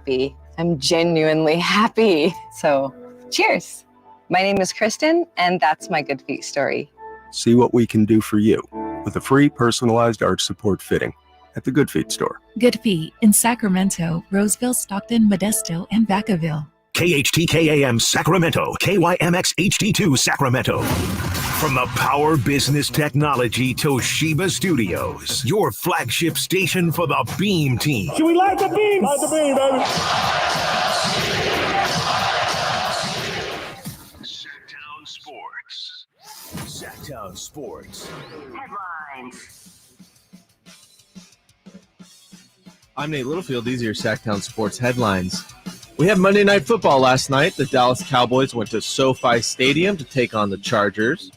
happy. I'm genuinely happy. So cheers. My name is Kristen, and that's my Good Feet story. See what we can do for you with a free personalized arch support fitting at the Good Feet store. Good Feet in Sacramento, Roseville, Stockton, Modesto, and Vacaville. KHTKAM Sacramento, KYMX HD2 Sacramento. From the Power Business Technology Toshiba Studios, your flagship station for the Beam Team. Can we light the beam? Light the beam, baby. Sactown Sports. Sactown Sports. Headlines. I'm Nate Littlefield. These are your Sactown Sports headlines. We had Monday Night Football last night. The Dallas Cowboys went to SoFi Stadium to take on the Chargers.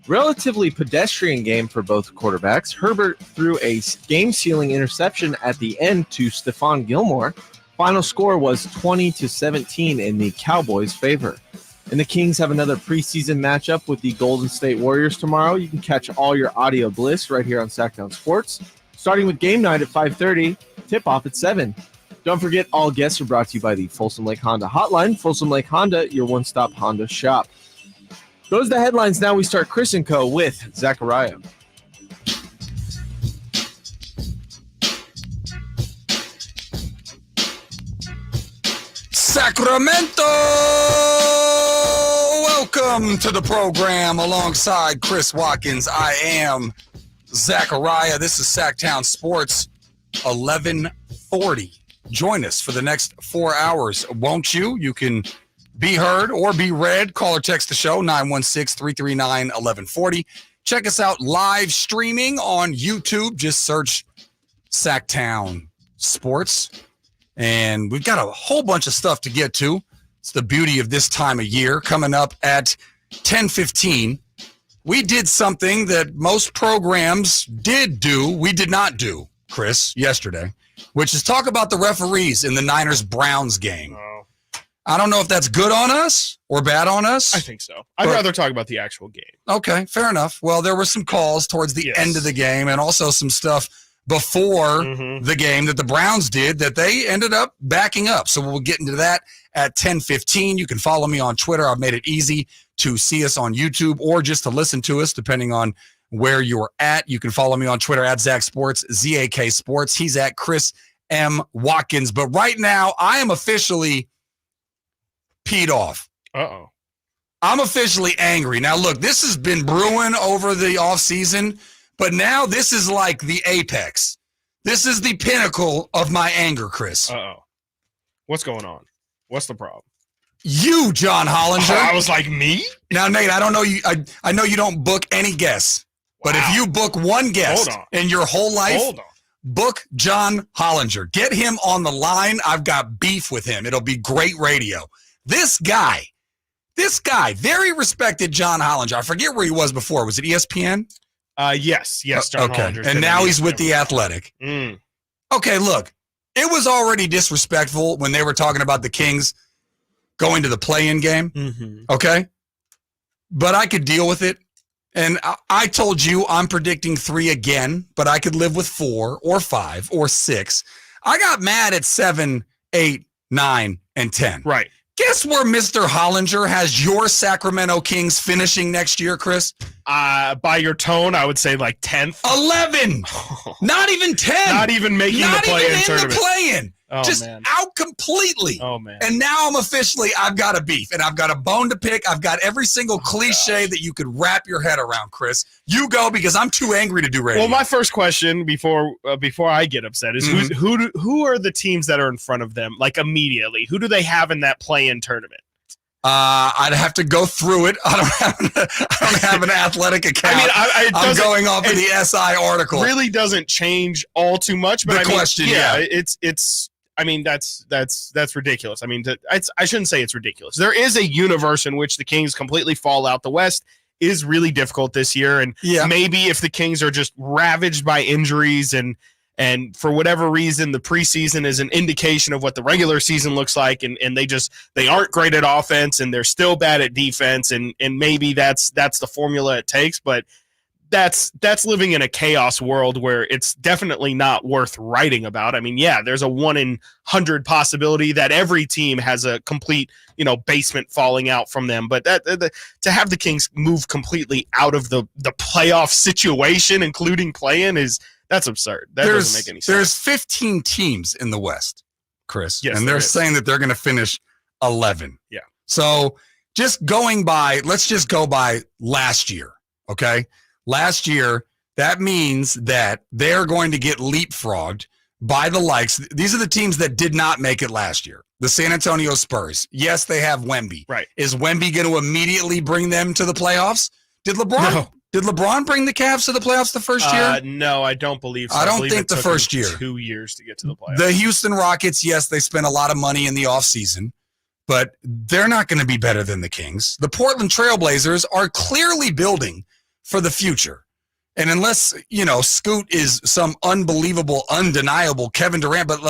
Relatively pedestrian game for both quarterbacks. Herbert threw a game-sealing interception at the end to Stephon Gilmore. Final score was 20-17 in the Cowboys' favor. And the Kings have another preseason matchup with the Golden State Warriors tomorrow. You can catch all your audio bliss right here on Sactown Sports. Starting with game night at 5:30, tip-off at 7. Don't forget, all guests are brought to you by the Folsom Lake Honda Hotline. Folsom Lake Honda, your one-stop Honda shop. Those are the headlines. Now we start Chris & Co. with Zachariah. Sacramento! Welcome to the program alongside Chris Watkins. I am Zachariah. This is Sactown Sports 1140. Join us for the next 4 hours, won't you? You can be heard or be read. Call or text the show, 916-339-1140. Check us out live streaming on YouTube. Just search Sactown Sports. And we've got a whole bunch of stuff to get to. It's the beauty of this time of year. Coming up at 10:15, we did something that most programs did do. We did not do, Chris, yesterday, which is talk about the referees in the Niners-Browns game. Oh. I don't know if that's good on us or bad on us. I think so. I'd rather talk about the actual game. Okay, fair enough. Well, there were some calls towards the end of the game and also some stuff before the game that the Browns did that they ended up backing up. So we'll get into that at 10:15. You can follow me on Twitter. I've made it easy to see us on YouTube or just to listen to us, depending on where you're at. You can follow me on Twitter at Zach Sports, ZAK Sports. He's at Chris M. Watkins. But right now, I am officially peed off. Uh-oh. I'm officially angry. Now, look, this has been brewing over the offseason, but now this is like the apex. This is the pinnacle of my anger, Chris. Uh-oh. What's going on? What's the problem? You, John Hollinger. I was like, me? Now, Nate, I don't know you. I know you don't book any guests, but if you book one guest in your whole life, book John Hollinger. Get him on the line. I've got beef with him. It'll be great radio. This guy, very respected John Hollinger. I forget where he was before. Was it ESPN? Yes, John Hollinger. And now he's with the Athletic. Mm. Okay, look, it was already disrespectful when they were talking about the Kings going to the play-in game, okay? But I could deal with it. And I told you I'm predicting 3 again, but I could live with 4 or 5 or 6. I got mad at 7, 8, 9, and 10. Right. Guess where Mr. Hollinger has your Sacramento Kings finishing next year, Chris? By your tone, I would say like 10th. 11. Not even 10. Not even making the play-in tournament. Not even in the play-in. Oh, just man. out completely. Oh, man. And now I've got a beef, and I've got a bone to pick. I've got every single cliche that you could wrap your head around, Chris. You go, because I'm too angry to do radio. Well, my first question before I get upset is who are the teams that are in front of them, like immediately? Who do they have in that play-in tournament? I'd have to go through it. I don't have an Athletic account. I mean, I'm going off of the SI article. Really doesn't change all too much, but it's. I mean, that's ridiculous. I mean, I shouldn't say it's ridiculous. There is a universe in which the Kings completely fall out. The West is really difficult this year, and maybe if the Kings are just ravaged by injuries and for whatever reason the preseason is an indication of what the regular season looks like, and they aren't great at offense and they're still bad at defense, and maybe that's the formula it takes. But that's living in a chaos world where it's definitely not worth writing about. I mean, yeah, there's a 1 in 100 possibility that every team has a complete, basement falling out from them. But to have the Kings move completely out of the playoff situation, including play-in, that's absurd. That doesn't make any sense. There's 15 teams in the West, Chris, yes, and they're saying that they're going to finish 11. Yeah. So let's just go by last year, okay? Last year, that means that they're going to get leapfrogged by the likes. These are the teams that did not make it last year. The San Antonio Spurs. Yes, they have Wemby. Right. Is Wemby going to immediately bring them to the playoffs? Did LeBron bring the Cavs to the playoffs the first year? No, I don't believe so. I don't think the first year. 2 years to get to the playoffs. The Houston Rockets, yes, they spent a lot of money in the offseason, but they're not going to be better than the Kings. The Portland Trailblazers are clearly building for the future. And unless, Scoot is some unbelievable, undeniable Kevin Durant, but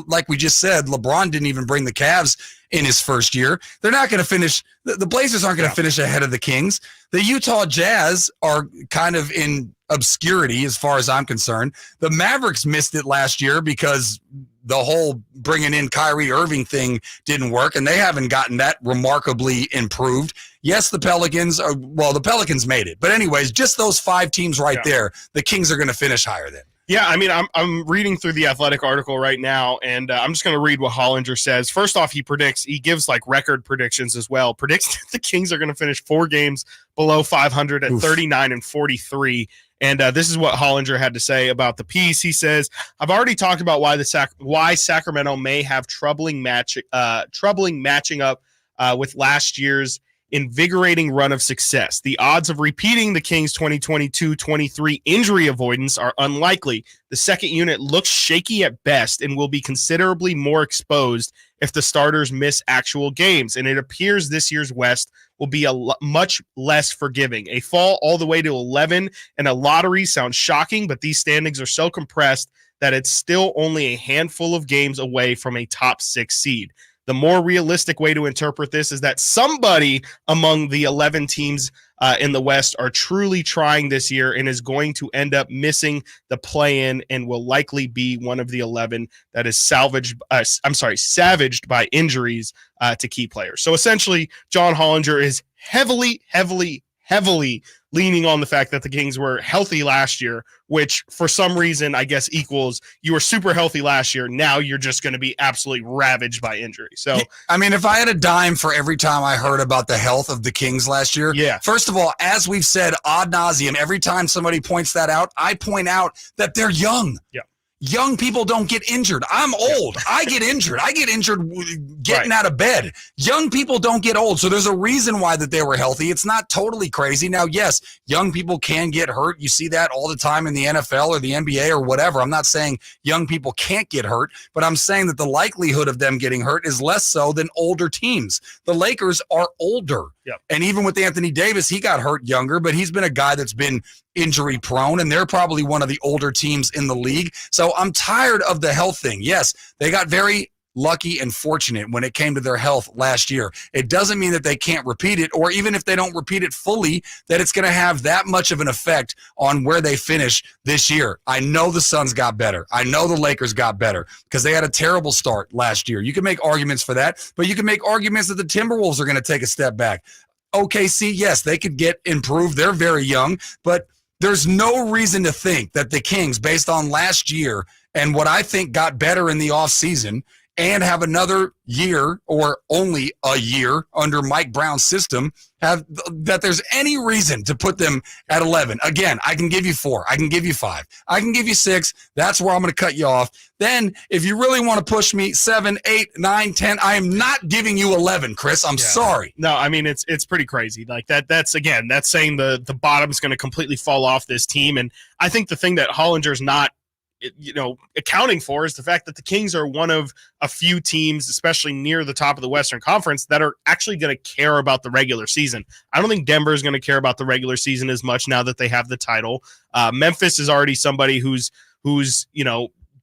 like we just said, LeBron didn't even bring the Cavs in his first year. They're not going to finish. The Blazers aren't going to finish ahead of the Kings. The Utah Jazz are kind of in obscurity as far as I'm concerned. The Mavericks missed it last year because the whole bringing in Kyrie Irving thing didn't work, and they haven't gotten that remarkably improved. Yes, the Pelicans made it. But anyways, just those 5 teams right there, the Kings are going to finish higher than. Yeah, I mean, I'm reading through the Athletic article right now, and I'm just going to read what Hollinger says. First off, he gives like record predictions as well. Predicts that the Kings are going to finish 4 games below 500 at 39-43. And this is what Hollinger had to say about the piece. He says, "I've already talked about why Sacramento may have troubling matching up with last year's invigorating run of success. The odds of repeating the Kings' 2022-23 injury avoidance are unlikely. The second unit looks shaky at best and will be considerably more exposed if the starters miss actual games. And it appears this year's West will be much less forgiving. A fall all the way to 11 and a lottery sounds shocking, but these standings are so compressed that it's still only a handful of games away from a top 6 seed. The more realistic way to interpret this is that somebody among the 11 teams in the West are truly trying this year and is going to end up missing the play-in and will likely be one of the 11 that is savaged by injuries to key players. So essentially, John Hollinger is heavily leaning on the fact that the Kings were healthy last year, which for some reason, I guess, equals you were super healthy last year. Now you're just going to be absolutely ravaged by injury. So, I mean, if I had a dime for every time I heard about the health of the Kings last year, first of all, as we've said ad nauseum, every time somebody points that out, I point out that they're young. Yeah. Young people don't get injured. I'm old. I get injured. I get injured getting out of bed. Young people don't get old. So there's a reason why that they were healthy. It's not totally crazy. Now, yes, young people can get hurt. You see that all the time in the NFL or the NBA or whatever. I'm not saying young people can't get hurt, but I'm saying that the likelihood of them getting hurt is less so than older teams. The Lakers are older. Yep. And even with Anthony Davis, he got hurt younger, but he's been a guy that's been injury prone, and they're probably one of the older teams in the league. So I'm tired of the health thing. Yes, they got very lucky and fortunate when it came to their health last year. It doesn't mean that they can't repeat it, or even if they don't repeat it fully, that it's going to have that much of an effect on where they finish this year. I know the Suns got better. I know the Lakers got better because they had a terrible start last year. You can make arguments for that, but you can make arguments that the Timberwolves are going to take a step back. OKC, yes, they could get improved. They're very young, but there's no reason to think that the Kings, based on last year and what I think got better in the offseason, and have another year or only a year under Mike Brown's system, that there's any reason to put them at 11. Again, I can give you 4. I can give you 5. I can give you 6. That's where I'm going to cut you off. Then if you really want to push me 7, 8, 9, 10, I am not giving you 11, Chris. I'm sorry. No, I mean, it's pretty crazy. Like that's saying the bottom's going to completely fall off this team. And I think the thing that Hollinger's not accounting for is the fact that the Kings are one of a few teams, especially near the top of the Western Conference, that are actually going to care about the regular season. I don't think Denver is going to care about the regular season as much now that they have the title. Memphis is already somebody who's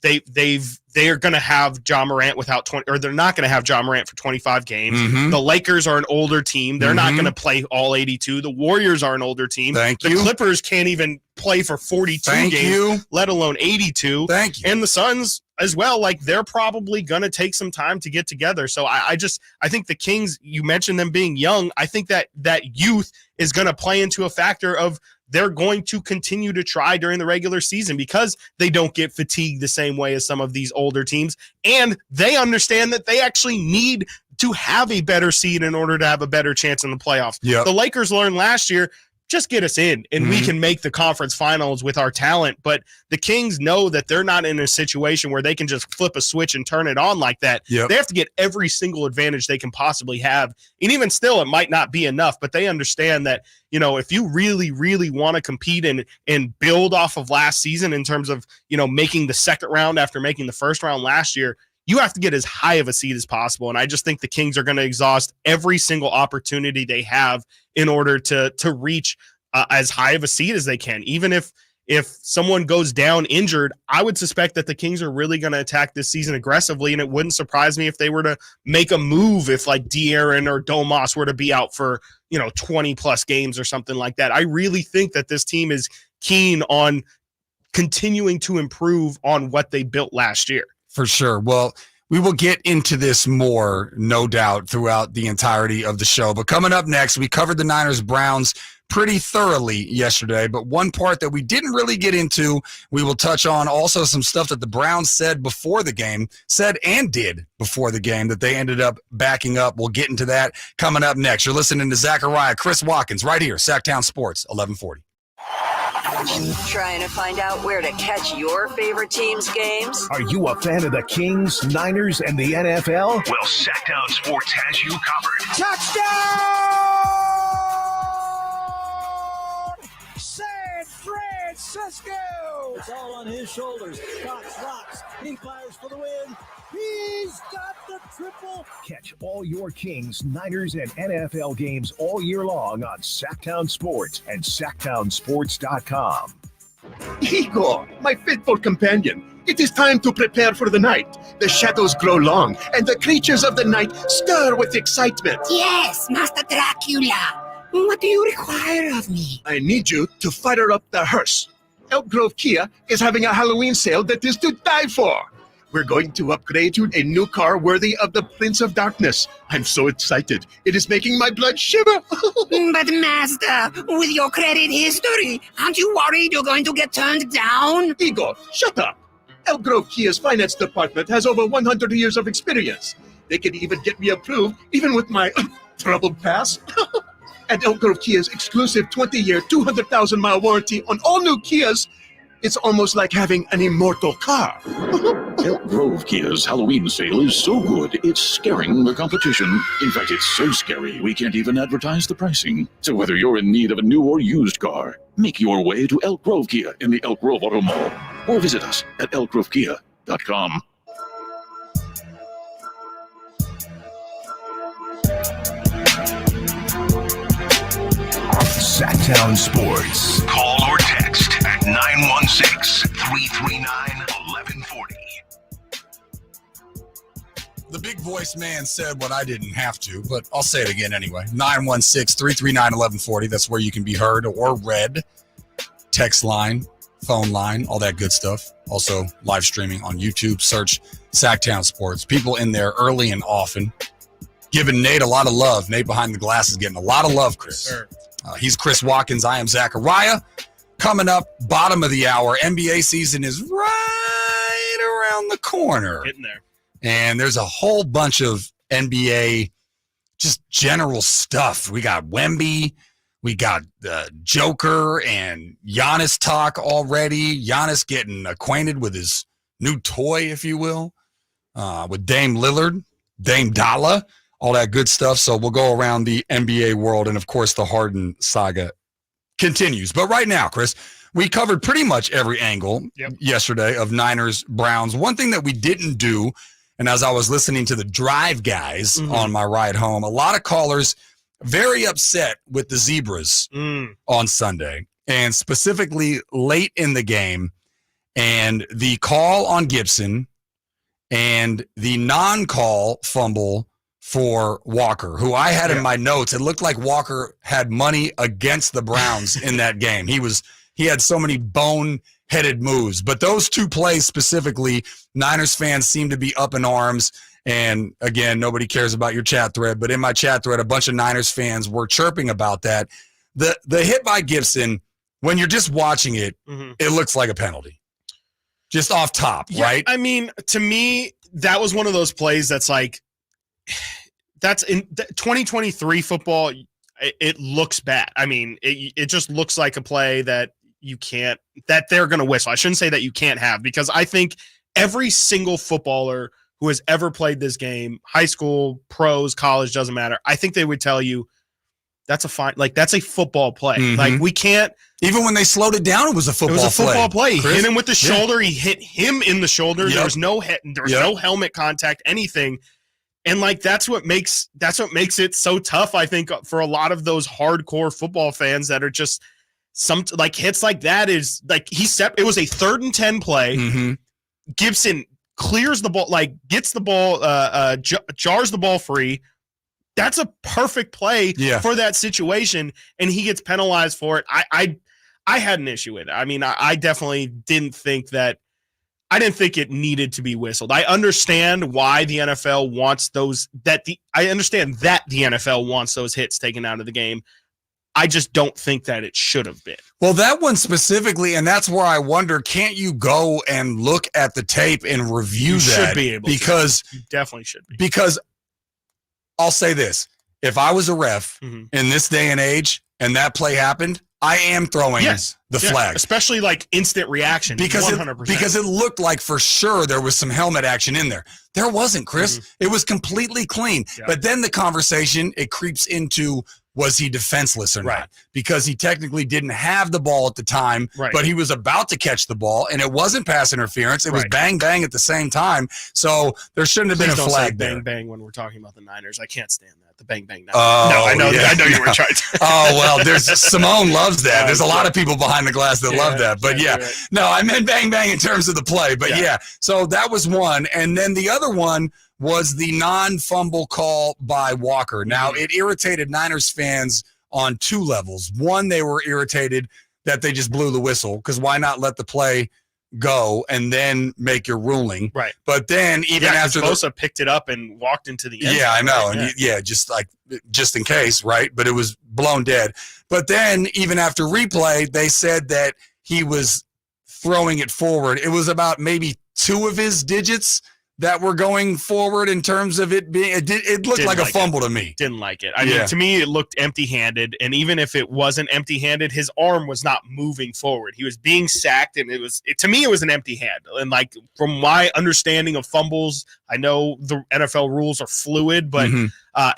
they are going to have Ja Morant without 20, or they're not going to have Ja Morant for 25 games. Mm-hmm. The Lakers are an older team. They're not going to play all 82. The Warriors are an older team. Thank the you. Clippers can't even play for 42 games, let alone 82. Thank you. And the Suns as well, like they're probably going to take some time to get together. So I think the Kings, you mentioned them being young. I think that youth is going to play into a factor of they're going to continue to try during the regular season because they don't get fatigued the same way as some of these older teams. And they understand that they actually need to have a better seed in order to have a better chance in the playoffs. Yep. The Lakers learned last year, just get us in and we can make the conference finals with our talent. But the Kings know that they're not in a situation where they can just flip a switch and turn it on like that. Yep. They have to get every single advantage they can possibly have. And even still, it might not be enough, but they understand that, you know, if you really, really want to compete and build off of last season in terms of, you know, making the second round after making the first round last year, you have to get as high of a seed as possible. And I just think the Kings are going to exhaust every single opportunity they have in order to reach as high of a seed as they can. Even if someone goes down injured, I would suspect that the Kings are really going to attack this season aggressively. And it wouldn't surprise me if they were to make a move if like De'Aaron or Domas were to be out for, 20 plus games or something like that. I really think that this team is keen on continuing to improve on what they built last year. For sure. Well, we will get into this more, no doubt, throughout the entirety of the show. But coming up next, we covered the Niners-Browns pretty thoroughly yesterday. But one part that we didn't really get into, we will touch on also some stuff that the Browns said before the game, said and did before the game that they ended up backing up. We'll get into that coming up next. You're listening to Zachariah, Chris Watkins, right here, Sactown Sports, 1140. Trying to find out where to catch your favorite team's games? Are you a fan of the Kings, Niners, and the NFL? Well, Sactown Sports has you covered. Touchdown! San Francisco! It's all on his shoulders. Fox rocks. He fires for the win. He's got the triple. Catch all your Kings, Niners, and NFL games all year long on Sactown Sports and SactownSports.com. Igor, my faithful companion, it is time to prepare for the night. The shadows grow long, and the creatures of the night stir with excitement. Yes, Master Dracula. What do you require of me? I need you to fire up the hearse. Elk Grove Kia is having a Halloween sale that is to die for. We're going to upgrade you a new car worthy of the Prince of Darkness. I'm so excited. It is making my blood shiver. But Master, with your credit history, aren't you worried you're going to get turned down? Igor, shut up. Elk Grove Kia's finance department has over 100 years of experience. They can even get me approved, even with my troubled past. And Elk Grove Kia's exclusive 20-year, 200,000-mile warranty on all new Kias, it's almost like having an immortal car. Elk Grove Kia's Halloween sale is so good, it's scaring the competition. In fact, it's so scary, we can't even advertise the pricing. So whether you're in need of a new or used car, make your way to Elk Grove Kia in the Elk Grove Auto Mall, or visit us at elkgrovekia.com. Sactown Sports. Call or text at 916-339-1140. The big voice man said what I didn't have to, but I'll say it again anyway. 916-339-1140. That's where you can be heard or read. Text line, phone line, all that good stuff. Also live streaming on YouTube. Search Sactown Sports. People in there early and often. Giving Nate a lot of love. Nate behind the glass is getting a lot of love, Chris. Sure. He's Chris Watkins. I am Zachariah. Coming up, bottom of the hour. NBA season is right around the corner. Getting there. And there's a whole bunch of NBA just general stuff. We got Wemby. We got Joker and Giannis talk already. Giannis getting acquainted with his new toy, if you will, with Dame Lillard, Dame Dalla. All that good stuff. So we'll go around the NBA world. And, of course, the Harden saga continues. But right now, Chris, we covered pretty much every angle yesterday of Niners-Browns. One thing that we didn't do, and as I was listening to the Drive guys on my ride home, a lot of callers very upset with the Zebras on Sunday, and specifically late in the game, and the call on Gibson and the non-call fumble for Walker, who I had in my notes. It looked like Walker had money against the Browns in that game. He was he had so many bone-headed moves. But those two plays specifically, Niners fans seem to be up in arms. And again, nobody cares about your chat thread, but in my chat thread, a bunch of Niners fans were chirping about that. The hit by Gibson, when you're just watching it, it looks like a penalty. Just off top, right? I mean, to me, that was one of those plays that's like, that's in 2023 football. It looks bad. I mean, it just looks like a play that that they're going to whistle. I shouldn't say that you can't have, because I think every single footballer who has ever played this game, high school, pros, college, doesn't matter, I think they would tell you that's a football play. Like, we can't. Even when they slowed it down, it was a football play. It was a football play. Chris? He hit him with the shoulder. He hit him in the shoulder. There was no no helmet contact, anything. And like, that's what makes it so tough, I think, for a lot of those hardcore football fans that are just hits like that is like, it was a 3rd and 10 play. Gibson clears the ball, gets the ball, jars the ball free. That's a perfect play for that situation, and he gets penalized for it. I had an issue with it. I mean, I definitely didn't think that. I didn't think it needed to be whistled. I understand why the NFL wants those. I understand that the NFL wants those hits taken out of the game. I just don't think that it should have been. Well, that one specifically, and that's where I wonder, can't you go and look at the tape and review that? You should be able to. You definitely should be. Because I'll say this. If I was a ref in this day and age and that play happened, I am throwing the flag. Especially like instant reaction. Because 100%. Because it looked like for sure there was some helmet action in there. There wasn't, Chris. It was completely clean. Yeah. But then the conversation, it creeps into, was he defenseless or not? Because he technically didn't have the ball at the time, but he was about to catch the ball, and it wasn't pass interference. It was bang, bang at the same time. So there shouldn't have been a flag there. Bang, bang when we're talking about the Niners. I can't stand that. The bang, bang. I know you were trying to. Well, Simone loves that. There's a lot of people behind the glass that love that. But no, I meant bang, bang in terms of the play. But so that was one. And then the other one was the non-fumble call by Walker. Now, it irritated Niners fans on 2 levels. One, they were irritated that they just blew the whistle, because why not let the play go and then make your ruling? Right. But then even after Bosa picked it up and walked into the end zone. I know. And just in case, right? But it was blown dead. But then even after replay, they said that he was throwing it forward. It was about maybe 2 of his digits that were going forward in terms of it being, it looked like a fumble to me. Didn't like it. I mean, to me, it looked empty-handed. And even if it wasn't empty-handed, his arm was not moving forward. He was being sacked, and to me, it was an empty hand. And like, from my understanding of fumbles, I know the NFL rules are fluid, but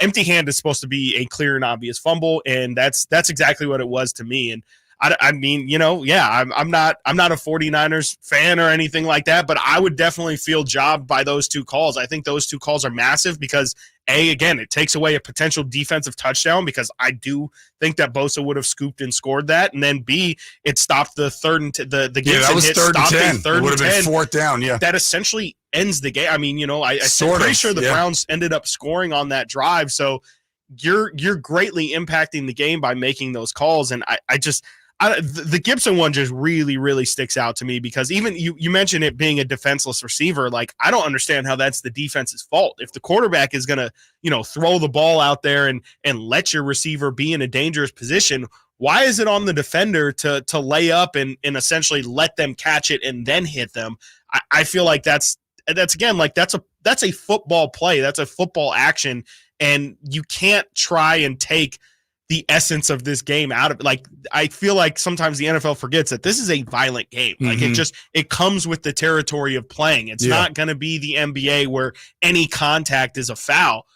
empty hand is supposed to be a clear and obvious fumble. And that's exactly what it was to me. And I mean, I'm not a 49ers fan or anything like that, but I would definitely feel jobbed by those 2 calls. I think those 2 calls are massive because, again, it takes away a potential defensive touchdown, because I do think that Bosa would have scooped and scored that, and then B, it stopped the third and the Gibson that was hit, 3rd and 10. It would have been 4th down. Yeah, that essentially ends the game. I mean, I'm pretty sure the Browns ended up scoring on that drive, so you're greatly impacting the game by making those calls, and the Gibson one just really, really sticks out to me, because even you mentioned it being a defenseless receiver. Like, I don't understand how that's the defense's fault. If the quarterback is going to, throw the ball out there and let your receiver be in a dangerous position, why is it on the defender to lay up and essentially let them catch it and then hit them? I feel like that's again, like that's a football play. That's a football action. And you can't try and take the essence of this game out of it. Like, I feel like sometimes the NFL forgets that this is a violent game. Like, it comes with the territory of playing. It's not going to be the NBA where any contact is a foul.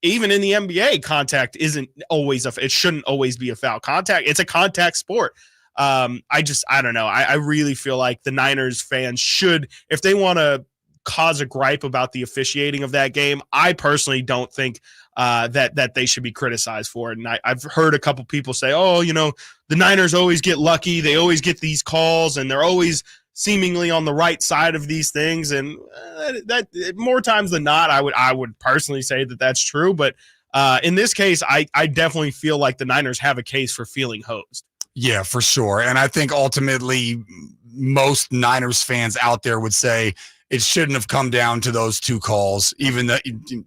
Even in the NBA, contact isn't always it shouldn't always be a foul. It's a contact sport. I don't know. I really feel like the Niners fans should, if they want to cause a gripe about the officiating of that game, I personally don't think that they should be criticized for it. And I've heard a couple people say, the Niners always get lucky. They always get these calls, and they're always seemingly on the right side of these things. And that more times than not, I would personally say that that's true. But in this case, I definitely feel like the Niners have a case for feeling hosed. Yeah, for sure. And I think ultimately most Niners fans out there would say it shouldn't have come down to those two calls, even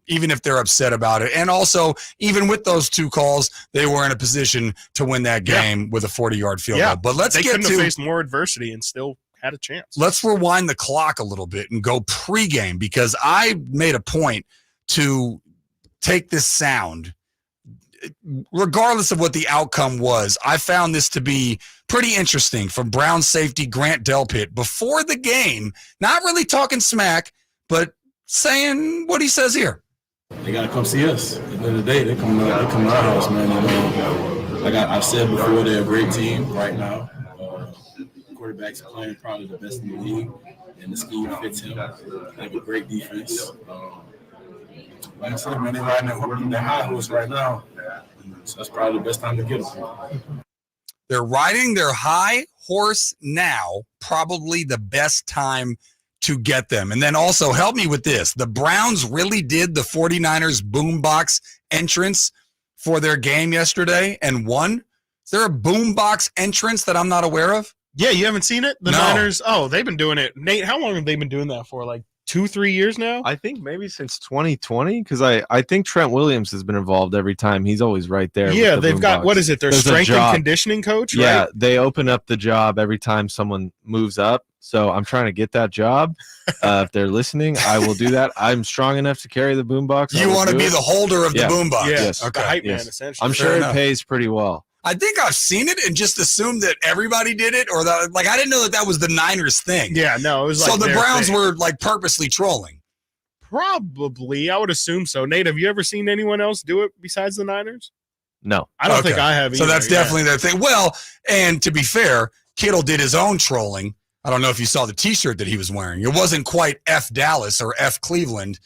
if they're upset about it. And also, even with those two calls, they were in a position to win that game with a 40-yard field goal. But they couldn't have faced more adversity and still had a chance. Let's rewind the clock a little bit and go pregame, because I made a point to take this sound. Regardless of what the outcome was, I found this to be pretty interesting from Brown safety Grant Delpit before the game, not really talking smack, but saying what he says here. They got to come see us. At the end of the day, they come to our house, man. And, like I've said before, they're a great team right now. Quarterbacks are playing probably the best in the league, and the scheme fits him. They have a great defense. Like I said, man, they're riding that high horse right now. So that's probably the best time to get them. They're riding their high horse now, probably the best time to get them. And then also help me with this. The Browns really did the 49ers boombox entrance for their game yesterday and won. Is there a boombox entrance that I'm not aware of? Yeah, you haven't seen it? The Niners, they've been doing it. Nate, how long have they been doing that for? Like 2-3 years now? I think maybe since 2020, because I think Trent Williams has been involved every time. He's always right there. Yeah, they've got, what is it, their strength and conditioning coach, right? Yeah, they open up the job every time someone moves up. So I'm trying to get that job. If they're listening, I will do that. I'm strong enough to carry the boombox. You want to be the holder of the boombox. Yeah, yes. Okay. The hype man, essentially. I'm sure it pays pretty well. I think I've seen it and just assumed that everybody did it, or that, like, I didn't know that was the Niners thing. Yeah, no, it was like so the Browns were like purposely trolling. Probably, I would assume so. Nate, have you ever seen anyone else do it besides the Niners? No, I don't think I have either. So that's definitely their thing. Well, and to be fair, Kittle did his own trolling. I don't know if you saw the T-shirt that he was wearing. It wasn't quite F Dallas or F Cleveland.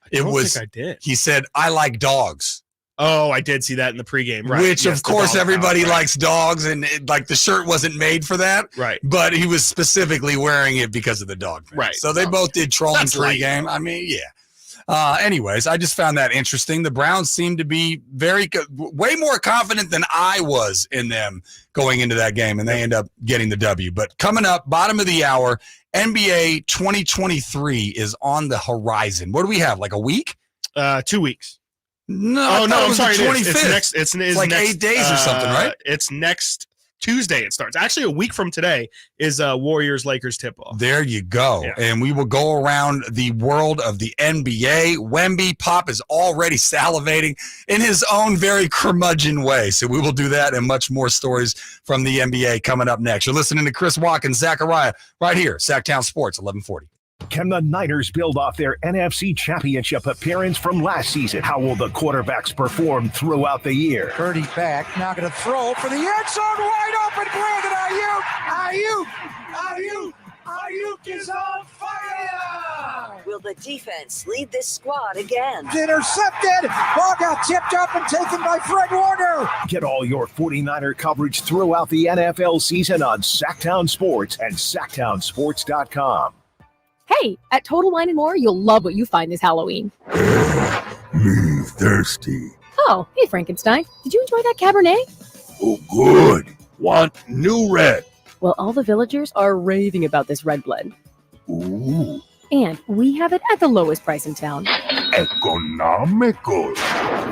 I think I did. He said, "I like dogs." Oh, I did see that in the pregame, right? Which, of course, everybody likes dogs, and like the shirt wasn't made for that, right? But he was specifically wearing it because of the dog, right? So they both did trolling pregame. I mean, yeah. Anyways, I just found that interesting. The Browns seem to be way more confident than I was in them going into that game, and they end up getting the W. But coming up, bottom of the hour, NBA 2023 is on the horizon. What do we have? Like a week? 2 weeks. No, I'm sorry. 25th. It's like next, 8 days or something, right? It's next Tuesday. It starts. Actually, a week from today is Warriors-Lakers tip-off. There you go. Yeah. And we will go around the world of the NBA. Wemby Pop is already salivating in his own very curmudgeon way. So we will do that and much more stories from the NBA coming up next. You're listening to Chris Watkins, Zachariah, right here, Sactown Sports, 1140. Can the Niners build off their NFC Championship appearance from last season? How will the quarterbacks perform throughout the year? Purdy back, now going to throw for the end zone, wide open, Brandon Ayuk is on fire! Will the defense lead this squad again? Intercepted! Ball got tipped up and taken by Fred Warner! Get all your 49er coverage throughout the NFL season on Sactown Sports and SactownSports.com. Hey, at Total Wine & More, you'll love what you find this Halloween. Me thirsty. Oh, hey, Frankenstein. Did you enjoy that Cabernet? Oh, good. Want new red. Well, all the villagers are raving about this red blend. Ooh. And we have it at the lowest price in town. Economical.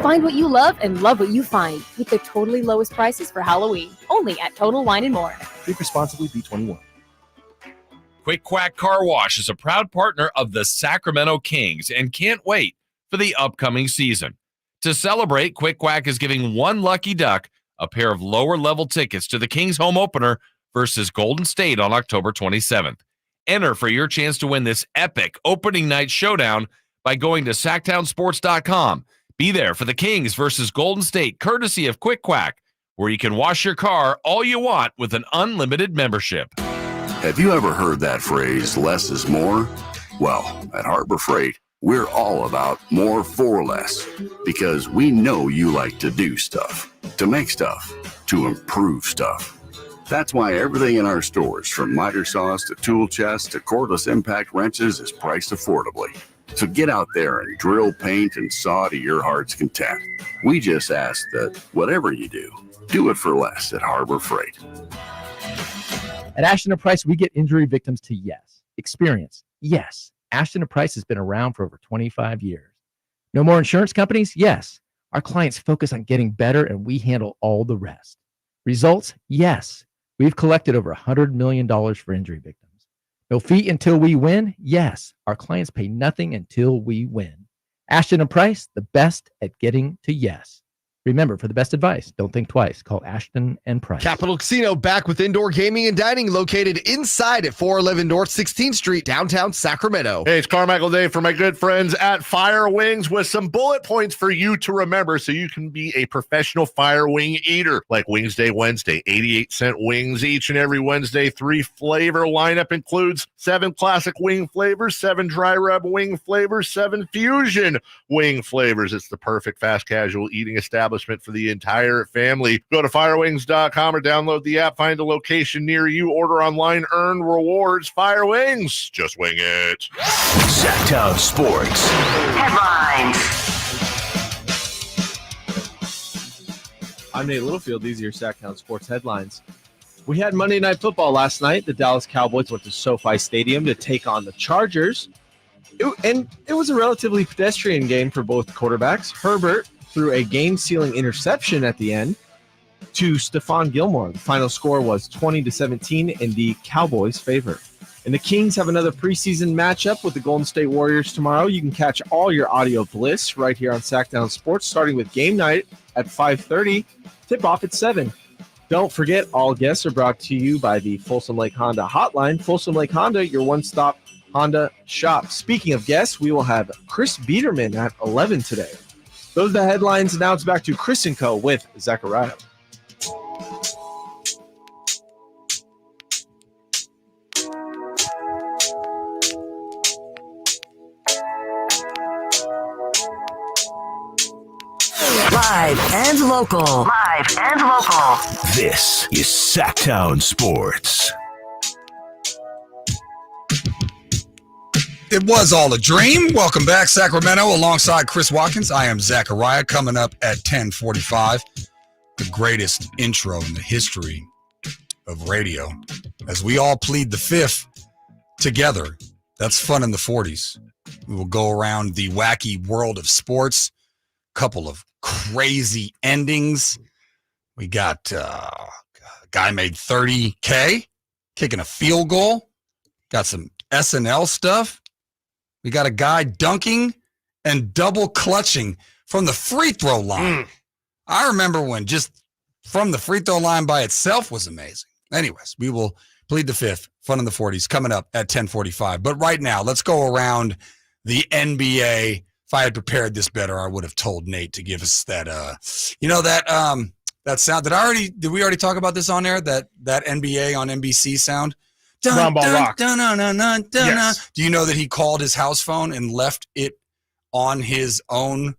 Find what you love and love what you find with the totally lowest prices for Halloween. Only at Total Wine & More. Drink responsibly, B21. Quick Quack Car Wash is a proud partner of the Sacramento Kings and can't wait for the upcoming season. To celebrate, Quick Quack is giving one lucky duck a pair of lower-level tickets to the Kings home opener versus Golden State on October 27th. Enter for your chance to win this epic opening night showdown by going to SactownSports.com. Be there for the Kings versus Golden State, courtesy of Quick Quack, where you can wash your car all you want with an unlimited membership. Have you ever heard that phrase, less is more? Well, at Harbor Freight, we're all about more for less, because we know you like to do stuff, to make stuff, to improve stuff. That's why everything in our stores, from miter saws to tool chests to cordless impact wrenches, is priced affordably. So get out there and drill, paint, and saw to your heart's content. We just ask that whatever you do it for less at Harbor Freight. At Ashton & Price, we get injury victims to yes. Experience, yes. Ashton & Price has been around for over 25 years. No more insurance companies? Yes. Our clients focus on getting better, and we handle all the rest. Results? Yes. We've collected over $100 million for injury victims. No fee until we win? Yes. Our clients pay nothing until we win. Ashton & Price, the best at getting to yes. Remember, for the best advice, don't think twice. Call Ashton & Price. Capital Casino back with indoor gaming and dining located inside at 411 North 16th Street, downtown Sacramento. Hey, it's Carmichael Day for my good friends at Fire Wings with some bullet points for you to remember so you can be a professional fire wing eater. Like Wings Day Wednesday, 88-cent wings each and every Wednesday. 3 flavor lineup includes 7 classic wing flavors, 7 dry rub wing flavors, 7 fusion wing flavors. It's the perfect fast casual eating establishment for the entire family. Go to firewings.com or download the app, find a location near you, order online, earn rewards. Fire Wings, just wing it. Sactown Sports Headlines. I'm Nate Littlefield. These are your Sactown Sports headlines. We had Monday Night Football last night. The Dallas Cowboys went to SoFi Stadium to take on the Chargers. It was a relatively pedestrian game for both quarterbacks. Herbert threw a game-sealing interception at the end to Stephon Gilmore. The final score was 20-17 in the Cowboys' favor. And the Kings have another preseason matchup with the Golden State Warriors tomorrow. You can catch all your audio bliss right here on Sactown Sports, starting with game night at 5:30, tip-off at 7. Don't forget, all guests are brought to you by the Folsom Lake Honda Hotline. Folsom Lake Honda, your one-stop Honda shop. Speaking of guests, we will have Chris Biederman at 11 today. Those are the headlines. Now it's back to Chris and Co. with Zachariah. Live and local. Live and local. This is Sactown Sports. It was all a dream. Welcome back, Sacramento, alongside Chris Watkins. I am Zachariah, coming up at 10:45. The greatest intro in the history of radio, as we all plead the fifth together. That's fun in the 40s. We will go around the wacky world of sports. Couple of crazy endings. We got a guy made $30K kicking a field goal. Got some SNL stuff. We got a guy dunking and double clutching from the free throw line. I remember when just from the free throw line by itself was amazing. Anyways, we will plead the fifth. Fun in the 40s coming up at 10:45. But right now, let's go around the NBA. If I had prepared this better, I would have told Nate to give us that, that sound. Did we already talk about this on air? That NBA on NBC sound? Dun, Ball Rock. Dun, dun, dun, dun, dun, Yes. dun. Do you know that he called his house phone and left it on his own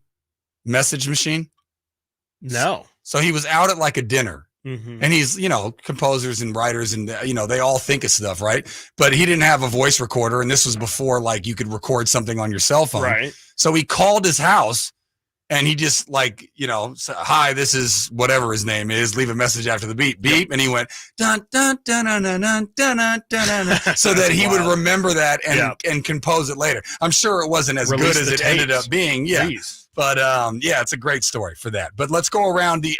message machine? No. So he was out at like a dinner. Mm-hmm. And he's, composers and writers and, they all think of stuff, right? But he didn't have a voice recorder. And this was before, like, you could record something on your cell phone. Right. So he called his house and he just, said, hi, this is whatever his name is. Leave a message after the beep. Beep. Yep. And he went, dun, dun, dun, dun, dun, dun, dun, dun, dun, dun, so that he would remember that and compose it later. I'm sure it wasn't as good as it ended up being. Yeah. Jeez. But, it's a great story for that. But let's go around the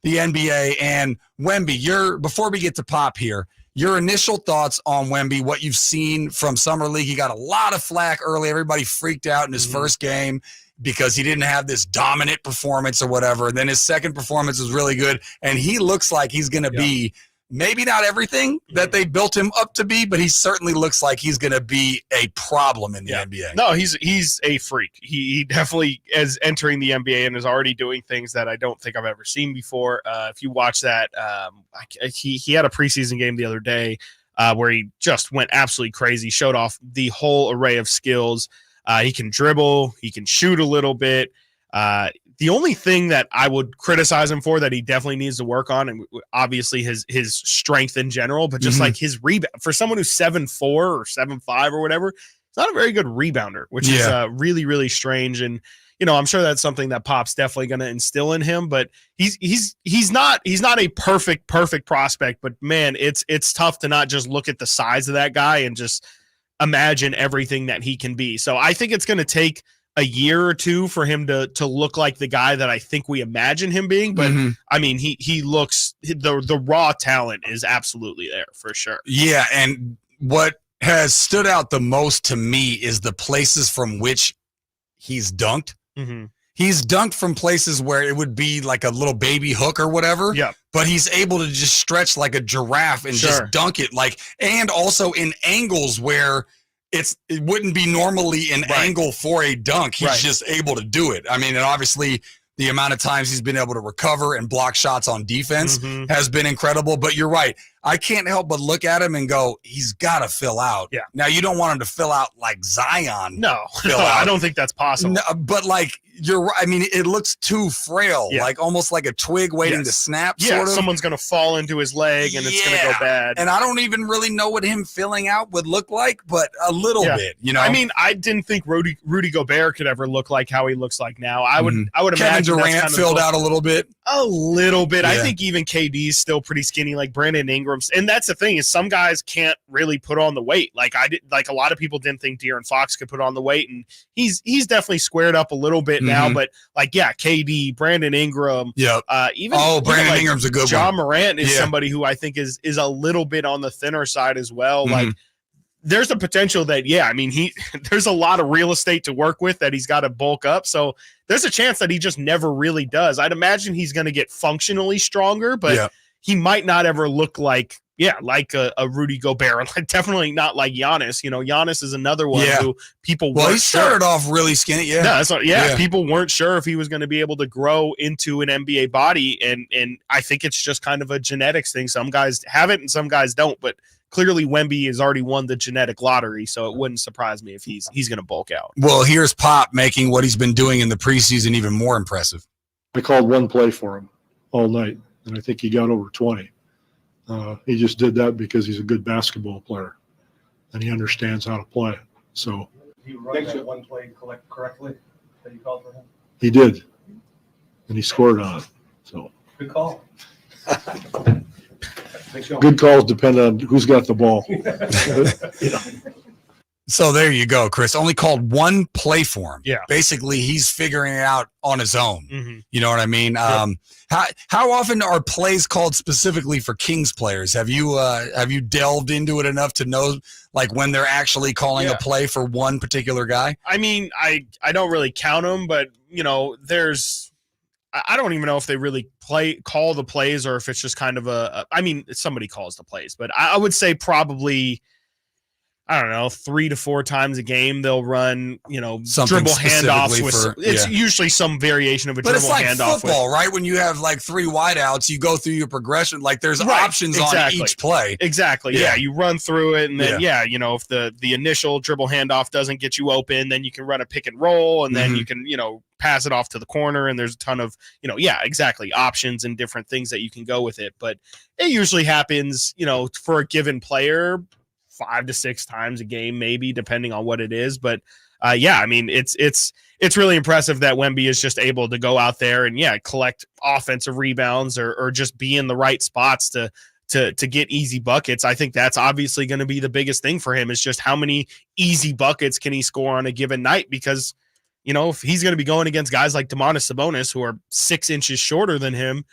NBA and Wemby. Before we get to Pop here, your initial thoughts on Wemby, what you've seen from Summer League. He got a lot of flack early. Everybody freaked out in his first game because he didn't have this dominant performance or whatever. And then his second performance was really good. And he looks like he's going to be maybe not everything that they built him up to be, but he certainly looks like he's going to be a problem in the NBA. No, he's a freak. He definitely is entering the NBA and is already doing things that I don't think I've ever seen before. If you watch that, he had a preseason game the other day where he just went absolutely crazy, showed off the whole array of skills. He can dribble, he can shoot a little bit. The only thing that I would criticize him for that he definitely needs to work on, and obviously his strength in general, but just like his rebound for someone who's 7'4" or 7'5" or whatever, not a very good rebounder, which is really, really strange. And, I'm sure that's something that Pop's definitely going to instill in him, but he's not a perfect prospect, but man, it's tough to not just look at the size of that guy and just imagine everything that he can be. So I think it's going to take a year or two for him to look like the guy that I think we imagine him being. But I mean, he looks, the raw talent is absolutely there for sure. Yeah. And what has stood out the most to me is the places from which he's dunked. Mm-hmm. He's dunked from places where it would be like a little baby hook or whatever. Yeah. But he's able to just stretch like a giraffe and just dunk it, and also in angles where it wouldn't be normally an angle for a dunk. He's just able to do it. I mean, and obviously the amount of times he's been able to recover and block shots on defense has been incredible. But you're right. I can't help but look at him and go, he's got to fill out. Yeah. Now, you don't want him to fill out like Zion. No, I don't think that's possible. No, but you're right. I mean, it looks too frail, almost like a twig waiting to snap. Yeah, sort of. Someone's going to fall into his leg and it's going to go bad. And I don't even really know what him filling out would look like, but a little bit, I mean, I didn't think Rudy Gobert could ever look like how he looks like now. I would Kevin imagine Durant that's filled out a little bit. A little bit. Yeah. I think even KD is still pretty skinny, like Brandon Ingram. And that's the thing, is some guys can't really put on the weight. Like a lot of people didn't think De'Aaron Fox could put on the weight, and he's definitely squared up a little bit now. But KD, Brandon Ingram, Brandon Ingram's a good John one. Morant is somebody who I think is a little bit on the thinner side as well. Like, there's a potential that, there's a lot of real estate to work with that he's got to bulk up. So there's a chance that he just never really does. I'd imagine he's going to get functionally stronger, but he might not ever look like a Rudy Gobert. Definitely not like Giannis. Giannis is another one who people weren't he started off really skinny. No, that's what, people weren't sure if he was going to be able to grow into an NBA body. And I think it's just kind of a genetics thing. Some guys have it and some guys don't, but clearly Wemby has already won the genetic lottery, so it wouldn't surprise me if he's going to bulk out. Well, here's Pop making what he's been doing in the preseason even more impressive. I called one play for him all night, and I think he got over 20. He just did that because he's a good basketball player, and he understands how to play. So he run that one play correctly that you called for him? He did, and he scored on it. So good call. Good calls depend on who's got the ball. So there you go, Chris. Only called one play for him. Yeah. Basically, he's figuring it out on his own. Mm-hmm. You know what I mean? Yep. How often are plays called specifically for Kings players? Have you delved into it enough to know when they're actually calling a play for one particular guy? I mean, I don't really count them, but I don't even know if they really call the plays or if it's just kind of somebody calls the plays, but I would say probably, I don't know, 3 to 4 times a game they'll run, Something dribble handoffs with. It's yeah. usually some variation of a But dribble it's like handoff. football, right? When you have 3 wideouts, you go through your progression. There's options on each play. Exactly. Yeah. You run through it, and then if the initial dribble handoff doesn't get you open, then you can run a pick and roll, and then you can pass it off to the corner, and there's a ton of options and different things that you can go with it. But it usually happens for a given player 5 to 6 times a game, maybe, depending on what it is. But it's really impressive that Wemby is just able to go out there and collect offensive rebounds or just be in the right spots to get easy buckets. I think that's obviously going to be the biggest thing for him, is just how many easy buckets can he score on a given night, because if he's going to be going against guys like Domantas Sabonis, who are 6 inches shorter than him,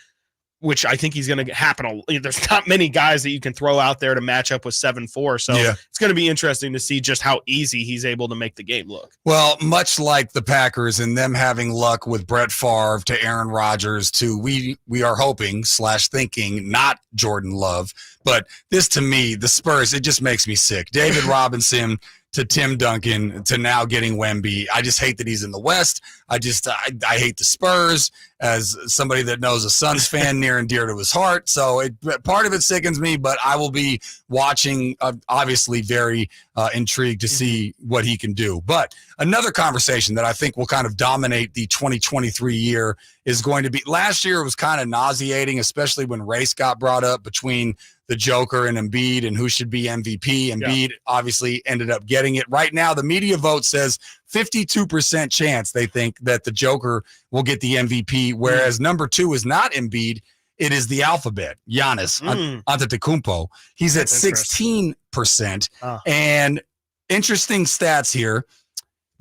which I think he's going to happen. There's not many guys that you can throw out there to match up with 7'4". So it's going to be interesting to see just how easy he's able to make the game look. Well, much like the Packers and them having luck with Brett Favre to Aaron Rodgers to we are hoping / thinking not Jordan Love. But this, to me, the Spurs, it just makes me sick. David Robinson to Tim Duncan to now getting Wemby. I just hate that he's in the West. I hate the Spurs as somebody that knows a Suns fan near and dear to his heart. So part of it sickens me, but I will be watching, obviously very intrigued to see what he can do. But another conversation that I think will kind of dominate the 2023 year is going to be, last year was kind of nauseating, especially when race got brought up between the Joker and Embiid and who should be MVP. Embiid obviously ended up getting it. Right now, the media vote says 52% chance they think that the Joker will get the MVP, whereas number 2 is not Embiid. It is the alphabet, Giannis Antetokounmpo. He's at 16%. And interesting stats here.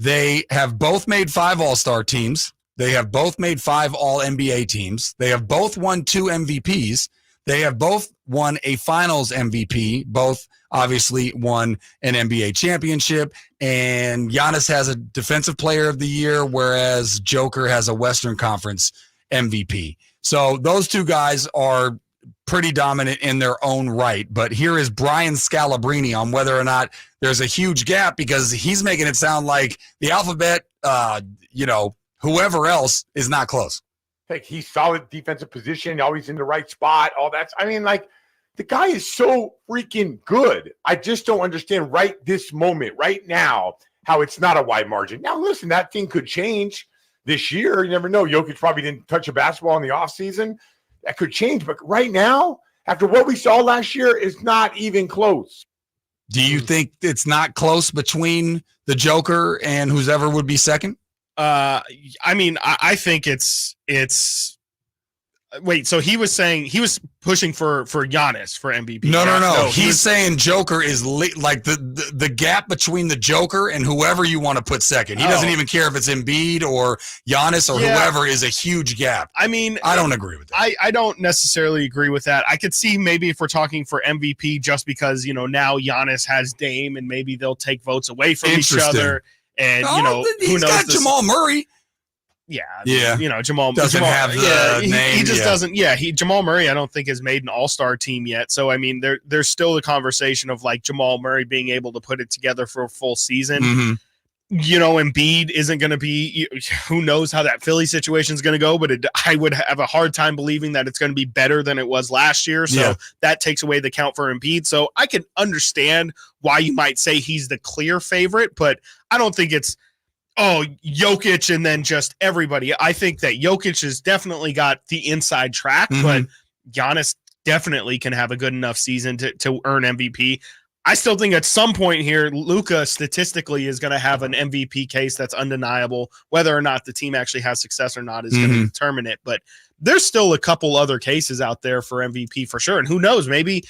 They have both made 5 All-Star teams. They have both made 5 All-NBA teams. They have both won 2 MVPs. They have both won a Finals MVP. Both obviously won an NBA championship. And Giannis has a Defensive Player of the Year, whereas Joker has a Western Conference MVP. So those 2 guys are pretty dominant in their own right. But here is Brian Scalabrine on whether or not there's a huge gap, because he's making it sound like the alphabet, whoever else is not close. Like, he's solid defensive position, always in the right spot, all that. I mean, like, the guy is so freaking good. I just don't understand right this moment, right now, how it's not a wide margin. Now, listen, that thing could change this year. You never know. Jokic probably didn't touch a basketball in the offseason. That could change. But right now, after what we saw last year, it's not even close. Do you think it's not close between the Joker and whoever would be second? I mean, I think it's wait, so he was saying he was pushing for Giannis for MVP. No. He's saying Joker is like the gap between the Joker and whoever you want to put second. He doesn't even care if it's Embiid or Giannis or whoever is a huge gap. I mean, I don't agree with that. I don't necessarily agree with that. I could see maybe if we're talking for MVP, just because, now Giannis has Dame and maybe they'll take votes away from each other. And, he's got Jamal Murray. Yeah. Jamal doesn't have the name. He just doesn't. Yeah. Jamal Murray, I don't think has made an all-star team yet. So, I mean, there's still a conversation of like Jamal Murray being able to put it together for a full season. Mm-hmm. Embiid isn't going to be, who knows how that Philly situation is going to go, but I would have a hard time believing that it's going to be better than it was last year. So that takes away the count for Embiid. So I can understand why you might say he's the clear favorite, but I don't think it's, Jokic and then just everybody. I think that Jokic has definitely got the inside track, but Giannis definitely can have a good enough season to earn MVP. I still think at some point here, Luka statistically is going to have an MVP case that's undeniable. Whether or not the team actually has success or not is going to determine it. But there's still a couple other cases out there for MVP for sure. And who knows, maybe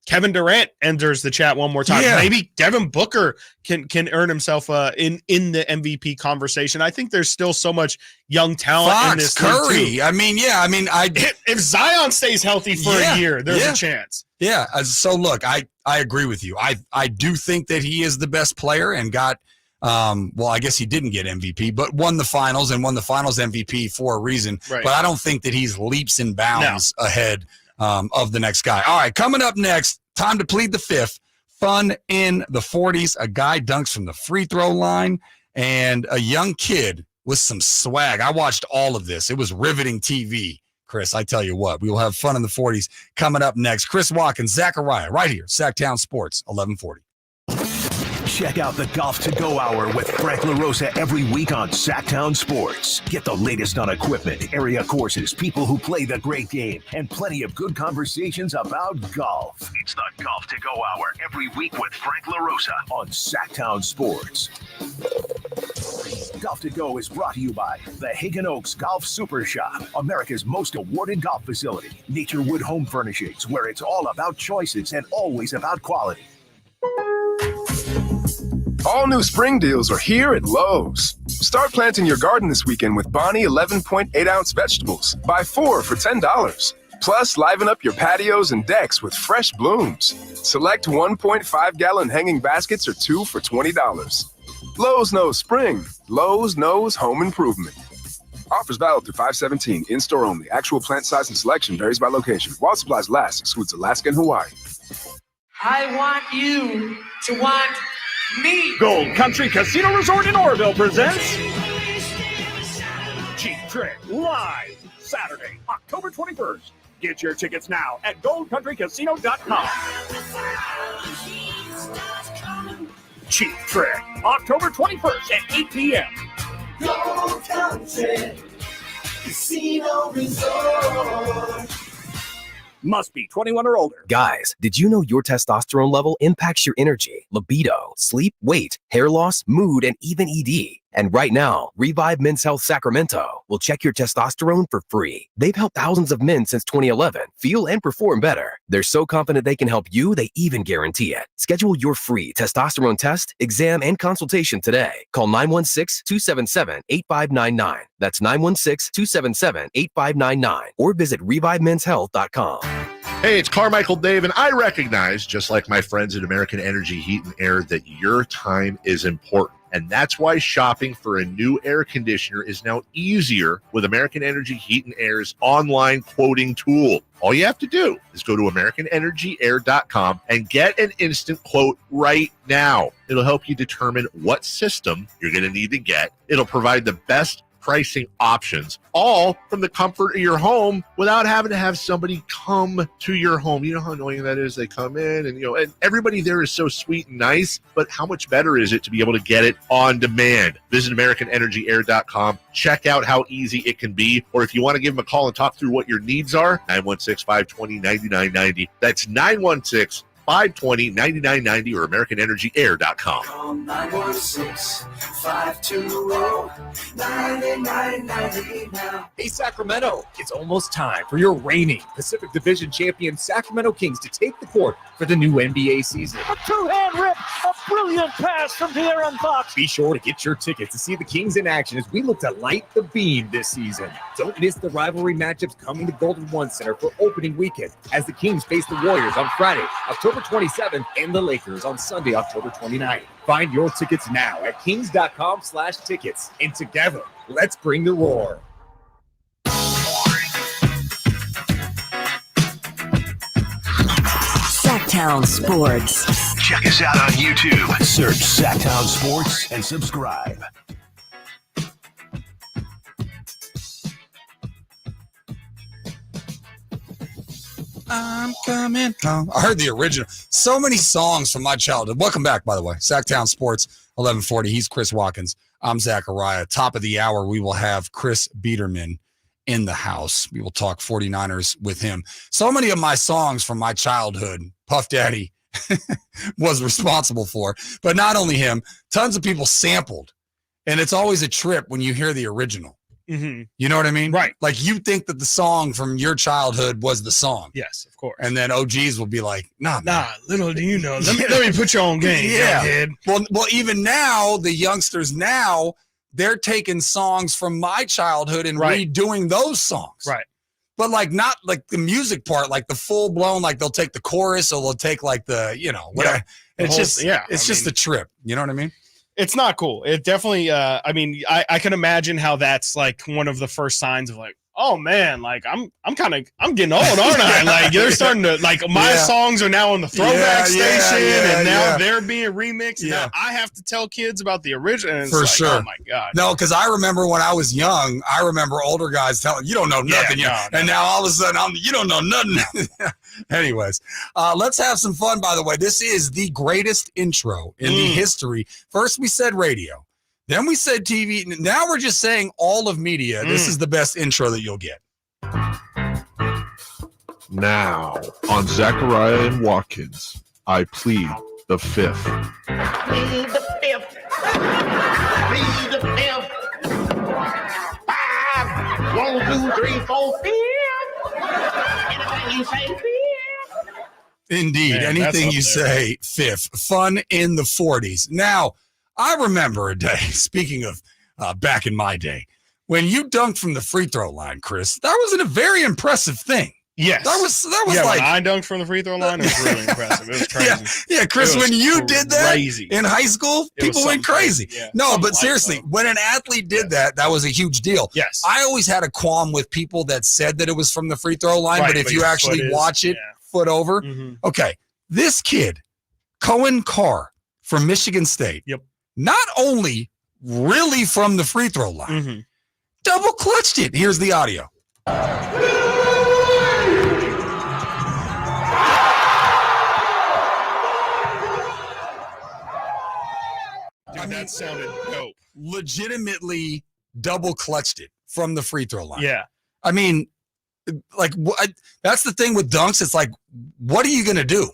Kevin Durant enters the chat one more time. Yeah. Maybe Devin Booker can earn himself in the MVP conversation. I think there's still so much young talent in this Curry. league too. If Zion stays healthy for a year, there's a chance. Yeah. So look, I agree with you. I do think that he is the best player and got I guess he didn't get MVP, but won the finals MVP for a reason. Right. But I don't think that he's leaps and bounds ahead of the next guy. All right, coming up next, time to plead the fifth. Fun in the 40s. A guy dunks from the free throw line, and a young kid with some swag. I watched all of this. It was riveting TV, Chris. I tell you what, we will have fun in the 40s coming up next. Chris Watkins, Zachariah, right here, Sactown Sports, 1140. Check out the Golf to Go Hour with Frank LaRosa every week on Sactown Sports. Get the latest on equipment, area courses, people who play the great game, and plenty of good conversations about golf. It's the Golf to Go Hour every week with Frank LaRosa on Sactown Sports. Golf to Go is brought to you by the Hagen Oaks Golf Super Shop, America's most awarded golf facility. Naturewood Home Furnishings, where it's all about choices and always about quality. All new spring deals are here at Lowe's. Start planting your garden this weekend with Bonnie 11.8-ounce vegetables. Buy 4 for $10. Plus, liven up your patios and decks with fresh blooms. Select 1.5-gallon hanging baskets or 2 for $20. Lowe's knows spring. Lowe's knows home improvement. Offers valid through 5/17. In-store only. Actual plant size and selection varies by location. While supplies last, excludes Alaska and Hawaii. I want you to want me. Gold Country Casino Resort in Oroville presents Cheap Trick live Saturday, October 21st. Get your tickets now at goldcountrycasino.com. Cheap Trick, October 21st at 8 p.m. Gold Country Casino Resort. Must be 21 or older. Guys, did you know your testosterone level impacts your energy, libido, sleep, weight, hair loss, mood, and even ED? And right now, Revive Men's Health Sacramento will check your testosterone for free. They've helped thousands of men since 2011 feel and perform better. They're so confident they can help you, they even guarantee it. Schedule your free testosterone test, exam, and consultation today. Call 916-277-8599. That's 916-277-8599. Or visit ReviveMen'sHealth.com. Hey, it's Carmichael Dave, and I recognize, just like my friends at American Energy Heat and Air, that your time is important. And that's why shopping for a new air conditioner is now easier with American Energy Heat and Air's online quoting tool. All you have to do is go to AmericanEnergyAir.com and get an instant quote right now. It'll help you determine what system you're going to need to get. It'll provide the best pricing options, all from the comfort of your home without having to have somebody come to your home. You know how annoying that is? They come in and, and everybody there is so sweet and nice, but how much better is it to be able to get it on demand? Visit AmericanEnergyAir.com. Check out how easy it can be. Or if you want to give them a call and talk through what your needs are, 916-520-9990. That's 916-520-9990 or AmericanEnergyAir.com. Call 916-520-9990 now. Hey, Sacramento, it's almost time for your reigning Pacific Division champion Sacramento Kings to take the court for the new NBA season. A two-hand rip, a brilliant pass from De'Aaron Fox. Be sure to get your tickets to see the Kings in action as we look to light the beam this season. Don't miss the rivalry matchups coming to Golden One Center for opening weekend as the Kings face the Warriors on Friday, October 27th, and the Lakers on Sunday, October 29th. Find your tickets now at kings.com/tickets. And together, let's bring the roar. Sactown Sports. Check us out on YouTube. Search Sactown Sports and subscribe. I'm coming home. I heard the original. So many songs from my childhood. Welcome back, by the way. Sactown Sports, 1140. He's Chris Watkins. I'm Zachariah. Top of the hour, we will have Chris Biederman in the house. We will talk 49ers with him. So many of my songs from my childhood, Puff Daddy was responsible for. But not only him, tons of people sampled. And it's always a trip when you hear the original. Mm-hmm. You know what I mean? Right. Like you think that the song from your childhood was the song. Yes, of course. And then OGs will be like, nah, little do you know. Let me put you on game. Yeah. Well, even now, the youngsters now, they're taking songs from my childhood and redoing those songs. Right. But like not like the music part, like the full blown, like they'll take the chorus or they'll take like the, whatever. Yeah. It's just a trip. You know what I mean? It's not cool. It definitely, I can imagine how that's like one of the first signs of like, oh man, like I'm getting old, aren't I? Like they're starting to like my songs are now on the throwback station and now they're being remixed. Yeah. Now I have to tell kids about the original. And For sure. Oh my God. No, because I remember when I was young, I remember older guys telling you don't know nothing yet. And now all of a sudden you don't know nothing. Anyways, let's have some fun, by the way. This is the greatest intro in the history. First we said radio. Then we said TV. Now we're just saying all of media. This is the best intro that you'll get. Now, on Zachariah and Watkins, I plead the fifth. Plead the fifth. Plead the fifth. 5, 1, 2, 3, 4, 5. Anything you say, fifth. Indeed. Man, anything you say, fifth. Fun in the 40s. Now, I remember a day, speaking of back in my day, when you dunked from the free throw line, Chris. That was a very impressive thing. Yes. That was like like when I dunked from the free throw line. It was really impressive. It was crazy. Yeah, Chris, when you did that crazy. in high school, people went crazy. Yeah, no, but seriously, when an athlete did that was a huge deal. Yes. I always had a qualm with people that said that it was from the free throw line, but if you actually watch it, foot over. Mm-hmm. Okay, this kid, Cohen Carr from Michigan State. Yep. Not only really from the free throw line, double clutched it. Here's the audio. Dude, that sounded dope. Legitimately double clutched it from the free throw line. Yeah. I mean, like that's the thing with dunks. It's like, what are you going to do?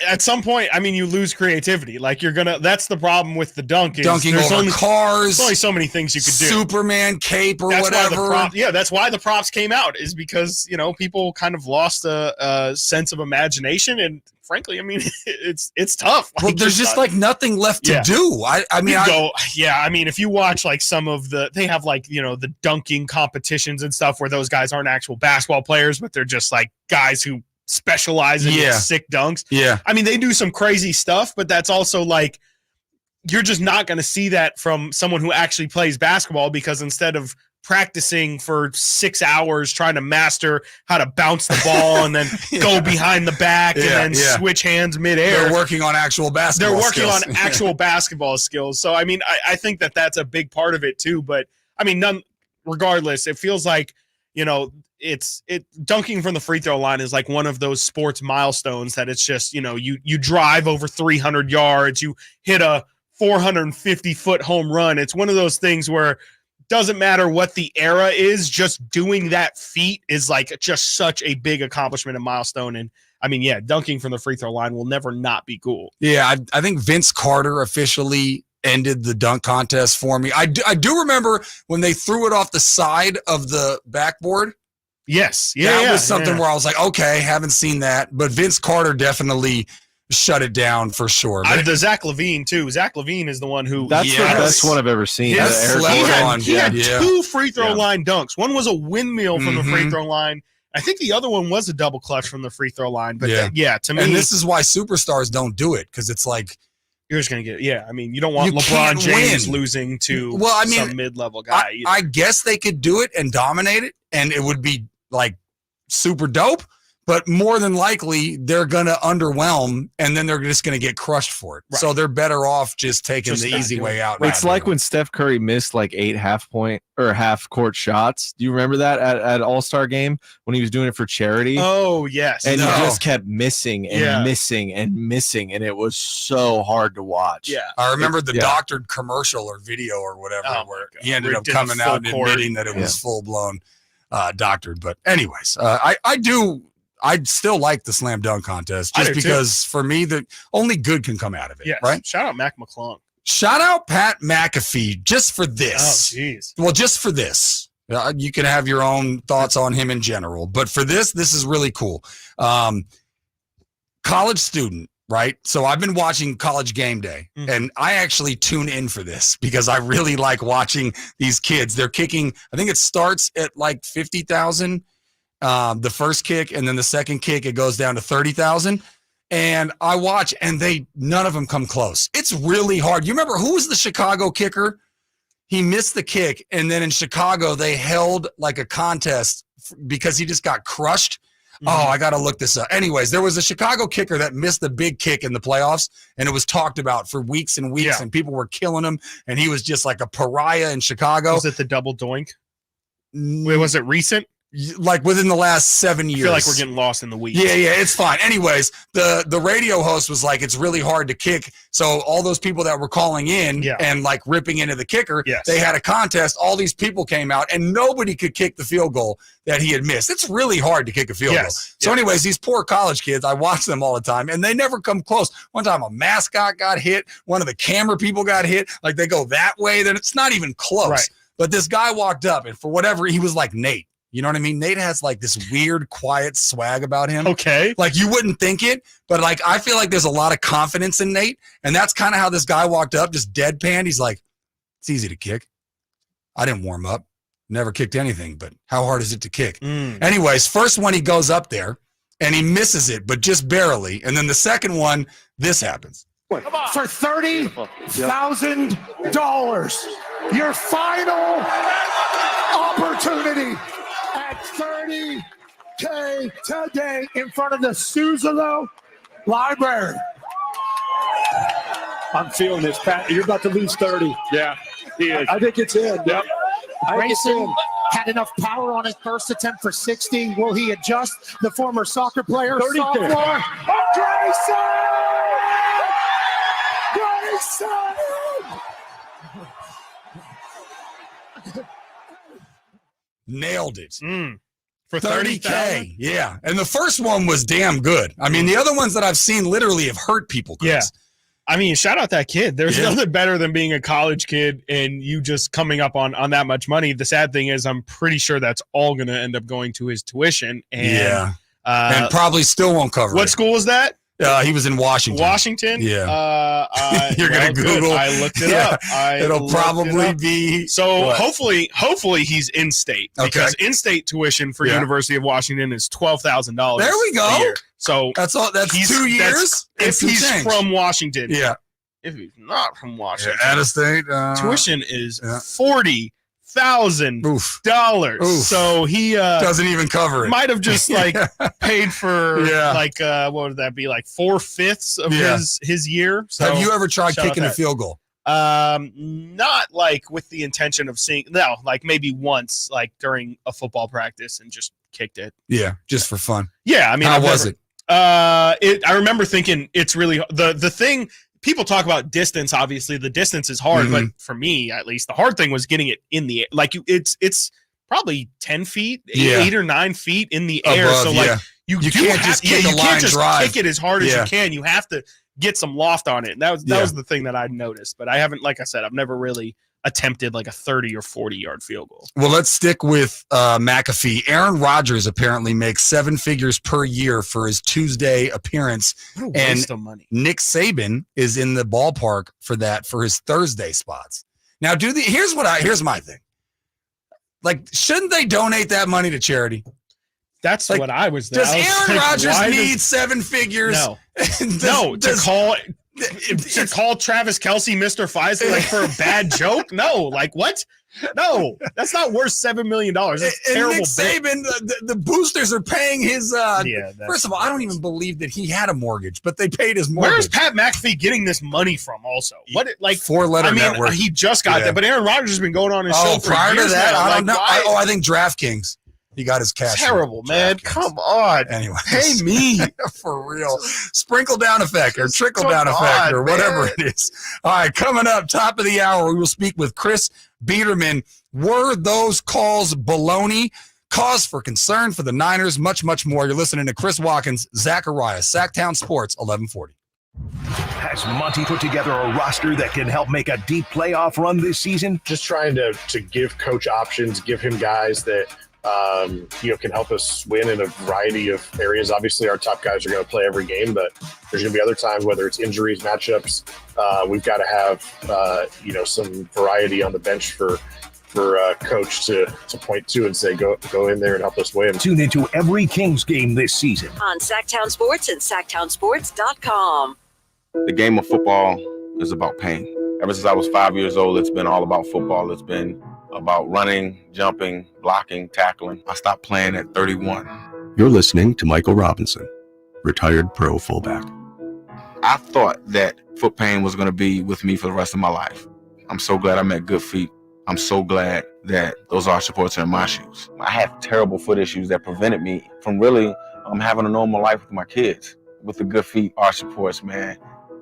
At some point, I mean, you lose creativity. Like that's the problem with the dunk. Is Dunking over cars. There's only so many things you could do. Superman cape or whatever. That's why the props came out, is because, people kind of lost a sense of imagination. And frankly, I mean, it's tough. Well, there's just like nothing left to do. I mean, if you watch like some of they have like, the dunking competitions and stuff where those guys aren't actual basketball players, but they're just like guys who specialize in sick dunks. Yeah. I mean, they do some crazy stuff, but that's also like, you're just not going to see that from someone who actually plays basketball, because instead of practicing for 6 hours trying to master how to bounce the ball and then go behind the back and then switch hands midair, they're working on actual basketball skills. So, I mean, I think that's a big part of it too. But I mean, regardless, it feels like, dunking from the free throw line is like one of those sports milestones that it's just, you drive over 300 yards, you hit a 450-foot home run. It's one of those things where doesn't matter what the era is, just doing that feat is like just such a big accomplishment and milestone. And I mean, dunking from the free throw line will never not be cool. Yeah, I think Vince Carter officially ended the dunk contest for me. I do remember when they threw it off the side of the backboard. Yes. That was something where I was like, okay, haven't seen that. But Vince Carter definitely shut it down for sure. The Zach LaVine, too. Zach LaVine is the one who... That's the best one I've ever seen. He had two free throw line dunks. One was a windmill from the free throw line. I think the other one was a double clutch from the free throw line. But to me... And this is why superstars don't do it, because it's like... You're just going to get... I mean, you don't want LeBron James losing to some mid-level guy. I guess they could do it and dominate it, and it would be like super dope, but more than likely they're going to underwhelm, and then they're just going to get crushed for it. Right. So they're better off just taking the easy way out. It's like when Steph Curry missed like 8 half-court shots. Do you remember that at All-Star game when he was doing it for charity? Oh, yes. And he just kept missing and missing and missing, and it was so hard to watch. Yeah. I remember the doctored commercial or video or whatever where he ended up coming out and admitting that it was full-blown doctored. But anyways, I still like the slam dunk contest just because for me, the only good can come out of it, right? Shout out Mac McClung. Shout out Pat McAfee just for this. Oh, jeez. Well, just for this. You can have your own thoughts on him in general, but for this is really cool. College student, right? So I've been watching College Game Day, and I actually tune in for this because I really like watching these kids. They're kicking, I think it starts at like 50,000. The first kick, and then the second kick, it goes down to 30,000. And I watch, and none of them come close. It's really hard. You remember who was the Chicago kicker? He missed the kick, and then in Chicago, they held like a contest because he just got crushed. Oh, I got to look this up. Anyways, there was a Chicago kicker that missed the big kick in the playoffs, and it was talked about for weeks and weeks, and people were killing him, and he was just like a pariah in Chicago. Was it the double doink? Wait, was it recent? Like within the last 7 years. I feel like we're getting lost in the weeds. Yeah, it's fine. Anyways, the radio host was like, it's really hard to kick. So all those people that were calling in and like ripping into the kicker, they had a contest. All these people came out and nobody could kick the field goal that he had missed. It's really hard to kick a field goal. So anyways, these poor college kids, I watch them all the time and they never come close. One time a mascot got hit. One of the camera people got hit. Like they go that way, then it's not even close. Right. But this guy walked up and for whatever, he was like Nate. You know what I mean? Nate has like this weird, quiet swag about him. Okay. Like you wouldn't think it, but like I feel like there's a lot of confidence in Nate. And that's kind of how this guy walked up, just deadpan. He's like, it's easy to kick. I didn't warm up. Never kicked anything, but how hard is it to kick? Anyways, first one he goes up there and he misses it, but just barely. And then the second one, this happens. For $30,000, your final opportunity at $30K today in front of the Suzzalo Library. I'm feeling this, Pat. You're about to lose 30. Yeah, he is. I think it's in. Yep. Grayson had enough power on his first attempt for 60. Will he adjust? The former soccer player, 32. sophomore. Oh, Grayson! Nailed it. For $30K. Yeah. And the first one was damn good. I mean, the other ones that I've seen literally have hurt people, Chris. Yeah. I mean, shout out that kid. There's Yeah. nothing better than being a college kid and you just coming up on that much money. The sad thing is I'm pretty sure that's all going to end up going to his tuition. And, and probably still won't cover what it. school was that? He was in Washington. Washington? Yeah. You're going to Google. I looked it Yeah. up. It'll probably be. So what? hopefully he's in state because in-state tuition for University of Washington is $12,000. There we go. a year. So that's all. That's 2 years. If he's from Washington. Yeah. If he's not from Washington. Out of state. Tuition is $40,000. So he doesn't even cover it. Might have just like paid for like what would that be, like 4/5 of his year. So have you ever tried shout out kicking a that. field goal? Not like with the intention of seeing. No, like maybe once, like during a football practice, and just kicked it. Yeah, just for fun. Yeah, I mean, how was it? I remember thinking it's really the thing. People talk about distance. Obviously, the distance is hard, but for me, at least, the hard thing was getting it in the air. Like it's probably 10 feet, 8 or 9 feet in the air. Above, so like you can't just kick a line drive. kick it as hard as you can. You have to get some loft on it. And that was the thing that I noticed. But I haven't, like I said, I've never really attempted like a 30 or 40-yard field goal. Well, let's stick with McAfee. Aaron Rodgers apparently makes 7 figures per year for his Tuesday appearance. What a waste of money. Nick Saban is in the ballpark for that for his Thursday spots. Now, here's my thing. Like, shouldn't they donate that money to charity? That's what I was. Does Aaron Rodgers need 7 figures? No. To call Travis Kelce Mr. Pfizer like for a bad joke? No, like what? No, that's not worth $7 million. That's terrible. Nick Saban, the boosters are paying his. First of all, I don't even believe that he had a mortgage, but they paid his mortgage. Where's Pat McAfee getting this money from? Also, what like 4-letter network? He just got that, but Aaron Rodgers has been going on his show for prior years to that. now. I don't know. Why? I think DraftKings. He got his cash. Terrible, man. Come on. Anyway, pay me for real. Sprinkle down effect or trickle down effect or whatever it is. All right, coming up, top of the hour, we will speak with Chris Biederman. Were those calls baloney? Cause for concern for the Niners, much, much more. You're listening to Chris Watkins, Zachariah, Sactown Sports, 1140. Has Monty put together a roster that can help make a deep playoff run this season? Just trying to give coach options, give him guys that can help us win in a variety of areas. Obviously, our top guys are going to play every game, but there's going to be other times, whether it's injuries, matchups, we've got to have some variety on the bench for coach to point to and say, go in there and help us win. Tune into every Kings game this season on Sactown Sports and SactownSports.com. The game of football is about pain. Ever since I was 5 years old, it's been all about football. It's been about running, jumping, blocking, tackling. I stopped playing at 31. You're listening to Michael Robinson, retired pro fullback. I thought that foot pain was going to be with me for the rest of my life. I'm so glad I met Good Feet. I'm so glad that those arch supports are in my shoes. I had terrible foot issues that prevented me from really having a normal life with my kids. With the Good Feet arch supports, man,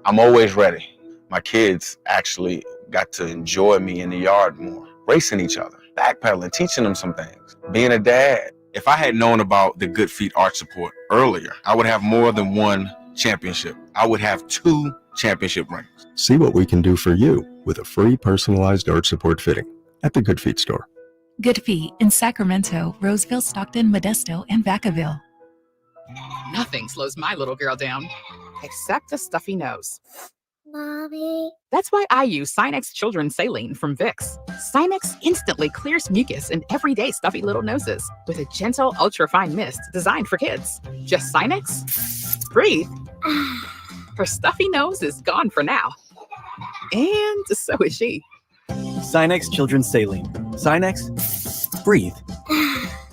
I'm always ready. My kids actually got to enjoy me in the yard more, racing each other, backpedaling, teaching them some things, being a dad. If I had known about the Good Feet arch support earlier, I would have more than one championship. I would have 2 championship rings. See what we can do for you with a free personalized arch support fitting at the Good Feet store. Good Feet in Sacramento, Roseville, Stockton, Modesto, and Vacaville. Nothing slows my little girl down, except a stuffy nose. Mommy. That's why I use Sinex Children's Saline from Vicks. Sinex instantly clears mucus in everyday stuffy little noses with a gentle, ultra-fine mist designed for kids. Just Sinex? Breathe. Her stuffy nose is gone for now. And so is she. Sinex Children's Saline. Sinex, breathe.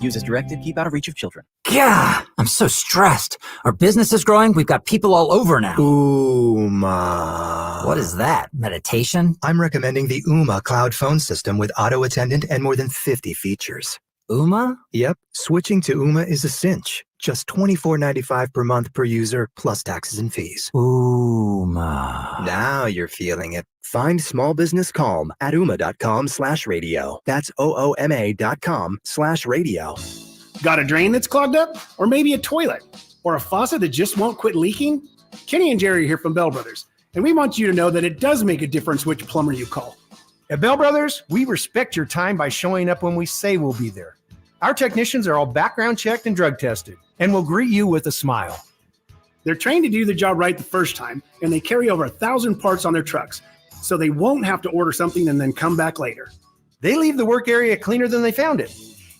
Use as directed, keep out of reach of children. Yeah, I'm so stressed. Our business is growing. We've got people all over now. What is that? Meditation? I'm recommending the Uma cloud phone system with auto attendant and more than 50 features. Uma? Yep. Switching to Uma is a cinch. Just $24.95 per month per user, plus taxes and fees. Uma. Now you're feeling it. Find small business calm at Uma.com/radio. That's OOMA.com/radio. Got a drain that's clogged up? Or maybe a toilet? Or a faucet that just won't quit leaking? Kenny and Jerry here from Bell Brothers, and we want you to know that it does make a difference which plumber you call. At Bell Brothers, we respect your time by showing up when we say we'll be there. Our technicians are all background checked and drug tested, and will greet you with a smile. They're trained to do the job right the first time, and they carry over 1,000 parts on their trucks, so they won't have to order something and then come back later. They leave the work area cleaner than they found it,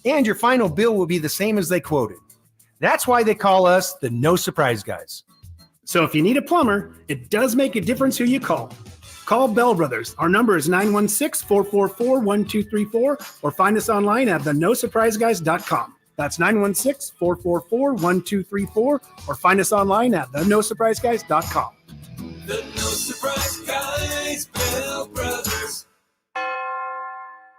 and your final bill will be the same as they quoted. That's why they call us the No Surprise Guys. So if you need a plumber, it does make a difference who you call. Call Bell Brothers. Our number is 916-444-1234, or find us online at thenosurpriseguys.com. That's 916-444-1234, or find us online at thenosurpriseguys.com. The No Surprise Guys, Bell Brothers.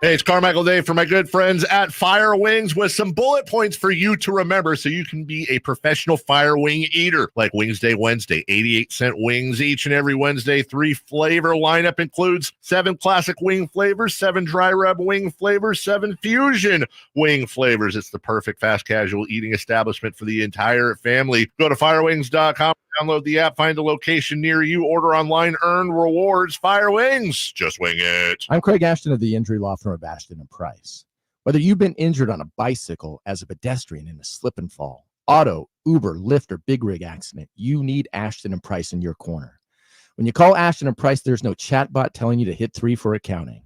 Hey, it's Carmichael Dave for my good friends at Fire Wings with some bullet points for you to remember so you can be a professional fire wing eater. Like Wings Day Wednesday, 88-cent wings each and every Wednesday. 3 flavor lineup includes 7 classic wing flavors, 7 dry rub wing flavors, 7 fusion wing flavors. It's the perfect fast casual eating establishment for the entire family. Go to firewings.com. Download the app, find a location near you, order online, earn rewards. Fire Wings, just wing it. I'm Craig Ashton of the Injury Law Firm of Ashton and Price. Whether you've been injured on a bicycle, as a pedestrian in a slip and fall, auto, Uber, Lyft, or big rig accident, you need Ashton and Price in your corner. When you call Ashton and Price, there's no chatbot telling you to hit 3 for accounting.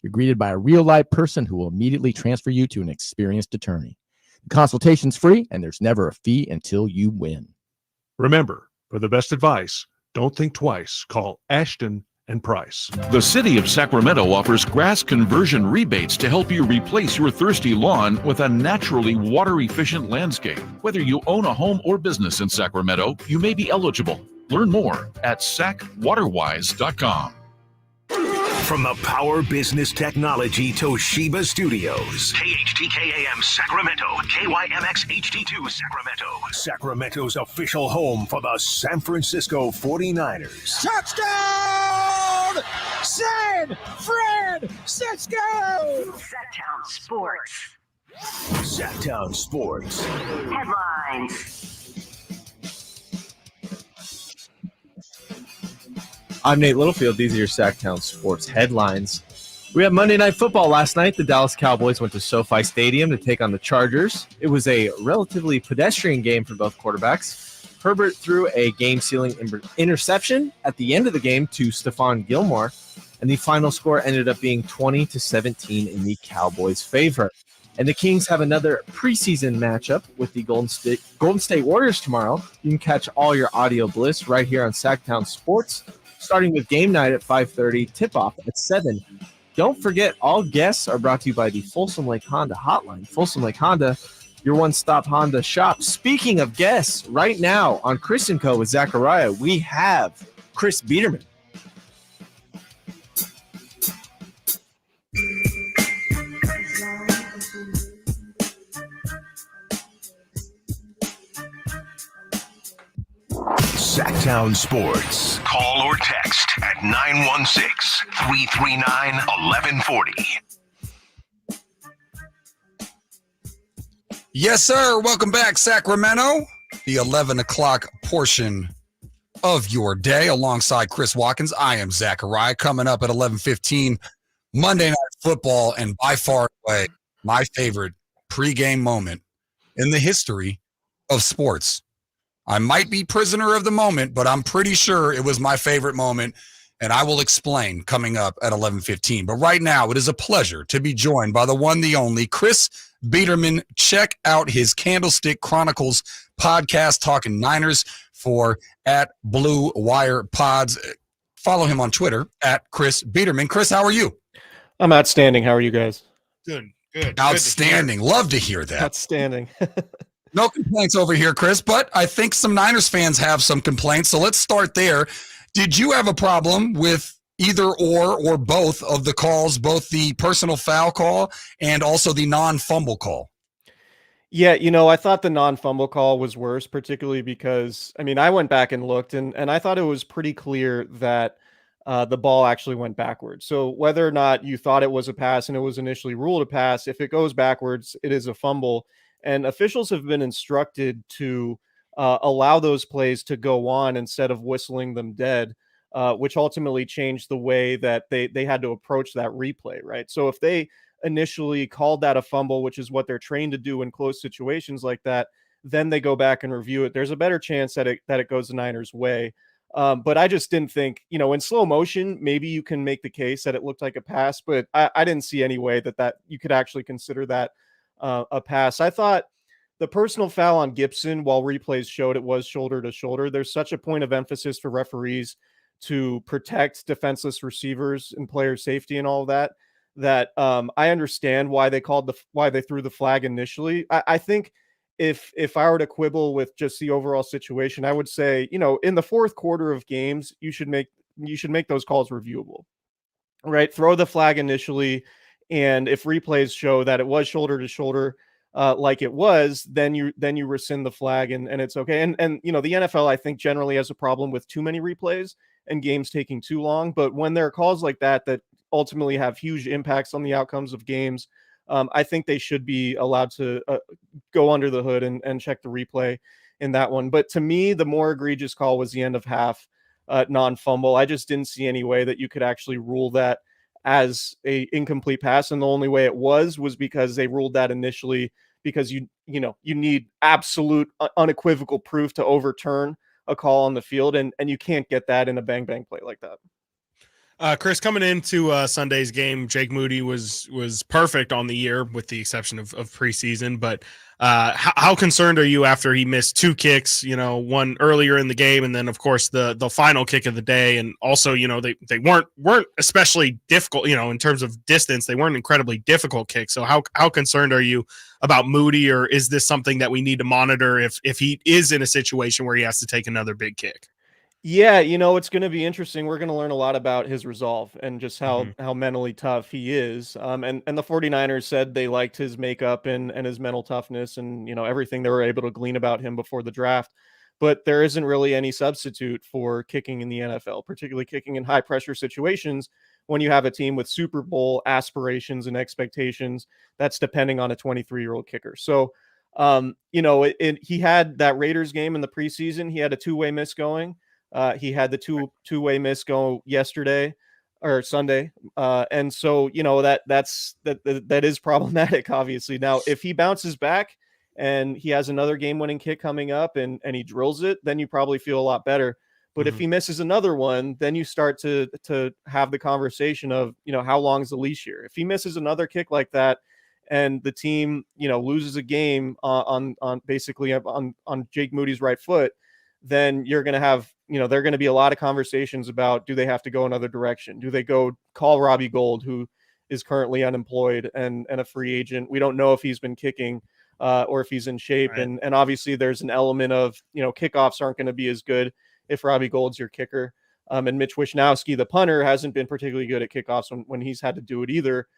You're greeted by a real live person who will immediately transfer you to an experienced attorney. The consultation's free, and there's never a fee until you win. Remember, for the best advice, don't think twice. Call Ashton and Price. The City of Sacramento offers grass conversion rebates to help you replace your thirsty lawn with a naturally water-efficient landscape. Whether you own a home or business in Sacramento, you may be eligible. Learn more at sacwaterwise.com. From the Power Business Technology Toshiba Studios. KHTK-AM Sacramento. KYMX HD2 Sacramento. Sacramento's official home for the San Francisco 49ers. Touchdown! San Francisco! Sactown Sports. Sactown Sports. Headlines. I'm Nate Littlefield. These are your Sactown Sports headlines. We had Monday Night Football last night. The Dallas Cowboys went to SoFi Stadium to take on the Chargers. It was a relatively pedestrian game for both quarterbacks. Herbert threw a game-sealing interception at the end of the game to Stephon Gilmore, and the final score ended up being 20-17 in the Cowboys' favor. And the Kings have another preseason matchup with the Golden State Warriors tomorrow. You can catch all your audio bliss right here on Sactown Sports, starting with game night at 5:30, tip-off at 7. Don't forget, all guests are brought to you by the Folsom Lake Honda Hotline. Folsom Lake Honda, your one-stop Honda shop. Speaking of guests, right now on Chris & Co. with Zachariah, we have Chris Biederman. Sactown Sports. Call or text at 916-339-1140. Yes, sir. Welcome back, Sacramento. The 11 o'clock portion of your day alongside Chris Watkins. I am Zachariah. Coming up at 11:15, Monday Night Football, and by far away, my favorite pregame moment in the history of sports. I might be prisoner of the moment, but I'm pretty sure it was my favorite moment, and I will explain coming up at 11:15. But right now, it is a pleasure to be joined by the one, the only, Chris Biederman. Check out his Candlestick Chronicles podcast, Talking Niners, for at Blue Wire Pods. Follow him on Twitter at Chris Biederman. Chris, how are you? I'm outstanding. How are you guys? Good. Outstanding. Love to hear that. Outstanding. No complaints over here, Chris, but I think some Niners fans have some complaints, so let's start there. Did you have a problem with either or both of the calls, both the personal foul call and also the non-fumble call? Yeah, I thought the non-fumble call was worse, particularly because, I went back and looked, and I thought it was pretty clear that the ball actually went backwards. So whether or not you thought it was a pass and it was initially ruled a pass, if it goes backwards, it is a fumble. And officials have been instructed to allow those plays to go on instead of whistling them dead, which ultimately changed the way that they had to approach that replay, right? So if they initially called that a fumble, which is what they're trained to do in close situations like that, then they go back and review it. There's a better chance that it goes the Niners' way. But I just didn't think, in slow motion, maybe you can make the case that it looked like a pass, but I didn't see any way that you could actually consider that a pass. I thought the personal foul on Gibson, while replays showed it was shoulder to shoulder, there's such a point of emphasis for referees to protect defenseless receivers and player safety and all of that, I understand why they threw the flag initially. I think if I were to quibble with just the overall situation, I would say, in the fourth quarter of games, you should make those calls reviewable, right? Throw the flag initially, and if replays show that it was shoulder to shoulder, like it was, then you rescind the flag and it's okay. And the NFL, I think, generally has a problem with too many replays and games taking too long. But when there are calls like that ultimately have huge impacts on the outcomes of games, I think they should be allowed to go under the hood and check the replay in that one. But to me, the more egregious call was the end of half non-fumble. I just didn't see any way that you could actually rule that as a incomplete pass. And the only way it was because they ruled that initially, because you need absolute unequivocal proof to overturn a call on the field. And you can't get that in a bang play like that. Chris, coming into Sunday's game, Jake Moody was perfect on the year with the exception of preseason. But how concerned are you after he missed two kicks, one earlier in the game and then, of course, the final kick of the day? And also, they weren't especially difficult, in terms of distance. They weren't incredibly difficult kicks. So how concerned are you about Moody, or is this something that we need to monitor if he is in a situation where he has to take another big kick? Yeah, it's going to be interesting. We're going to learn a lot about his resolve and just how mentally tough he is. And the 49ers said they liked his makeup and his mental toughness and, everything they were able to glean about him before the draft. But there isn't really any substitute for kicking in the NFL, particularly kicking in high pressure situations when you have a team with Super Bowl aspirations and expectations that's depending on a 23-year-old kicker. So, he had that Raiders game in the preseason. He had a two-way miss going. He had the two-way miss go yesterday or Sunday. And so, that is problematic, obviously. Now, if he bounces back and he has another game-winning kick coming up and he drills it, then you probably feel a lot better. But if he misses another one, then you start to have the conversation of, how long is the leash here? If he misses another kick like that and the team, loses a game on Jake Moody's right foot, then you're going to have, there are going to be a lot of conversations about, do they have to go another direction? Do they go call Robbie Gould, who is currently unemployed and a free agent? We don't know if he's been kicking or if he's in shape. Right. And obviously there's an element of, kickoffs aren't going to be as good if Robbie Gould's your kicker. And Mitch Wishnowsky, the punter, hasn't been particularly good at kickoffs when he's had to do it either.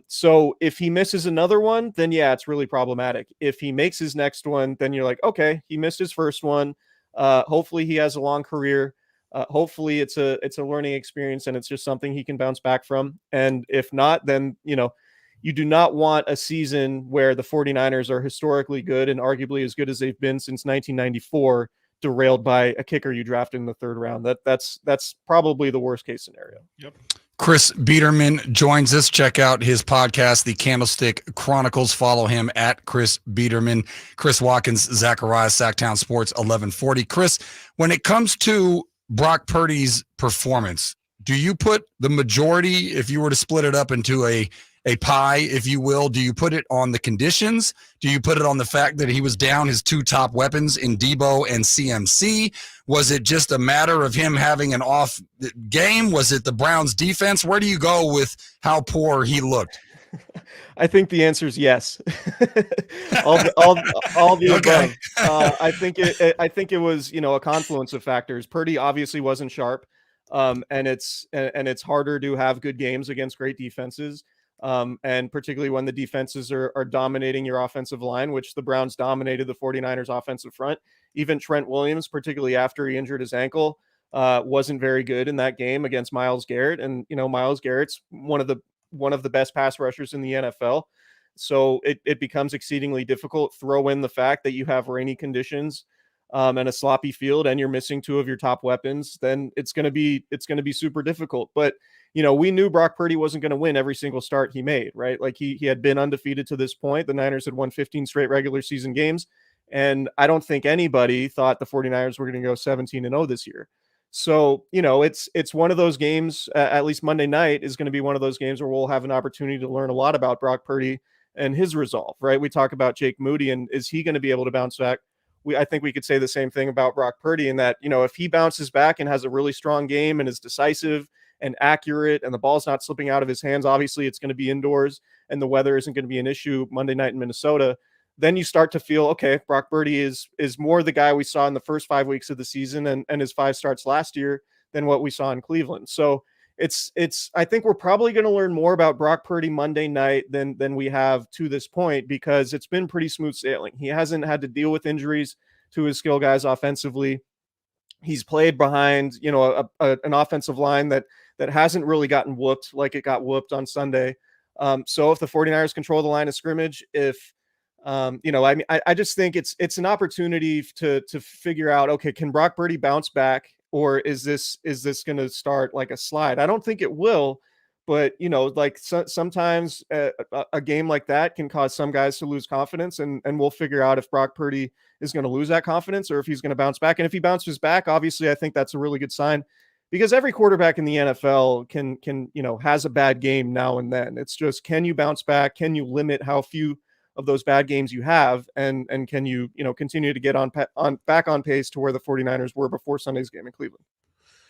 So if he misses another one, then yeah, it's really problematic. If he makes his next one, then you're like, okay, he missed his first one. Hopefully he has a long career. Hopefully it's a learning experience and it's just something he can bounce back from. And if not, then, you do not want a season where the 49ers are historically good and arguably as good as they've been since 1994 derailed by a kicker you drafted in the third round. That's probably the worst case scenario. Yep. Chris Biederman joins us. Check out his podcast, The Candlestick Chronicles. Follow him at Chris Biederman. Chris Watkins, Zachariah, Sactown Sports 1140. Chris, when it comes to Brock Purdy's performance, do you put the majority, if you were to split it up into a pie, if you will, do you put it on the conditions? Do you put it on the fact that he was down his two top weapons in Debo and CMC? Was it just a matter of him having an off game? Was it the Browns defense? Where do you go with how poor he looked? I think the answer is yes. all the okay. above. I think it was, a confluence of factors. Purdy obviously wasn't sharp. And it's harder to have good games against great defenses. And particularly when the defenses are dominating your offensive line, which the Browns dominated the 49ers offensive front. Even Trent Williams, particularly after he injured his ankle, wasn't very good in that game against Myles Garrett. And, Myles Garrett's one of the best pass rushers in the NFL. So it becomes exceedingly difficult. Throw in the fact that you have rainy conditions and a sloppy field, and you're missing two of your top weapons, then it's going to be super difficult. But we knew Brock Purdy wasn't going to win every single start he made, right? Like he had been undefeated to this point. The Niners had won 15 straight regular season games, and I don't think anybody thought the 49ers were going to go 17-0 this year. So, it's one of those games, at least Monday night is going to be one of those games where we'll have an opportunity to learn a lot about Brock Purdy and his resolve, right? We talk about Jake Moody, and is he going to be able to bounce back? I think we could say the same thing about Brock Purdy, in that, if he bounces back and has a really strong game and is decisive and accurate and the ball's not slipping out of his hands, obviously it's going to be indoors and the weather isn't going to be an issue Monday night in Minnesota. Then you start to feel, okay, Brock Purdy is more the guy we saw in the first 5 weeks of the season and his 5 starts last year than what we saw in Cleveland. So I think we're probably going to learn more about Brock Purdy Monday night than we have to this point, because it's been pretty smooth sailing. He hasn't had to deal with injuries to his skill guys offensively. He's played behind, an offensive line that hasn't really gotten whooped like it got whooped on Sunday. So if the 49ers control the line of scrimmage, I just think it's an opportunity to figure out, okay, can Brock Purdy bounce back, or is this going to start like a slide? I don't think it will, but sometimes a game like that can cause some guys to lose confidence, and we'll figure out if Brock Purdy is going to lose that confidence or if he's going to bounce back. And if he bounces back, obviously I think that's a really good sign, because every quarterback in the NFL can has a bad game now and then. It's just, can you bounce back? Can you limit how few of those bad games you have, and can you continue to get back on pace to where the 49ers were before Sunday's game in Cleveland?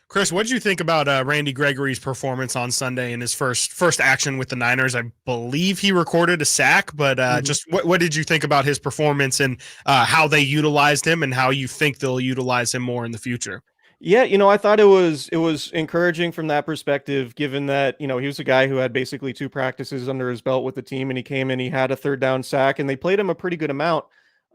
Chris, what did you think about Randy Gregory's performance on Sunday in his first action with the Niners? I believe he recorded a sack, but just what did you think about his performance and how they utilized him, and how you think they'll utilize him more in the future? Yeah, I thought it was encouraging from that perspective, given that, he was a guy who had basically 2 practices under his belt with the team, and he came in, he had a 3rd down sack, and they played him a pretty good amount.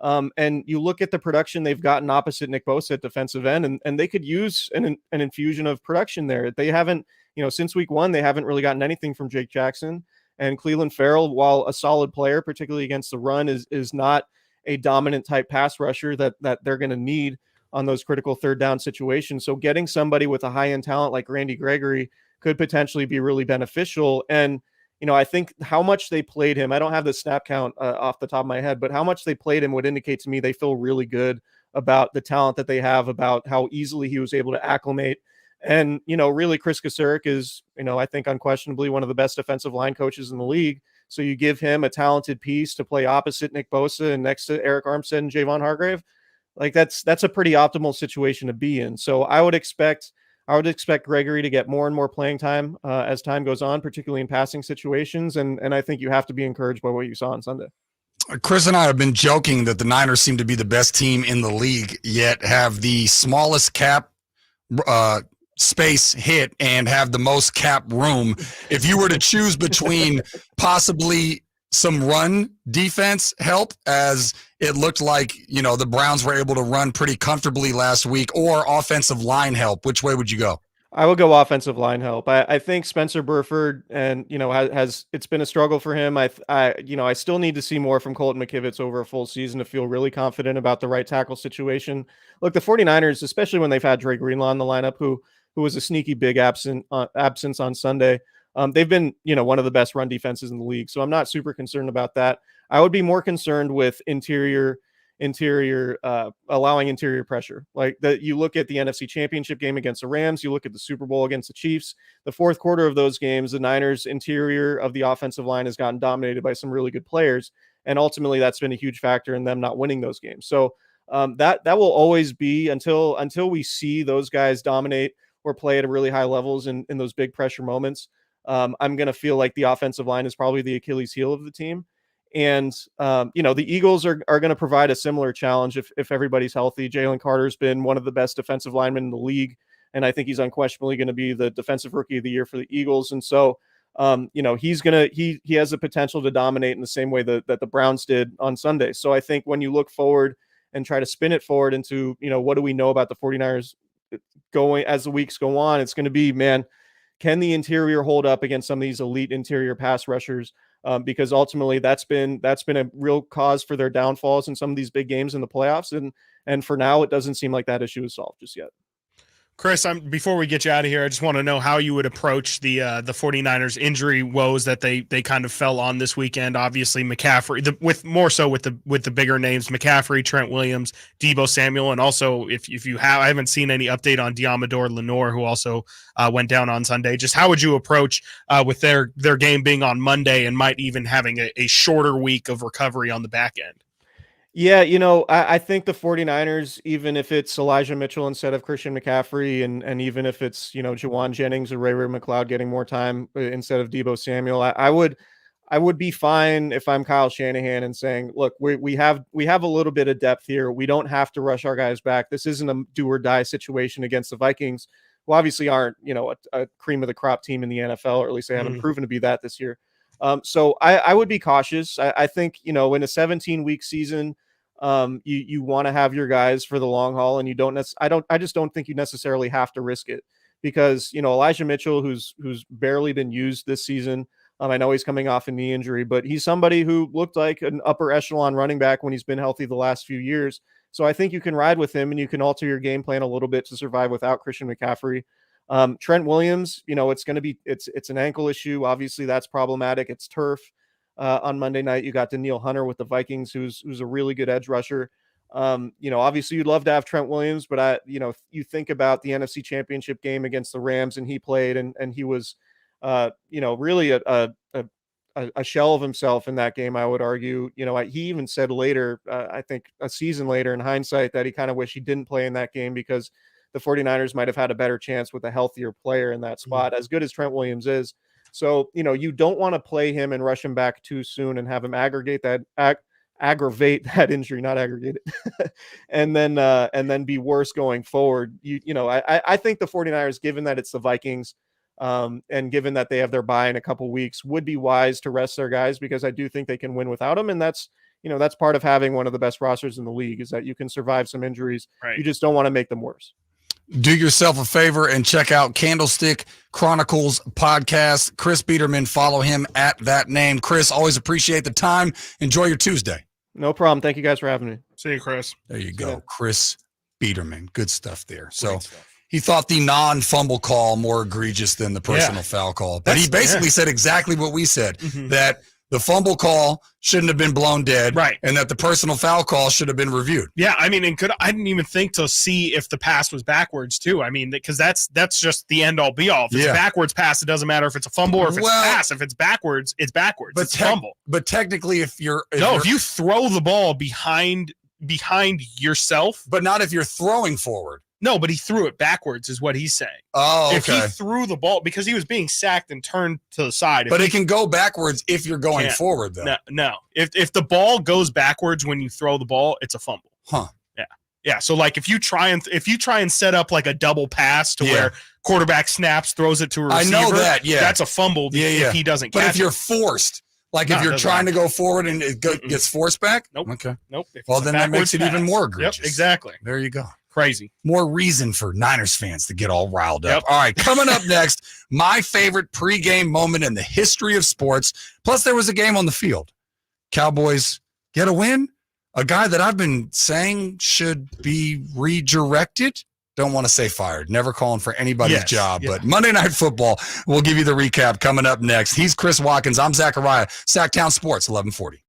And you look at the production they've gotten opposite Nick Bosa at defensive end, and they could use an infusion of production there. They haven't, since week 1, they haven't really gotten anything from Jake Jackson. And Cleveland Farrell, while a solid player, particularly against the run, is not a dominant type pass rusher that they're going to need on those critical 3rd down situations. So getting somebody with a high-end talent like Randy Gregory could potentially be really beneficial. And, I think how much they played him, I don't have the snap count off the top of my head, but how much they played him would indicate to me they feel really good about the talent that they have, about how easily he was able to acclimate. And, really Chris Kasurek is, I think unquestionably one of the best defensive line coaches in the league. So you give him a talented piece to play opposite Nick Bosa and next to Eric Armstead and Javon Hargrave. Like that's a pretty optimal situation to be in. So I would expect Gregory to get more and more playing time as time goes on, particularly in passing situations. And I think you have to be encouraged by what you saw on Sunday. Chris and I have been joking that the Niners seem to be the best team in the league, yet have the smallest cap space hit and have the most cap room. If you were to choose between possibly some run defense help, as it looked like, the Browns were able to run pretty comfortably last week, or offensive line help, which way would you go? I would go offensive line help. I think Spencer Burford, and has it's been a struggle for him. I still need to see more from Colton McKivitz over a full season to feel really confident about the right tackle situation. Look, the 49ers, especially when they've had Dre Greenlaw in the lineup, who was a sneaky big absence on Sunday. They've been, one of the best run defenses in the league. So I'm not super concerned about that. I would be more concerned with allowing interior pressure. Like that, you look at the NFC Championship game against the Rams, you look at the Super Bowl against the Chiefs, the 4th quarter of those games, the Niners interior of the offensive line has gotten dominated by some really good players. And ultimately that's been a huge factor in them not winning those games. So that will always be until we see those guys dominate or play at really high levels in those big pressure moments. I'm going to feel like the offensive line is probably the Achilles heel of the team. And, the Eagles are going to provide a similar challenge if everybody's healthy. Jalen Carter's been one of the best defensive linemen in the league, and I think he's unquestionably going to be the defensive rookie of the year for the Eagles. And so, he has the potential to dominate in the same way that the Browns did on Sunday. So I think when you look forward and try to spin it forward into, what do we know about the 49ers going as the weeks go on, it's going to be, man, can the interior hold up against some of these elite interior pass rushers? because ultimately that's been a real cause for their downfalls in some of these big games in the playoffs. And for now, it doesn't seem like that issue is solved just yet. Chris, before we get you out of here, I just want to know how you would approach the 49ers injury woes that they kind of fell on this weekend. Obviously, McCaffrey, with the bigger names, McCaffrey, Trent Williams, Deebo Samuel, and also if you have, I haven't seen any update on Diamador Lenore, who also went down on Sunday. Just how would you approach with their game being on Monday and might even having a shorter week of recovery on the back end? Yeah, I think the 49ers, even if it's Elijah Mitchell instead of Christian McCaffrey, and even if it's, Juwan Jennings or Ray McLeod getting more time instead of Deebo Samuel, I would be fine if I'm Kyle Shanahan and saying, look, we have a little bit of depth here. We don't have to rush our guys back. This isn't a do or die situation against the Vikings, who obviously aren't, a cream of the crop team in the NFL, or at least they haven't proven to be that this year. So I would be cautious. I think, in a 17-week season, you want to have your guys for the long haul, and I just don't think you necessarily have to risk it, because, Elijah Mitchell, who's barely been used this season. I know he's coming off a knee injury, but he's somebody who looked like an upper echelon running back when he's been healthy the last few years. So I think you can ride with him, and you can alter your game plan a little bit to survive without Christian McCaffrey. Trent Williams, it's an ankle issue. Obviously that's problematic. It's turf. On Monday night, you got Danielle Hunter with the Vikings, who's a really good edge rusher. Obviously you'd love to have Trent Williams, but you think about the NFC Championship game against the Rams, and he played, and he was, really a shell of himself in that game. I would argue, he even said later, I think a season later in hindsight, that he kind of wished he didn't play in that game, because the 49ers might have had a better chance with a healthier player in that spot, as good as Trent Williams is. So, you don't want to play him and rush him back too soon and have him aggravate that injury, not aggregate it, and then be worse going forward. I think the 49ers, given that it's the Vikings, and given that they have their bye in a couple weeks, would be wise to rest their guys, because I do think they can win without them. And that's part of having one of the best rosters in the league, is that you can survive some injuries. Right. You just don't want to make them worse. Do yourself a favor and check out Candlestick Chronicles podcast. Chris Biederman, follow him at that name. Chris, always appreciate the time. Enjoy your Tuesday. No problem. Thank you guys for having me. See you, Chris. There you go. Yeah. Chris Biederman. Good stuff there. So he thought the non-fumble call more egregious than the personal foul call. But he basically said exactly what we said, that the fumble call shouldn't have been blown dead, right? And that the personal foul call should have been reviewed. Yeah, I mean, I didn't even think to see if the pass was backwards too. I mean, because that's just the end all be all. If it's a backwards pass, it doesn't matter if it's a fumble or if it's a pass. If it's backwards, it's backwards. But it's a fumble. But technically, if you throw the ball behind yourself, but not if you're throwing forward. No, but he threw it backwards is what he's saying. Oh, okay. If he threw the ball, because he was being sacked and turned to the side. But it can go backwards if you're going forward, though. No. If the ball goes backwards when you throw the ball, it's a fumble. Huh. Yeah. So like if you try and set up like a double pass to where quarterback snaps, throws it to a receiver. I know that, that's a fumble if he doesn't catch it. But if you're forced, like if you're trying to go forward and it gets forced back? Nope. Okay. Nope. Well, then that makes it even more egregious. Yep, exactly. There you go. Crazy. More reason for Niners fans to get all riled up. All right, coming up next, my favorite pregame moment in the history of sports. Plus, there was a game on the field. Cowboys get a win. A guy that I've been saying should be redirected. Don't want to say fired. Never calling for anybody's job. But Monday Night Football, we'll give you the recap coming up next. He's Chris Watkins. I'm Zachariah. Sactown Sports, 1140.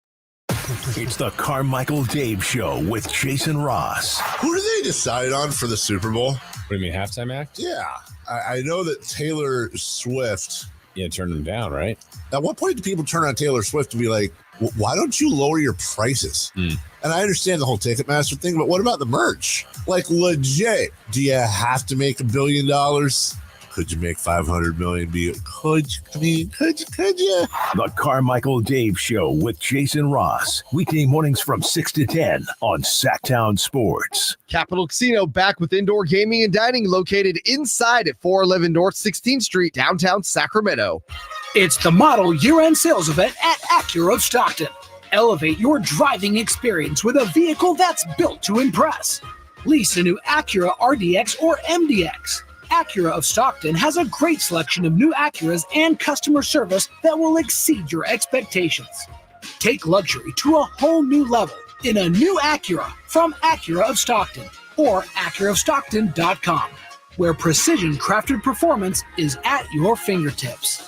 It's the Carmichael Dave Show with Jason Ross. Who do they decide on for the Super Bowl? What do you mean, halftime act? Yeah. I know that Taylor Swift. Yeah, turned them down, right? At what point do people turn on Taylor Swift to be like, why don't you lower your prices? And I understand the whole Ticketmaster thing, but what about the merch? Like, legit, do you have to make $1 billion? Could you make 500 million? Could you? The Carmichael Dave Show with Jason Ross. Weekday mornings from 6 to 10 on Sactown Sports. Capital Casino back with indoor gaming and dining located inside at 411 North 16th Street, downtown Sacramento. It's the model year-end sales event at Acura of Stockton. Elevate your driving experience with a vehicle that's built to impress. Lease a new Acura RDX or MDX. Acura of Stockton has a great selection of new Acuras and customer service that will exceed your expectations. Take luxury to a whole new level in a new Acura from Acura of Stockton or AcuraofStockton.com, where precision-crafted performance is at your fingertips.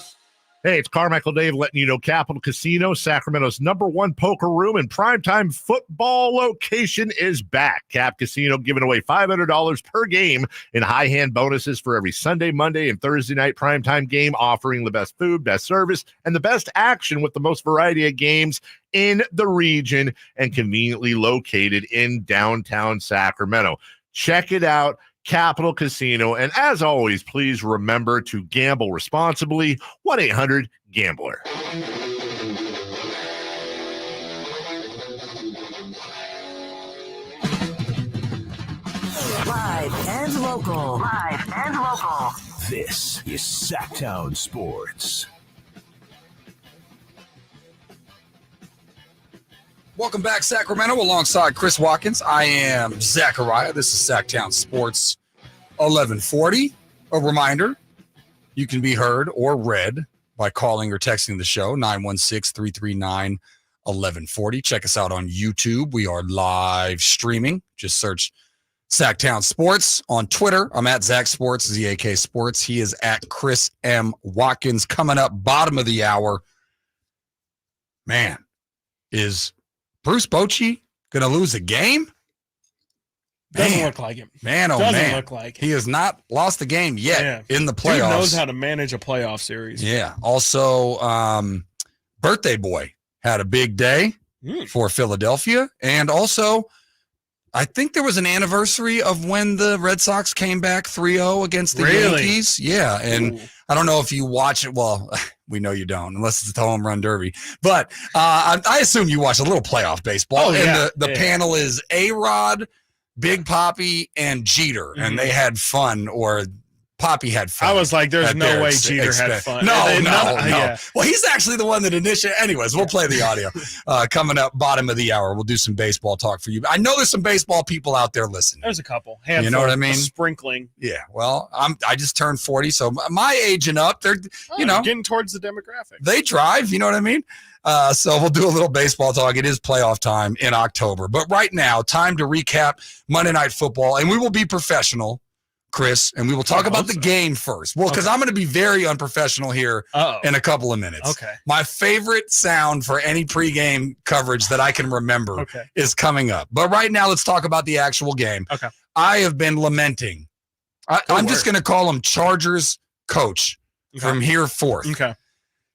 Hey, it's Carmichael Dave letting you know Capital Casino, Sacramento's #1 poker room and primetime football location is back. Cap Casino giving away $500 per game in high hand bonuses for every Sunday, Monday, and Thursday night primetime game, offering the best food, best service, and the best action with the most variety of games in the region and conveniently located in downtown Sacramento. Check it out. Capital Casino. And as always, please remember to gamble responsibly. 1-800-GAMBLER. Live and local. Live and local. This is Sactown Sports. Welcome back, Sacramento, alongside Chris Watkins. I am Zachariah. This is Sactown Sports 1140. A reminder, you can be heard or read by calling or texting the show, 916-339-1140. Check us out on YouTube. We are live streaming. Just search Sactown Sports. On Twitter, I'm at Zach Sports, ZAK Sports. He is at Chris M. Watkins. Coming up, bottom of the hour. Man, is Bruce Bochy going to lose a game? Doesn't look like it. Man, oh Doesn't man. look like it. He has not lost a game yet in the playoffs. Dude knows how to manage a playoff series. Yeah. Also, Birthday Boy had a big day for Philadelphia. And also, I think there was an anniversary of when the Red Sox came back 3-0 against the Yankees. Yeah. And I don't know if you watch it. Well, we know you don't, unless it's the home run derby. But I assume you watch a little playoff baseball. And the panel is A-Rod, Big Papi, and Jeter. And they had fun, or Papi had fun. I was like, there's no way Jeter had fun. No. Yeah. Well, he's actually the one that initiated. Anyways, we'll play the audio. Coming up, bottom of the hour, we'll do some baseball talk for you. I know there's some baseball people out there listening. There's a couple. Handful, you know what I mean? A sprinkling. Yeah. Well, I just turned 40, so my age and up, they're getting towards the demographic. They drive. You know what I mean? So we'll do a little baseball talk. It is playoff time in October. But right now, time to recap Monday Night Football, and we will be professional, Chris, and we will talk about the game first. Well, because I'm going to be very unprofessional here in a couple of minutes. Okay. My favorite sound for any pregame coverage that I can remember is coming up. But right now, let's talk about the actual game. Okay. I have been lamenting. I'm just going to call him Chargers coach from here forth. Okay.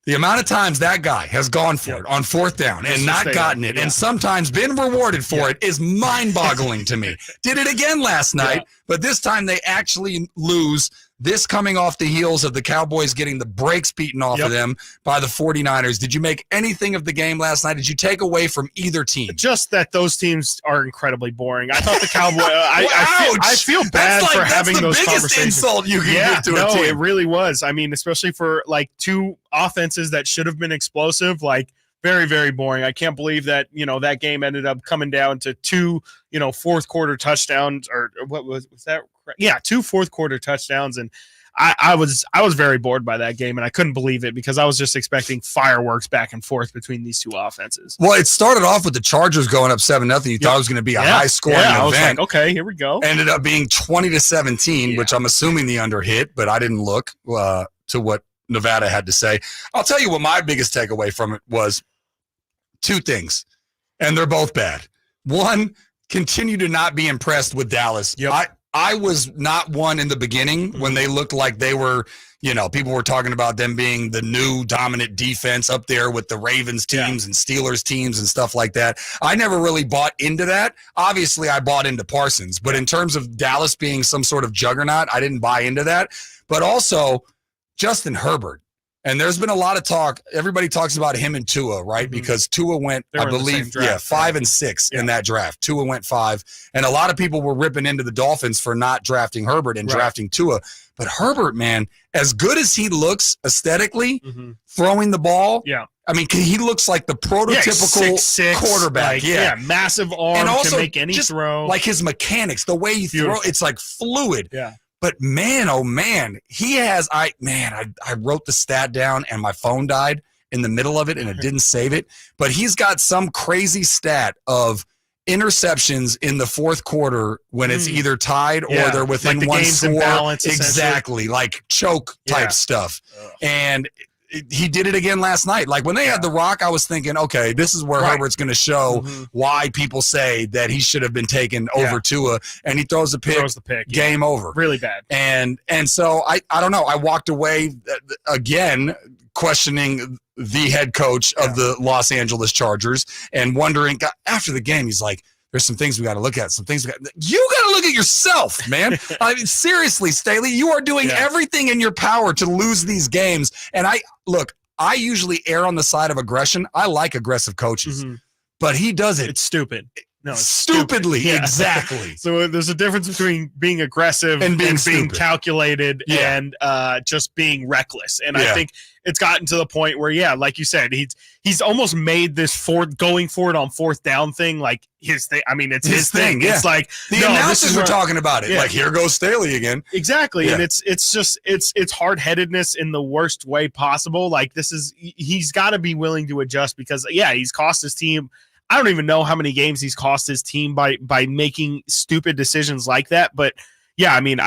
The amount of times that guy has gone for it on fourth down and not gotten it and sometimes been rewarded for it is mind-boggling to me. Did it again last night, but this time they actually lose. This coming off the heels of the Cowboys getting the brakes beaten off of them by the 49ers. Did you make anything of the game last night? Did you take away from either team? Just that those teams are incredibly boring. I thought the Cowboys. I feel bad for having those conversations. That's the biggest insult you can give to a team. It really was. I mean, especially for like two offenses that should have been explosive. Like very, very boring. I can't believe that that game ended up coming down to two fourth quarter touchdowns, or what was that? Yeah, 2 fourth quarter touchdowns, and I was very bored by that game, and I couldn't believe it because I was just expecting fireworks back and forth between these two offenses. Well, it started off with the Chargers going up 7-0. You thought it was going to be a high scoring event. I was like, okay, here we go. Ended up being 20-17, which I'm assuming the under hit, but I didn't look to what Nevada had to say. I'll tell you what my biggest takeaway from it was 2 things, and they're both bad. One, continue to not be impressed with Dallas. I was not one in the beginning when they looked like they were, people were talking about them being the new dominant defense up there with the Ravens teams and Steelers teams and stuff like that. I never really bought into that. Obviously, I bought into Parsons, but in terms of Dallas being some sort of juggernaut, I didn't buy into that. But also, Justin Herbert. And there's been a lot of talk. Everybody talks about him and Tua, right? Because Tua went, I believe, 5 and 6 in that draft. Tua went 5. And a lot of people were ripping into the Dolphins for not drafting Herbert and drafting Tua. But Herbert, man, as good as he looks aesthetically, throwing the ball, I mean, he looks like the prototypical 6'6", quarterback. Massive arm, and also can make any just throw. Like his mechanics, the way he throw, it's like fluid. Yeah. But man, oh man, he has. I wrote the stat down and my phone died in the middle of it and it didn't save it. But he's got some crazy stat of interceptions in the fourth quarter when it's either tied or they're within like the one game's score. in balance, Exactly, like choke type stuff. And he did it again last night. Like when they had the Rock, I was thinking, okay, this is where Herbert's going to show why people say that he should have been taken over Tua, and he throws the pick. Game over. Really bad. And so I don't know. I walked away again questioning the head coach of the Los Angeles Chargers and wondering after the game, he's like, there's some things we got to look at. You got to look at yourself, man. I mean, seriously, Staley, you are doing everything in your power to lose these games. And I usually err on the side of aggression. I like aggressive coaches, but he does it. It's stupid. No, it's stupidly. stupid. Exactly. So there's a difference between being aggressive and being calculated and just being reckless. And I think it's gotten to the point where, like you said, he's almost made this going for it on fourth down thing like his thing. I mean, it's his thing. Yeah. It's like the announcers were talking about it. Like, here goes Staley again. Exactly. And it's just hard-headedness in the worst way possible. Like he's got to be willing to adjust because he's cost his team. I don't even know how many games he's cost his team by making stupid decisions like that. But I mean,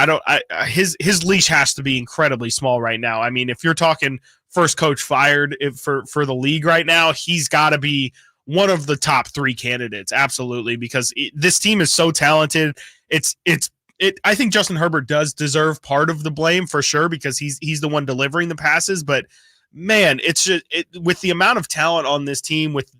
his leash has to be incredibly small right now. I mean, if you're talking first coach fired for the league right now, he's got to be one of the top 3 candidates. Absolutely. Because this team is so talented. I think Justin Herbert does deserve part of the blame for sure, because he's the one delivering the passes, but man, it's just with the amount of talent on this team with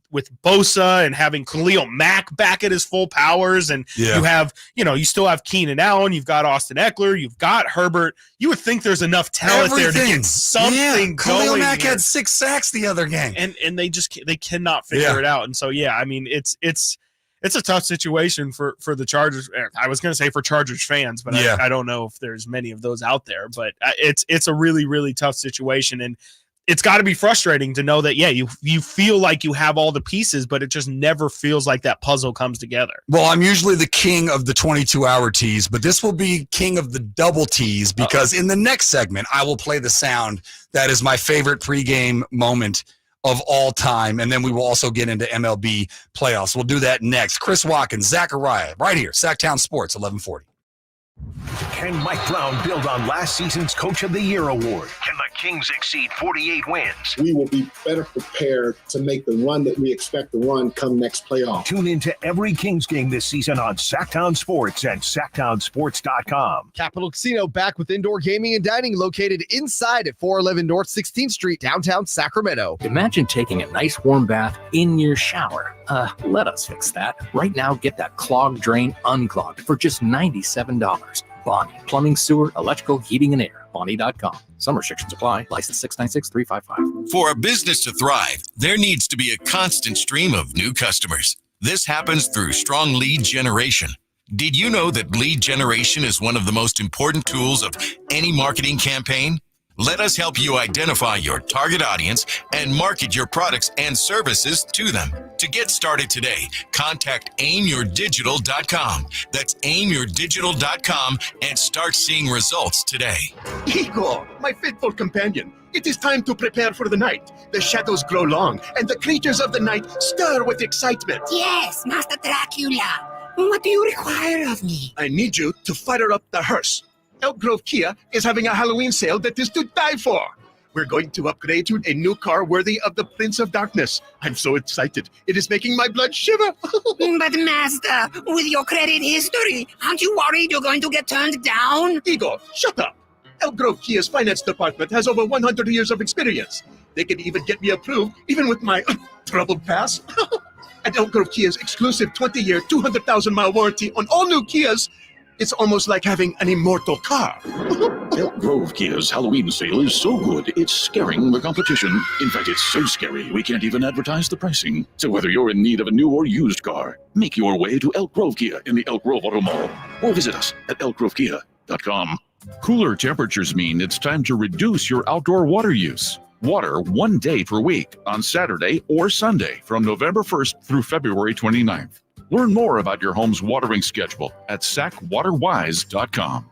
Bosa and having Khalil Mack back at his full powers, and you have, you still have Keenan Allen, you've got Austin Eckler, you've got Herbert. You would think there's enough talent there to get something going. Khalil Mack had 6 sacks the other game, and they cannot figure it out. And so I mean, it's a tough situation for the Chargers. I was going to say for Chargers fans, but I don't know if there's many of those out there. But it's a really, really tough situation, and it's got to be frustrating to know that, you feel like you have all the pieces, but it just never feels like that puzzle comes together. Well, I'm usually the king of the 22-hour tease, but this will be king of the double tease, because in the next segment, I will play the sound that is my favorite pregame moment of all time, and then we will also get into MLB playoffs. We'll do that next. Chris Watkins, Zachariah, right here, Sactown Sports, 1140. Can Mike Brown build on last season's Coach of the Year award? Can the Kings exceed 48 wins? We will be better prepared to make the run that we expect to run come next playoff. Tune into every Kings game this season on Sactown Sports and SactownSports.com. Capital Casino back with indoor gaming and dining located inside at 411 North 16th Street, downtown Sacramento. Imagine taking a nice warm bath in your shower. Let us fix that. Right now, get that clogged drain unclogged for just $97. Bonnie, plumbing, sewer, electrical, heating, and air. Bonnie.com. Some restrictions apply. License 696-355. For a business to thrive, there needs to be a constant stream of new customers. This happens through strong lead generation. Did you know that lead generation is one of the most important tools of any marketing campaign? Let us help you identify your target audience and market your products and services to them. To get started today, contact aimyourdigital.com. That's aimyourdigital.com and start seeing results today. Igor, my faithful companion, it is time to prepare for the night. The shadows grow long, and the creatures of the night stir with excitement. Yes, Master Dracula. What do you require of me? I need you to fire up the hearse. Elk Grove Kia is having a Halloween sale that is to die for. We're going to upgrade to a new car worthy of the Prince of Darkness. I'm so excited. It is making my blood shiver. But Master, with your credit history, aren't you worried you're going to get turned down? Igor, shut up. Elk Grove Kia's finance department has over 100 years of experience. They can even get me approved, even with my troubled past. And Elk Grove Kia's exclusive 20-year, 200,000-mile warranty on all new Kias, it's almost like having an immortal car. Elk Grove Kia's Halloween sale is so good, it's scaring the competition. In fact, it's so scary, we can't even advertise the pricing. So whether you're in need of a new or used car, make your way to Elk Grove Kia in the Elk Grove Auto Mall, or visit us at elkgrovekia.com. Cooler temperatures mean it's time to reduce your outdoor water use. Water 1 day per week on Saturday or Sunday from November 1st through February 29th. Learn more about your home's watering schedule at sacwaterwise.com.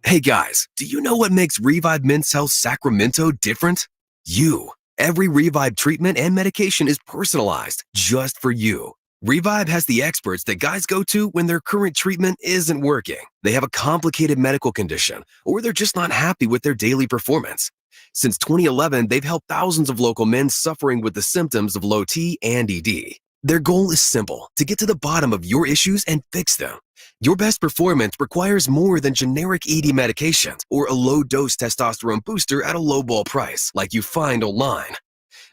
Hey guys, do you know what makes Revive Men's Health Sacramento different? You. Every Revive treatment and medication is personalized just for you. Revive has the experts that guys go to when their current treatment isn't working. They have a complicated medical condition, or they're just not happy with their daily performance. Since 2011, they've helped thousands of local men suffering with the symptoms of low T and ED. Their goal is simple, to get to the bottom of your issues and fix them. Your best performance requires more than generic ED medications or a low-dose testosterone booster at a low-ball price like you find online.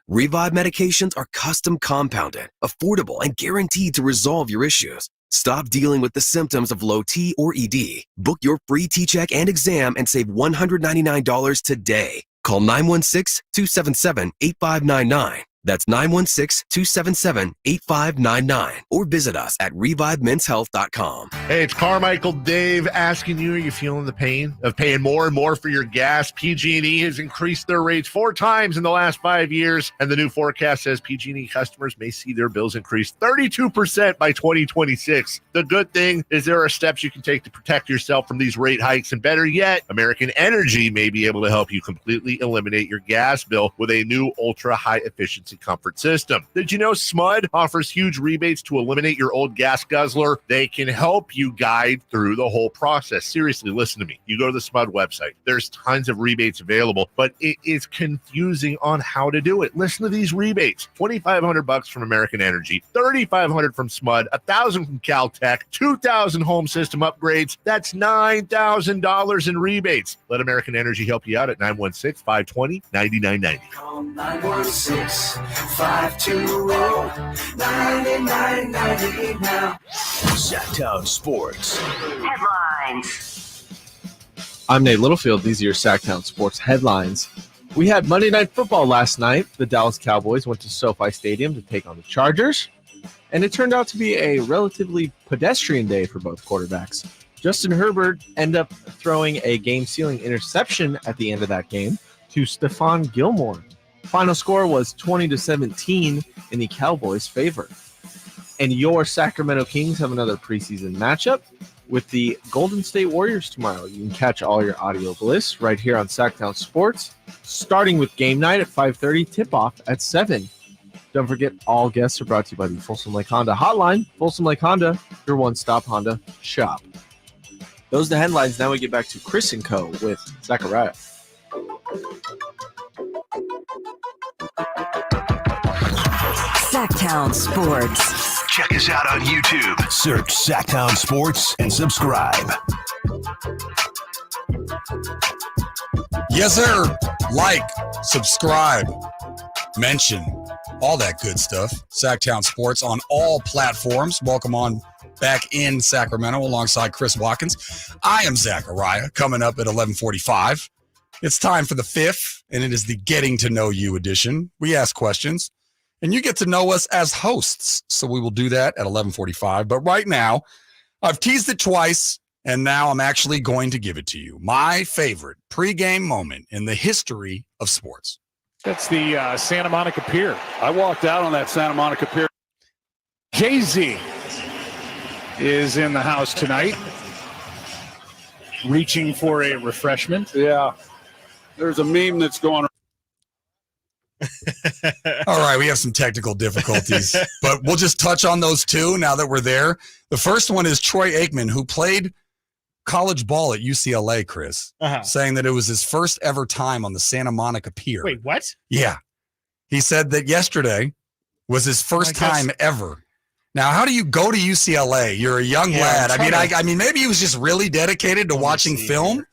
Revive medications are custom compounded, affordable, and guaranteed to resolve your issues. Stop dealing with the symptoms of low T or ED. Book your free T-check and exam and save $199 today. Call 916-277-8599. That's 916-277-8599. Or visit us at revivemenshealth.com. Hey, it's Carmichael Dave asking you, are you feeling the pain of paying more and more for your gas? PG&E has increased their rates 4 times in the last 5 years, and the new forecast says PG&E customers may see their bills increase 32% by 2026. The good thing is there are steps you can take to protect yourself from these rate hikes, and better yet, American Energy may be able to help you completely eliminate your gas bill with a new ultra-high efficiency comfort system. Did you know SMUD offers huge rebates to eliminate your old gas guzzler? They can help you guide through the whole process. Seriously, listen to me. You go to the SMUD website. There's tons of rebates available, but it is confusing on how to do it. Listen to these rebates. $2,500 from American Energy, $3,500 from SMUD, $1,000 from Caltech, $2,000 home system upgrades. That's $9,000 in rebates. Let American Energy help you out at 916-520-9990. Call 916-520-9990 now. Sactown Sports. Headlines. I'm Nate Littlefield. These are your Sactown Sports headlines. We had Monday Night Football last night. The Dallas Cowboys went to SoFi Stadium to take on the Chargers, and it turned out to be a relatively pedestrian day for both quarterbacks. Justin Herbert ended up throwing a game-sealing interception at the end of that game to Stephon Gilmore. Final score was 20-17 in the Cowboys' favor. And your Sacramento Kings have another preseason matchup with the Golden State Warriors tomorrow. You can catch all your audio bliss right here on Sactown Sports, starting with game night at 5:30, tip-off at 7. Don't forget, all guests are brought to you by the Folsom Lake Honda Hotline. Folsom Lake Honda, your one-stop Honda shop. Those are the headlines. Now we get back to Chris and Co. with Zachariah. Sactown Sports. Check us out on YouTube. Search Sactown Sports and subscribe. Yes, sir. Like, subscribe, mention, all that good stuff. Sactown Sports on all platforms. Welcome on back in Sacramento alongside Chris Watkins. I am Zachariah, coming up at 11:45. It's time for the fifth, and it is the Getting to Know You edition. We ask questions, and you get to know us as hosts. So we will do that at 11:45. But right now, I've teased it twice, and now I'm actually going to give it to you. My favorite pregame moment in the history of sports. That's the Santa Monica Pier. I walked out on that Santa Monica Pier. Jay-Z is in the house tonight, reaching for a refreshment. Yeah. There's a meme that's going. All right, we have some technical difficulties, but we'll just touch on those two now that we're there. The first one is Troy Aikman, who played college ball at UCLA, Chris, saying that it was his first ever time on the Santa Monica Pier. Wait, what? Yeah. He said that yesterday was his first time ever. Now, how do you go to UCLA? You're a young lad. I mean, maybe he was just really dedicated to watching film.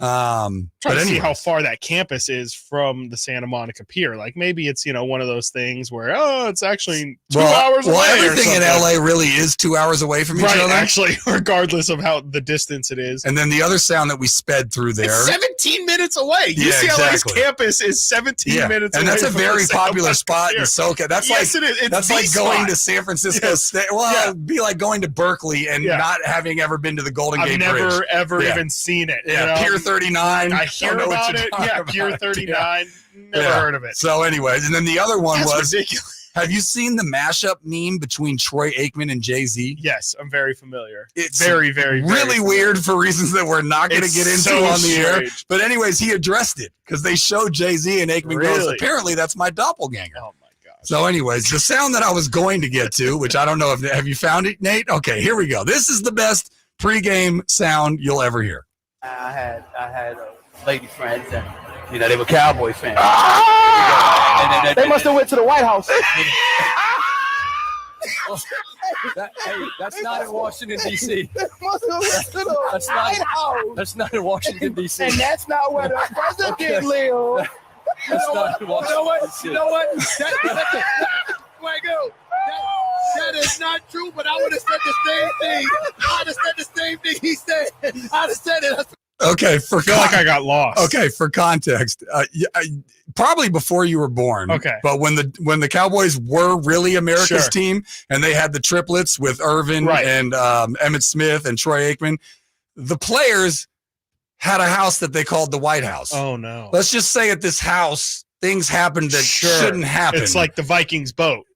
Trying to see how far that campus is from the Santa Monica Pier. Like maybe it's, one of those things where, it's actually 2 hours away. Well, everything in LA really is 2 hours away from each other. Actually, regardless of how the distance it is. And then the other sound that we sped through there. It's 17 minutes away. Yeah, UCLA's exactly. campus is 17 minutes away. And that's a from very the Santa popular Monica spot Pier. in SoCal. That's Yes, like, it is. It's that's the like going spot. to San Francisco State. Well, it'd be like going to Berkeley and not having ever been to the Golden Gate Bridge. I've never, ever even seen it. Yeah, Pier 39. I hear about it. Yeah, Pier 39. Never heard of it. So anyways, and then the other one That's was ridiculous. Have you seen the mashup meme between Troy Aikman and Jay-Z? Yes, I'm very familiar. It's very, very, really very weird for reasons that we're not going to get into so on the air. strange. But anyways, he addressed it because they showed Jay-Z and Aikman goes, Really? apparently that's my doppelganger. Oh my gosh. So anyways, the sound that I was going to get to, which I don't know if have you found it, Nate? Okay, here we go. This is the best pregame sound you'll ever hear. I had lady friends, and they were Cowboy fans. They must have went to the White House. That's not in Washington D.C. They must have went to the White House. That's not in Washington D.C. And that's not where the president lives. That's not in Washington D.C. You know what? That is not true, but I would have said the same thing. I would have said the same thing he said. I would have said it. Okay, I feel like I got lost. Okay, for context, probably before you were born. Okay, but when the Cowboys were really America's Sure. team, and they had the triplets with Irvin Right. and Emmitt Smith and Troy Aikman, the players had a house that they called the White House. Oh no! Let's just say at this house, things happened that Sure. shouldn't happen. It's like the Vikings boat.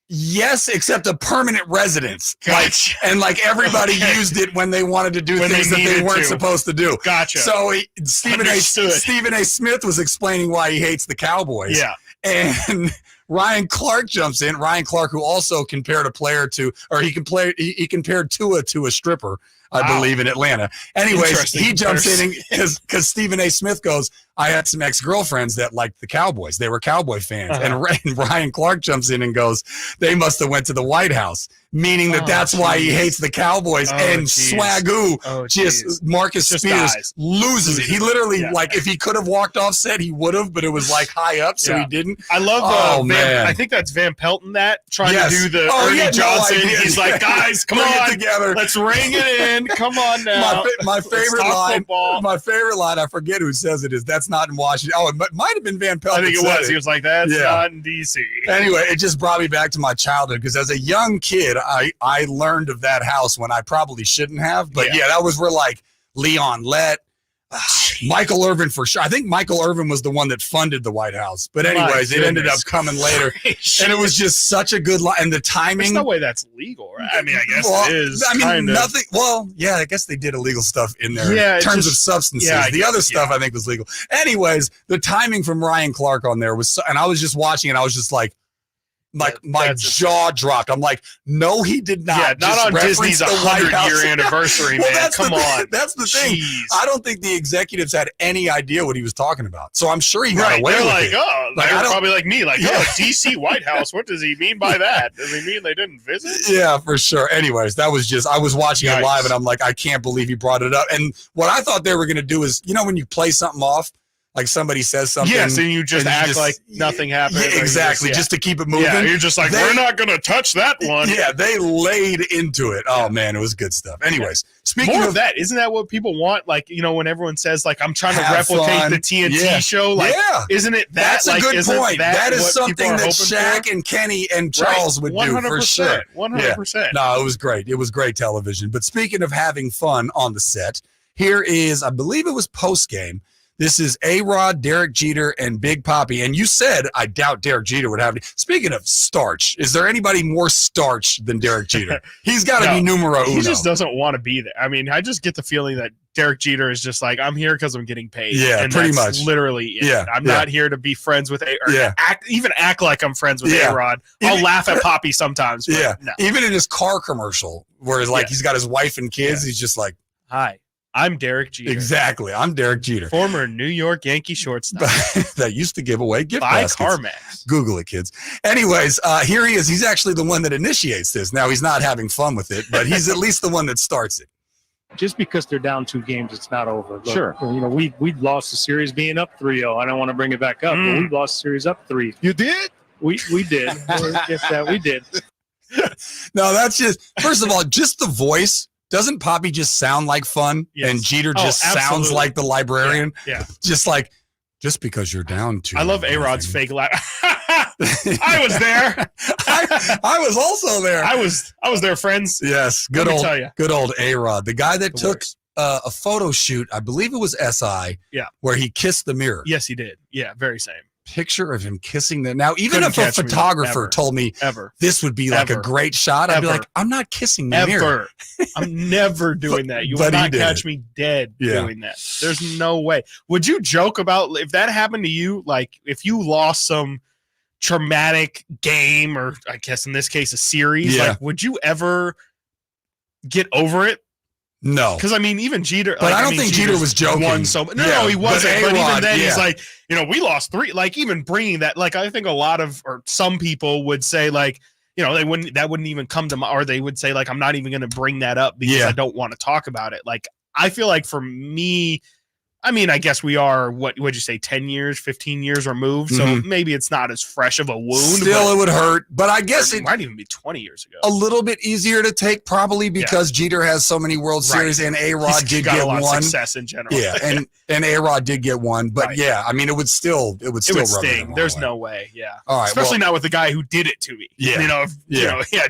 Yes, except a permanent residence. Gotcha. Like everybody used it when they wanted to do When things they that they needed weren't to. supposed to do. Gotcha. So Stephen Understood. A. Smith was explaining why he hates the Cowboys. Yeah. And Ryan Clark jumps in. Ryan Clark, who also compared a player to, or he compared Tua to a stripper, I Wow. believe, in Atlanta. Anyways, Interesting he jumps in comparison. because Stephen A. Smith goes, I had some ex-girlfriends that liked the Cowboys. They were Cowboy fans. Uh-huh. And Ryan Clark jumps in and goes, they must have went to the White House, meaning that Oh, that's why he geez. hates the Cowboys. Oh, And geez. Swagoo, Oh, just geez. Marcus Just Spears dies. loses it. He literally, Yeah. like, if he could have walked off set, he would have, but it was like high up, so Yeah. he didn't. I love man. I think that's Van Pelton trying Yes. to do the Oh, Ernie yeah, no Johnson. idea. He's like, guys, come Bring it on, together. let's ring it in. Come on now. My Let's favorite talk line. football. My favorite line. I forget who says it is. That's not in Washington. Oh, it might have been Van Pelt. I think it that was. said He was like, that's Yeah. not in DC. Anyway, it just brought me back to my childhood because as a young kid, I learned of that house when I probably shouldn't have. But yeah, that was where like Leon Lett, Michael Irvin for sure. I think Michael Irvin was the one that funded the White House. But anyways, it ended up coming later. And it was just such a good line. And the timing. There's no way that's legal, right? I mean, I guess Well, it is. I mean, kind of. nothing. Well, yeah, I guess they did illegal stuff in there Yeah, in it terms just- of substances. yeah, I The guess, other stuff I think was legal. Anyways, the timing from Ryan Clark on there was, and I was just watching and I was just like my jaw dropped. I'm like, no, he did not. Yeah, not just on reference Disney's the White 100-year House. anniversary, Well, man. that's Come the thing. on. That's the thing. Jeez. I don't think the executives had any idea what he was talking about. So I'm sure he got Right, away they're with like, it. oh, Like, I they're don't- probably like me, like, Yeah. oh, DC White House. What does he mean by that? Does he mean they didn't visit? Yeah, for sure. Anyways, that was just, I was watching it Yikes. live and I'm like, I can't believe he brought it up. And what I thought they were going to do is, when you play something off, like somebody says something. Yes, and you just act like nothing happened. Yeah, Like, exactly, yeah. just to keep it moving. Yeah, you're just like, we're not going to touch that one. Yeah, they laid into it. Oh, man, it was good stuff. Anyways, speaking More of of that, isn't that what people want? Like, when everyone says, like, I'm trying to Have replicate fun. the TNT Yeah. show, like, Yeah. isn't it that? That's like, a good isn't point. That is what something people are that hoping Shaq for? and Kenny and Charles would do for 100%, sure. 100%. Yeah. No, it was great. It was great television. But speaking of having fun on the set, here is, I believe it was post game. This is A-Rod, Derek Jeter, and Big Papi. And you said, I doubt Derek Jeter would have any. Speaking of starch, is there anybody more starch than Derek Jeter? He's got to be numero uno. He just doesn't want to be there. I mean, I just get the feeling that Derek Jeter is just like, I'm here because I'm getting paid. Yeah, and pretty that's much. Literally it. Yeah, I'm yeah. not here to be friends with act like I'm friends with Yeah. A-Rod. I'll laugh at Poppy sometimes. But Yeah. no. Even in his car commercial, where it's like Yeah. he's got his wife and kids, he's just like, Hi, I'm Derek Jeter. exactly. I'm Derek Jeter. Former New York Yankee shortstop. That used to give away gift By baskets. CarMax. Google it, kids. Anyways, here he is. He's actually the one that initiates this. Now, he's not having fun with it, but he's at least the one that starts it. Just because they're down 2 games, it's not over. Look, Sure. We lost the series being up 3-0. I don't want to bring it back up, but we lost the series up 3. You did? We did. We did. No, that's just, first of all, just the voice. Doesn't Poppy just sound like fun? Yes. And Jeter Oh, just sounds absolutely. like the librarian? Yeah. Just because you're down to. I love A-Rod's fake laugh. I was there. I was also there. I was there, friends. Yes, Let me tell ya. good old A-Rod, the guy that took a photo shoot. I believe it was SI. Yeah. Where he kissed the mirror. Yes, he did. Yeah, very same. picture of him kissing them. Now, even Couldn't if a catch me, photographer ever. told me Ever. this would be like a Ever. great shot, I'd be Ever. like, I'm not kissing them Ever. I'm never doing that. You will But he not did catch it. me dead Yeah. doing that. There's no way. Would you joke about if that happened to you? Like if you lost some traumatic game, or I guess in this case a series, Yeah. like would you ever get over it? No. Because I mean, even Jeter. But I don't think Jeter was joking. Won so, no, Yeah, no, he wasn't. but But, even A-Rod, then, he's yeah. like, we lost 3. Like even bringing that, like I think a lot of or some people would say like, that wouldn't even come to my, or they would say like, I'm not even going to bring that up because Yeah. I don't want to talk about it. Like I feel like for me, I mean, I guess we are, what would you say, 10 years, 15 years removed. So Mhm. maybe it's not as fresh of a wound. Still, but it would hurt. But I guess it it might even be 20 years ago. a little bit easier to take probably because Jeter has so many World Right. Series and A-Rod He's did got get a lot one. of success in general. Yeah, and A-Rod did get one. But Right. yeah, I mean, it would still It would rub me the sting. wrong There's way. no way. Yeah. All right, Especially well- not with the guy who did it to me. Yeah.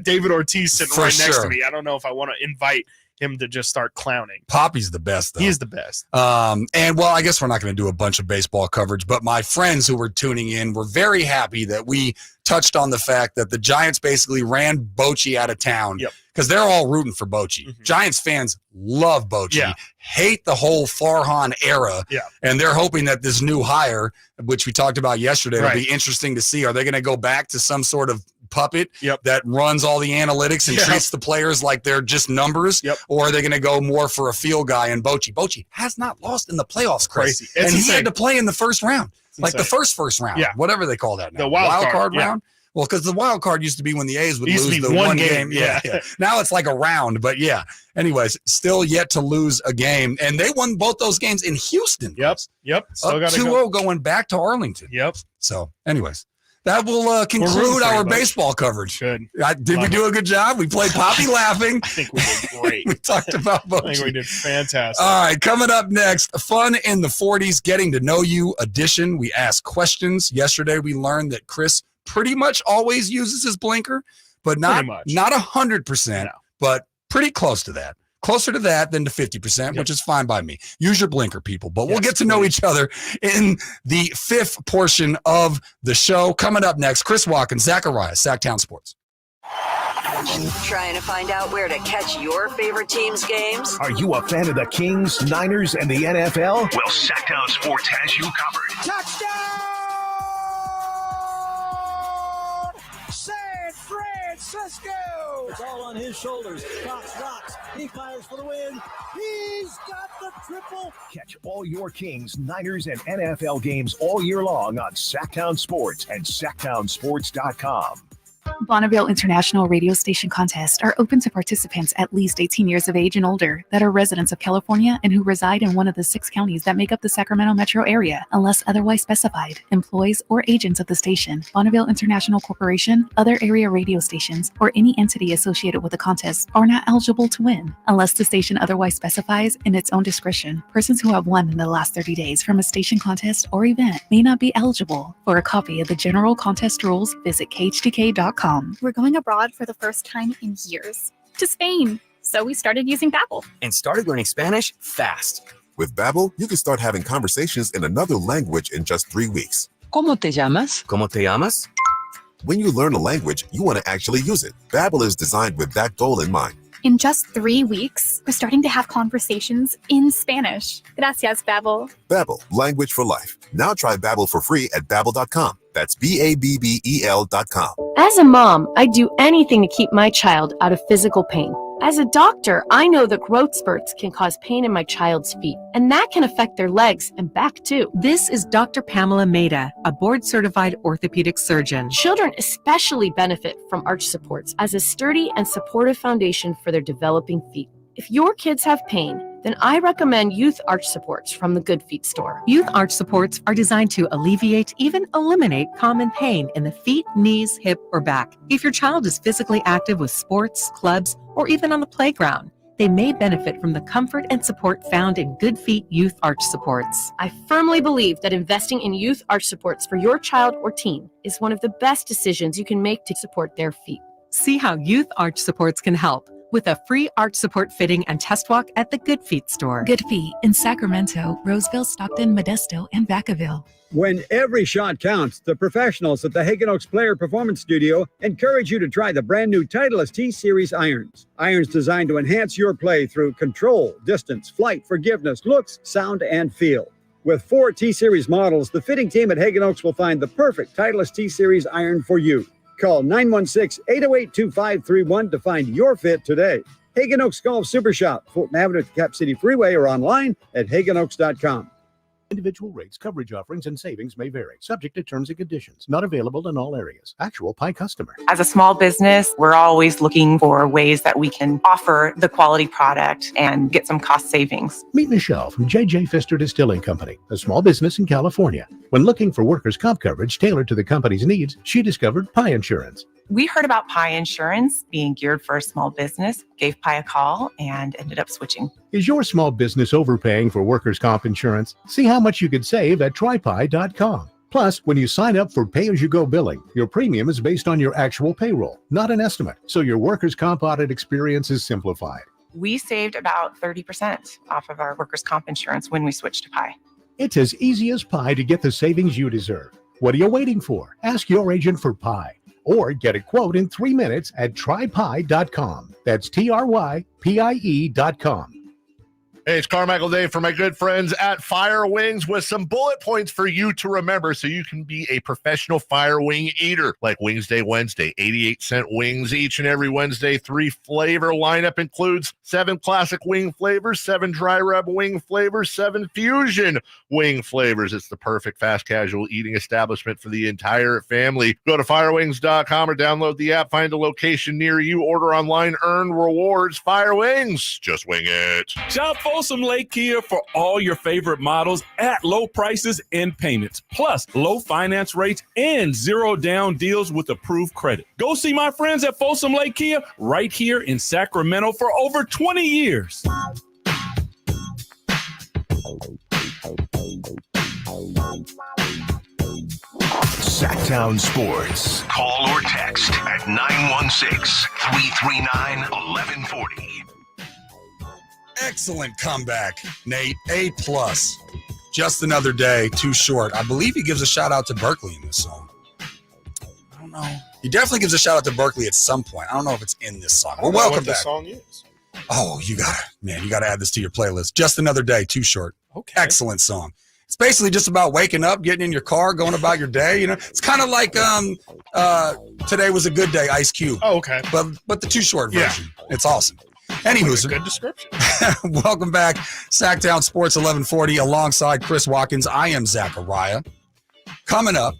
David Ortiz sitting For right next sure. to me. I don't know if I want to invite him to just start clowning. Poppy's the best, though. He is the best. And well, I guess we're not going to do a bunch of baseball coverage, but my friends who were tuning in were very happy that we touched on the fact that the Giants basically ran Bochy out of town because they're all rooting for Bochy. Giants fans love Bochy, hate the whole Farhan era, and they're hoping that this new hire, which we talked about yesterday, will be interesting to see. Are they going to go back to some sort of puppet that runs all the analytics and treats the players like they're just numbers, or are they going to go more for a field guy? And Bochy has not lost in the playoffs, Chris. Crazy. And It's he insane. had to play in the first round, like the insane. first round, Yeah. whatever they call that now. The wild card, yeah. round. Well, because the wild card used to be when the A's would It used to lose be the one one game, game. yeah. Now it's like a round, but yeah. Anyways, still yet to lose a game, and they won both those games in Houston. Yep. Still Up got 2-0 going back to Arlington. Yep. So, anyways, that will rooting conclude for you, our Butch. baseball coverage. Good. Did we Love do a good job? We played Poppy laughing. I think we did great. We talked about I both. think we did fantastic. All right, coming up next, Fun in the 40s, Getting to Know You edition. We asked questions. Yesterday, we learned that Chris pretty much always uses his blinker, but not 100%, but pretty close to that. Closer to that than to 50%, which is fine by me. Use your blinker, people. But we'll get to know each other in the 5th portion of the show. Coming up next, Chris Watkins, Zachariah, Sactown Sports. Trying to find out where to catch your favorite team's games? Are you a fan of the Kings, Niners, and the NFL? Well, Sactown Sports has you covered. Touchdown! San Francisco! It's all on his shoulders. Cox rocks. He fires for the win. He's got the triple. Catch all your Kings, Niners, and NFL games all year long on Sactown Sports and SactownSports.com. Bonneville International Radio Station contests are open to participants at least 18 years of age and older that are residents of California and who reside in one of the 6 counties that make up the Sacramento metro area, unless otherwise specified. Employees or agents of the station, Bonneville International Corporation, other area radio stations, or any entity associated with the contest are not eligible to win, unless the station otherwise specifies in its own discretion. Persons who have won in the last 30 days from a station contest or event may not be eligible. For a copy of the general contest rules, visit khdk.com. We're going abroad for the first time in years, to Spain. So we started using Babbel. And started learning Spanish fast. With Babbel, you can start having conversations in another language in just 3 weeks. ¿Cómo te llamas? ¿Cómo te llamas? When you learn a language, you want to actually use it. Babbel is designed with that goal in mind. In just 3 weeks, we're starting to have conversations in Spanish. Gracias, Babbel. Babbel, language for life. Now try Babbel for free at Babbel.com. That's BABBEL.com. As a mom, I'd do anything to keep my child out of physical pain. As a doctor, I know that growth spurts can cause pain in my child's feet, and that can affect their legs and back too. This is Dr. Pamela Maida, a board-certified orthopedic surgeon. Children especially benefit from arch supports as a sturdy and supportive foundation for their developing feet. If your kids have pain, then I recommend Youth Arch Supports from the Good Feet store. Youth Arch Supports are designed to alleviate, even eliminate common pain in the feet, knees, hip, or back. If your child is physically active with sports, clubs, or even on the playground, they may benefit from the comfort and support found in Good Feet Youth Arch Supports. I firmly believe that investing in Youth Arch Supports for your child or teen is one of the best decisions you can make to support their feet. See how Youth Arch Supports can help with a free arch support fitting and test walk at the Good Feet store. Good Feet in Sacramento, Roseville, Stockton, Modesto, and Vacaville. When every shot counts, the professionals at the Hagen Oaks Player Performance Studio encourage you to try the brand new Titleist T-Series irons. Irons designed to enhance your play through control, distance, flight, forgiveness, looks, sound, and feel. With 4 T-Series models, the fitting team at Hagen Oaks will find the perfect Titleist T-Series iron for you. Call 916-808-2531 to find your fit today. Hagen Oaks Golf Super Shop, Fulton Avenue at the Cap City Freeway, or online at HagenOaks.com. Individual rates, coverage offerings, and savings may vary, subject to terms and conditions. Not available in all areas. Actual Pi customer. As a small business, we're always looking for ways that we can offer the quality product and get some cost savings. Meet Michelle from J.J. Pfister Distilling Company, a small business in California. When looking for workers' comp coverage tailored to the company's needs, she discovered Pi Insurance. We heard about Pi Insurance being geared for a small business, gave Pi a call, and ended up switching. Is your small business overpaying for workers' comp insurance? See how much you could save at trypi.com. Plus, when you sign up for pay-as-you-go billing, your premium is based on your actual payroll, not an estimate, so your workers' comp audit experience is simplified. We saved about 30% off of our workers' comp insurance when we switched to Pi. It's as easy as pie to get the savings you deserve. What are you waiting for? Ask your agent for Pi. Or get a quote in 3 minutes at trypi.com. That's trypie.com. Hey, it's Carmichael Dave for my good friends at Fire Wings with some bullet points for you to remember so you can be a professional fire wing eater. Like Wings Day Wednesday, 88-cent wings each and every Wednesday. 3 flavor lineup includes 7 classic wing flavors, 7 dry rub wing flavors, 7 fusion wing flavors. It's the perfect fast casual eating establishment for the entire family. Go to firewings.com or download the app, find a location near you, order online, earn rewards. Fire Wings, just wing it. Shop Folsom Lake Kia for all your favorite models at low prices and payments, plus low finance rates and 0 down deals with approved credit. Go see my friends at Folsom Lake Kia right here in Sacramento for over 20 years. Sactown Sports. Call or text at 916-339-1140. Excellent comeback, Nate. A+. Just another day, too short. I believe he gives a shout out to Berkeley in this song. I don't know. He definitely gives a shout out to Berkeley at some point. I don't know if it's in this song. Well, welcome back. What the song is. Oh, you gotta add this to your playlist. Just another day, too short. Okay. Excellent song. It's basically just about waking up, getting in your car, going about your day. You know, it's kind of like Today Was a Good Day, Ice Cube. Oh, okay. But the too short version. Yeah. It's awesome. Anywho, good description. Welcome back, Sactown Sports 1140, alongside Chris Watkins. I am Zachariah. Coming up,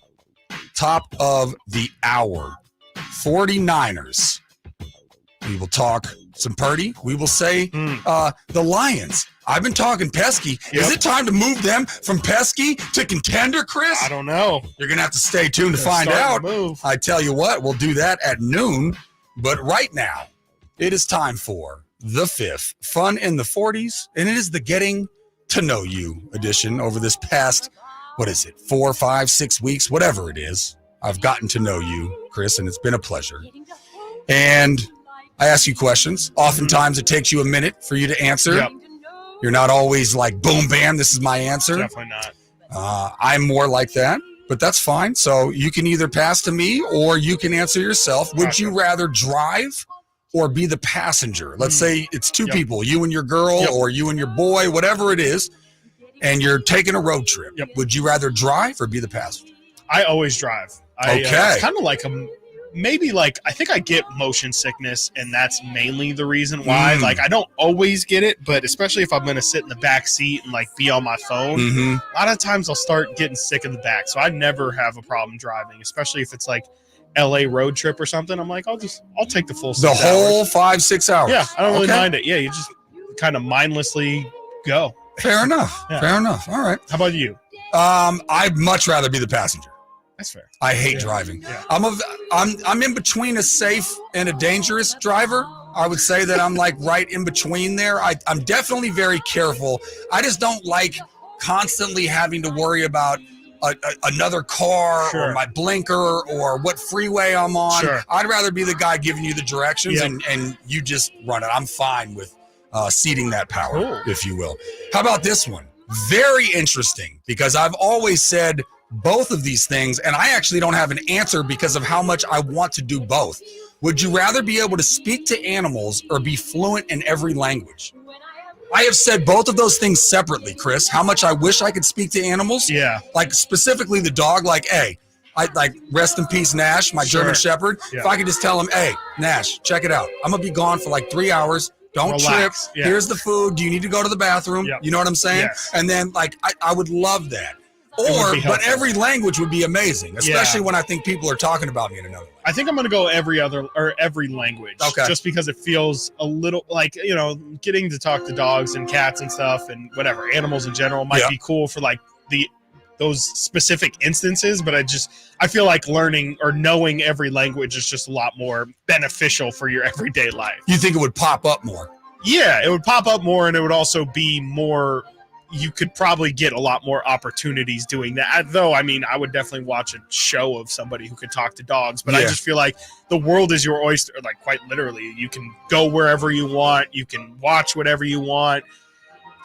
top of the hour, 49ers. We will talk some Purdy. We will say the Lions. I've been talking pesky. Yep. Is it time to move them from pesky to contender, Chris? I don't know. You're going to have to stay tuned to find out. I tell you what, we'll do that at noon. But right now, it is time for the 5th Fun in the 40s, and it is the Getting to Know You edition over this past, 4, 5, 6 weeks, whatever it is. I've gotten to know you, Chris, and it's been a pleasure. And I ask you questions. Oftentimes it takes you a minute for you to answer. Yep. You're not always like, boom, bam, this is my answer. Definitely not. I'm more like that, but that's fine. So you can either pass to me or you can answer yourself. Would you rather drive or be the passenger? Let's say it's 2 people, you and your girl or you and your boy, whatever it is, and you're taking a road trip. Yep. Would you rather drive or be the passenger? I always drive. Okay. It's kind of like I think I get motion sickness, and that's mainly the reason why. Like, I don't always get it, but especially if I'm going to sit in the back seat and like be on my phone, a lot of times I'll start getting sick in the back. So I never have a problem driving, especially if it's like LA road trip or something. I'm like, I'll take the full 6 hours. The whole 5-6 hours. Yeah, I don't really mind it. Yeah, you just kind of mindlessly go. Fair enough. Yeah. Fair enough. All right. How about you? I'd much rather be the passenger. That's fair. I hate driving. Yeah. I'm in between a safe and a dangerous driver. I would say that I'm like right in between there. I'm definitely very careful. I just don't like constantly having to worry about another car Sure. or my blinker or what freeway I'm on. Sure. I'd rather be the guy giving you the directions Yep. and you just run it. I'm fine with ceding that power, Cool. if you will. How about this one? Very interesting, because I've always said both of these things, and I actually don't have an answer because of how much I want to do both. Would you rather be able to speak to animals or be fluent in every language? I have said both of those things separately, Chris. How much I wish I could speak to animals. Yeah. Like specifically the dog, like, hey, I like rest in peace, Nash, my Sure. German Shepherd. Yeah. If I could just tell him, hey, Nash, check it out. I'm going to be gone for like 3 hours. Don't Relax. trip. Yeah. Here's the food. Do you need to go to the bathroom? Yep. You know what I'm saying? Yes. And then like, I would love that. It would be But helpful. every language would be amazing, especially Yeah. when I think people are talking about me in another language. I think I'm going to go every language. Okay. Just because it feels a little like, getting to talk to dogs and cats and stuff and whatever, animals in general might Yeah. be cool for like those specific instances, but I feel like learning or knowing every language is just a lot more beneficial for your everyday life. You think it would pop up more? Yeah, it would pop up more, and it would also be more. You could probably get a lot more opportunities doing that. Though, I mean, I would definitely watch a show of somebody who could talk to dogs, but I Yeah. just feel like the world is your oyster, like quite literally. You can go wherever you want. You can watch whatever you want.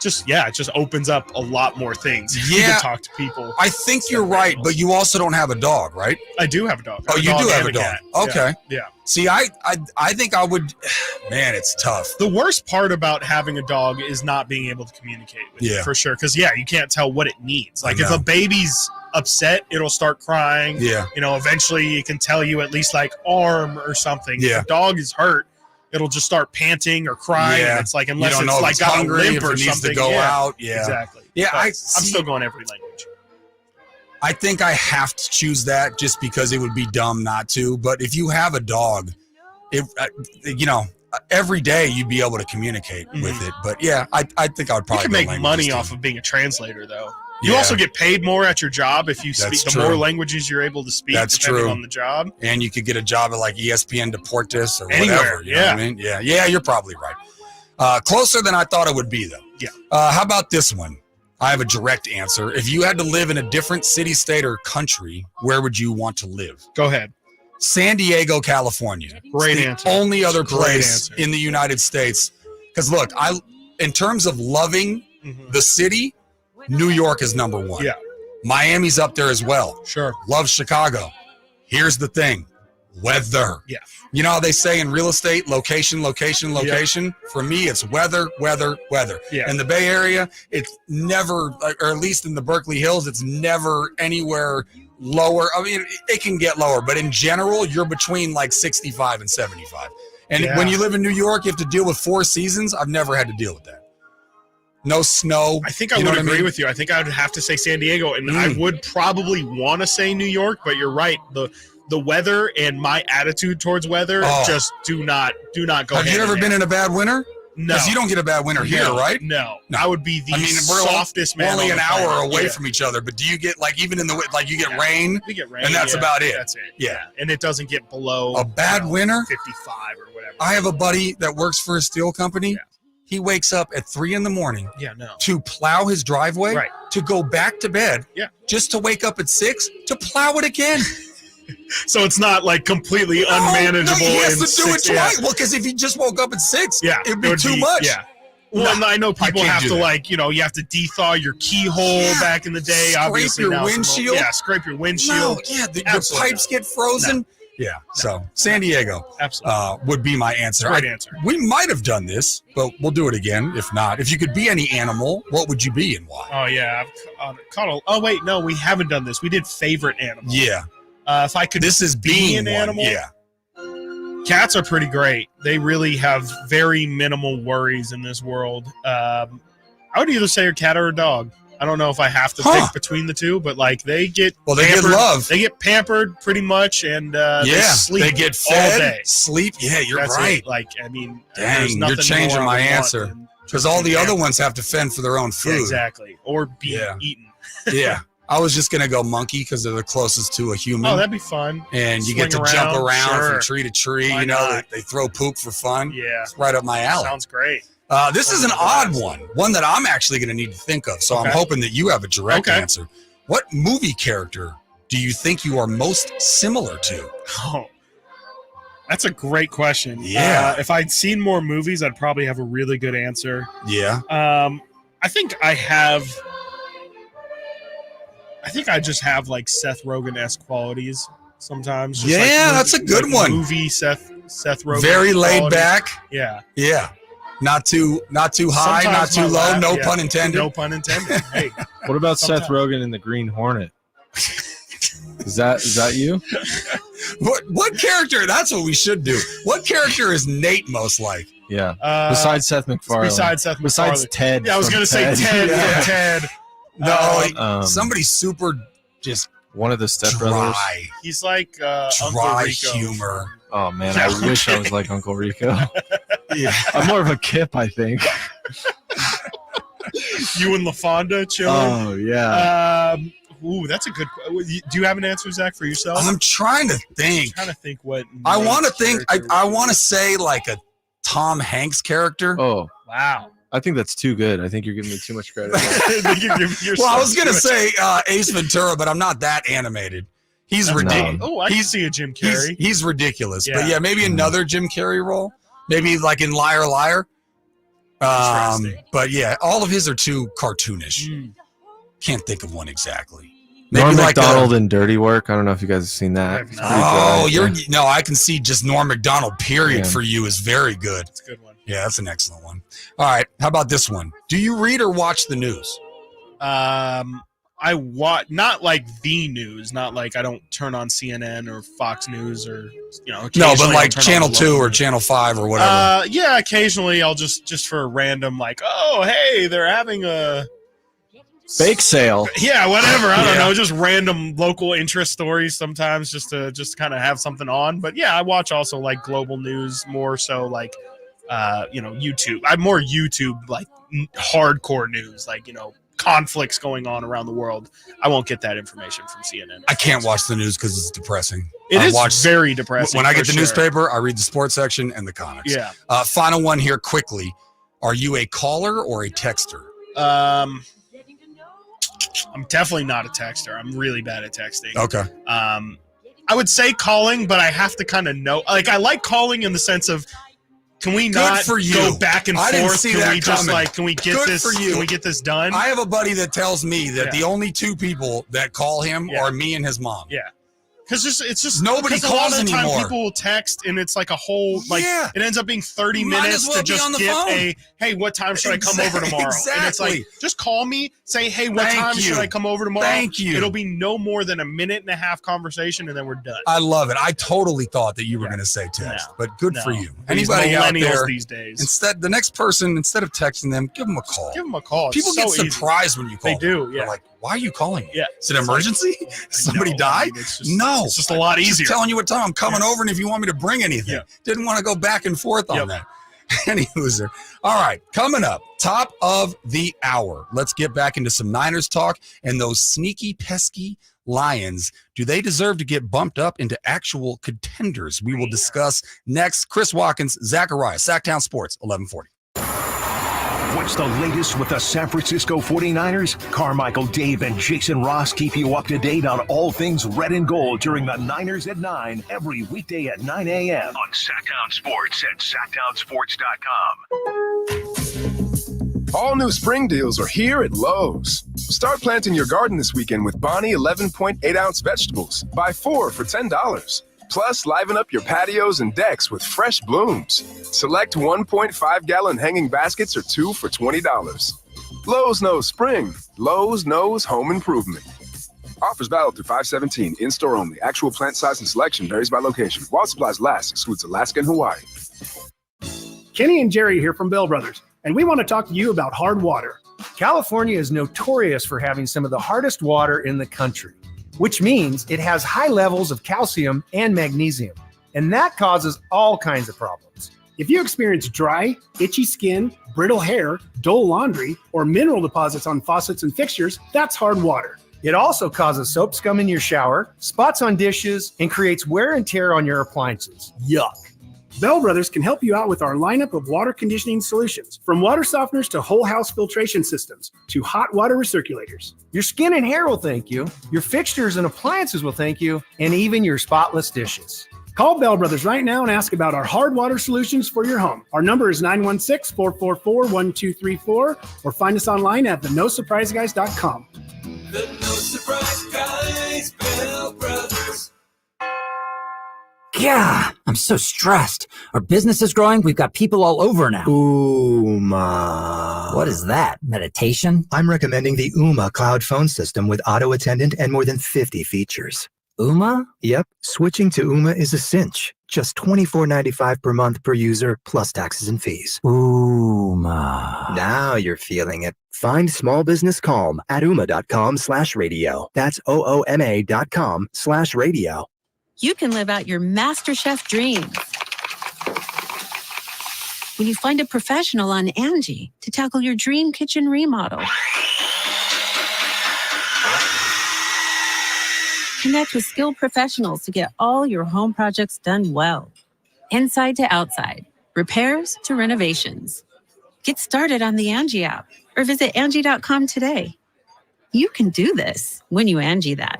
It just opens up a lot more things. You Yeah. can talk to people. I think you're right, but you also don't have a dog, right? I do have a dog. I Oh, have you do have and a dog. cat. Okay. Yeah. See, I think I would. Man, it's tough. The worst part about having a dog is not being able to communicate with Yeah. it, for sure. Because, you can't tell what it needs. Like, I if know. a baby's upset, it'll start crying. Yeah. Eventually it can tell you at least, like, arm or something. Yeah. If a dog is hurt, it'll just start panting or crying. Yeah. And it's like, You unless don't know it's if like it's got hungry, a limp if or it needs to something. go out. Yeah. Exactly. Yeah, But I'm I'm still going every language. I think I have to choose that just because it would be dumb not to. But if you have a dog, every day you'd be able to communicate with it. But yeah, I think I would You probably can go make languages money too. off of being a translator, though. You Yeah. also get paid more at your job if you That's speak. The true. more languages you're able to speak, That's depending true. on the job. And you could get a job at like ESPN Deportes or Anywhere, whatever. You know what I yeah. mean? Yeah, you're probably right. Closer than I thought it would be, though. Yeah. How about this one? I have a direct answer. If you had to live in a different city, state, or country, where would you want to live? Go ahead. San Diego, California. Great It's the answer. only other Great place answer. in the United States. Because look, in terms of loving the city, New York is number one. Yeah. Miami's up there as well. Sure. Love Chicago. Here's the thing. Weather. Yeah. You know how they say in real estate, location, location, location? For me, it's weather, weather, weather. Yeah. In the Bay Area, it's never, or at least in the Berkeley Hills, it's never anywhere lower. I mean, it can get lower, but in general, you're between like 65 and 75. And Yeah. when you live in New York, you have to deal with 4 seasons. I've never had to deal with that. No snow. I think I You know would what agree mean? with you. I think I would have to say San Diego, and I would probably want to say New York, but you're right. The weather and my attitude towards weather Oh. just do not go. Have you ever been in a bad winter? No. Because you don't get a bad winter here, No, right? No. I would be the we're softest man. only on an the hour planet. away Yeah. from each other, but do you get like even in the like you get rain? We get rain, and that's yeah, about it. That's it. Yeah. And it doesn't get below A bad winter? 55 or whatever. I have a buddy that works for a steel company. He wakes up at 3 a.m. Yeah, no. to plow his driveway, Right. to go back to bed, Yeah. just to wake up at 6 to plow it again. So it's not like completely unmanageable. No, he has in to do it 6 twice. Well, because if he just woke up at 6, Yeah, it'd it be would too much. Yeah. Well, No, I know I people can't have do to that. you have to dethaw your keyhole back in the day. Scrape Obviously, your now it's windshield? Yeah, scrape your windshield. No, yeah, your Absolutely pipes get frozen. Yeah, so San Diego would be my answer. Great answer. We might have done this, but we'll do it again if not. If you could be any animal, what would you be and why? Oh yeah, I've caught a. Oh wait, no, we haven't done this. We did favorite animal. Yeah. If I could, This is be being an one, animal. yeah. Cats are pretty great. They really have very minimal worries in this world. I would either say a cat or a dog. I don't know if I have to pick between the two, but like they get Well, they pampered. get love. They get pampered pretty much, and they sleep. they get all fed, day. sleep. Yeah, you're That's right. it. Like I mean, there's Dang, nothing you're changing more I my would want answer than because just all be the other pampered. ones have to fend for their own food. Yeah, exactly, or be Yeah. eaten. Yeah, I was just gonna go monkey because they're the closest to a human. Oh, that'd be fun. And you get to Swing jump around sure. from tree to tree. Why you know, not? they throw poop for fun. Yeah, It's right up my alley. sounds great. This is an odd one that I'm actually going to need to think of. So I'm Okay. hoping that you have a direct Okay. answer. What movie character do you think you are most similar to? Oh, that's a great question. Yeah. If I'd seen more movies, I'd probably have a really good answer. Yeah. I think I just have like Seth Rogen-esque qualities sometimes. Just That's a good one. Movie Seth Rogen. Very laid qualities. back. Yeah. Yeah. Not too high, Sometimes not too my low. laugh, No yeah. pun intended. No pun intended. Hey. What about Sometimes. Seth Rogen in the Green Hornet? Is that you? What character? That's what we should do. What character is Nate most like? Yeah. Besides Seth MacFarlane. Besides Ted. Yeah, I was from going to say Ted. Yeah, Ted. No, somebody super just one of the stepbrothers. dry. He's like Uncle Dry Rico. humor. Oh man, I wish I was like Uncle Rico. Yeah. I'm more of a Kip, I think. You and LaFonda chilling. Oh yeah. Ooh, that's a good. Do you have an answer, Zach, for yourself? I'm trying to think. What I want to think. character I want to say like a Tom Hanks character. Oh wow. I think that's too good. I think you're giving me too much credit. Well, I was gonna say Ace Ventura, but I'm not that animated. He's ridiculous. Oh, I can see a Jim Carrey. He's ridiculous. Yeah. But yeah, maybe another Jim Carrey role. Maybe like in Liar Liar. But yeah, all of his are too cartoonish. Can't think of one exactly. Maybe Norm like Macdonald in Dirty Work. I don't know if you guys have seen that. It's pretty good. I can see just Norm Macdonald. Period Yeah. for you is very good. That's a good one. Yeah, that's an excellent one. All right, how about this one? Do you read or watch the news? I watch, not like the news, not like I don't turn on CNN or Fox News or No, but occasionally like I'll turn Channel on the 2 local or news. Channel 5 or whatever. Yeah, occasionally I'll just for a random like, oh hey, they're having a Bake sale. yeah, whatever. I don't Yeah. know, just random local interest stories sometimes just to kind of have something on. But yeah, I watch also like global news more so like YouTube. I'm more YouTube like hardcore news, like conflicts going on around the world. I won't get that information from CNN. I can't watch the news because it's depressing. It I is watch, very depressing. When I for get the sure. newspaper, I read the sports section and the comics. Yeah. Final one here quickly. Are you a caller or a texter? I'm definitely not a texter. I'm really bad at texting. Okay. I would say calling, but I have to kind of know. Like, I like calling in the sense of, can we not for you. go back and I didn't forth? see Can that we just coming. like, can we get Good this? for you. Can we get this done? I have a buddy that tells me that Yeah. the only two people that call him are me and his mom. Yeah. Because it's just Nobody 'cause a lot calls of the time anymore. people will text and it's like a whole like it ends up being 30 Might minutes as well to be just on the get phone. hey, what time should I come over tomorrow? And it's like, Exactly. just call me, say, hey, what Thank time you. should I come over tomorrow? Thank you. It'll be no more than a minute and a half conversation and then we're done. I love it. I totally thought that you were going to say text, but good for you. These Anybody out millennials there these days. Instead of texting them, give them a call. Give them a call. It's People get so easy. surprised when you call. They do, them. yeah. They're like, why are you calling me? Yeah. Is it an emergency? Somebody died? No. it's just a lot I'm easier. Just telling you what time I'm coming over and if you want me to bring anything. Didn't want to go back and forth on that. Any loser. All right, coming up, top of the hour. Let's get back into some Niners talk and those sneaky, pesky Lions. Do they deserve to get bumped up into actual contenders? We will discuss next. Chris Watkins, Zachariah, Sactown Sports, 1140. What's the latest with the San Francisco 49ers? Carmichael, Dave, and Jason Ross keep you up to date on all things red and gold during the Niners at 9 every weekday at 9 a.m. on Sactown Sports at SactownSports.com. All new spring deals are here at Lowe's. Start planting your garden this weekend with Bonnie 11.8-ounce vegetables. Buy 4 for $10. Plus, liven up your patios and decks with fresh blooms. Select 1.5-gallon hanging baskets or 2 for $20. Lowe's knows spring. Lowe's knows home improvement. Offers valid through 5/17. In-store only. Actual plant size and selection varies by location. While supplies last, excludes Alaska and Hawaii. Kenny and Jerry here from Bell Brothers, and we want to talk to you about hard water. California is notorious for having some of the hardest water in the country, which means it has high levels of calcium and magnesium, and that causes all kinds of problems. If you experience dry, itchy skin, brittle hair, dull laundry, or mineral deposits on faucets and fixtures, that's hard water. It also causes soap scum in your shower, spots on dishes, and creates wear and tear on your appliances. Yuck. Bell Brothers can help you out with our lineup of water conditioning solutions, from water softeners to whole house filtration systems to hot water recirculators. Your skin and hair will thank you, your fixtures and appliances will thank you, and even your spotless dishes. Call Bell Brothers right now and ask about our hard water solutions for your home. Our number is 916-444-1234, or find us online at thenosurpriseguys.com. The No Surprise Guys, Bell Brothers. Yeah, I'm so stressed. Our business is growing. We've got people all over now. Uma. What is that? Meditation? I'm recommending the Uma cloud phone system with auto attendant and more than 50 features. Uma? Yep. Switching to Uma is a cinch. Just $24.95 per month per user, plus taxes and fees. Uma. Now you're feeling it. Find small business calm at Uma.com/radio. That's OOMA.com/radio. You can live out your MasterChef dreams when you find a professional on Angie to tackle your dream kitchen remodel. Connect with skilled professionals to get all your home projects done well. Inside to outside, repairs to renovations. Get started on the Angie app or visit Angie.com today. You can do this when you Angie that.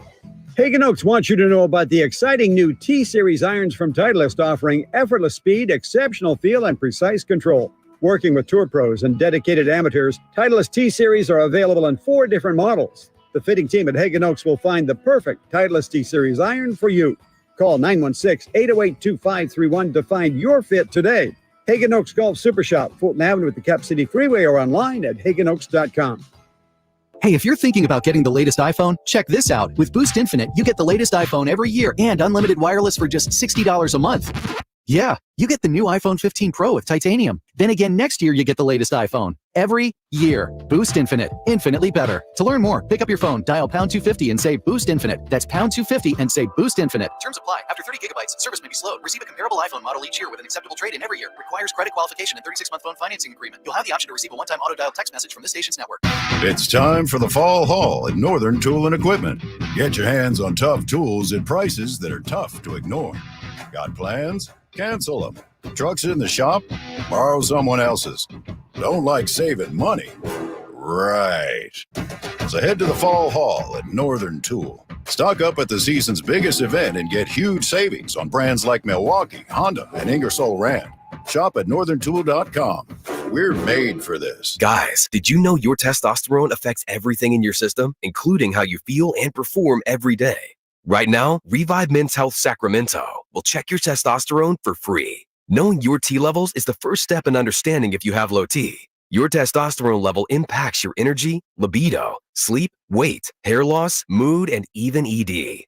Hagen Oaks wants you to know about the exciting new T-Series irons from Titleist, offering effortless speed, exceptional feel, and precise control. Working with tour pros and dedicated amateurs, Titleist T-Series are available in 4 different models. The fitting team at Hagen Oaks will find the perfect Titleist T-Series iron for you. Call 916-808-2531 to find your fit today. Hagen Oaks Golf Super Shop, Fulton Avenue at the Cap City Freeway, or online at hagenoaks.com. Hey, if you're thinking about getting the latest iPhone, check this out. With Boost Infinite, you get the latest iPhone every year and unlimited wireless for just $60 a month. Yeah, you get the new iPhone 15 Pro with titanium. Then again, next year you get the latest iPhone. Every year. Boost Infinite. Infinitely better. To learn more, pick up your phone, dial pound 250 and say Boost Infinite. That's pound 250 and say Boost Infinite. Terms apply. After 30 gigabytes, service may be slowed. Receive a comparable iPhone model each year with an acceptable trade-in every year. Requires credit qualification and 36-month phone financing agreement. You'll have the option to receive a one-time auto-dial text message from this station's network. It's time for the fall haul at Northern Tool and Equipment. Get your hands on tough tools at prices that are tough to ignore. Got plans? Cancel them. Trucks in the shop? Borrow someone else's. Don't like saving money? Right. So head to the fall haul at Northern Tool. Stock up at the season's biggest event and get huge savings on brands like Milwaukee, Honda, and Ingersoll Rand. Shop at northerntool.com. We're made for this. Guys, did you know your testosterone affects everything in your system, including how you feel and perform every day? Right now, Revive Men's Health Sacramento will check your testosterone for free. Knowing your T levels is the first step in understanding if you have low T. Your testosterone level impacts your energy, libido, sleep, weight, hair loss, mood, and even ED.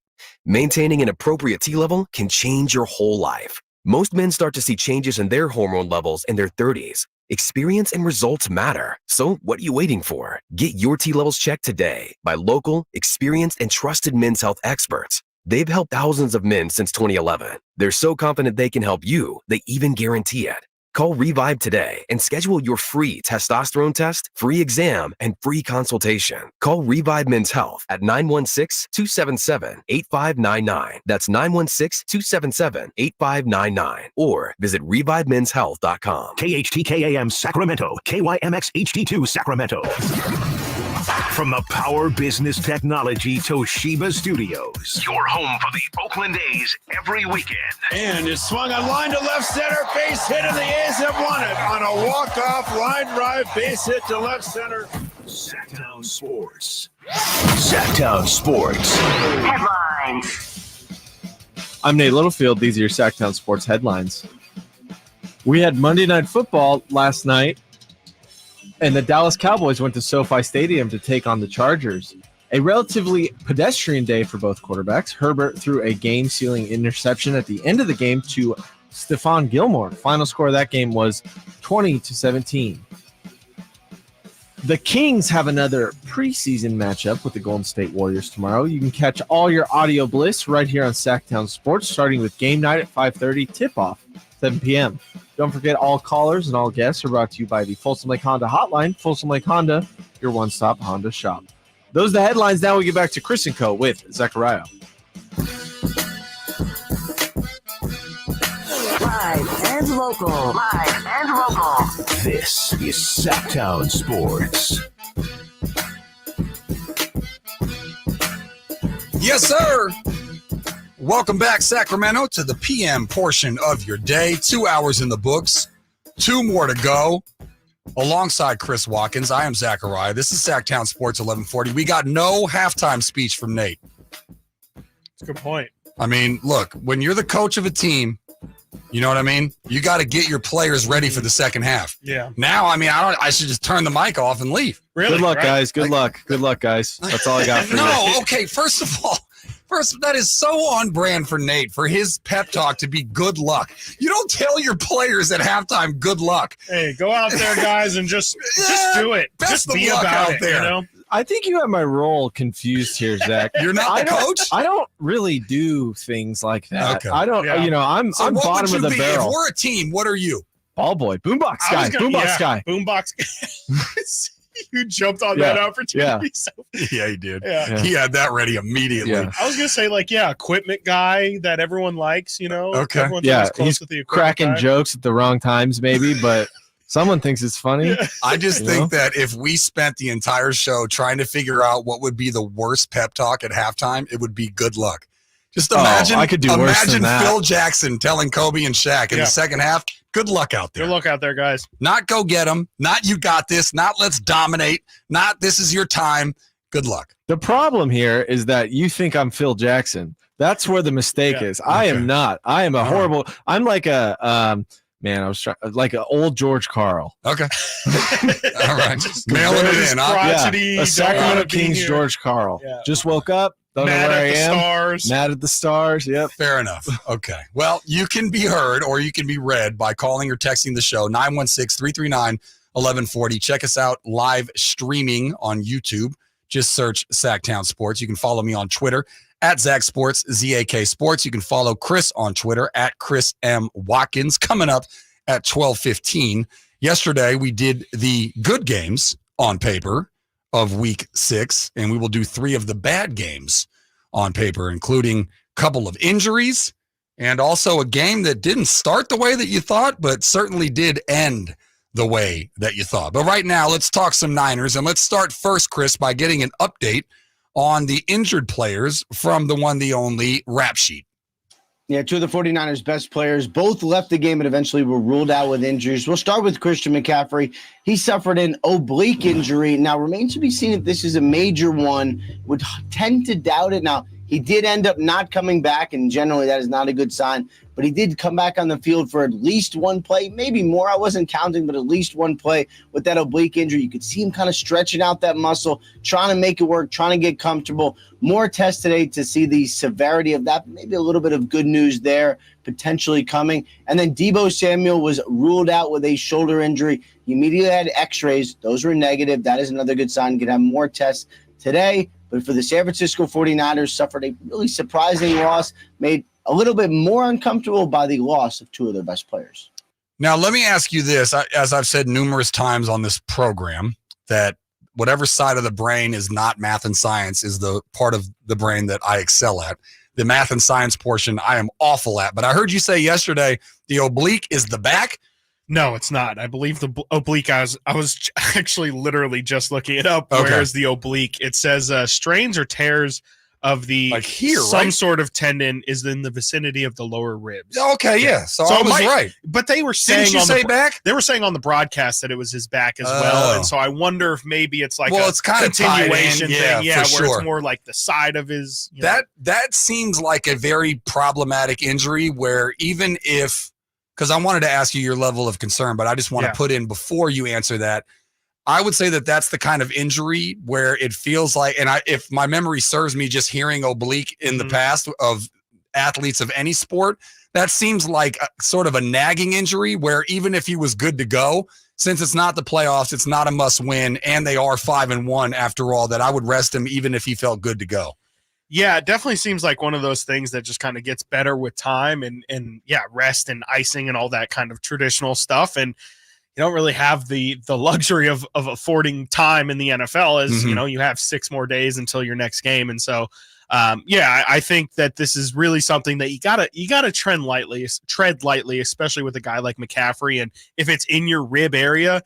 Maintaining an appropriate T level can change your whole life. Most men start to see changes in their hormone levels in their 30s. Experience and results matter. So what are you waiting for? Get your T levels checked today by local, experienced, and trusted men's health experts. They've helped thousands of men since 2011. They're so confident they can help you, they even guarantee it. Call Revive today and schedule your free testosterone test, free exam, and free consultation. Call Revive Men's Health at 916-277-8599. That's 916-277-8599. Or visit ReviveMen'sHealth.com. KHTKAM Sacramento, KYMX HD2 Sacramento. From the Power Business Technology Toshiba Studios, your home for the Oakland A's every weekend. And it's swung on line to left center, base hit, and the A's have won it on a walk-off line drive, base hit to left center. Sactown Sports. Sactown Sports. Headlines. I'm Nate Littlefield. These are your Sactown Sports headlines. We had Monday Night Football last night, and the Dallas Cowboys went to SoFi Stadium to take on the Chargers. A relatively pedestrian day for both quarterbacks. Herbert threw a game-sealing interception at the end of the game to Stephon Gilmore. Final score of that game was 20-17. The Kings have another preseason matchup with the Golden State Warriors tomorrow. You can catch all your audio bliss right here on Sactown Sports, starting with game night at 5:30, tip-off, 7 p.m. Don't forget, all callers and all guests are brought to you by the Folsom Lake Honda Hotline. Folsom Lake Honda, your one-stop Honda shop. Those are the headlines. Now we get back to Chris and Co. with Zechariah. Live and Local, live, and local. This is Sactown Sports. Yes, sir. Welcome back, Sacramento, to the PM portion of your day. 2 hours in the books. 2 more to go. Alongside Chris Watkins, I am Zachariah. This is Sactown Sports 1140. We got no halftime speech from Nate. That's a good point. I mean, look, when you're the coach of a team, you know what I mean? You got to get your players ready for the second half. Yeah. Now, I mean, I should just turn the mic off and leave. Really? Good luck, right? guys. Good luck. Good luck, guys. That's all I got for you. No, okay. First of all, that is so on brand for Nate, for his pep talk to be good luck. You don't tell your players at halftime good luck. Hey, go out there, guys, and just do it. Best Just of be luck about out it, there. you know? I think you have my role confused here, Zach. You're not the coach? I don't really do things like that. Okay. I don't, Yeah. I'm So what bottom would of you the be? barrel. If we're a team, what are you? Ball boy. Boombox guy. Boombox guy. Boombox. You jumped on Yeah. that opportunity. So, Yeah, he did. yeah. He had that ready immediately. Yeah. I was going to say, equipment guy that everyone likes, you know? Okay. Everyone's Yeah, always close he's with the equipment cracking guy. jokes at the wrong times, maybe, but someone thinks it's funny. I just You think know? that if we spent the entire show trying to figure out what would be the worst pep talk at halftime, it would be good luck. Just imagine, I could do worse than that. Phil Jackson telling Kobe and Shaq in Yeah. the second half, good luck out there. Good luck out there, guys. Not go get them, not you got this, not let's dominate, not this is your time. Good luck. The problem here is that you think I'm Phil Jackson. That's where the mistake Yeah. is. I am not. I am a horrible. I'm like a like an old George Carl. Okay. All right. Mailing it in. Huh? crotchety, A don't Sacramento wanna be Kings here. George Carl. Yeah. Just woke up. Don't Mad know where at I the am. stars. Mad at the stars. Yep. Fair enough. Okay. Well, you can be heard or you can be read by calling or texting the show 916-339-1140. Check us out live streaming on YouTube. Just search Sactown Sports. You can follow me on Twitter at Zach Sports, ZAK Sports. You can follow Chris on Twitter at Chris M. Watkins. Coming up at 12:15. Yesterday, we did the good games on paper of week 6, and we will do 3 of the bad games on paper, including a couple of injuries and also a game that didn't start the way that you thought, but certainly did end the way that you thought. But right now, let's talk some Niners, and let's start first, Chris, by getting an update on the injured players from the one, the only Rap Sheet. Yeah, 2 of the 49ers' best players both left the game and eventually were ruled out with injuries. We'll start with Christian McCaffrey. He suffered an oblique injury. Now, remains to be seen if this is a major one. Would tend to doubt it. Now, he did end up not coming back, and generally that is not a good sign. But he did come back on the field for at least one play, maybe more. I wasn't counting, but at least one play with that oblique injury. You could see him kind of stretching out that muscle, trying to make it work, trying to get comfortable. More tests today to see the severity of that. Maybe a little bit of good news there potentially coming. And then Deebo Samuel was ruled out with a shoulder injury. He immediately had x-rays. Those were negative. That is another good sign. Could have more tests today. But for the San Francisco 49ers, suffered a really surprising loss, made a little bit more uncomfortable by the loss of 2 of their best players. Now, let me ask you this. As I've said numerous times on this program, that whatever side of the brain is not math and science is the part of the brain that I excel at. The math and science portion I am awful at. But I heard you say yesterday the oblique is the back. No, it's not. I believe the oblique, I was actually literally just looking it up. Okay. Where is the oblique? It says strains or tears of the Like here, some right? sort of tendon is in the vicinity of the lower ribs. Okay, yeah. So I it was might- right. But they were saying Didn't you on say the, back? They were saying on the broadcast that it was his back as well. Oh. And so I wonder if maybe it's like Well, a it's kind of tied in, continuation yeah, thing. Yeah, for where sure. it's more like the side of his you know. That seems like a very problematic injury where even if, because I wanted to ask you your level of concern, but I just want Yeah. to put in before you answer that, I would say that that's the kind of injury where it feels like, and if my memory serves me just hearing oblique in the past of athletes of any sport, that seems like sort of a nagging injury where even if he was good to go, since it's not the playoffs, it's not a must win, and they are 5-1 after all, that I would rest him even if he felt good to go. Yeah, it definitely seems like one of those things that just kind of gets better with time and yeah, rest and icing and all that kind of traditional stuff. And you don't really have the luxury of affording time in the NFL as, Mm-hmm. you have 6 more days until your next game. And so, I think that this is really something that you gotta tread lightly, especially with a guy like McCaffrey. And if it's in your rib area,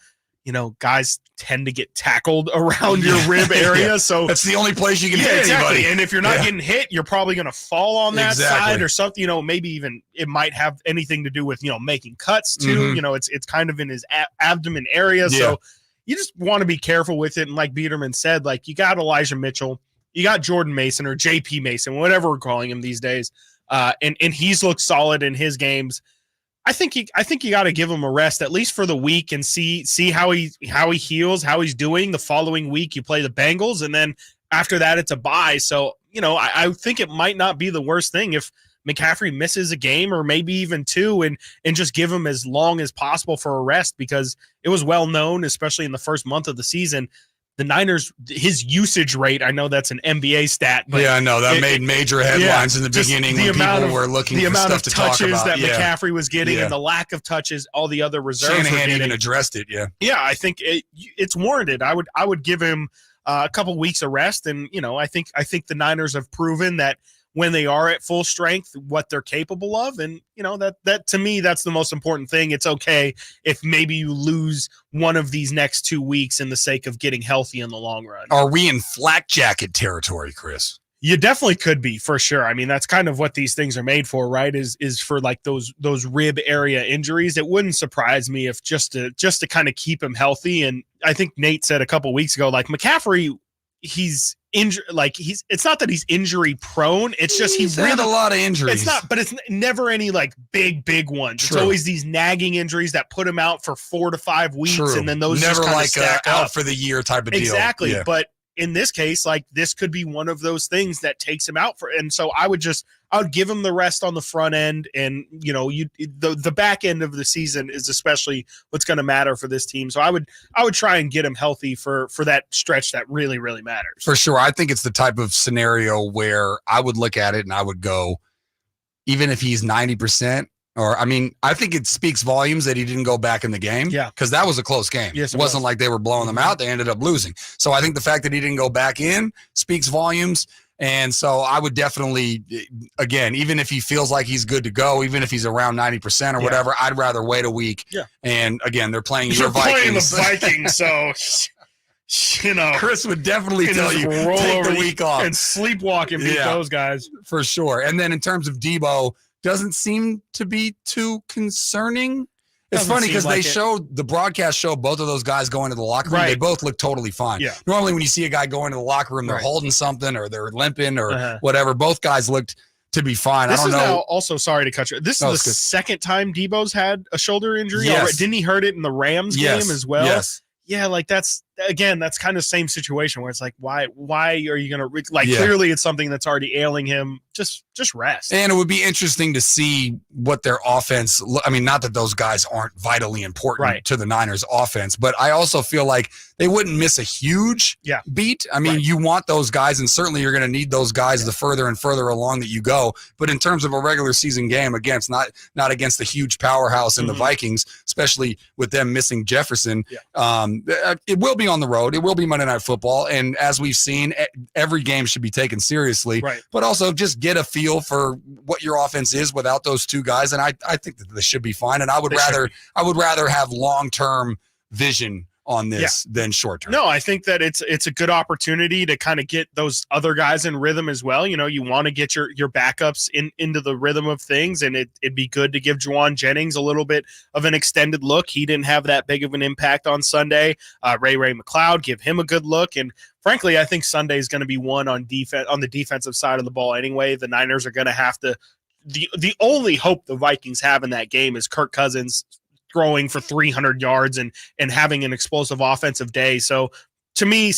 guys tend to get tackled around your rib area. Yeah. So that's the only place you can hit exactly. anybody. And if you're not getting hit, you're probably going to fall on that Exactly. side or something, maybe even it might have anything to do with, making cuts too. Mhm. It's kind of in his abdomen area. Yeah. So you just want to be careful with it. And like Biederman said, like you got Elijah Mitchell, you got Jordan Mason or JP Mason, whatever we're calling him these days. And he's looked solid in his games. I think you got to give him a rest at least for the week and see how he heals, how he's doing. The following week you play the Bengals, and then after that it's a bye. So I think it might not be the worst thing if McCaffrey misses a game or maybe even 2, and just give him as long as possible for a rest, because it was well known, especially in the first month of the season, the Niners, his usage rate, I know that's an NBA stat, but yeah, I know that made major headlines in the beginning when people were looking for stuff to talk about. The amount of touches that McCaffrey was getting and the lack of touches all the other reserves Shanahan were getting. even addressed it. Yeah, I think it's warranted. I would give him a couple weeks of rest, and I think the Niners have proven that when they are at full strength, what they're capable of. And, that to me, that's the most important thing. It's okay if maybe you lose one of these next 2 weeks in the sake of getting healthy in the long run. Are we in flak jacket territory, Chris? You definitely could be, for sure. I mean, that's kind of what these things are made for, right? Is for like those rib area injuries. It wouldn't surprise me if just to kind of keep him healthy. And I think Nate said a couple weeks ago, like McCaffrey, he's injured. Like it's not that he's injury prone. It's just he's had a lot of injuries. It's not, but it's never any like big ones. True. It's always these nagging injuries that put him out for 4 to 5 weeks, True. and then those never just like stack out up for the year type of deal. Exactly, Yeah. but in this case, like this could be one of those things that takes him out for. And so I would give him the rest on the front end, and the back end of the season is especially what's going to matter for this team. So I would try and get him healthy for that stretch that really, really matters. For sure. I think it's the type of scenario where I would look at it and I would go, even if he's 90%, I think it speaks volumes that he didn't go back in the game. Yeah. Because that was a close game. Yes, it wasn't like they were blowing them out. They ended up losing. So I think the fact that he didn't go back in speaks volumes. And so I would definitely, again, even if he feels like he's good to go, even if he's around 90% or whatever, I'd rather wait a week. Yeah. And again, they're playing You're your Vikings. playing the Vikings, so Chris would definitely tell you roll take over the week off and sleepwalk and beat those guys for sure. And then in terms of Debo, doesn't seem to be too concerning. It's Doesn't funny because seem like they it. showed the broadcast show both of those guys going to the locker room. Right. They both look totally fine. Yeah. Normally when you see a guy going to the locker room, they're Right. holding something or they're limping or Uh-huh. whatever. Both guys looked to be fine. This I don't is know. now also, sorry to cut you. This No, is it's the good. second time Debo's had a shoulder injury. Yes. Already. Didn't he hurt it in the Rams Yes. game as well? Yes. Yeah, like that's kind of same situation where it's like, why are you gonna Yeah. clearly it's something that's already ailing him. Just rest. And it would be interesting to see what their offense. I mean, not that those guys aren't vitally important Right. to the Niners' offense, but I also feel like they wouldn't miss a huge beat. I mean, you want those guys, and certainly you're going to need those guys the further and further along that you go. But in terms of a regular season game, again, it's not against the huge powerhouse in the Vikings, especially with them missing Jefferson. It will be on the road. It will be Monday Night Football, and as we've seen, every game should be taken seriously. Right. But also just get a feel for what your offense is without those two guys, and I think that this should be fine. And I would rather have long-term vision on this than short-term. No, I think that it's a good opportunity to kind of get those other guys in rhythm as well. You want to get your backups into the rhythm of things, and it'd be good to give Juwan Jennings a little bit of an extended look. He didn't have that big of an impact on Sunday. Ray McLeod, give him a good look. And frankly, I think Sunday is going to be one on the defensive side of the ball anyway. The Niners are going to have to. The only hope the Vikings have in that game is Kirk Cousins throwing for 300 yards and having an explosive offensive day. So to me,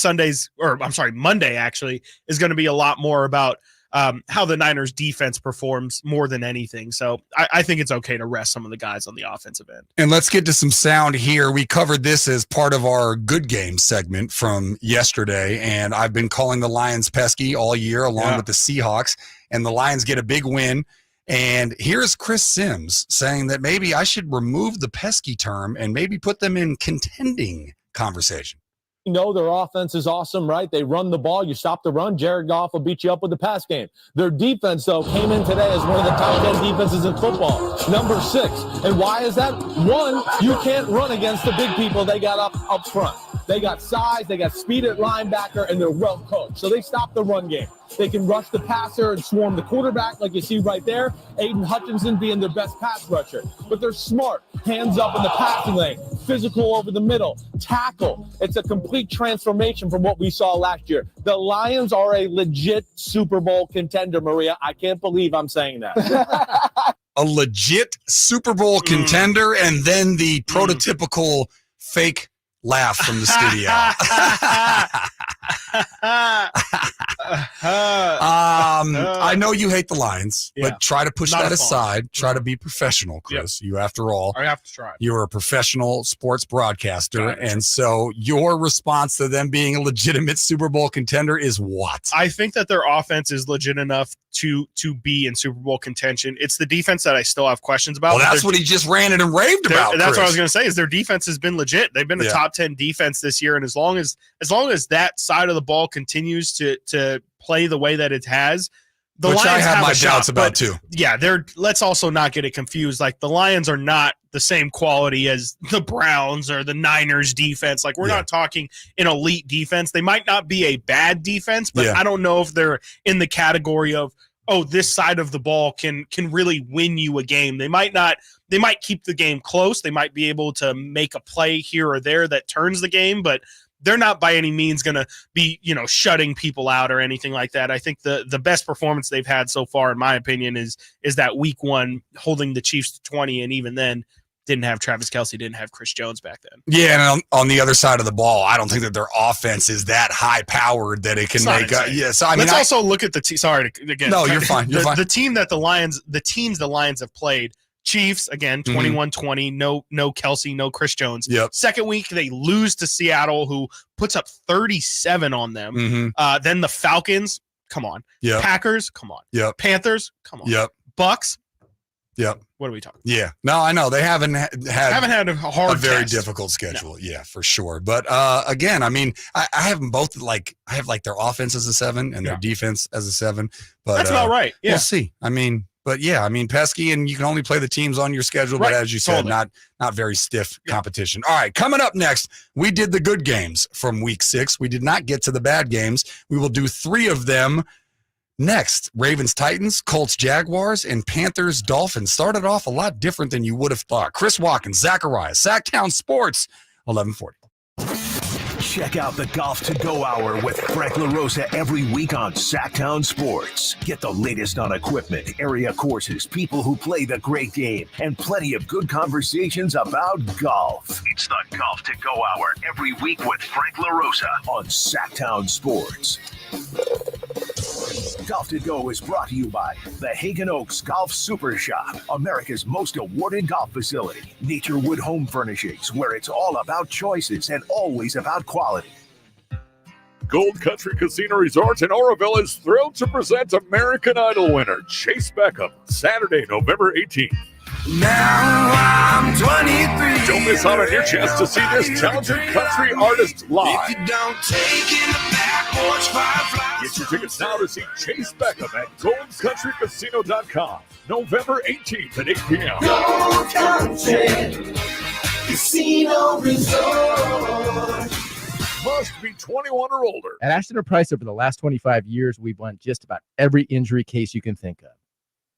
Monday actually is going to be a lot more about how the Niners defense performs more than anything. So I think it's okay to rest some of the guys on the offensive end. And let's get to some sound here. We covered this as part of our good game segment from yesterday, and I've been calling the Lions pesky all year along with the Seahawks, and the Lions get a big win. And here's Chris Sims saying that maybe I should remove the pesky term and maybe put them in contending conversation. You know their offense is awesome, right? They run the ball. You stop the run, Jared Goff will beat you up with the pass game. Their defense, though, came in today as one of the top 10 defenses in football, number 6. And why is that? One, you can't run against the big people they got up front. They got size, they got speed at linebacker, and they're well coached. So they stop the run game. They can rush the passer and swarm the quarterback like you see right there. Aiden Hutchinson being their best pass rusher. But they're smart. Hands up in the passing lane. Physical over the middle. Tackle. It's a complete transformation from what we saw last year. The Lions are a legit Super Bowl contender, Maria. I can't believe I'm saying that. A legit Super Bowl contender, and then the prototypical fake laugh from the studio. I know you hate the Lions, but try to push that aside. Try to be professional, Chris. You, after all, I have to try. You're a professional sports broadcaster, and so your response to them being a legitimate Super Bowl contender is what? I think that their offense is legit enough to be in Super Bowl contention. It's the defense that I still have questions about. Well, that's what he just ranted and raved about. That's Chris. what I was going to say. Is their defense has been legit. They've been a top 10 defense this year, and as long as that side of the ball continues to play the way that it has, the Which Lions I have my a shot, doubts about but too. Yeah, let's also not get it confused. Like, the Lions are not the same quality as the Browns or the Niners defense. Like, we're not talking an elite defense. They might not be a bad defense, but I don't know if they're in the category of, oh, this side of the ball can really win you a game. They might keep the game close. They might be able to make a play here or there that turns the game, but they're not by any means going to be, shutting people out or anything like that. I think the best performance they've had so far, in my opinion, is that week 1 holding the Chiefs to 20. And even then didn't have Travis Kelce, didn't have Chris Jones back then. Yeah. And on the other side of the ball, I don't think that their offense is that high powered that it can make so I mean, let's also look at the team. Sorry again. No, you're fine. You're fine. The team that the teams the Lions have played, Chiefs, again, 21-20, no Kelce, no Chris Jones. Yep. Second week, they lose to Seattle, who puts up 37 on them. Then the Falcons, come on. Yep. Packers, come on. Yep. Panthers, come on. Yep. Bucks. Yep. What are we talking? Yeah. No, I know. They haven't had a very difficult schedule. No. Yeah, for sure. But again, I mean, I have them both I have their offense as a 7 and their defense as a 7. But that's about right. Yeah. We'll see. I mean, but yeah, I mean, pesky, and you can only play the teams on your schedule, but as you said, not very stiff competition. All right, coming up next, we did the good games from week 6. We did not get to the bad games. We will do 3 of them next. Ravens, Titans, Colts, Jaguars, and Panthers, Dolphins. Started off a lot different than you would have thought. Chris Watkins, Zacharias, Sactown Sports, 1140. Check out the Golf to Go Hour with Frank LaRosa every week on Sactown Sports. Get the latest on equipment, area courses, people who play the great game, and plenty of good conversations about golf. It's the Golf to Go Hour every week with Frank LaRosa on Sactown Sports. Golf to Go is brought to you by the Hagen Oaks Golf Super Shop, America's most awarded golf facility. Naturewood Home Furnishings, where it's all about choices and always about quality. Gold Country Casino Resort in Oroville is thrilled to present American Idol winner Chase Beckham, Saturday, November 18th. Now I'm 23. Don't miss out on your chance to see this talented country artist live. If you don't take in the back porch fireflies. Get your tickets now to see Chase Beckham at goldcountrycasino.com, November 18th at 8 p.m. Gold Country Casino Resort. Must be 21 or older. At Ashton & Price, over the last 25 years, we've won just about every injury case you can think of.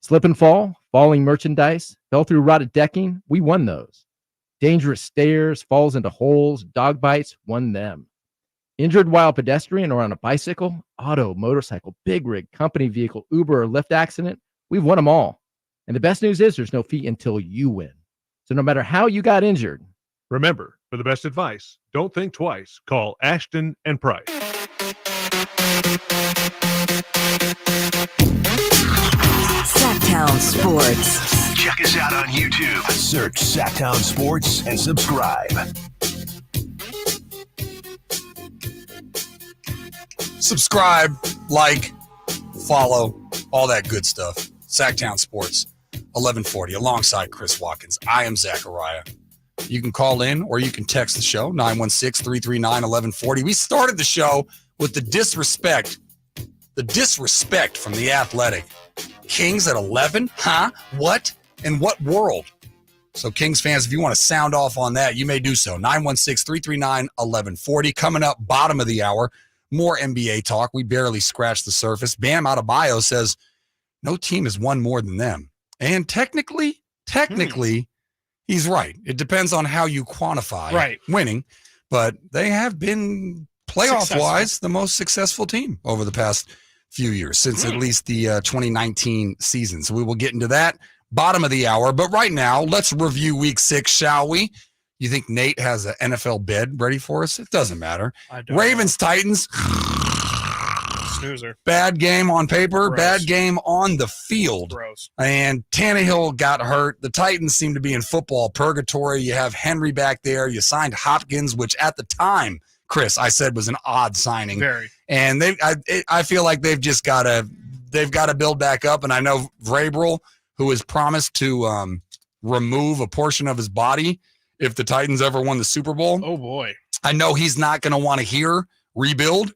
Slip and fall, falling merchandise, fell through rotted decking, we won those. Dangerous stairs, falls into holes, dog bites, won them. Injured while pedestrian or on a bicycle, auto, motorcycle, big rig, company vehicle, Uber, or Lyft accident, we've won them all. And the best news is there's no fee until you win. So no matter how you got injured, remember, for the best advice, don't think twice. Call Ashton & Price. Sactown Sports. Check us out on YouTube. Search Sactown Sports and subscribe. Subscribe, like, follow, all that good stuff. Sactown Sports. 1140 alongside Chris Watkins. I am Zachariah. You can call in or you can text the show, 916-339-1140. We started the show with the disrespect from the Athletic. Kings at 11? Huh? What? In what world? So Kings fans, if you want to sound off on that, you may do so. 916-339-1140. Coming up, bottom of the hour, more NBA talk. We barely scratched the surface. Bam Adebayo says no team has won more than them. And technically, he's right. It depends on how you quantify winning. But they have been, playoff-wise, the most successful team over the past few years, since at least the 2019 season. So we will get into that. Bottom of the hour. But right now, let's review week 6, shall we? You think Nate has an NFL bed ready for us? It doesn't matter. Ravens, Titans. Snoozer. Bad game on paper, Gross. bad game on the field. Gross. And Tannehill got hurt. The Titans seem to be in football purgatory. You have Henry back there. You signed Hopkins, which at the time, Chris, I said was an odd signing. Very. And I feel like they've got to build back up. And I know Vrabel, who has promised to remove a portion of his body if the Titans ever won the Super Bowl. Oh, boy. I know he's not going to want to hear rebuild,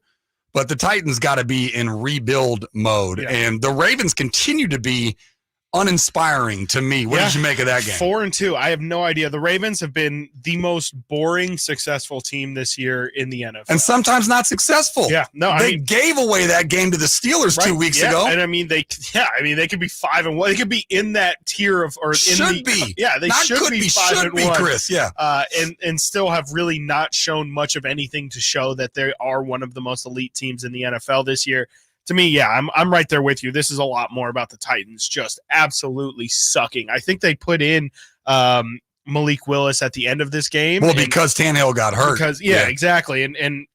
but the Titans got to be in rebuild mode. Yeah. And the Ravens continue to be uninspiring to me. What did you make of that game? 4-2. I have no idea. The Ravens have been the most boring, successful team this year in the NFL. And sometimes not successful. Yeah. No, they gave away that game to the Steelers 2 weeks ago. And they could be 5-1. They could be in that tier of, or should be. Yeah, they should be 5-1. Chris. Yeah. And still have really not shown much of anything to show that they are one of the most elite teams in the NFL this year. To me, I'm right there with you. This is a lot more about the Titans just absolutely sucking. I think they put in Malik Willis at the end of this game. Well, because Tannehill got hurt. Exactly. And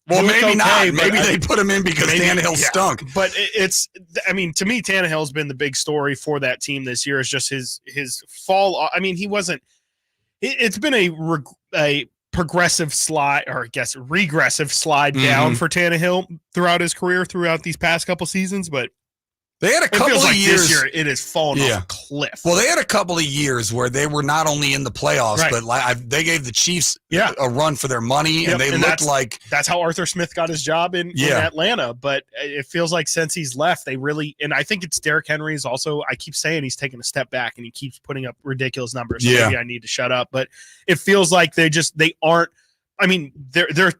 well, maybe not. Maybe they put him in because Tannehill stunk. But to me, Tannehill's been the big story for that team this year. Is just his fall. I mean, he wasn't. It's been a progressive slide, or I guess regressive slide down for Tannehill throughout his career, throughout these past couple seasons, but they had a couple of years. This year, it has fallen off a cliff. Well, they had a couple of years where they were not only in the playoffs, but they gave the Chiefs a run for their money, and they looked like that's how Arthur Smith got his job in Atlanta. But it feels like since he's left, they really, and I think it's Derrick Henry's also. I keep saying he's taking a step back, and he keeps putting up ridiculous numbers. So maybe I need to shut up, but it feels like they aren't. I mean, their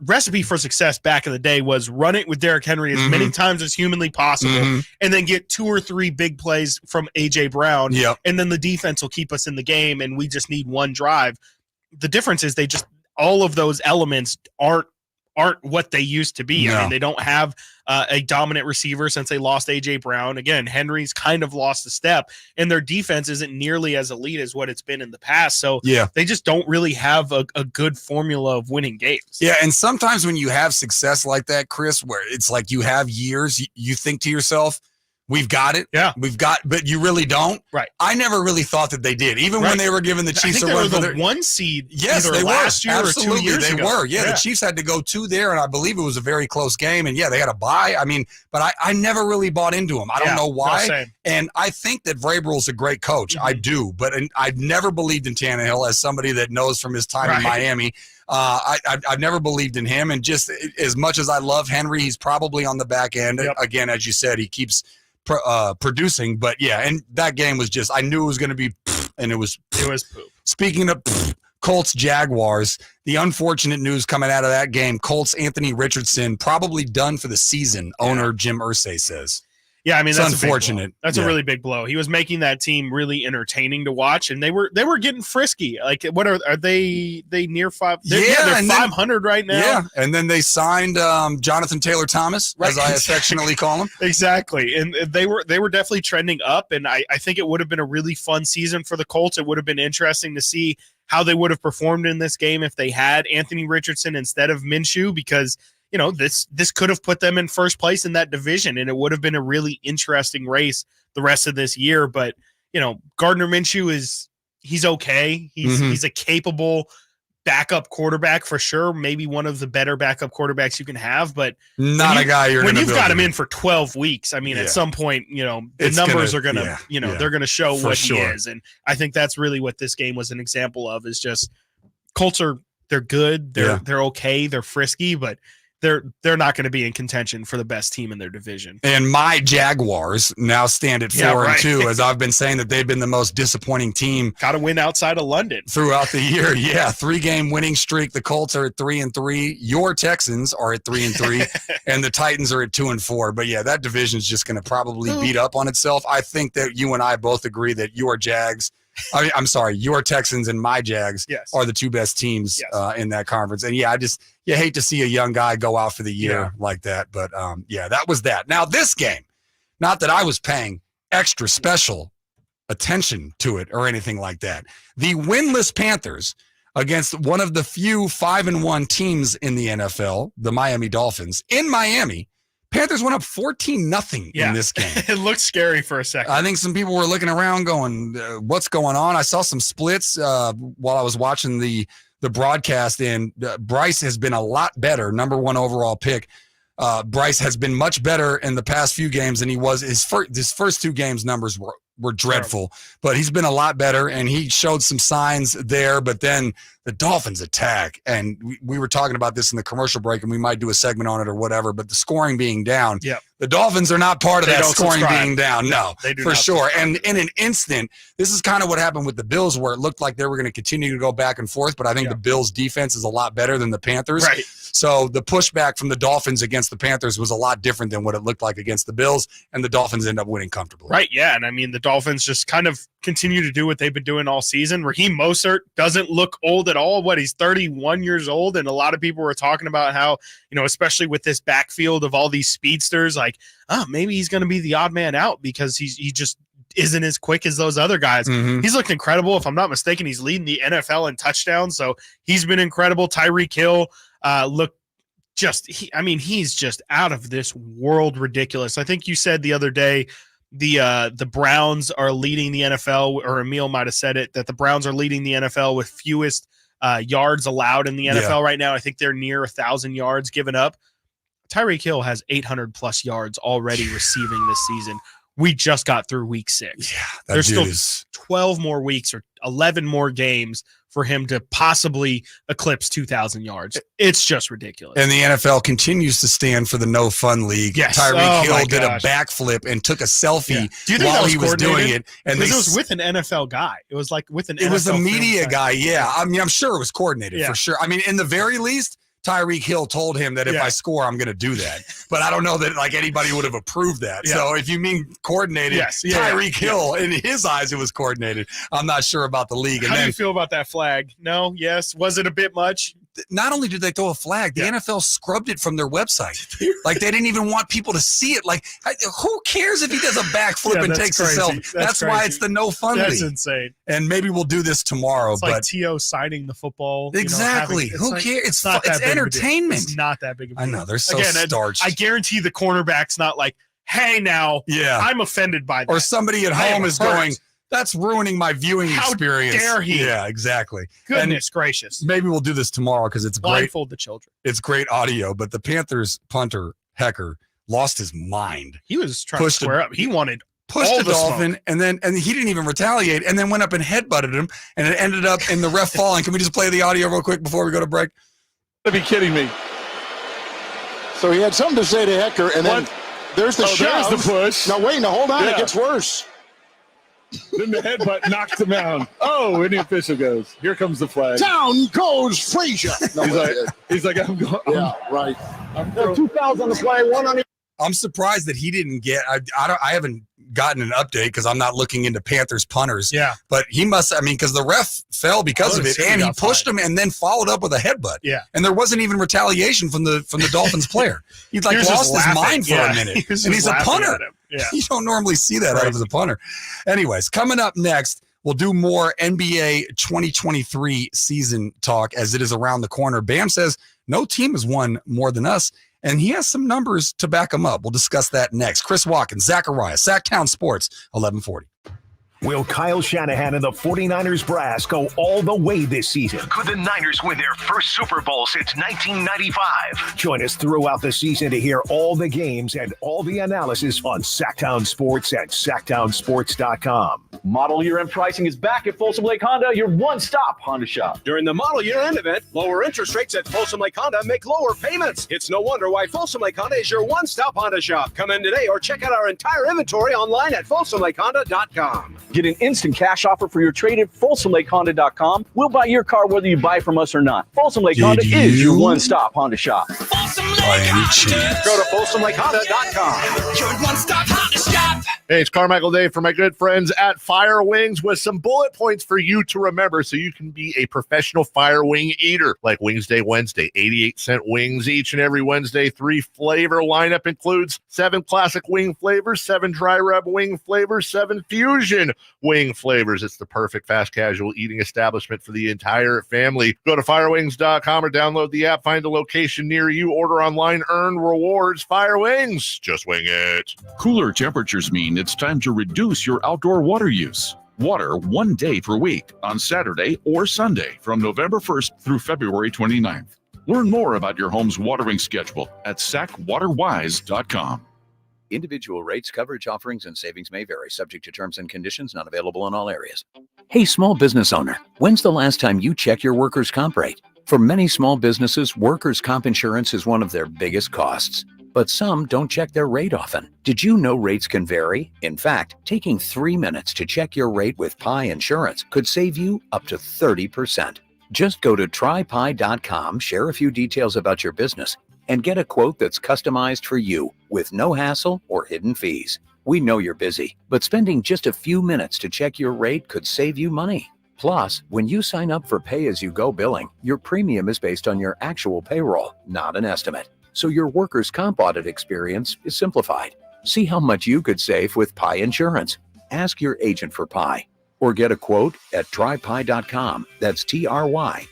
recipe for success back in the day was run it with Derrick Henry as many times as humanly possible, and then get 2 or 3 big plays from A.J. Brown, and then the defense will keep us in the game, and we just need one drive. The difference is all of those elements aren't what they used to be. No. I mean, they don't have a dominant receiver since they lost A.J. Brown. Again, Henry's kind of lost a step, and their defense isn't nearly as elite as what it's been in the past. So they just don't really have a good formula of winning games. Yeah, and sometimes when you have success like that, Chris, where it's like you have years, you think to yourself, we've got it. Yeah. But you really don't. Right. I never really thought that they did. Even when they were giving the Chiefs a run for their 1 seed. Yes, they last were. Year Absolutely, or 2 years they ago. were. Yeah, the Chiefs had to go 2 there, and I believe it was a very close game. And they had a bye. I mean, but I never really bought into him. I don't know why. No, and I think that Vrabel's a great coach. I do. But I've never believed in Tannehill as somebody that knows from his time in Miami. I've never believed in him. And just as much as I love Henry, he's probably on the back end. Again, as you said, he keeps producing, but and that game was just, I knew it was going to be, and it was poop. Speaking of Colts Jaguars, the unfortunate news coming out of that game, Colts Anthony Richardson probably done for the season. Owner Jim Irsay says. Yeah, I mean, that's unfortunate. That's a really big blow. He was making that team really entertaining to watch, and they were getting frisky. Like, what are they near 5? They're 500 right now. Yeah, and then they signed Jonathan Taylor Thomas, as I affectionately call him. Exactly, and they were definitely trending up, and I think it would have been a really fun season for the Colts. It would have been interesting to see how they would have performed in this game if they had Anthony Richardson instead of Minshew, because this could have put them in first place in that division, and it would have been a really interesting race the rest of this year. But, Gardner Minshew he's okay. He's a capable backup quarterback for sure, maybe one of the better backup quarterbacks you can have, but not a guy when you've got him in for 12 weeks. I mean, at some point, the numbers are gonna, they're gonna show what he is, and I think that's really what this game was an example of. Is just Colts they're good, they're okay, they're frisky, but they're not going to be in contention for the best team in their division. And my Jaguars now stand at 4-2, as I've been saying that they've been the most disappointing team. Got to win outside of London throughout the year. Yeah, 3-game winning streak. The Colts are at 3-3. Your Texans are at 3-3, and the Titans are at 2-4. But yeah, that division is just going to probably beat up on itself. I think that you and I both agree that your Jags. I'm sorry, your Texans and my Jags are the two best teams in that conference. And you hate to see a young guy go out for the year like that. But that was that. Now this game, not that I was paying extra special attention to it or anything like that. The winless Panthers against one of the few 5-1 teams in the NFL, the Miami Dolphins, in Miami. Panthers went up 14-0 in this game. It looked scary for a second. I think some people were looking around going, what's going on? I saw some splits while I was watching the broadcast, and Bryce has been a lot better, number 1 overall pick. Bryce has been much better in the past few games than he was. His first 2 games numbers were dreadful, but he's been a lot better, and he showed some signs there. But then the Dolphins attack, and we were talking about this in the commercial break, and we might do a segment on it or whatever, but the scoring being down, the Dolphins are not part of that scoring being down. No, they do for not sure. And in an instant, this is kind of what happened with the Bills, where it looked like they were going to continue to go back and forth, but I think the Bills defense is a lot better than the Panthers. Right. So the pushback from the Dolphins against the Panthers was a lot different than what it looked like against the Bills, and the Dolphins end up winning comfortably. Right, yeah, and I mean, the Dolphins just kind of continue to do what they've been doing all season. Raheem Mostert doesn't look old at all. He's 31 years old, and a lot of people were talking about how, especially with this backfield of all these speedsters, like, maybe he's going to be the odd man out because he just isn't as quick as those other guys. He's looked incredible. If I'm not mistaken, he's leading the NFL in touchdowns, so he's been incredible. Tyreek Hill looked he's just out of this world ridiculous. I think you said the other day the Browns are leading the NFL, or Emil might have said it, that the Browns are leading the NFL with fewest yards allowed in the NFL right now. I think they're near 1,000 yards given up. Tyreek Hill has 800 plus yards already receiving this season. We just got through week 6. Yeah, there's still 12 more weeks or 11 more games for him to possibly eclipse 2,000 yards. It's just ridiculous. And the NFL continues to stand for the no fun league. Yes. Tyreek Hill did a backflip and took a selfie while he was doing it. And it was with an NFL guy. It was like with an NFL. It was a media guy. Yeah. I mean, I'm sure it was coordinated for sure. I mean, in the very least, Tyreek Hill told him that if I score, I'm going to do that. But I don't know that anybody would have approved that. So if you mean coordinated, Tyreek Hill, in his eyes, it was coordinated. I'm not sure about the league. How do you feel about that flag? No? Yes? Was it a bit much? Not only did they throw a flag, the NFL scrubbed it from their website. They didn't even want people to see it. Who cares if he does a backflip and takes a selfie? That's why it's the no fun league. That's insane. And maybe we'll do this tomorrow. It's like T.O. signing the football. Exactly. Who cares? It's entertainment. It's not that big of a deal. I know. They're so starched. I guarantee the cornerback's not like, hey, now, I'm offended by that. Or somebody at home is going, that's ruining my viewing experience. How dare he? Yeah, exactly. Goodness gracious. Maybe we'll do this tomorrow because it's great. Blindfold the children. It's great audio, but the Panthers punter, Hecker, lost his mind. He was trying to square up. He wanted pushed the Dolphin, and he didn't even retaliate, and then went up and headbutted him, and it ended up in the ref falling. Can we just play the audio real quick before we go to break? You've got to be kidding me. So he had something to say to Hecker, and then there's the shove. There's the push. No, wait, hold on. It gets worse. Then the headbutt knocks him out. Oh, and the official goes, here comes the flag. Down goes Frazier. No, he's like, I'm going. Yeah, right. 2 fouls on the play, 1 on the. I'm surprised that he didn't get. I haven't gotten an update because I'm not looking into Panthers punters. Yeah, but he must. I mean, because the ref fell because of it, and he pushed him, and then followed up with a headbutt. Yeah, and there wasn't even retaliation from the Dolphins player. He lost his mind for a minute, and he's a punter. Yeah. You don't normally see that out of a punter. Anyways, coming up next, we'll do more NBA 2023 season talk as it is around the corner. Bam says no team has won more than us, and he has some numbers to back him up. We'll discuss that next. Chris Watkins, Zachariah, Sactown Sports, 1140. Will Kyle Shanahan and the 49ers brass go all the way this season? Could the Niners win their first Super Bowl since 1995? Join us throughout the season to hear all the games and all the analysis on Sactown Sports at SactownSports.com. Model year-end pricing is back at Folsom Lake Honda, your one-stop Honda shop. During the model year-end event, lower interest rates at Folsom Lake Honda make lower payments. It's no wonder why Folsom Lake Honda is your one-stop Honda shop. Come in today or check out our entire inventory online at FolsomLakeHonda.com. Get an instant cash offer for your trade at FolsomLakeHonda.com. We'll buy your car whether you buy from us or not. Folsom Lake Honda is your one-stop Honda shop. By any chance? Go to FolsomLakeHonda.com. Your one-stop Honda shop. Hey, it's Carmichael Day for my good friends at Fire Wings with some bullet points for you to remember so you can be a professional fire wing eater. Like Wings Day Wednesday, 88-cent wings each and every Wednesday. 3 flavor lineup includes 7 classic wing flavors, 7 dry rub wing flavors, 7 fusion wing flavors. It's the perfect fast casual eating establishment for the entire family. Go to firewings.com or download the app, find a location near you, order online, earn rewards. Fire Wings, just wing it. Cooler temperatures mean it's time to reduce your outdoor water use. Water 1 day per week on Saturday or Sunday from November 1st through February 29th. Learn more about your home's watering schedule at sacwaterwise.com. Individual rates, coverage offerings, and savings may vary, subject to terms and conditions, not available in all areas. Hey, small business owner, when's the last time you checked your workers' comp rate? For many small businesses, workers' comp insurance is one of their biggest costs. But some don't check their rate often. Did you know rates can vary? In fact, taking 3 minutes to check your rate with Pi Insurance could save you up to 30%. Just go to trypi.com, share a few details about your business, and get a quote that's customized for you with no hassle or hidden fees. We know you're busy, but spending just a few minutes to check your rate could save you money. Plus, when you sign up for pay-as-you-go billing, your premium is based on your actual payroll, not an estimate. So your workers' comp audit experience is simplified. See how much you could save with Pi Insurance. Ask your agent for Pi or get a quote at trypi.com. That's TRYPIE.com.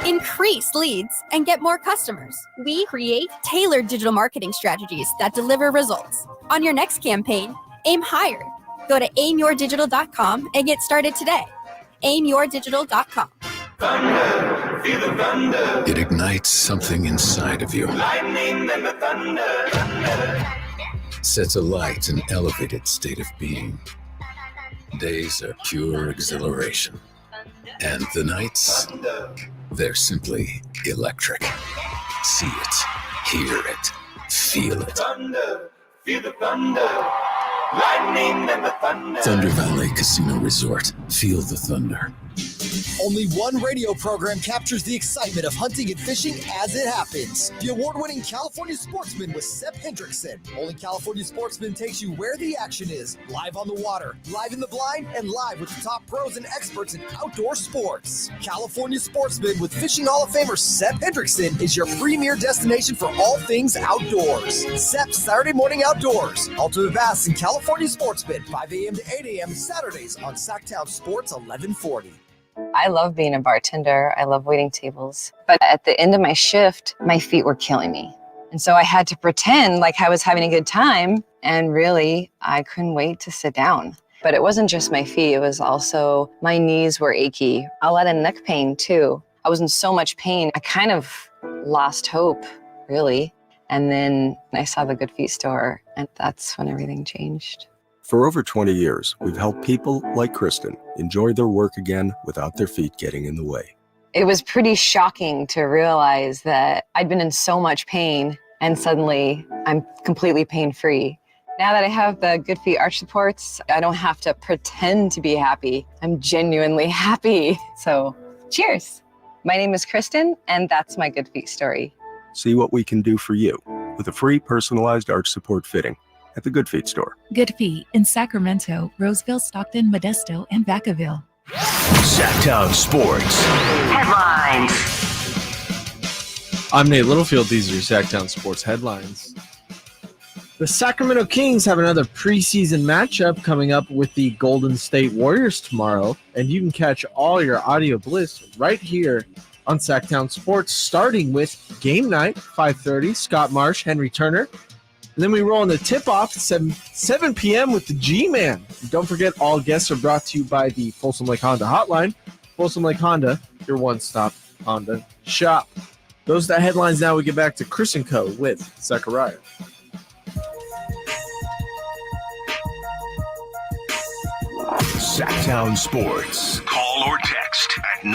Increase leads and get more customers. We create tailored digital marketing strategies that deliver results. On your next campaign, aim higher. Go to aimyourdigital.com and get started today. aimyourdigital.com. Thunder, feel the thunder. It ignites something inside of you. Lightning and the thunder. Sets alight an elevated state of being. Days are pure exhilaration. And the nights, they're simply electric. See it, hear it, feel it. Thunder, feel the thunder. Lightning and the thunder. Thunder Valley Casino Resort. Feel the thunder. Only one radio program captures the excitement of hunting and fishing as it happens. The award-winning California Sportsman with Sep Hendrickson. Only California Sportsman takes you where the action is. Live on the water, live in the blind, and live with the top pros and experts in outdoor sports. California Sportsman with Fishing Hall of Famer Sep Hendrickson is your premier destination for all things outdoors. Sep's Saturday Morning Outdoors. Ultimate Bass and California Sportsman, 5 a.m. to 8 a.m. Saturdays on Sactown Sports 1140. I love being a bartender. I love waiting tables. But at the end of my shift, my feet were killing me. And so I had to pretend like I was having a good time. And really, I couldn't wait to sit down. But it wasn't just my feet. It was also my knees were achy. A lot of neck pain, too. I was in so much pain. I kind of lost hope, really. And then I saw the Good Feet store, and that's when everything changed. For over 20 years, we've helped people like Kristen enjoy their work again without their feet getting in the way. It was pretty shocking to realize that I'd been in so much pain and suddenly I'm completely pain-free. Now that I have the Good Feet arch supports, I don't have to pretend to be happy. I'm genuinely happy. So cheers. My name is Kristen, and that's my Good Feet story. See what we can do for you with a free personalized arch support fitting at the Good Feet store. Good Feet in Sacramento, Roseville, Stockton, Modesto, and Vacaville. Sactown Sports Headlines. I'm Nate Littlefield. These are your Sactown Sports headlines. The Sacramento Kings have another preseason matchup coming up with the Golden State Warriors tomorrow, and you can catch all your audio bliss right here on Sactown Sports, starting with game night, 5:30. Scott Marsh, Henry Turner, And then we roll in the tip-off at 7 p.m. with the G-Man. Don't forget, all guests are brought to you by the Folsom Lake Honda Hotline. Folsom Lake Honda, your one-stop Honda shop. Those are the headlines. Now we get back to Chris and Co. with Zachariah. Sactown Sports. Call or text at 916-339-1140.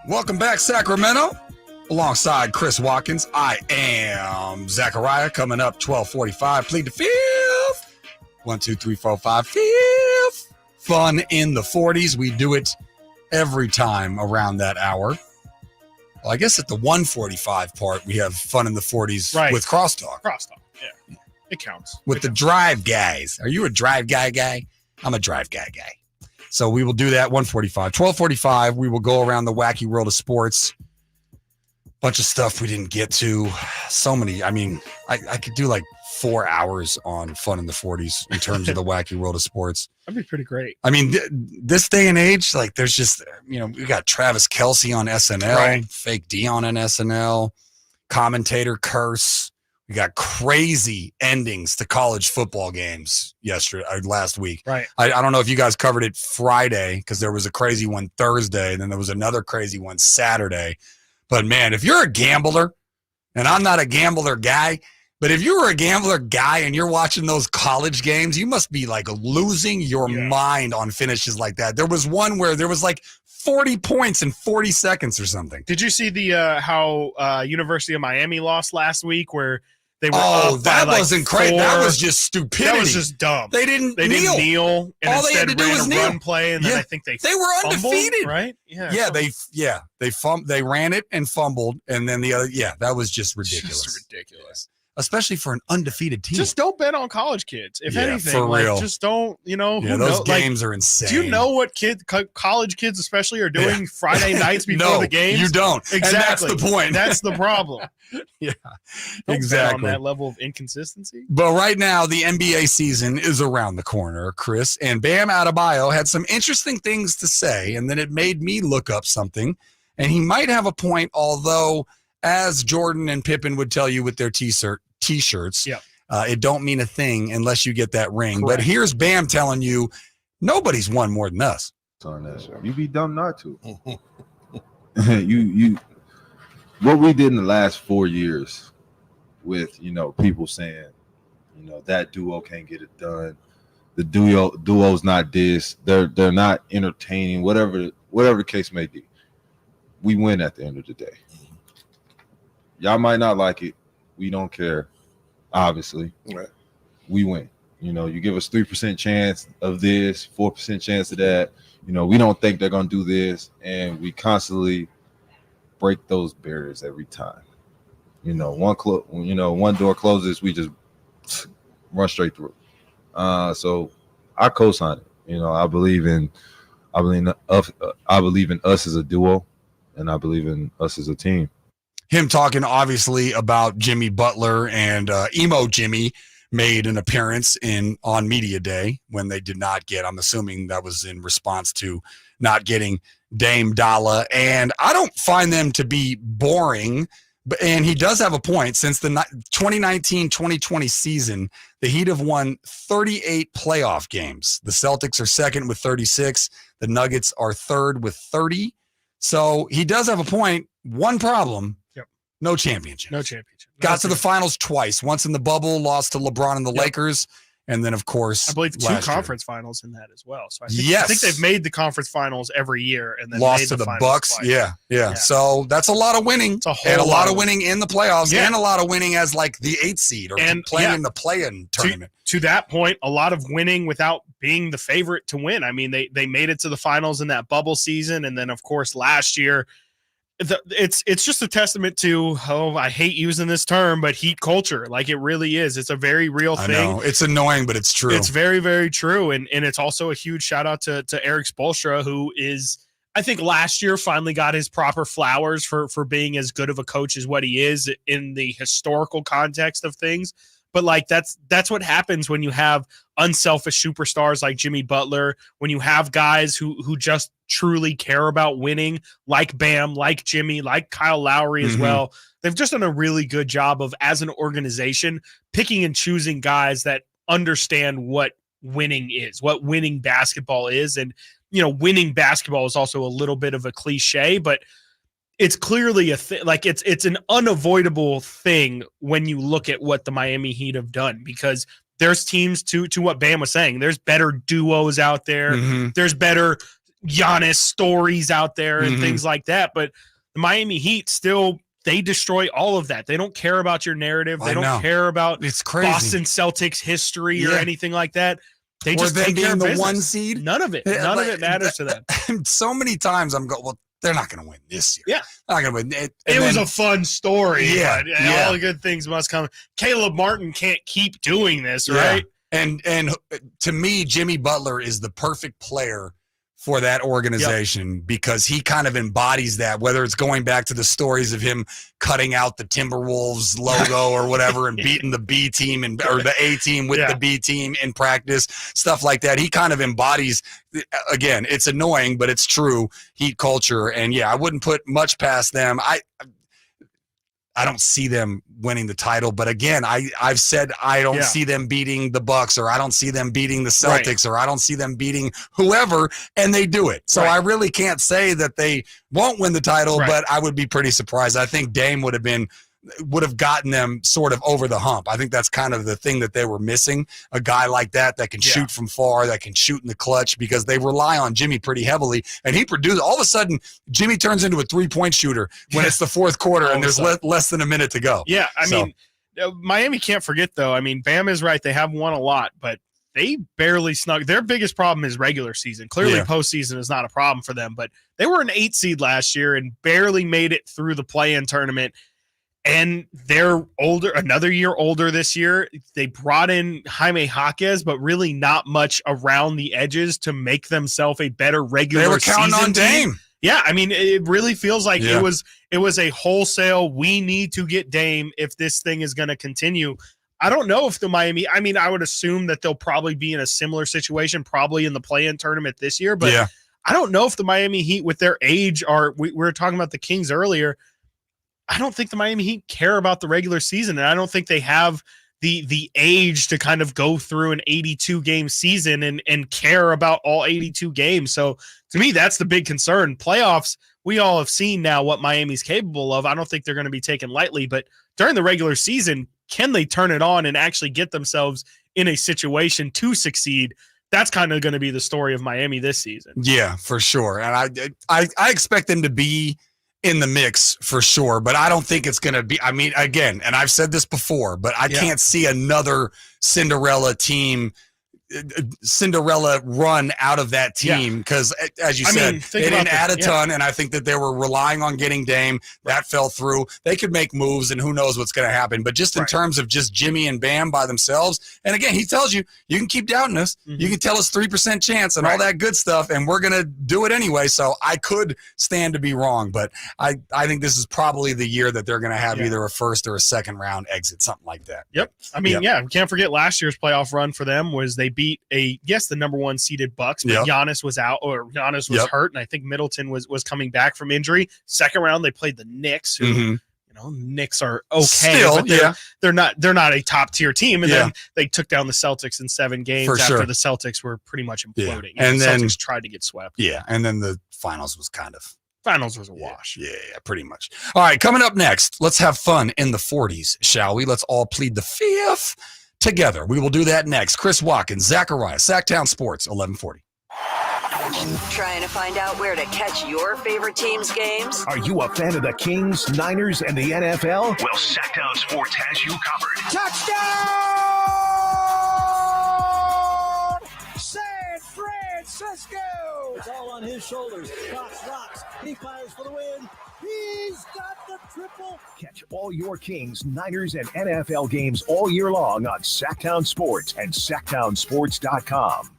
Welcome back, Sacramento. Alongside Chris Watkins, I am Zachariah. Coming up 12:45. Plead the fifth. 1, 2, 3, 4, 5. Fifth. Fun in the 40s. We do it every time around that hour. Well, I guess at the 1:45 part, we have fun in the 40s with Crosstalk. Crosstalk, yeah. It counts. With the drive guys. Are you a drive guy? I'm a drive guy. So we will do that 1:45. 12:45, we will go around the wacky world of sports. Bunch of stuff we didn't get to. So many. I mean, I could do like 4 hours on fun in the 40s in terms of the wacky world of sports. That'd be pretty great. I mean, this day and age, like there's just, we got Travis Kelce on SNL, Fake Dion on SNL, commentator curse. We got crazy endings to college football games last week. Right. I don't know if you guys covered it Friday because there was a crazy one Thursday, and then there was another crazy one Saturday. But man, if you're a gambler, and I'm not a gambler guy, but if you were a gambler guy and you're watching those college games, you must be like losing your mind on finishes like that. There was one where there was like 40 points in 40 seconds or something. Did you see the how University of Miami lost last week where they were that wasn't crazy. That was just stupidity. That was just dumb. They didn't kneel and all they had to do was kneel. Run play, and then I think they were fumbled, undefeated, right? They ran it and fumbled, and then the other that was just ridiculous. Just ridiculous. Especially for an undefeated team. Just don't bet on college kids. If anything, for real. Just don't, those games are insane. Do you know what college kids especially are doing Friday nights before the games? You don't. Exactly. And that's the point. That's the problem. Yeah, don't exactly. bet on that level of inconsistency. But right now, the NBA season is around the corner, Chris. And Bam Adebayo had some interesting things to say, and then it made me look up something. And he might have a point, although, as Jordan and Pippen would tell you with their T-shirts, it don't mean a thing unless you get that ring. Correct. But here's Bam telling you, nobody's won more than us. On that, you be dumb not to. you what we did in the last 4 years with people saying that duo can't get it done, the duo's not this, they're not entertaining, whatever the case may be. We win at the end of the day. Y'all might not like it. We don't care. Obviously, we win. You give us 3% chance of this, 4% chance of that. We don't think they're gonna do this, and we constantly break those barriers every time. One door closes, we just run straight through. So I co-sign it. I believe in us as a duo, and I believe in us as a team. Him talking obviously about Jimmy Butler and Emo Jimmy made an appearance on Media Day when they did not get, I'm assuming that was in response to not getting Dame Dalla. And I don't find them to be boring, and he does have a point. Since the 2019-2020 season, the Heat have won 38 playoff games. The Celtics are second with 36. The Nuggets are third with 30. So he does have a point. One problem. No championship. Got to the finals twice. Once in the bubble, lost to LeBron and the Lakers, and then, of course, I believe 2 conference finals in that as well. So I think they've made the conference finals every year and then lost to the Bucks. Yeah. So that's a lot of winning. It's a lot of winning in the playoffs, and a lot of winning as like the 8th seed or playing in the play-in tournament. To that point, a lot of winning without being the favorite to win. I mean, they made it to the finals in that bubble season, and then of course last year. It's just a testament to, I hate using this term, but heat culture. Like, it really is. It's a very real thing. I know. It's annoying, but it's true. It's very, very true. And it's also a huge shout out to Eric Spoelstra, who is, I think last year finally got his proper flowers for being as good of a coach as what he is in the historical context of things. But like that's what happens when you have unselfish superstars like Jimmy Butler, when you have guys who just truly care about winning, like Bam, like Jimmy, like Kyle Lowry as well. They've just done a really good job of, as an organization, picking and choosing guys that understand what winning is, what winning basketball is. And, winning basketball is also a little bit of a cliche, but it's clearly a thing. Like it's an unavoidable thing when you look at what the Miami Heat have done, because there's teams, to what Bam was saying, there's better duos out there. There's better Giannis stories out there and things like that. But the Miami Heat still, they destroy all of that. They don't care about your narrative. They don't care about Boston Celtics history or anything like that. They just take care of business. 1 seed. None of it. None of it matters to them. So many times I'm going, well, they're not going to win this year. Yeah. They're not going to win. It was a fun story. Yeah, but all the good things must come. Caleb Martin can't keep doing this, right? And to me, Jimmy Butler is the perfect player for that organization because he kind of embodies that, whether it's going back to the stories of him cutting out the Timberwolves logo or whatever and beating the B team or the A team with the B team in practice, stuff like that. He kind of embodies, again, it's annoying, but it's true, Heat culture. And I wouldn't put much past them. I don't see them winning the title, but again, I've said I don't see them beating the Bucks, or I don't see them beating the Celtics, or I don't see them beating whoever, and they do it. So I really can't say that they won't win the title, but I would be pretty surprised. I think Dame would have gotten them sort of over the hump. I think that's kind of the thing that they were missing, a guy like that can shoot from far, that can shoot in the clutch, because they rely on Jimmy pretty heavily. And he produced, all of a sudden, Jimmy turns into a 3-point shooter when it's the fourth quarter and there's less than a minute to go. Yeah, I mean, Miami can't forget, though. I mean, Bam is right. They have won a lot, but they barely snuck. Their biggest problem is regular season. Clearly, postseason is not a problem for them, but they were an 8 seed last year and barely made it through the play-in tournament. And they're older, another year older this year. They brought in Jaime Jaquez, but really not much around the edges to make themselves a better regular season. They were counting on Dame. Yeah, I mean, it really feels like it was a wholesale, we need to get Dame if this thing is going to continue. I don't know if the Miami, I mean, I would assume that they'll probably be in a similar situation, probably in the play-in tournament this year, but I don't know if the Miami Heat with their age we were talking about the Kings earlier. I don't think the Miami Heat care about the regular season, and I don't think they have the age to kind of go through an 82-game season and care about all 82 games. So to me, that's the big concern. Playoffs, we all have seen now what Miami's capable of. I don't think they're going to be taken lightly, but during the regular season, can they turn it on and actually get themselves in a situation to succeed? That's kind of going to be the story of Miami this season. Yeah, for sure. And I expect them to be in the mix for sure, but I don't think it's going to be, I mean, again, and I've said this before, but I can't see another Cinderella run out of that team because, as you said, they didn't add a ton, and I think that they were relying on getting Dame. That fell through. They could make moves, and who knows what's going to happen. But just in terms of just Jimmy and Bam by themselves, and again, he tells you, you can keep doubting us. You can tell us 3% chance and all that good stuff, and we're going to do it anyway. So I could stand to be wrong, but I think this is probably the year that they're going to have either a first or a second round exit, something like that. Yep. I mean, we can't forget last year's playoff run for them was they beat the number 1 seeded Bucks, but Giannis was out, or Giannis was hurt, and I think Middleton was coming back from injury. Second round, they played the Knicks, who Knicks are okay, still, but they're not a top tier team. And then they took down the Celtics in 7 games after the Celtics were pretty much imploding. And the then Celtics tried to get swept. Yeah, and then the finals was a wash. Yeah, pretty much. All right, coming up next, let's have fun in the 40s, shall we? Let's all plead the fifth together. We will do that next. Chris Watkins, Zachariah, Sactown Sports, 1140. Trying to find out where to catch your favorite team's games? Are you a fan of the Kings, Niners, and the NFL? Well, Sactown Sports has you covered. Touchdown! San Francisco! It's all on his shoulders. Cox rocks. He fires for the win. He's got the triple. Catch all your Kings, Niners, and NFL games all year long on Sactown Sports and SactownSports.com.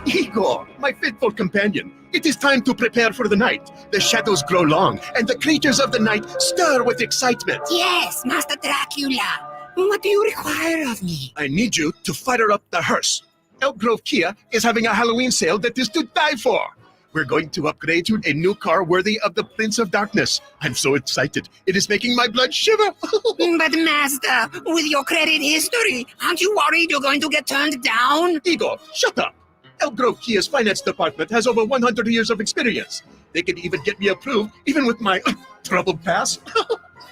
Igor, my faithful companion, it is time to prepare for the night. The shadows grow long, and the creatures of the night stir with excitement. Yes, Master Dracula. What do you require of me? I need you to fire up the hearse. Elk Grove Kia is having a Halloween sale that is to die for. We're going to upgrade to a new car worthy of the Prince of Darkness. I'm so excited. It is making my blood shiver. But Master, with your credit history, aren't you worried you're going to get turned down? Igor, shut up. Elk Grove Kia's finance department has over 100 years of experience. They can even get me approved, even with my troubled past.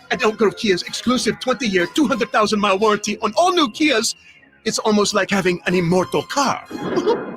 And Elk Grove Kia's exclusive 20-year, 200,000-mile warranty on all new Kias, it's almost like having an immortal car.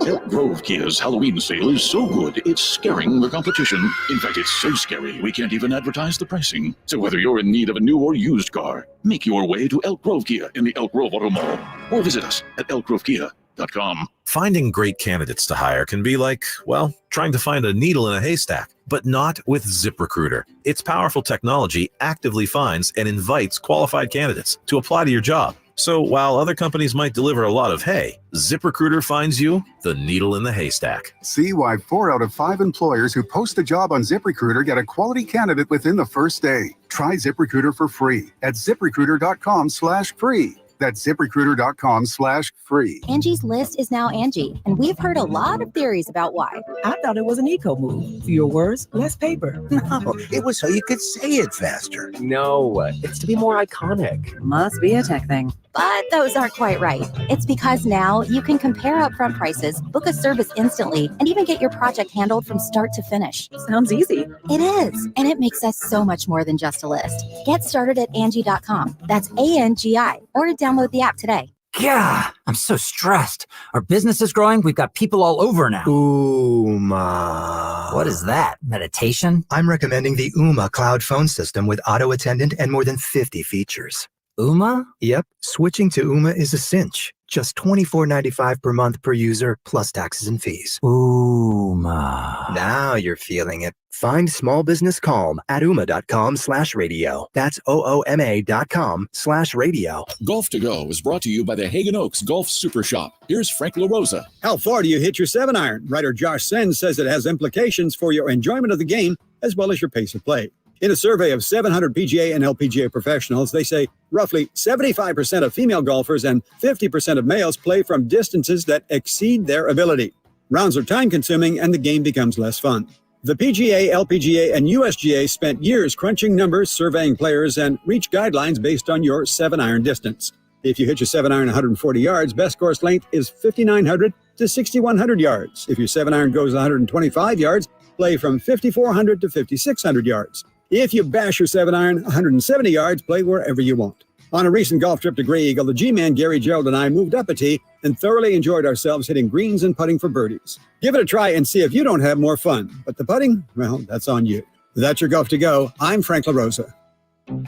Elk Grove Kia's Halloween sale is so good, it's scaring the competition. In fact, it's so scary, we can't even advertise the pricing. So whether you're in need of a new or used car, make your way to Elk Grove Kia in the Elk Grove Auto Mall, or visit us at elkgrovekia.com. Finding great candidates to hire can be like, well, trying to find a needle in a haystack, but not with ZipRecruiter. Its powerful technology actively finds and invites qualified candidates to apply to your job. So while other companies might deliver a lot of hay, ZipRecruiter finds you the needle in the haystack. See why 4 out of 5 employers who post a job on ZipRecruiter get a quality candidate within the first day. Try ZipRecruiter for free at ZipRecruiter.com/free. That's ZipRecruiter.com/free. Angie's List is now Angie, and we've heard a lot of theories about why. I thought it was an eco move. Fewer words, less paper. No, it was so you could say it faster. No, it's to be more iconic. Must be a tech thing. But those aren't quite right. It's because now you can compare upfront prices, book a service instantly, and even get your project handled from start to finish. Sounds easy. It is, and it makes us so much more than just a list. Get started at Angie.com. That's ANGI, or download the app today. Yeah, I'm so stressed. Our business is growing. We've got people all over now. Uma. What is that? Meditation? I'm recommending the Uma cloud phone system with auto attendant and more than 50 features. Uma? Yep, switching to Uma is a cinch. Just $24.95 per month per user, plus taxes and fees. Uma. Now you're feeling it. Find small business calm at Uma.com/radio. That's OOMA.com/radio. Golf to Go is brought to you by the Hagen Oaks Golf Super Shop. Here's Frank LaRosa. How far do you hit your 7-iron? Writer Josh Senn says it has implications for your enjoyment of the game as well as your pace of play. In a survey of 700 PGA and LPGA professionals, they say roughly 75% of female golfers and 50% of males play from distances that exceed their ability. Rounds are time-consuming and the game becomes less fun. The PGA, LPGA, and USGA spent years crunching numbers, surveying players, and reached guidelines based on your 7-iron distance. If you hit your 7-iron 140 yards, best course length is 5,900 to 6,100 yards. If your 7-iron goes 125 yards, play from 5,400 to 5,600 yards. If you bash your 7-iron 170 yards, play wherever you want. On a recent golf trip to Grey Eagle, the G-Man Gary Gerald and I moved up a tee and thoroughly enjoyed ourselves hitting greens and putting for birdies. Give it a try and see if you don't have more fun. But the putting, well, that's on you. That's your Golf to Go. I'm Frank LaRosa.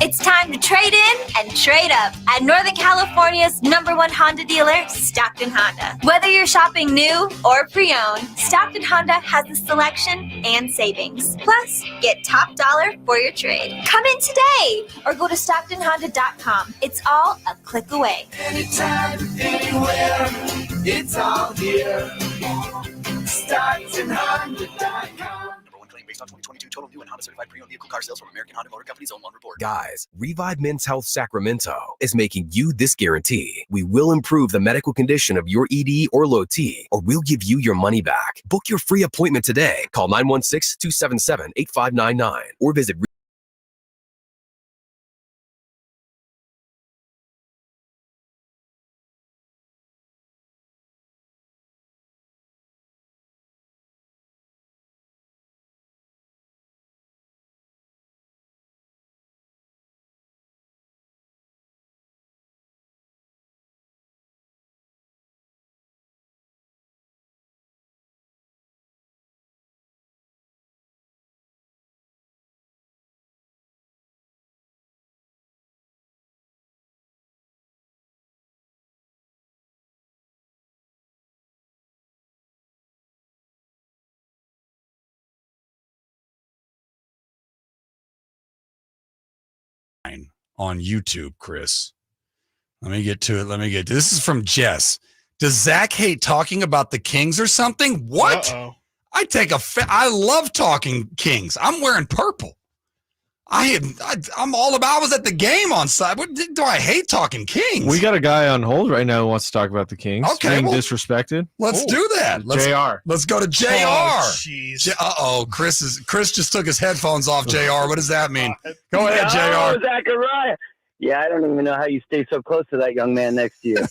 It's time to trade in and trade up at Northern California's #1 Honda dealer, Stockton Honda. Whether you're shopping new or pre-owned, Stockton Honda has the selection and savings. Plus, get top dollar for your trade. Come in today or go to StocktonHonda.com. It's all a click away. Anytime, anywhere, it's all here. StocktonHonda.com. Based on 2022 total new and Honda certified pre-owned vehicle car sales from American Honda Motor Company's own loan report. Guys, Revive Men's Health Sacramento is making you this guarantee. We will improve the medical condition of your ED or low T, or we'll give you your money back. Book your free appointment today. Call 916-277-8599 or visit on YouTube, Chris. Let me get to it. This is from Jess. Does Zach hate talking about the Kings or something? What? Uh-oh. I love talking Kings. I'm wearing purple. I'm all about. I was at the game on side. What do I hate talking Kings? We got a guy on hold right now who wants to talk about the Kings. Okay, being disrespected. Let's do that. JR. Let's go to JR. Oh, jeez. Chris just took his headphones off. JR, what does that mean? Go ahead, JR. Zachariah. Yeah, I don't even know how you stay so close to that young man next to you.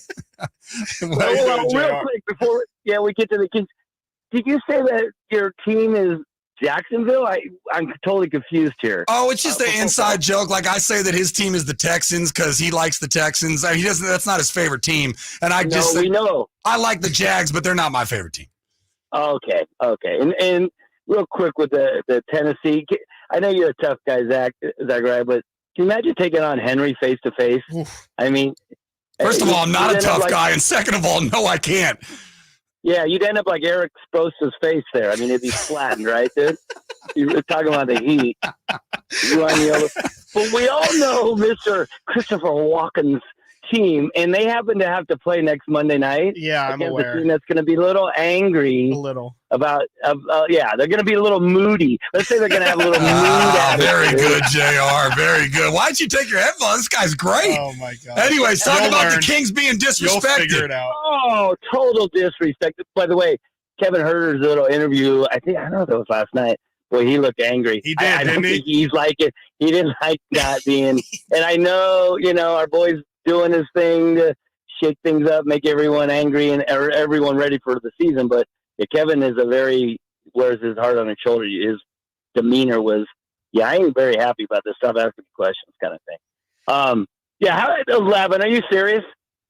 Well, real quick before we get to the Kings, did you say that your team is Jacksonville? I'm totally confused here. Oh, it's just an inside joke. Like I say that his team is the Texans because he likes the Texans. I mean, he doesn't. That's not his favorite team. And we know. I like the Jags, but they're not my favorite team. Okay. And real quick with the Tennessee, I know you're a tough guy, Zachariah, but can you imagine taking on Henry face to face? I mean, first of all, I'm not a tough guy, and second of all, no, I can't. Yeah, you'd end up like Eric Spoelstra's face there. I mean, it'd be flattened, right, dude? You were talking about the heat. But we all know Mr. Christopher Walken's team, and they happen to have to play next Monday night. Yeah, I'm aware. A team that's going to be a little angry. About they're going to be a little moody. Let's say they're going to have a little mood. Very good, JR. Very good. Why'd you take your headphones? This guy's great. Oh, my God. Anyways, talk about the Kings being disrespected. You'll figure it out. Oh, total disrespect. By the way, Kevin Herter's little interview, I don't know if it was last night. Boy, he looked angry. He did, I don't think he's like it. He didn't like not being. And I know, our boy's doing his thing to shake things up, make everyone angry and everyone ready for the season. But Kevin is wears his heart on his shoulder. His demeanor was, I ain't very happy about this. Stop asking me questions kind of thing. Lavin, are you serious?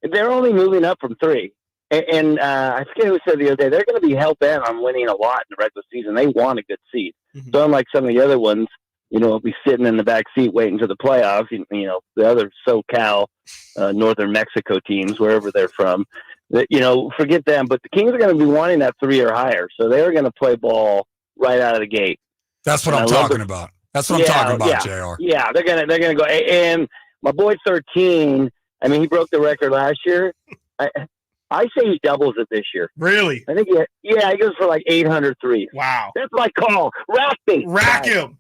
They're only moving up from 3. And I forget who said the other day, they're going to be hell-bent on winning a lot in the regular season. They want a good seed. Mm-hmm. So unlike some of the other ones, will be sitting in the back seat waiting for the playoffs. The other SoCal, Northern Mexico teams, wherever they're from, forget them. But the Kings are going to be wanting that 3 or higher. So they're going to play ball right out of the gate. That's what I'm talking about. That's what I'm talking about, JR. Yeah, they're gonna go. And my boy 13, I mean, he broke the record last year. I say he doubles it this year. Really? I think he goes for like 800 threes. Wow. That's my call. Rack him.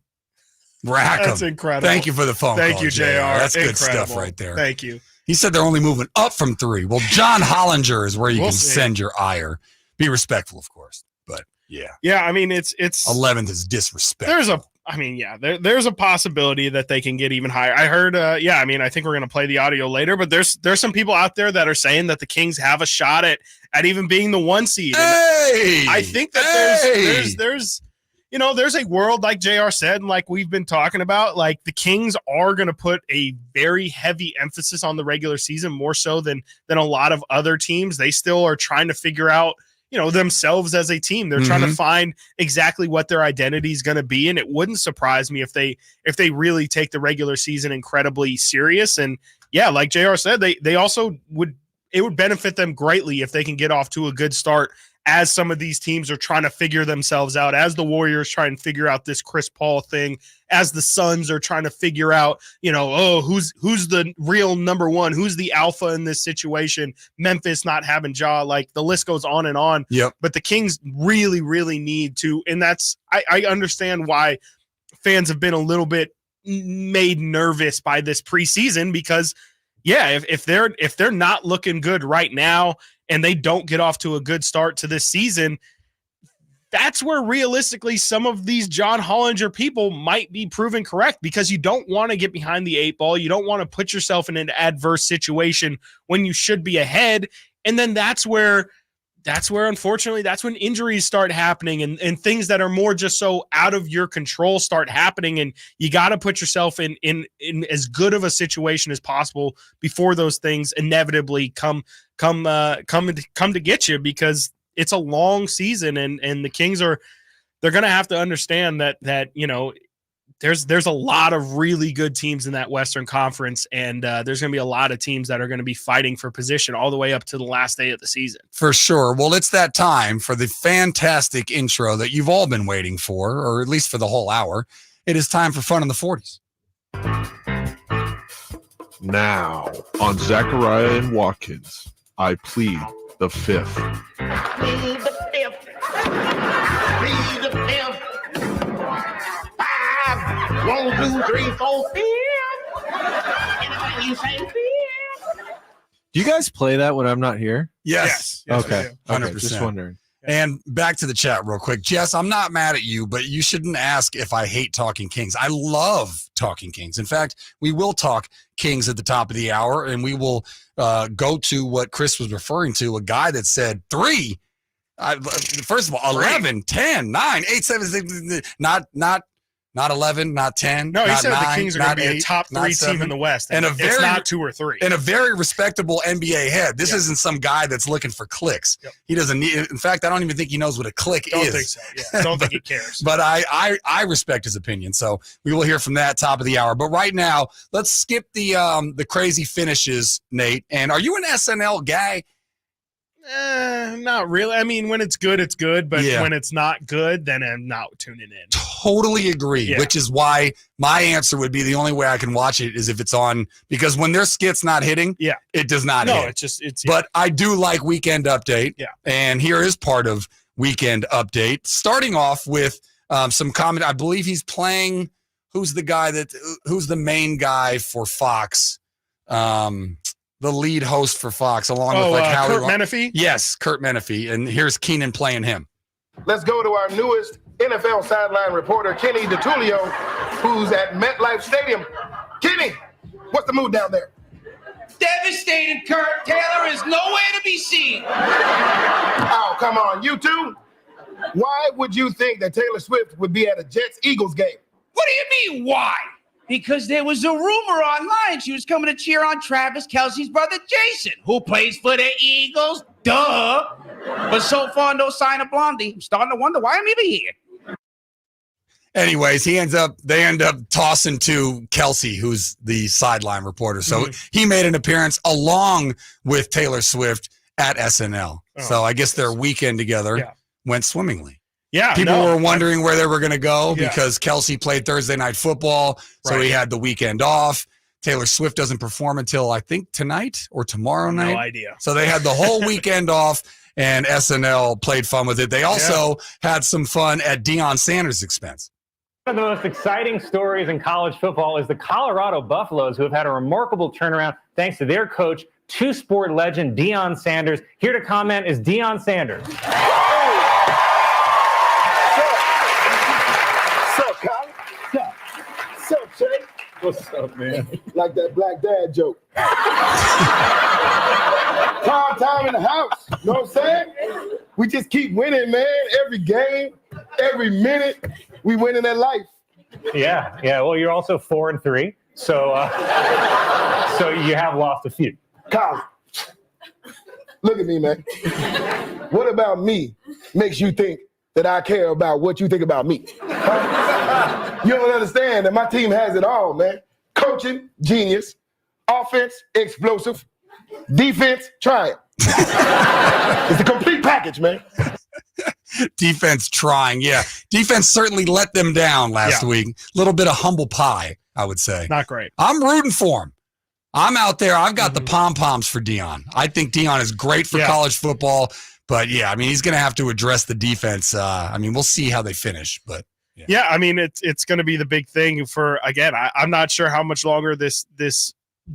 That's incredible. Thank you for the phone call, Thank you, JR. That's good Incredible. stuff right there. Thank you. He said they're only moving up from 3. Well, John Hollinger is where you can send your ire. Be respectful, of course. But yeah. I mean, it's 11th is disrespect. There's a possibility that they can get even higher. I heard. I mean, I think we're gonna play the audio later, but there's some people out there that are saying that the Kings have a shot at even being the 1 seed. Hey, I think that there's a world, like JR said, and like we've been talking about, like the Kings are going to put a very heavy emphasis on the regular season, more so than a lot of other teams. They still are trying to figure out, themselves as a team. They're trying to find exactly what their identity is going to be. And it wouldn't surprise me if they really take the regular season incredibly serious. And like JR said, they also it would benefit them greatly if they can get off to a good start, as some of these teams are trying to figure themselves out, as the Warriors try and figure out this Chris Paul thing, as the Suns are trying to figure out, who's the real number 1, who's the alpha in this situation, Memphis not having Ja, like the list goes on and on. Yep. But the Kings really, really need to, and that's, I understand why fans have been a little bit made nervous by this preseason, because if they're not looking good right now, and they don't get off to a good start to this season, that's where realistically some of these John Hollinger people might be proven correct, because you don't want to get behind the 8 ball. You don't want to put yourself in an adverse situation when you should be ahead. And then that's where unfortunately, that's when injuries start happening and things that are more just so out of your control start happening. And you got to put yourself in as good of a situation as possible before those things inevitably come to get you, because it's a long season, and the Kings they're going to have to understand that there's a lot of really good teams in that Western Conference, and there's going to be a lot of teams that are going to be fighting for position all the way up to the last day of the season. For sure. Well, it's that time for the fantastic intro that you've all been waiting for, or at least for the whole hour. It is time for Fun in the 40s. Now, on Zachariah and Watkins, I plead the 5th. Plead the 5th. Plead the 5th. 5, 1, 2, 3, 4, 5. You say 5. Do you guys play that when I'm not here? Yes. Okay. 100%. Just wondering. And back to the chat real quick. Jess, I'm not mad at you, but you shouldn't ask if I hate Talking Kings. I love Talking Kings. In fact, we will talk Kings at the top of the hour, and we will go to what Chris was referring to, a guy that said 3. First of all, 11, 10, 9, 8, 7, 6, not 11, not 10. No, he not said 9, the Kings are going to be 8, a top 3 team in the West. And it's not 2 or 3. And a very respectable NBA head. This isn't some guy that's looking for clicks. Yep. He doesn't need. In fact, I don't even think he knows what a click Don't is. think so. Yeah. Don't think he cares. But I respect his opinion. So we will hear from that top of the hour. But right now, let's skip the crazy finishes, Nate. And are you an SNL guy? Not really. I mean, when it's good, it's good. But when it's not good, then I'm not tuning in. Totally agree, which is why my answer would be the only way I can watch it is if it's on, because when their skit's not hitting, it does not hit. It's But I do like Weekend Update. Yeah. And here is part of Weekend Update, starting off with some comment. I believe he's playing, who's the main guy for Fox? The lead host for Fox, along with Howie. Kurt Menefee? Yes, Kurt Menefee. And here's Keenan playing him. Let's go to our newest NFL sideline reporter, Kenny DeTulio, who's at MetLife Stadium. Kenny, what's the mood down there? Devastated, Kurt. Taylor is nowhere to be seen. Oh, come on, you two? Why would you think that Taylor Swift would be at a Jets-Eagles game? What do you mean, why? Because there was a rumor online she was coming to cheer on Travis Kelce's brother Jason, who plays for the Eagles. Duh. But so far, no sign of Blondie. I'm starting to wonder why I'm even here. Anyways, they end up tossing to Kelce, who's the sideline reporter. So he made an appearance along with Taylor Swift at SNL. So I guess their weekend together went swimmingly. Yeah, people were wondering where they were going to go because Kelce played Thursday Night Football, so he had the weekend off. Taylor Swift doesn't perform until I think tonight or tomorrow night. No idea. So they had the whole weekend off, and SNL played fun with it. They also had some fun at Deion Sanders' expense. One of the most exciting stories in college football is the Colorado Buffaloes, who have had a remarkable turnaround thanks to their coach, two-sport legend Deion Sanders. Here to comment is Deion Sanders. What's up, man? Like that black dad joke. Time in the house. You know what I'm saying? We just keep winning, man. Every game, every minute, we winning that life. Yeah. Well, you're also 4-3, so so you have lost a few. Colin, look at me, man. What about me makes you think that I care about what you think about me? Huh? You don't understand that my team has it all, man. Coaching, genius. Offense, explosive. Defense, trying. It's a complete package, man. Defense trying, Defense certainly let them down last week. A little bit of humble pie, I would say. Not great. I'm rooting for him. I'm out there. I've got the pom-poms for Deion. I think Deion is great for college football. But, he's going to have to address the defense. We'll see how they finish. But it's going to be the big thing for, again, I'm not sure how much longer this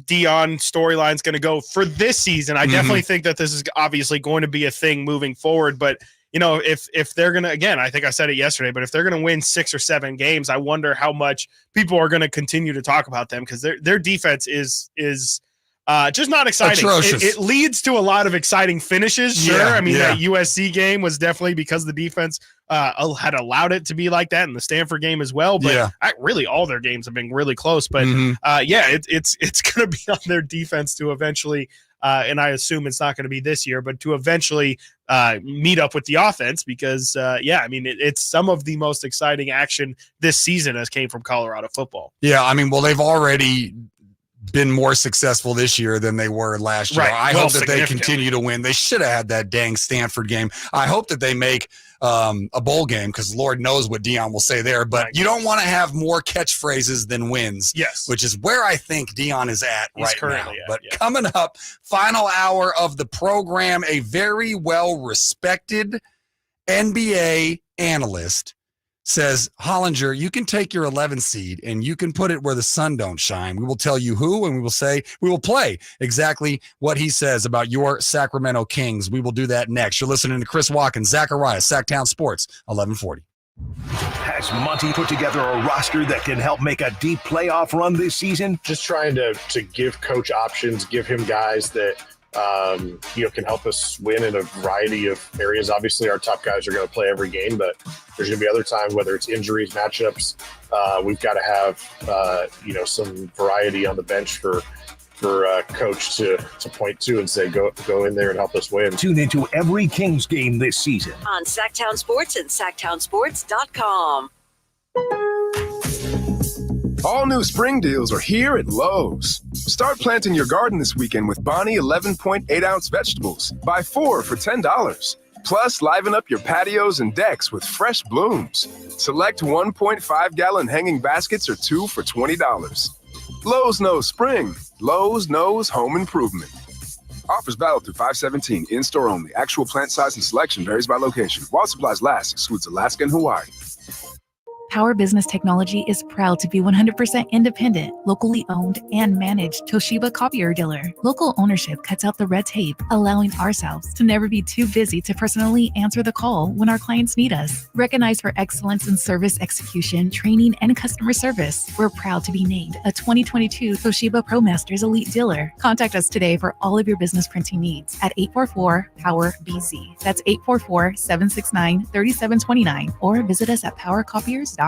Deion storyline is going to go for this season. I definitely think that this is obviously going to be a thing moving forward. But, if they're going to, again, I think I said it yesterday, but if they're going to win 6 or 7 games, I wonder how much people are going to continue to talk about them because their defense is just not exciting. It leads to a lot of exciting finishes. Sure. That USC game was definitely because the defense had allowed it to be like that, and the Stanford game as well. But really all their games have been really close. But it's going to be on their defense to eventually, and I assume it's not going to be this year, but to eventually meet up with the offense because, it's some of the most exciting action this season has came from Colorado football. Yeah, they've already been more successful this year than they were last year. I hope that they continue to win. They should have had that dang Stanford game. I hope that they make a bowl game because Lord knows what Deion will say there. But you don't want to have more catchphrases than wins. Yes. Which is where I think Deion is at right now. But coming up, final hour of the program, a very well-respected NBA analyst says, Hollinger, you can take your 11 seed and you can put it where the sun don't shine. We will tell you who, and we will play exactly what he says about your Sacramento Kings. We will do that next. You're listening to Chris Watkins, Zachariah, Sactown Sports, 1140. Has Monty put together a roster that can help make a deep playoff run this season? Just trying to give coach options, give him guys that can help us win in a variety of areas. Obviously, our top guys are going to play every game, but there's going to be other times, whether it's injuries, matchups, we've got to have some variety on the bench for coach to point to and say, go in there and help us win. Tune into every Kings game this season on Sactown Sports and SactownSports.com. All new spring deals are here at Lowe's. Start planting your garden this weekend with Bonnie 11.8-ounce vegetables. Buy 4 for $10. Plus, liven up your patios and decks with fresh blooms. Select 1.5-gallon hanging baskets or 2 for $20. Lowe's knows spring. Lowe's knows home improvement. Offers valid through 5/17. In-store only. Actual plant size and selection varies by location. While supplies last, excludes Alaska and Hawaii. Power Business Technology is proud to be 100% independent, locally owned, and managed Toshiba copier dealer. Local ownership cuts out the red tape, allowing ourselves to never be too busy to personally answer the call when our clients need us. Recognized for excellence in service execution, training, and customer service, we're proud to be named a 2022 Toshiba ProMasters Elite Dealer. Contact us today for all of your business printing needs at 844-POWER-BZ. That's 844-769-3729, or visit us at powercopiers.com.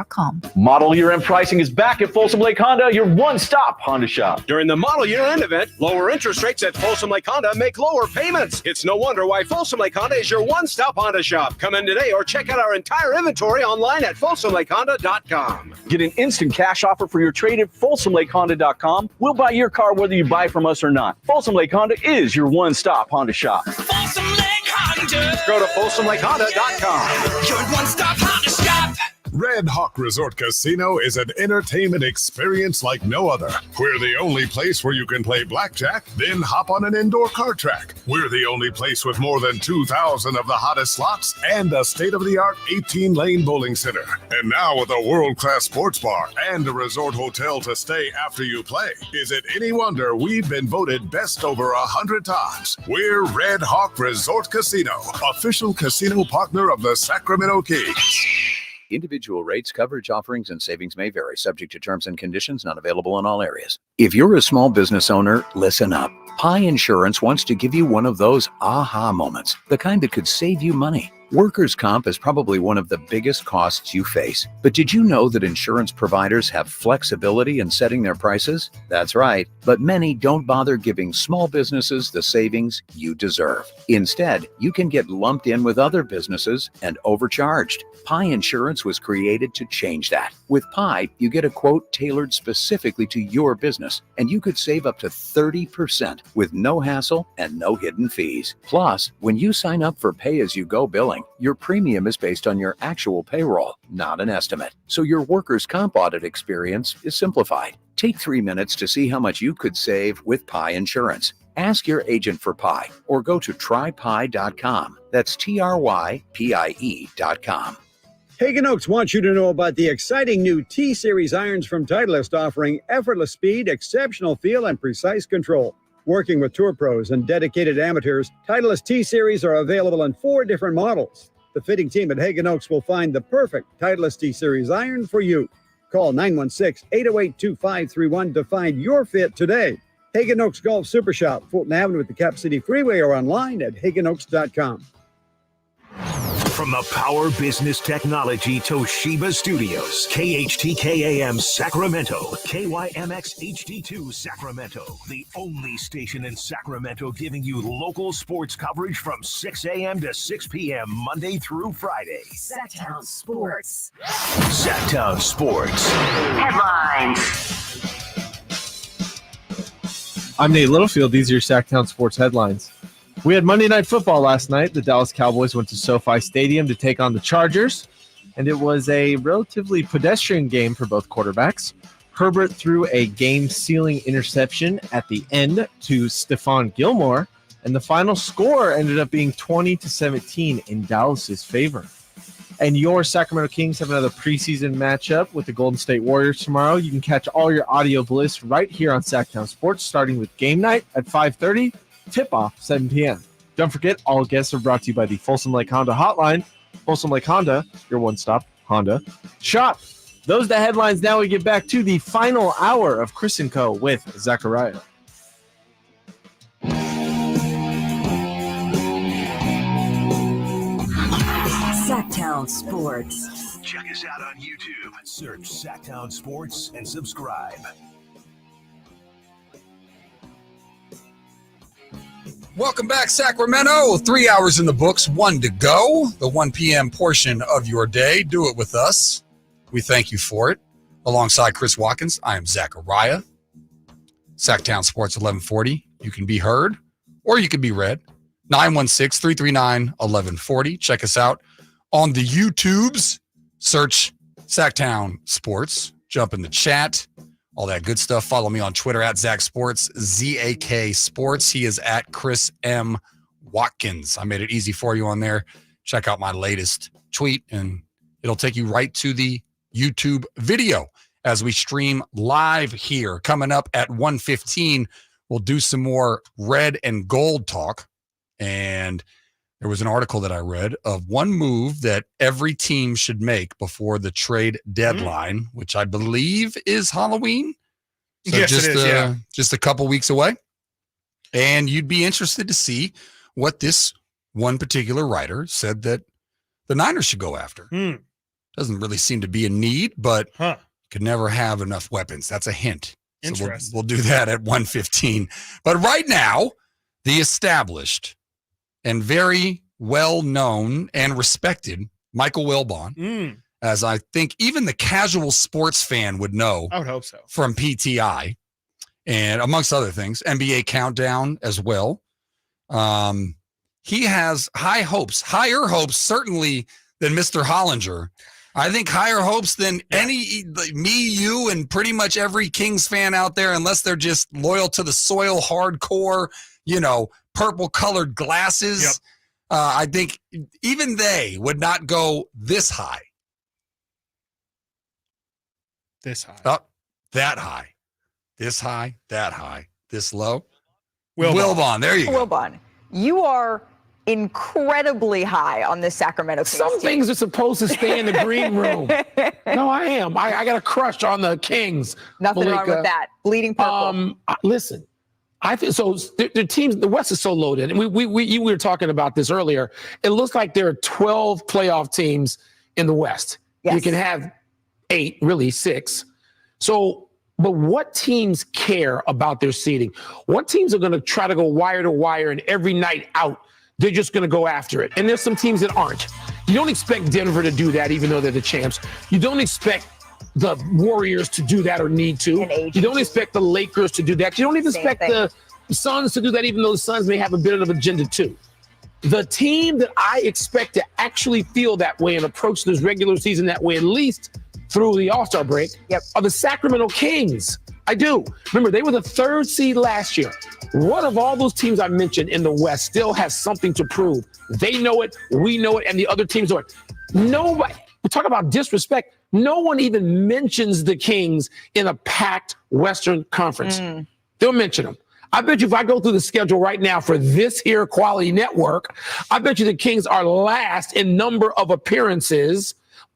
Model year end pricing is back at Folsom Lake Honda, your one-stop Honda shop. During the model year end event, lower interest rates at Folsom Lake Honda make lower payments. It's no wonder why Folsom Lake Honda is your one-stop Honda shop. Come in today or check out our entire inventory online at folsomlakehonda.com. Get an instant cash offer for your trade at folsomlakehonda.com. We'll buy your car whether you buy from us or not. Folsom Lake Honda is your one-stop Honda shop. Folsom Lake Honda. Go to folsomlakehonda.com. Your one-stop Honda shop. Red Hawk Resort Casino is an entertainment experience like no other. We're the only place where you can play blackjack, then hop on an indoor car track. We're the only place with more than 2,000 of the hottest slots and a state-of-the-art 18-lane bowling center. And now with a world-class sports bar and a resort hotel to stay after you play. Is it any wonder we've been voted best over 100 times? We're Red Hawk Resort Casino, official casino partner of the Sacramento Kings. Individual rates, coverage, offerings, and savings may vary, subject to terms and conditions, not available in all areas. If you're a small business owner, listen up. Pi Insurance wants to give you one of those aha moments, the kind that could save you money. Workers' comp is probably one of the biggest costs you face. But did you know that insurance providers have flexibility in setting their prices? That's right. But many don't bother giving small businesses the savings you deserve. Instead, you can get lumped in with other businesses and overcharged. Pi Insurance was created to change that. With Pi, you get a quote tailored specifically to your business, and you could save up to 30% with no hassle and no hidden fees. Plus, when you sign up for pay-as-you-go billing, your premium is based on your actual payroll, not an estimate. So your workers' comp audit experience is simplified. Take 3 minutes to see how much you could save with Pi Insurance. Ask your agent for Pi or go to trypi.com. That's TRYPIE.com. Hagen Oaks wants you to know about the exciting new T-Series irons from Titleist, offering effortless speed, exceptional feel, and precise control. Working with tour pros and dedicated amateurs, Titleist T-Series are available in 4 different models. The fitting team at Hagen Oaks will find the perfect Titleist T-Series iron for you. Call 916-808-2531 to find your fit today. Hagen Oaks Golf Super Shop, Fulton Avenue at the Cap City Freeway, or online at hagenoaks.com. From the Power Business Technology Toshiba Studios, KHTK-AM Sacramento, KYMX HD2 Sacramento, the only station in Sacramento giving you local sports coverage from 6 a.m. to 6 p.m. Monday through Friday. Sactown Sports. Sactown Sports. Headlines. I'm Nate Littlefield. These are your Sactown Sports headlines. We had Monday Night Football last night. The Dallas Cowboys went to SoFi Stadium to take on the Chargers, and it was a relatively pedestrian game for both quarterbacks. Herbert threw a game-sealing interception at the end to Stephon Gilmore, and the final score ended up being 20-17 in Dallas's favor. And your Sacramento Kings have another preseason matchup with the Golden State Warriors tomorrow. You can catch all your audio bliss right here on Sactown Sports, starting with game night at 5:30, tip-off 7 p.m. Don't forget, all guests are brought to you by the Folsom Lake Honda Hotline. Folsom Lake Honda, your one-stop Honda shop. Those are the headlines. Now we get back to the final hour of Chris & Co. with Zachariah. Sactown Sports. Check us out on YouTube. Search Sactown Sports and subscribe. Welcome back, Sacramento. 3 hours in the books, 1 to go. The 1 p.m. portion of your day. Do it with us. We thank you for it. Alongside Chris Watkins, I am Zachariah. Sactown Sports 1140. You can be heard or you can be read. 916-339-1140. Check us out on the YouTubes. Search Sactown Sports. Jump in the chat. All that good stuff. Follow me on Twitter at Zach Sports, ZAK Sports. He is at Chris M. Watkins. I made it easy for you on there. Check out my latest tweet, and it'll take you right to the YouTube video as we stream live here. Coming up at 1:15, we'll do some more red and gold talk. And there was an article that I read of one move that every team should make before the trade deadline, which I believe is Halloween. So yes, it is, just a couple weeks away. And you'd be interested to see what this one particular writer said that the Niners should go after. Doesn't really seem to be a need, but could never have enough weapons. That's a hint. So we'll do that at 1:15. But right now, the established and very well-known and respected Michael Wilbon, as I think even the casual sports fan would know. I would hope so. From PTI, and amongst other things, NBA Countdown as well. He has higher hopes certainly than Mr. Hollinger. I think higher hopes than me, you, and pretty much every Kings fan out there, unless they're just loyal to the soil, hardcore, purple-colored glasses. Yep. I think even they would not go this high. This high. Oh, that high. This high, that high. This low. Wilbon. There you go. Wilbon, you are incredibly high on this Sacramento Kings Some team. things are supposed to stay in the green room. No, I am. I got a crush on the Kings. Nothing wrong with that. Bleeding purple. Listen, I think so. The teams, the West is so loaded, and we were talking about this earlier. It looks like there are 12 playoff teams in the West. Yes. You can have 8, really 6. So, but what teams care about their seeding? What teams are going to try to go wire to wire, and every night out, they're just going to go after it? And there's some teams that aren't. You don't expect Denver to do that, even though they're the champs. You don't expect the Warriors to do that or need to. You don't expect the Lakers to do that. You don't even expect the Suns to do that, even though the Suns may have a bit of an agenda too. The team that I expect to actually feel that way and approach this regular season that way, at least through the All-Star break, are the Sacramento Kings. I do. Remember, they were the 3rd seed last year. What of all those teams I mentioned in the West still has something to prove? They know it, we know it, and the other teams know it. Nobody, we talk about disrespect, no one even mentions the Kings in a packed Western Conference. They'll mention them. I bet you if I go through the schedule right now for this here quality network, I bet you the Kings are last in number of appearances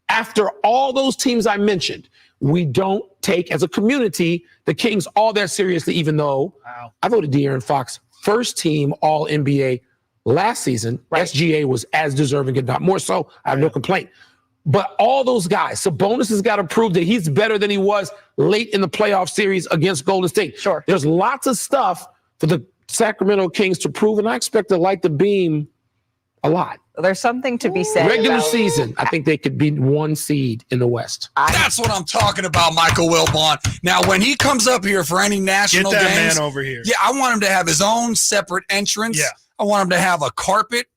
after all those teams I mentioned. We don't take, as a community, the Kings all that seriously, even though I voted De'Aaron Fox first team All-NBA last season. SGA was as deserving, if not more so. I have no complaint. But all those guys, Sabonis has got to prove that he's better than he was late in the playoff series against Golden State. Sure. There's lots of stuff for the Sacramento Kings to prove, and I expect to light the beam a lot. There's something to be said. Regular about season, I think they could be 1 seed in the West. That's what I'm talking about, Michael Wilbon. Now, when he comes up here for any national Get that games, man over here. Yeah, I want him to have his own separate entrance. Yeah. I want him to have a carpet.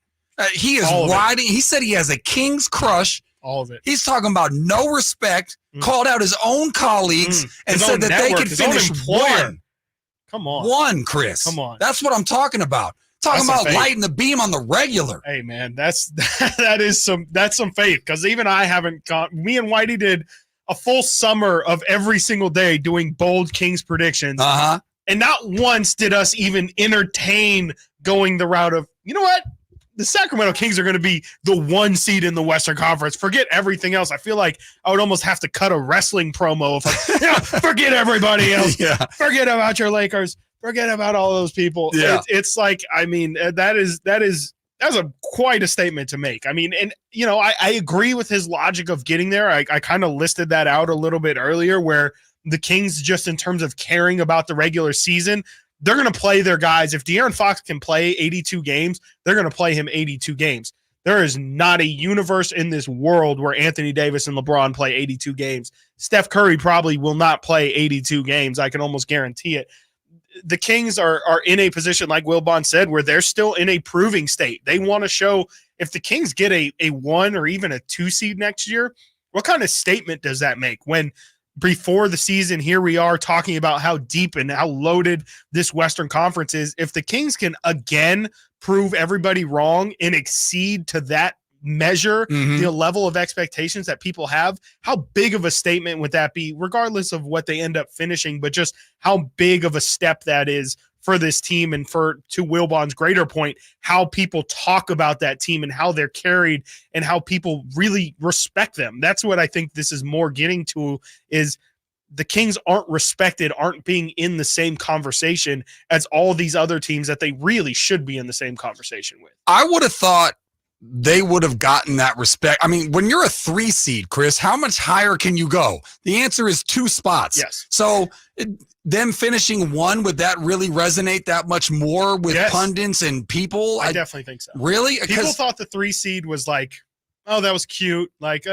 He is riding. He said he has a King's crush. All of it. He's talking about no respect, called out his own colleagues, and His said own that network, they could his own finish employer. one. Come on. One, Chris. Come on. That's what I'm talking about. Talking That's some about faith. lighting the beam on the regular. Hey man, that's some faith, because even I haven't gone. Me and Whitey did a full summer of every single day doing bold Kings predictions. And not once did us even entertain going the route of, you know what? The Sacramento Kings are going to be the 1 seed in the Western Conference. Forget everything else. I feel like I would almost have to cut a wrestling promo of like, forget everybody else. Forget about your Lakers. Forget about all those people. Yeah. It's like, I mean, that's quite a statement to make. I mean, and you know, I agree with his logic of getting there. I kind of listed that out a little bit earlier, where the Kings, just in terms of caring about the regular season, they're going to play their guys. If De'Aaron Fox can play 82 games, they're going to play him 82 games. There is not a universe in this world where Anthony Davis and LeBron play 82 games. Steph Curry probably will not play 82 games. I can almost guarantee it. The Kings are in a position, like Wilbon said, where they're still in a proving state. They want to show, if the Kings get a 1 or even a 2 seed next year, what kind of statement does that make? When before the season, here we are talking about how deep and how loaded this Western Conference is. If the Kings can again prove everybody wrong and exceed to that measure the level of expectations that people have, how big of a statement would that be, regardless of what they end up finishing, but just how big of a step that is for this team, and for, to Wilbon's greater point, how people talk about that team and how they're carried and how people really respect them. That's what I think this is more getting to, is the Kings aren't respected, aren't being in the same conversation as all these other teams that they really should be in the same conversation with. I would have thought they would have gotten that respect. I mean, when you're a 3 seed, Chris, how much higher can you go? The answer is 2 spots. Yes. So them finishing 1, would that really resonate that much more with pundits and people? I definitely think so. Really? People thought the 3 seed was like, oh, that was cute. Like,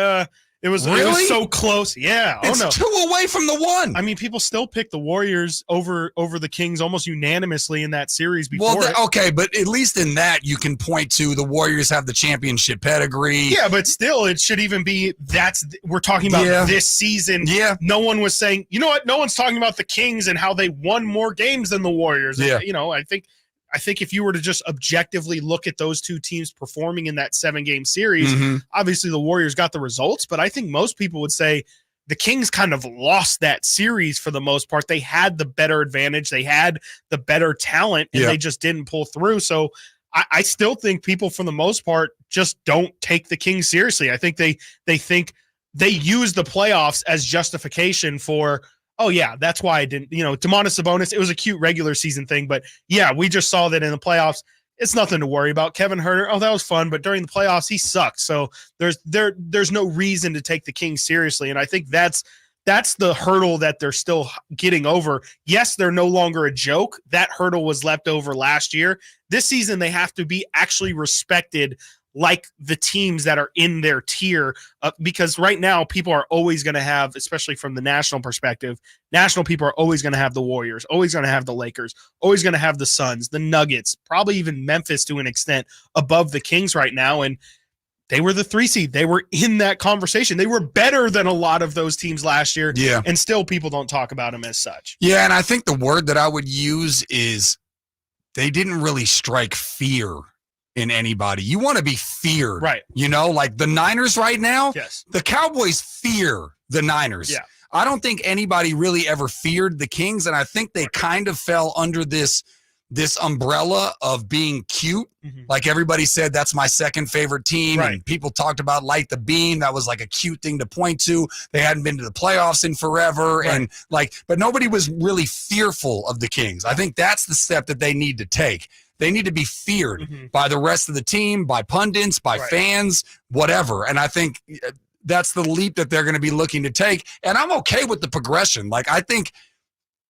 it was so close. Yeah. It's 2 away from the 1. I mean, people still pick the Warriors over the Kings almost unanimously in that series before. Well, okay, but at least in that you can point to the Warriors have the championship pedigree. Yeah, but still, it should even be we're talking about this season. Yeah. No one was saying, you know what? No one's talking about the Kings and how they won more games than the Warriors. Yeah. You know, I think if you were to just objectively look at those 2 teams performing in that 7-game series, obviously the Warriors got the results, but I think most people would say the Kings kind of lost that series for the most part. They had the better advantage. They had the better talent, and they just didn't pull through. So I still think people, for the most part, just don't take the Kings seriously. I think they think they use the playoffs as justification for, oh, yeah, that's why I didn't, Domantas Sabonis, it was a cute regular season thing, but yeah, we just saw that in the playoffs, it's nothing to worry about. Kevin Huerter, oh, that was fun, but during the playoffs, he sucked. So there's no reason to take the Kings seriously, and I think that's the hurdle that they're still getting over. Yes, they're no longer a joke. That hurdle was left over last year. This season, they have to be actually respected like the teams that are in their tier, because right now people are always going to have, especially from the national perspective, national people are always going to have the Warriors, always going to have the Lakers, always going to have the Suns, the Nuggets, probably even Memphis to an extent above the Kings right now. And they were the 3 seed. They were in that conversation. They were better than a lot of those teams last year. Yeah. And still people don't talk about them as such. Yeah, and I think the word that I would use is they didn't really strike fear in anybody. You want to be feared. Right. Like the Niners right now, yes. The Cowboys fear the Niners. Yeah. I don't think anybody really ever feared the Kings, and I think they kind of fell under this umbrella of being cute. Like everybody said, that's my second favorite team. Right. And people talked about light the beam. That was like a cute thing to point to. They hadn't been to the playoffs in forever. Right. And but nobody was really fearful of the Kings. I think that's the step that they need to take. They need to be feared by the rest of the team, by pundits, by fans, whatever. And I think that's the leap that they're going to be looking to take. And I'm okay with the progression. Like, I think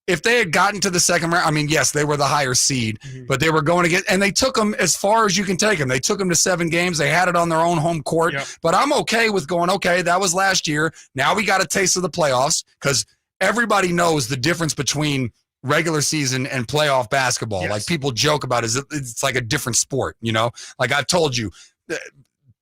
if they had gotten to the second round, I mean, yes, they were the higher seed, but they were going to get, and they took them as far as you can take them. They took them to 7 games. They had it on their own home court. Yep. But I'm okay with going, okay, that was last year. Now we got a taste of the playoffs, because everybody knows the difference between regular season and playoff basketball. Yes. Like people joke about it, it's like a different sport, Like I've told you,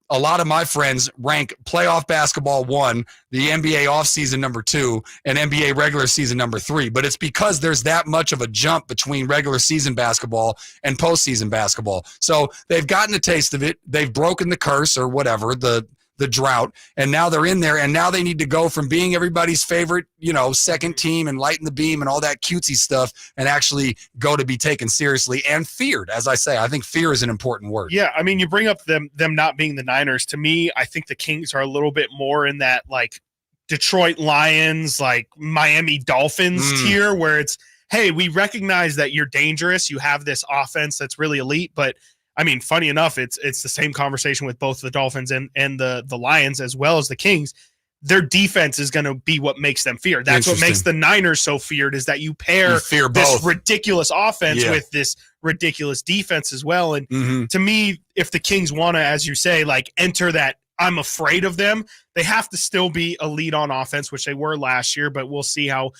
a lot of my friends rank playoff basketball 1, the NBA offseason number 2, and NBA regular season number 3. But it's because there's that much of a jump between regular season basketball and postseason basketball. So they've gotten a taste of it. They've broken the curse or whatever, the drought, and now they're in there, and now they need to go from being everybody's favorite, second team and lighting the beam and all that cutesy stuff and actually go to be taken seriously and feared. As I say, I think fear is an important word. Yeah, I mean, you bring up them not being the Niners. To me, I think the Kings are a little bit more in that like Detroit Lions, like Miami Dolphins tier, where it's, hey, we recognize that you're dangerous. You have this offense that's really elite, but I mean, funny enough, it's the same conversation with both the Dolphins and the Lions as well as the Kings. Their defense is going to be what makes them feared. That's what makes the Niners so feared, is that you pair this ridiculous offense with this ridiculous defense as well. And to me, if the Kings want to, as you say, like enter that I'm afraid of them, they have to still be elite on offense, which they were last year, but we'll see how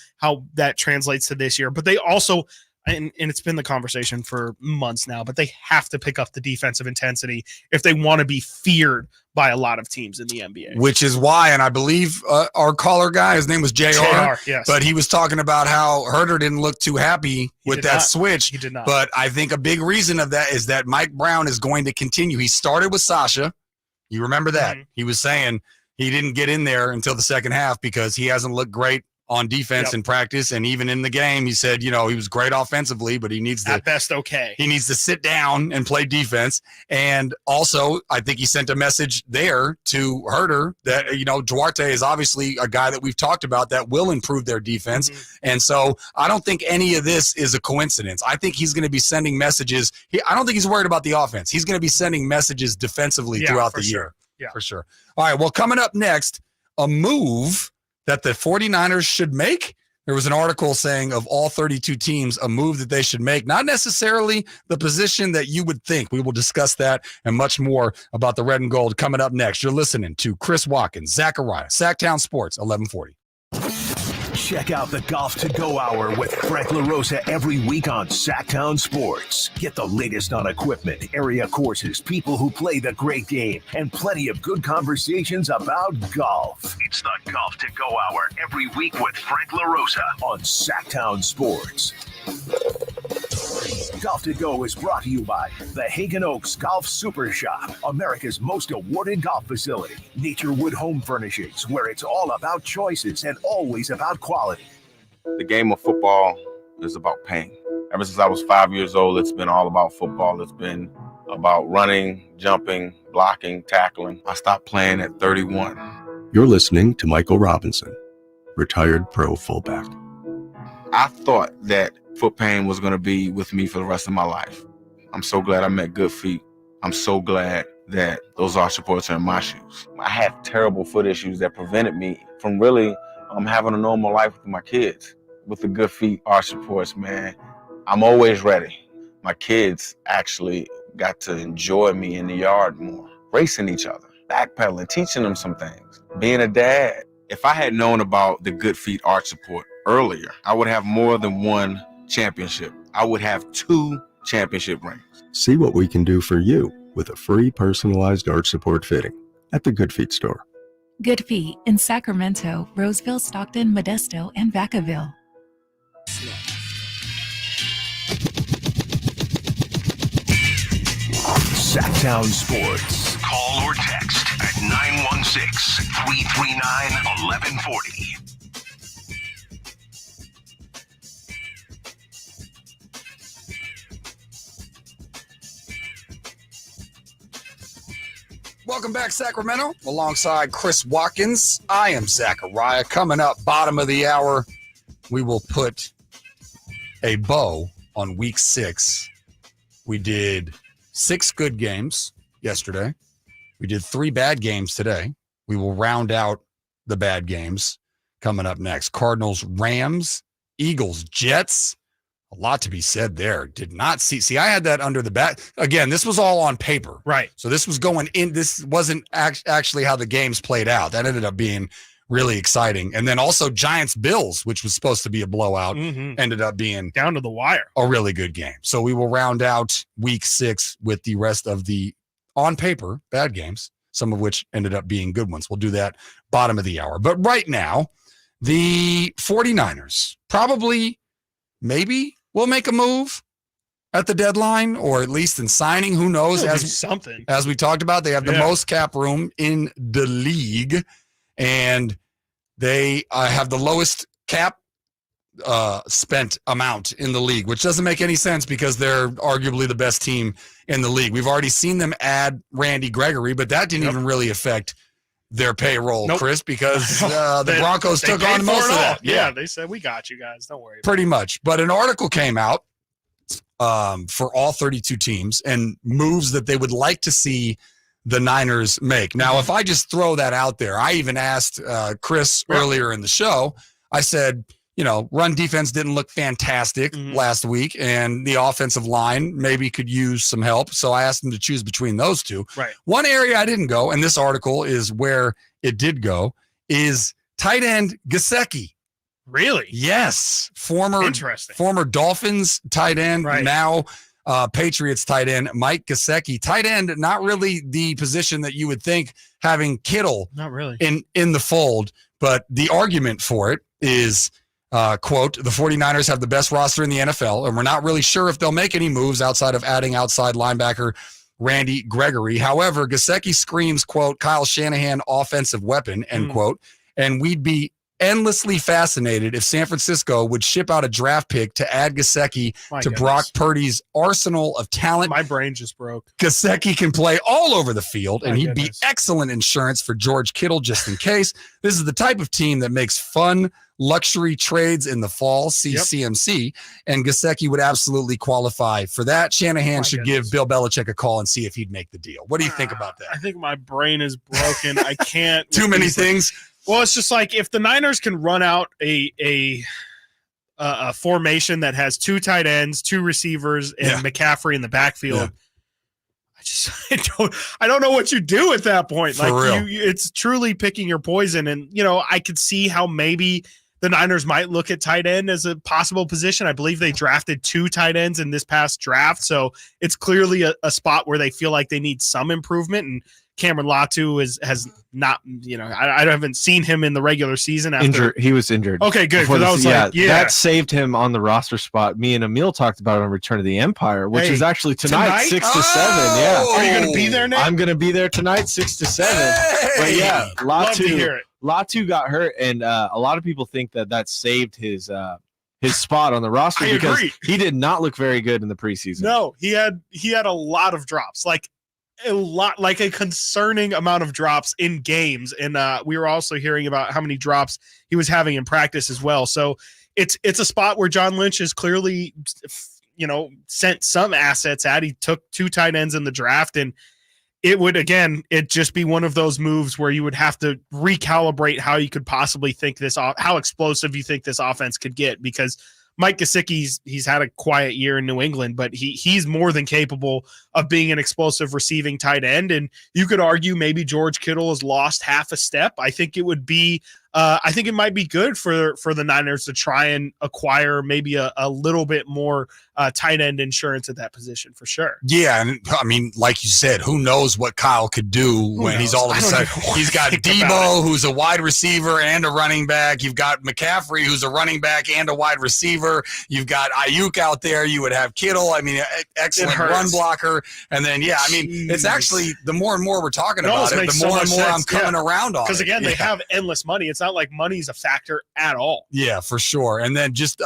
that translates to this year. But they also, and it's been the conversation for months now, but they have to pick up the defensive intensity if they want to be feared by a lot of teams in the NBA. Which is why, and I believe our caller guy, his name was JR, yes. But he was talking about how Herter didn't look too happy with that switch. He did not. But I think a big reason of that is that Mike Brown is going to continue. He started with Sasha. You remember that. He was saying he didn't get in there until the second half because he hasn't looked great on defense in practice, and even in the game, he said, he was great offensively, but he needs to, at best, okay. He needs to sit down and play defense. And also, I think he sent a message there to Herter that Duarte is obviously a guy that we've talked about that will improve their defense. And so I don't think any of this is a coincidence. I think he's going to be sending messages. I don't think he's worried about the offense. He's going to be sending messages defensively throughout the year. Yeah, for sure. All right. Well, coming up next, a move that the 49ers should make. There was an article saying of all 32 teams, a move that they should make, not necessarily the position that you would think. We will discuss that and much more about the red and gold coming up next. You're listening to Chris Watkins, Zachariah, Sactown Sports, 1140. Check out the Golf to Go Hour with Frank LaRosa every week on Sactown Sports. Get the latest on equipment, area courses, people who play the great game, and plenty of good conversations about golf. It's the Golf to Go Hour every week with Frank LaRosa on Sactown Sports. Golf to Go is brought to you by the Hagen Oaks Golf Super Shop, America's most awarded golf facility. Naturewood Home Furnishings, where it's all about choices and always about quality. The game of football is about pain. Ever since I was 5 years old, it's been all about football. It's been about running, jumping, blocking, tackling. I stopped playing at 31. You're listening to Michael Robinson, retired pro fullback. I thought that foot pain was going to be with me for the rest of my life. I'm so glad I met Good Feet. I'm so glad that those arch supports are in my shoes. I had terrible foot issues that prevented me from really having a normal life with my kids. With the Good Feet arch supports, man, I'm always ready. My kids actually got to enjoy me in the yard more, racing each other, backpedaling, teaching them some things, being a dad. If I had known about the Good Feet arch support earlier, I would have more than one championship. I would have 2 championship rings. See what we can do for you with a free personalized arch support fitting at the Good Feet store. Good Feet in Sacramento, Roseville, Stockton, Modesto, and Vacaville. Sactown Sports. Call or text at 916-339-1140. Welcome back, Sacramento. Alongside Chris Watkins, I am Zachariah. Coming up, bottom of the hour, we will put a bow on week 6. We did 6 good games yesterday. We did 3 bad games today. We will round out the bad games coming up next. Cardinals, Rams, Eagles, Jets. A lot to be said there. Did not see. I had that under the bat. Again, this was all on paper. Right. So this was going in. This wasn't actually how the games played out. That ended up being really exciting. And then also Giants-Bills, which was supposed to be a blowout, ended up being down to the wire. A really good game. So we will round out week 6 with the rest of the on paper bad games. some of which ended up being good ones. We'll do that bottom of the hour. But right now, the 49ers probably, maybe will make a move at the deadline, or at least in signing. Who knows? As we talked about, they have the most cap room in the league, and they have the lowest cap spent amount in the league, which doesn't make any sense because they're arguably the best team in the league. We've already seen them add Randy Gregory, but that didn't even really affect their payroll, Chris, because the Broncos took on most of that. Yeah, they said, we got you guys. Don't worry. Pretty much. But an article came out for all 32 teams and moves that they would like to see the Niners make. Now, if I just throw that out there, I even asked Chris earlier in the show, I said, run defense didn't look fantastic last week, and the offensive line maybe could use some help. So I asked him to choose between those two. Right. One area I didn't go, and this article is where it did go, is tight end Gesicki. Really? Yes. Former Dolphins tight end, now Patriots tight end Mike Gesicki. Tight end, not really the position that you would think, having Kittle not really in the fold, but the argument for it is, quote, the 49ers have the best roster in the NFL, and we're not really sure if they'll make any moves outside of adding outside linebacker Randy Gregory. However, Gesicki screams, quote, Kyle Shanahan offensive weapon, end quote, and we'd be endlessly fascinated if San Francisco would ship out a draft pick to add Gesicki to Brock Purdy's arsenal of talent. My brain just broke. Gesicki can play all over the field, and he'd be excellent insurance for George Kittle just in case. This is the type of team that makes fun luxury trades in the fall, CMC, and Gesicki would absolutely qualify for that. Shanahan should give Bill Belichick a call and see if he'd make the deal. What do you think about that? I think my brain is broken. I can't. Too many things. Well, it's just like if the Niners can run out a formation that has two tight ends, two receivers, and McCaffrey in the backfield, I don't know what you do at that point. It's truly picking your poison. And I could see how maybe the Niners might look at tight end as a possible position. I believe they drafted 2 tight ends in this past draft, so it's clearly a spot where they feel like they need some improvement. And Cameron Latu has not, I haven't seen him in the regular season. He was injured. Okay, good. That saved him on the roster spot. Me and Emil talked about it on Return of the Empire, which is actually tonight? 6 to 7. Yeah. Are you going to be there, Nick? I'm going to be there tonight, 6 to 7. Hey! But yeah, Love to hear it. Latu got hurt, and a lot of people think that saved his spot on the roster because he did not look very good in the preseason. No, he had a lot of drops, like a concerning amount of drops in games, and we were also hearing about how many drops he was having in practice as well. So it's a spot where John Lynch has clearly sent some assets at. He took 2 tight ends in the draft, and it just be one of those moves where you would have to recalibrate how you could possibly think how explosive you think this offense could get, because Mike Gesicki, he's had a quiet year in New England, but he's more than capable of being an explosive receiving tight end. And you could argue maybe George Kittle has lost half a step. I think it would be, I think it might be good for the Niners to try and acquire maybe a little bit more tight end insurance at that position for sure. Yeah, and I mean, like you said, who knows what Kyle could do when he's all of a sudden. He's got Debo, who's a wide receiver and a running back. You've got McCaffrey, who's a running back and a wide receiver. You've got Ayuk out there. You would have Kittle. I mean, excellent run blocker. And then, it's actually, the more and more we're talking about it, the more and more I'm coming around on it. Because again, they have endless money. It's not like money's a factor at all. Yeah, for sure. And then just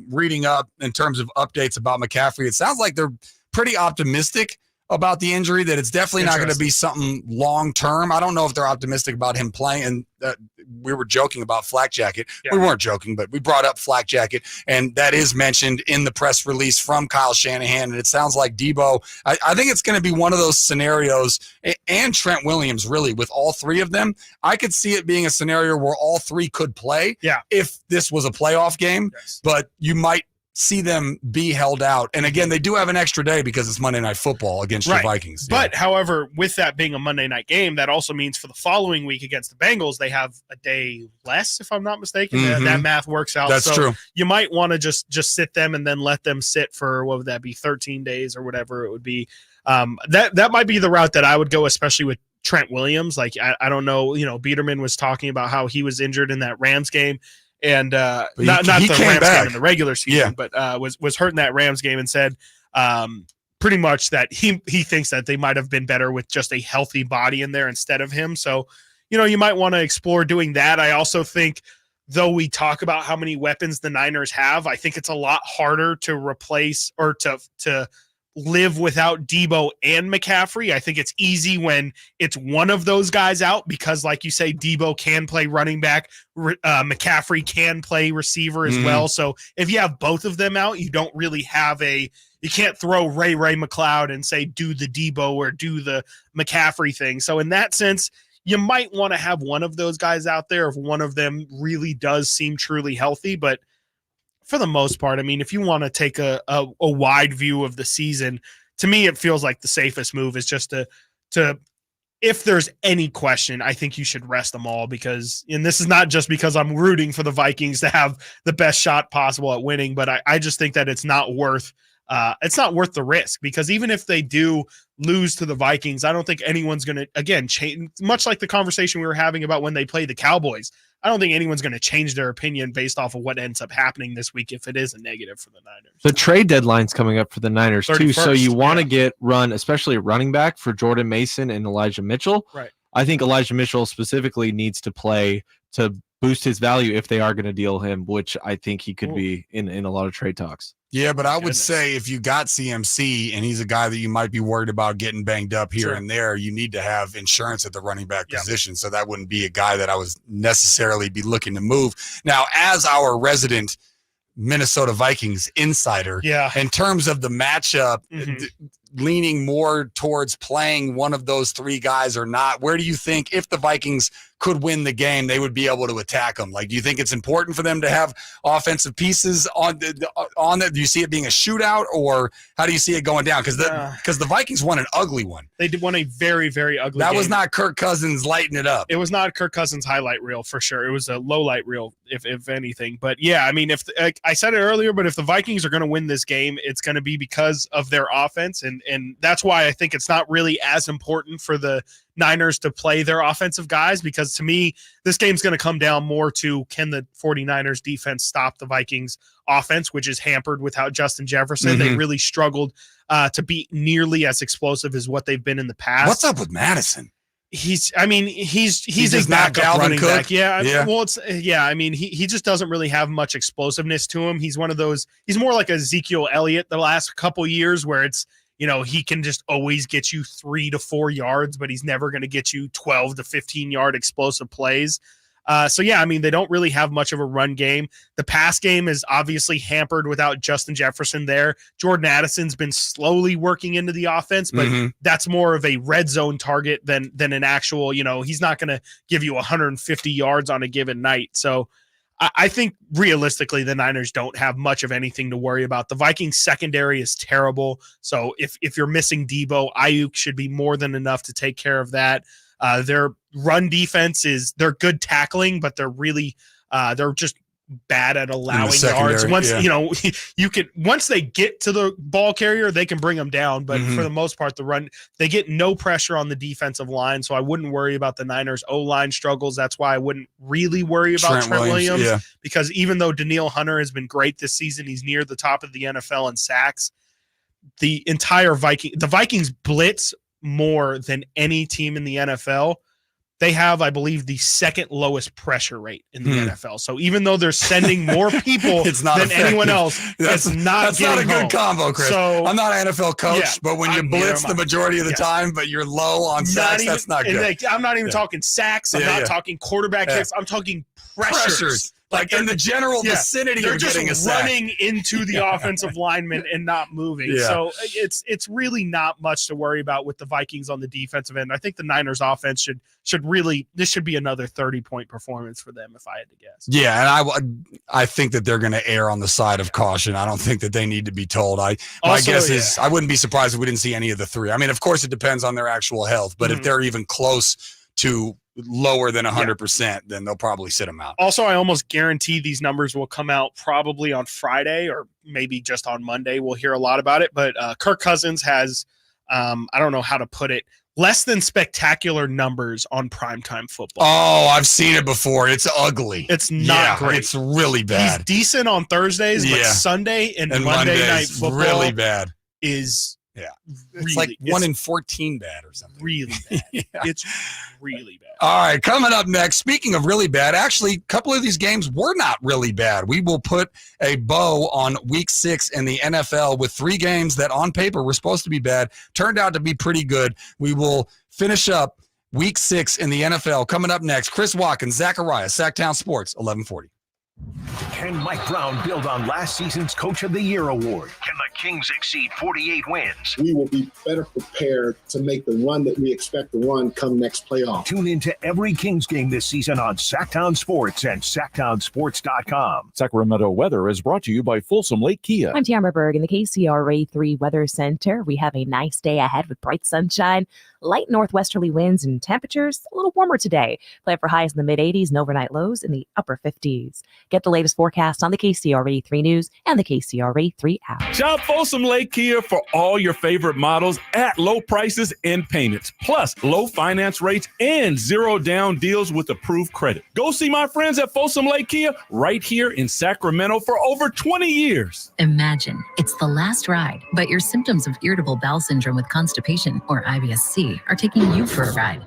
reading up in terms of updates about McCaffrey, it sounds like they're pretty optimistic about the injury, that it's definitely not going to be something long term. I don't know if they're optimistic about him playing. And we were joking about Flak Jacket. Yeah. We weren't joking, but we brought up Flak Jacket, and that is mentioned in the press release from Kyle Shanahan. And it sounds like Debo, I think it's going to be one of those scenarios, and Trent Williams, really, with all 3 of them. I could see it being a scenario where all 3 could play if this was a playoff game, but you might see them be held out. And again, they do have an extra day because it's Monday Night Football against the Vikings. But however, with that being a Monday night game, that also means for the following week against the Bengals, they have a day less, if I'm not mistaken. That math works out. That's true. You might want to just sit them and then let them sit for, what would that be, 13 days or whatever it would be. That might be the route that I would go, especially with Trent Williams. Like, I don't know, Biederman was talking about how he was injured in that Rams game, and not the Rams game in the regular season, but was hurt in that Rams game, and said pretty much that he thinks that they might have been better with just a healthy body in there instead of him. So, you might want to explore doing that. I also think, though we talk about how many weapons the Niners have, I think it's a lot harder to replace or to live without Debo and McCaffrey. I think it's easy when it's one of those guys out because, like you say, Debo can play running back, McCaffrey can play receiver as well. So if you have both of them out, you don't really have you can't throw Ray McLeod and say, do the Debo or do the McCaffrey thing. So in that sense, you might want to have one of those guys out there if one of them really does seem truly healthy. But for the most part, I mean, if you want to take a wide view of the season, to me, it feels like the safest move is just to if there's any question, I think you should rest them all because, and this is not just because I'm rooting for the Vikings to have the best shot possible at winning, but I just think that it's not worth the risk because even if they do lose to the Vikings, I don't think anyone's going to, again, change, much like the conversation we were having about when they play the Cowboys. I don't think anyone's going to change their opinion based off of what ends up happening this week if it is a negative for the Niners. The trade deadline's coming up for the Niners too, so you want to get especially at running back for Jordan Mason and Elijah Mitchell. Right. I think Elijah Mitchell specifically needs to play to boost his value if they are going to deal him, which I think he could be in a lot of trade talks. Yeah, but I would say if you got CMC and he's a guy that you might be worried about getting banged up here and there, you need to have insurance at the running back position. So that wouldn't be a guy that I was necessarily be looking to move. Now, as our resident Minnesota Vikings insider, in terms of the matchup, leaning more towards playing one of those three guys or not, where do you think if the Vikings could win the game, they would be able to attack them? Like, do you think it's important for them to have offensive pieces on that? Do you see it being a shootout, or how do you see it going down? Because the Vikings won an ugly one. They did won a very, very ugly That game. was not Kirk Cousins lighting it up. It was not Kirk Cousins highlight reel for sure. It was a low light reel, if anything. But yeah, I mean, if I said it earlier, but if the Vikings are going to win this game, it's going to be because of their offense, and that's why I think it's not really as important for the Niners to play their offensive guys, because to me, this game's going to come down more to can the 49ers defense stop the Vikings offense, which is hampered without Justin Jefferson. They really struggled to be nearly as explosive as what they've been in the past. What's up with Madison? He's a backup running back. I mean, he just doesn't really have much explosiveness to him. He's one of those, he's more like Ezekiel Elliott the last couple years where it's, he can just always get you 3 to 4 yards, but he's never going to get you 12 to 15 yard explosive plays. So yeah, I mean, they don't really have much of a run game. The pass game is obviously hampered without Justin Jefferson there. Jordan Addison's been slowly working into the offense, but that's more of a red zone target than an actual, he's not going to give you 150 yards on a given night. So I think realistically, the Niners don't have much of anything to worry about. The Vikings secondary is terrible. So if you're missing Debo, Ayuk should be more than enough to take care of that. Their run defense they're good tackling, but they're really they're just bad at allowing yards. Once they get to the ball carrier, they can bring them down. But for the most part, the run, they get no pressure on the defensive line. So I wouldn't worry about the Niners O-line struggles. That's why I wouldn't really worry about Trent Williams. Because even though Danielle Hunter has been great this season, he's near the top of the NFL in sacks. The Vikings blitz more than any team in the NFL. They have, I believe, the second lowest pressure rate in the NFL. So even though they're sending more people than anyone else, that's not a good combo, Chris. So, I'm not an NFL coach, but when you blitz the majority of the time, but you're low on sacks, that's not good. I'm not even talking sacks. I'm not talking quarterback hits. I'm talking pressures. Like in the general vicinity, they're just running into the offensive lineman and not moving. So it's really not much to worry about with the Vikings on the defensive end. I think the Niners offense should be another 30-point performance for them if I had to guess. Yeah, and I think that they're going to err on the side of caution. I don't think that they need to be told. My guess is I wouldn't be surprised if we didn't see any of the three. I mean, of course, it depends on their actual health, but if they're even close to lower than 100%, then they'll probably sit them out. Also, I almost guarantee these numbers will come out probably on Friday or maybe just on Monday. We'll hear a lot about it, but Kirk Cousins has, I don't know how to put it, less than spectacular numbers on primetime football. Oh, I've seen it before. It's ugly. It's not great. It's really bad. He's decent on Thursdays, but Sunday and Monday night football really bad. Is it's like 1 in 14 bad or something. Really bad. It's really bad. All right, coming up next, speaking of really bad, actually, a couple of these games were not really bad. We will put a bow on week 6 in the NFL with 3 games that on paper were supposed to be bad, turned out to be pretty good. We will finish up week 6 in the NFL. Coming up next, Chris Watkins, Zachariah, Sactown Sports, 1140. Can Mike Brown build on last season's Coach of the Year award? Can the Kings exceed 48 wins? We will be better prepared to make the run that we expect to run come next playoff. Tune into every Kings game this season on Sactown Sports and Sactownsports.com. Sacramento weather is brought to you by Folsom Lake Kia. I'm Tamara Berg in the KCRA 3 Weather Center. We have a nice day ahead with bright sunshine, light northwesterly winds, and temperatures a little warmer today. Plan for highs in the mid-80s and overnight lows in the upper 50s. Get the latest forecast on the KCRA 3 News and the KCRA 3 app. Shop Folsom Lake Kia for all your favorite models at low prices and payments, plus low finance rates and 0 down deals with approved credit. Go see my friends at Folsom Lake Kia right here in Sacramento for over 20 years. Imagine it's the last ride, but your symptoms of irritable bowel syndrome with constipation, or IBS-C, are taking you for a ride.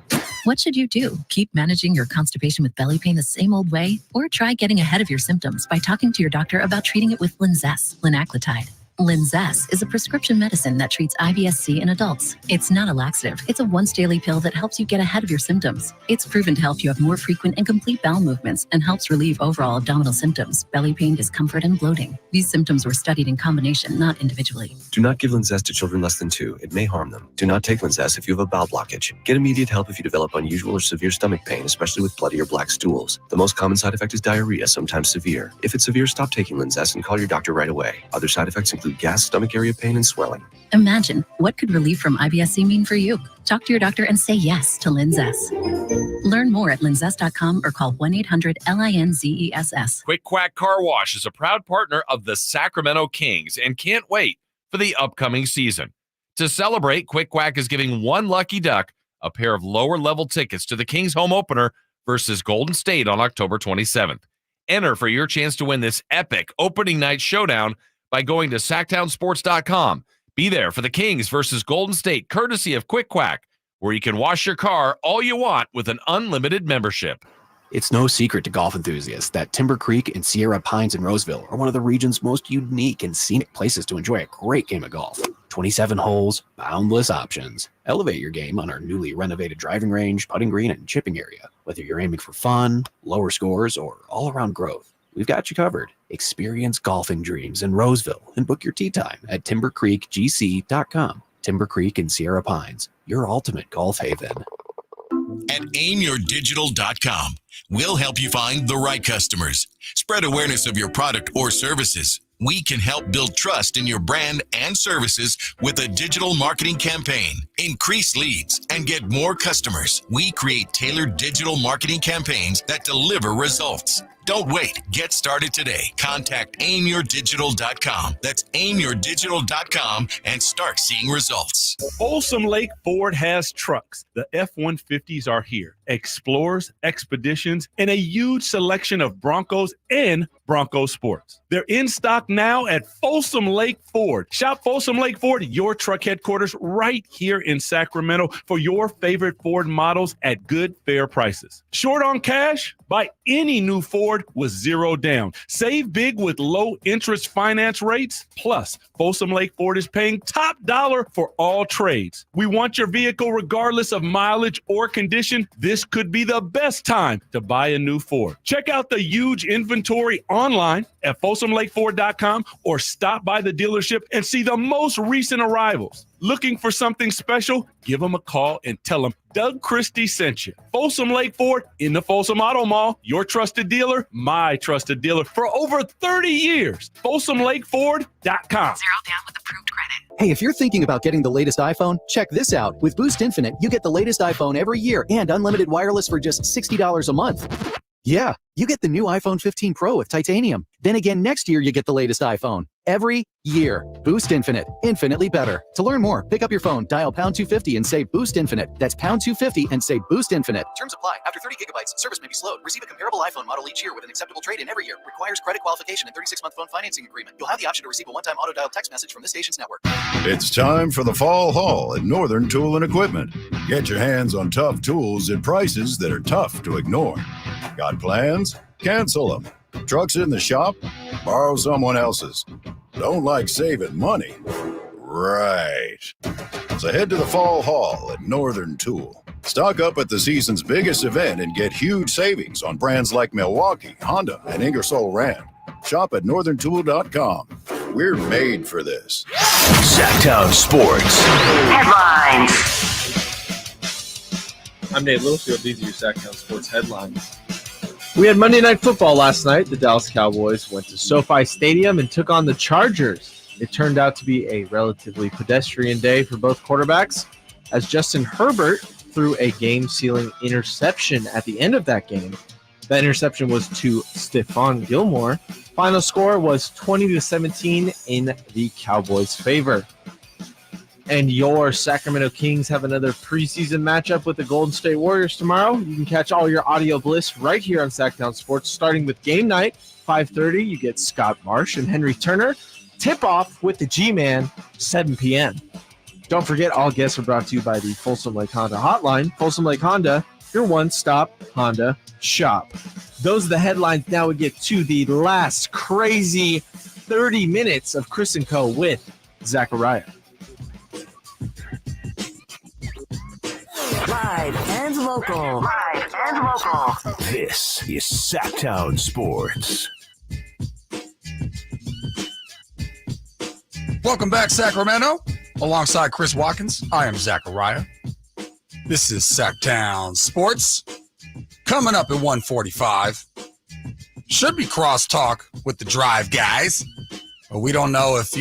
What should you do? Keep managing your constipation with belly pain the same old way? Or try getting ahead of your symptoms by talking to your doctor about treating it with Linzess, linaclotide. Linzess is a prescription medicine that treats IBS-C in adults. It's not a laxative. It's a once-daily pill that helps you get ahead of your symptoms. It's proven to help you have more frequent and complete bowel movements and helps relieve overall abdominal symptoms, belly pain, discomfort, and bloating. These symptoms were studied in combination, not individually. Do not give Linzess to children less than 2. It may harm them. Do not take Linzess if you have a bowel blockage. Get immediate help if you develop unusual or severe stomach pain, especially with bloody or black stools. The most common side effect is diarrhea, sometimes severe. If it's severe, stop taking Linzess and call your doctor right away. Other side effects include gas, stomach area pain, and swelling. Imagine, what could relief from IBS-C mean for you? Talk to your doctor and say yes to Linzess. Learn more at linzess.com or call 1-800-LINZESS. Quick Quack Car Wash is a proud partner of the Sacramento Kings and can't wait for the upcoming season. To celebrate, Quick Quack is giving one lucky duck a pair of lower-level tickets to the Kings home opener versus Golden State on October 27th. Enter for your chance to win this epic opening night showdown by going to Sactownsports.com. Be there for the Kings versus Golden State, courtesy of Quick Quack, where you can wash your car all you want with an unlimited membership. It's no secret to golf enthusiasts that Timber Creek and Sierra Pines in Roseville are one of the region's most unique and scenic places to enjoy a great game of golf. 27 holes, boundless options. Elevate your game on our newly renovated driving range, putting green, and chipping area. Whether you're aiming for fun, lower scores, or all-around growth, we've got you covered. Experience golfing dreams in Roseville and book your tee time at timbercreekgc.com. Timber Creek and Sierra Pines, your ultimate golf haven. At aimyourdigital.com, we'll help you find the right customers. Spread awareness of your product or services. We can help build trust in your brand and services with a digital marketing campaign. Increase leads and get more customers. We create tailored digital marketing campaigns that deliver results. Don't wait. Get started today. Contact aimyourdigital.com. That's aimyourdigital.com and start seeing results. Folsom Lake Ford has trucks. The F-150s are here. Explorers, Expeditions, and a huge selection of Broncos and Bronco Sports. They're in stock now at Folsom Lake Ford. Shop Folsom Lake Ford, your truck headquarters right here in Sacramento for your favorite Ford models at good, fair prices. Short on cash? Buy any new Ford with 0 down. Save big with low interest finance rates. Plus, Folsom Lake Ford is paying top dollar for all trades. We want your vehicle regardless of mileage or condition. This could be the best time to buy a new Ford. Check out the huge inventory online at folsomlakeford.com or stop by the dealership and see the most recent arrivals. Looking for something special? Give them a call and tell them Doug Christie sent you. Folsom Lake Ford in the Folsom Auto Mall, your trusted dealer, my trusted dealer for over 30 years. FolsomLakeFord.com. 0 down with approved credit. Hey, if you're thinking about getting the latest iPhone, check this out. With Boost Infinite, you get the latest iPhone every year and unlimited wireless for just $60 a month. Yeah, you get the new iPhone 15 Pro with titanium. Then again next year you get the latest iPhone. Every year. Boost Infinite. Infinitely better. To learn more, pick up your phone, dial pound 250 and say Boost Infinite. That's pound 250 and say Boost Infinite. Terms apply. After 30 gigabytes, service may be slowed. Receive a comparable iPhone model each year with an acceptable trade-in every year. Requires credit qualification and 36-month phone financing agreement. You'll have the option to receive a one-time auto-dial text message from this station's network. It's time for the Fall Haul at Northern Tool and Equipment. Get your hands on tough tools at prices that are tough to ignore. Got plans? Cancel them. Trucks in the shop? Borrow someone else's. Don't like saving money? Right. So head to the Fall Haul at Northern Tool. Stock up at the season's biggest event and get huge savings on brands like Milwaukee, Honda, and Ingersoll Rand. Shop at northerntool.com. We're made for this. Sactown Sports. Headlines. I'm Nate Littlefield. These are your Sactown Sports headlines. We had Monday Night Football last night. The Dallas Cowboys went to SoFi Stadium and took on the Chargers. It turned out to be a relatively pedestrian day for both quarterbacks, as Justin Herbert threw a game-sealing interception at the end of that game. That interception was to Stephon Gilmore. Final score was 20-17 in the Cowboys' favor. And your Sacramento Kings have another preseason matchup with the Golden State Warriors tomorrow. You can catch all your audio bliss right here on Sactown Sports, starting with game night, 5:30. You get Scott Marsh and Henry Turner. Tip-off with the G-Man, 7 p.m. Don't forget, all guests are brought to you by the Folsom Lake Honda Hotline. Folsom Lake Honda, your one-stop Honda shop. Those are the headlines. Now we get to the last crazy 30 minutes of Chris & Co. with Zachariah. Live and local. Live and local. This is Sactown Sports. Welcome back, Sacramento. Alongside Chris Watkins, I am Zachariah. This is Sactown Sports. Coming up at 1:45. Should be crosstalk with the Drive guys. But we don't know if,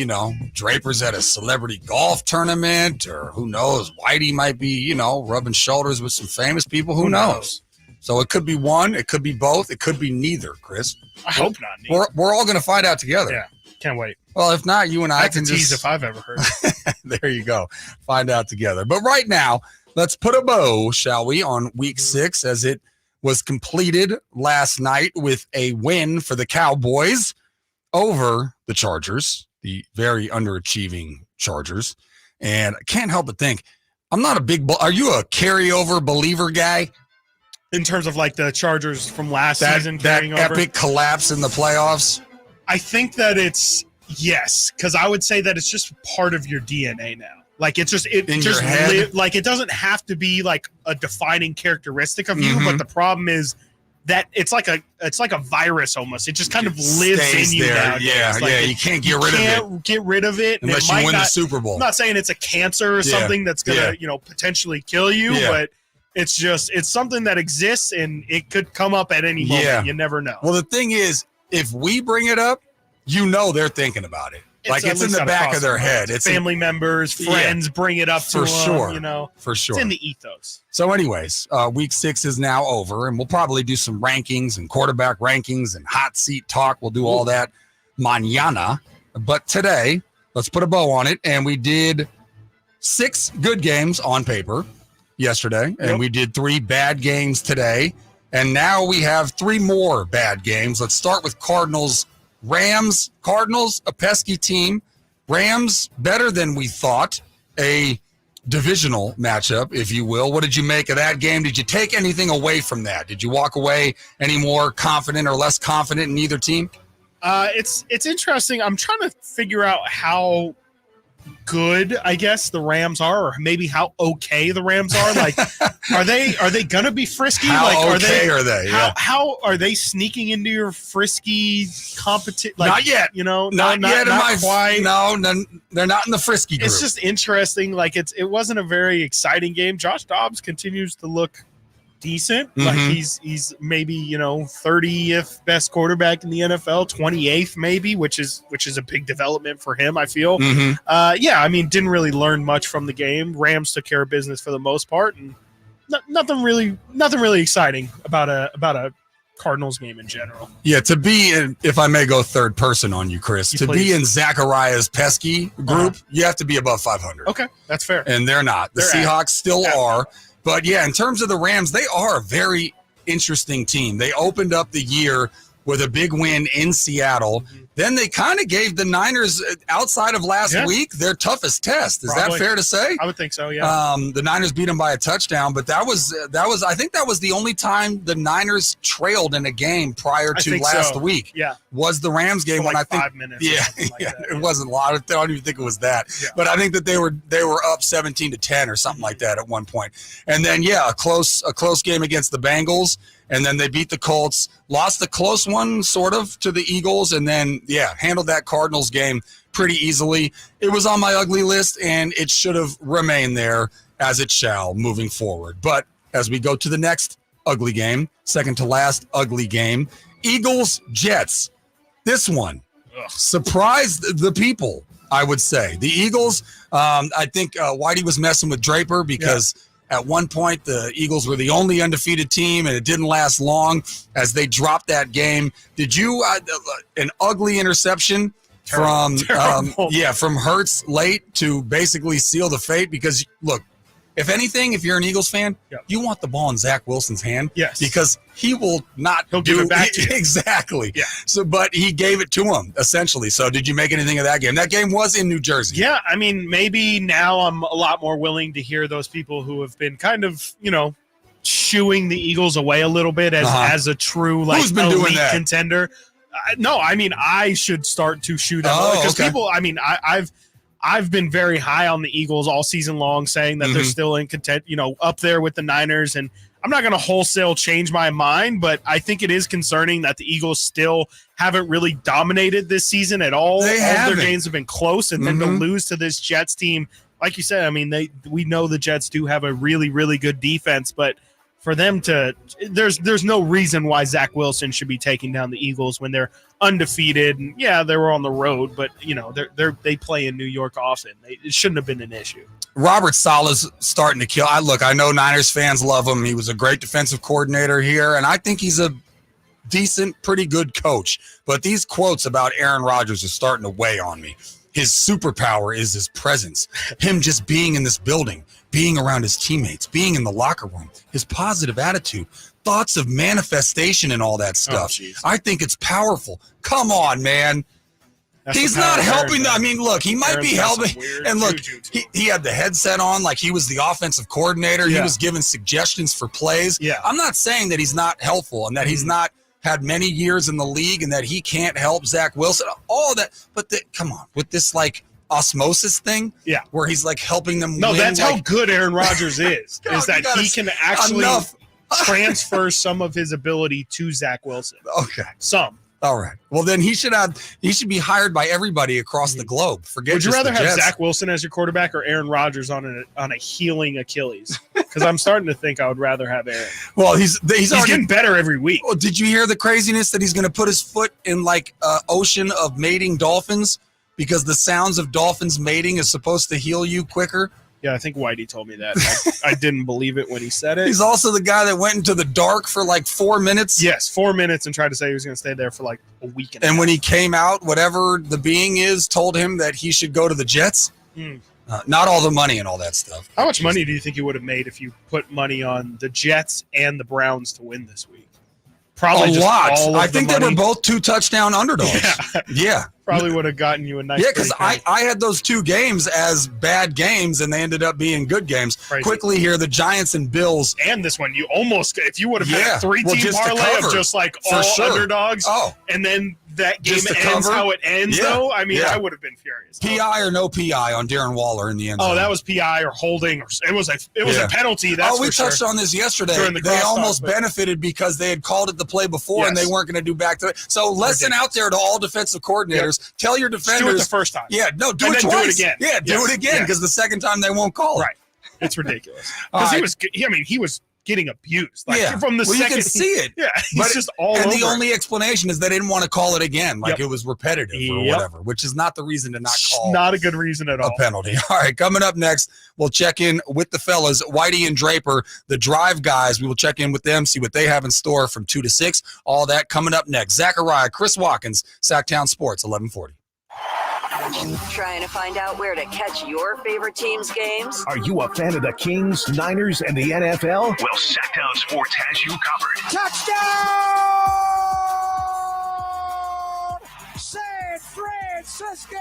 Draper's at a celebrity golf tournament, or who knows, Whitey might be, rubbing shoulders with some famous people. Who knows? So it could be one, it could be both, it could be neither, Chris. I hope not. Neither. We're all going to find out together. Yeah, can't wait. Well, if not, you and I That's can a tease if I've ever heard. There you go. Find out together. But right now, let's put a bow, shall we, on week 6, as it was completed last night with a win for the Cowboys over the Chargers, the very underachieving Chargers. And I can't help but think, I'm not a big – are you a carryover believer guy? In terms of like the Chargers from last season carrying over? That epic collapse in the playoffs? I think that it's – yes, because I would say that it's just part of your DNA now. Like it's just it in just your head? Like it doesn't have to be like a defining characteristic of you, but the problem is that it's like a virus almost. It just kind of lives in you now. Yeah, you can't get rid of it. You can't get rid of it unless you win the Super Bowl. I'm not saying it's a cancer or something that's gonna potentially kill you, but it's something that exists and it could come up at any moment. Yeah. You never know. Well, the thing is, if we bring it up, they're thinking about it. It's in the back of their head. It's family members, friends bring it up to them. For sure. It's in the ethos. So anyways, week 6 is now over, and we'll probably do some rankings and quarterback rankings and hot seat talk. We'll do all that mañana. But today, let's put a bow on it. And we did 6 good games on paper yesterday, and we did 3 bad games today. And now we have 3 more bad games. Let's start with Rams, Cardinals, a pesky team. Rams, better than we thought. A divisional matchup, if you will. What did you make of that game? Did you take anything away from that? Did you walk away any more confident or less confident in either team? It's interesting. I'm trying to figure out how good, I guess, the Rams are, or maybe how okay the Rams are. Like, are they gonna be frisky? How okay are they? How are they sneaking into your frisky competition? Like, not yet. Not yet. Not quite. No, they're not in the frisky group. It's just interesting. Like, it wasn't a very exciting game. Josh Dobbs continues to look decent. Like he's maybe 30th best quarterback in the NFL, 28th maybe, which is a big development for him, I feel. I mean, didn't really learn much from the game. Rams took care of business for the most part, and nothing really exciting about a Cardinals game in general. Yeah, to be in, if I may go third person on you, Chris, to Please. be in Zachariah's pesky group, you have to be above 500. Okay, that's fair. And they're not. The Seahawks still are. But yeah, in terms of the Rams, they are a very interesting team. They opened up the year with a big win in Seattle. Then they kind of gave the Niners, outside of last week, their toughest test. Is that fair to say? I would think so, yeah. The Niners beat them by a touchdown, but that was I think that was the only time the Niners trailed in a game prior to last week. Yeah. Was the Rams game when I think 5 minutes. It wasn't a lot. I don't even think it was that. Yeah. But I think that they were up 17-10 or something like that at one point. And then a close game against the Bengals. And then they beat the Colts, lost a close one sort of to the Eagles, and then, handled that Cardinals game pretty easily. It was on my ugly list, and it should have remained there, as it shall, moving forward. But as we go to the next ugly game, second to last ugly game, Eagles-Jets. This one surprised the people, I would say. The Eagles, I think Whitey was messing with Draper because at one point, the Eagles were the only undefeated team, and it didn't last long as they dropped that game. Did you an ugly interception from Hurts late to basically seal the fate? Because look, if anything, if you're an Eagles fan, you want the ball in Zach Wilson's hand, because he will not give it back to you. Exactly. Yeah. So, but he gave it to him essentially. So, did you make anything of that game? That game was in New Jersey. Yeah, I mean, maybe now I'm a lot more willing to hear those people who have been kind of, shooing the Eagles away a little bit as a true Who's been elite doing that? contender. No, I mean, I should start to shoot them because people. I mean, I've been very high on the Eagles all season long, saying that they're still in up there with the Niners. And I'm not going to wholesale change my mind, but I think it is concerning that the Eagles still haven't really dominated this season at all. All their games have been close, and then to lose to this Jets team, like you said, I mean, we know the Jets do have a really, really good defense, but for them to there's no reason why Zach Wilson should be taking down the Eagles when they're undefeated. And they were on the road, but they play in New York often. It shouldn't have been an issue. Robert Saleh's starting to kill. I know Niners fans love him. He was a great defensive coordinator here, and I think he's a decent, pretty good coach. But these quotes about Aaron Rodgers are starting to weigh on me. His superpower is his presence, him just being in this building, being around his teammates, being in the locker room, his positive attitude, thoughts of manifestation and all that stuff. I think it's powerful. Come on, man. He's not helping. I mean, look, he might be helping. And look, he had the headset on like he was the offensive coordinator. He was giving suggestions for plays. Yeah. I'm not saying that he's not helpful and that he's not had many years in the league and that he can't help Zach Wilson, all that. But come on, with this osmosis thing, where he's helping them. No, win, that's how good Aaron Rodgers is. Is that he can actually transfer some of his ability to Zach Wilson. Okay, some. All right. Well, then he should be hired by everybody across the globe. Would you rather have Zach Wilson as your quarterback or Aaron Rodgers on a healing Achilles? Because I'm starting to think I would rather have Aaron. Well, he's getting better every week. Well, did you hear the craziness that he's going to put his foot in ocean of mating dolphins because the sounds of dolphins mating is supposed to heal you quicker? Yeah, I think Whitey told me that. I didn't believe it when he said it. He's also the guy that went into the dark for 4 minutes. Yes, 4 minutes and tried to say he was going to stay there for a week. And when he came out, whatever the being is told him that he should go to the Jets. Not all the money and all that stuff. How much money do you think you would have made if you put money on the Jets and the Browns to win this week? Probably a lot. I think they money. were both 2 touchdown underdogs. Yeah. Probably would have gotten you a nice. Yeah, because I had those 2 games as bad games, and they ended up being good games. Crazy. Quickly here, the Giants and Bills. And this one, you almost, if you would have had a 3-team parlay of just all underdogs, and then that game ends how it ends, though, I mean, I would have been furious. PI or no PI on Darren Waller in the end zone. Oh, that was PI or holding. It was a penalty. That's we touched on this yesterday. They almost benefited because they had called it the play before, and they weren't going to do back to it. So lesson out there to all defensive coordinators, tell your defenders. Do it the first time. Yeah, no, do it twice. Do it again. Yeah, do it again because the second time they won't call it. Right. It's ridiculous. Because he was getting abused. Like, Yeah, from the well, second you can see it. Yeah, he's just all and over. the only explanation is they didn't want to call it again, like it was repetitive or Yep. whatever, which is not the reason to not call. Not a good reason at all. A penalty. All right, coming up next, we'll check in with the fellas, Whitey and Draper, the Drive guys. We will check in with them, see what they have in store from 2 to 6. All that coming up next. Zachariah, Chris Watkins, Sactown Sports, 1140. Trying to find out where to catch your favorite team's games? Are you a fan of the Kings, Niners, and the NFL? Well, Sactown Sports has you covered. Touchdown! San Francisco!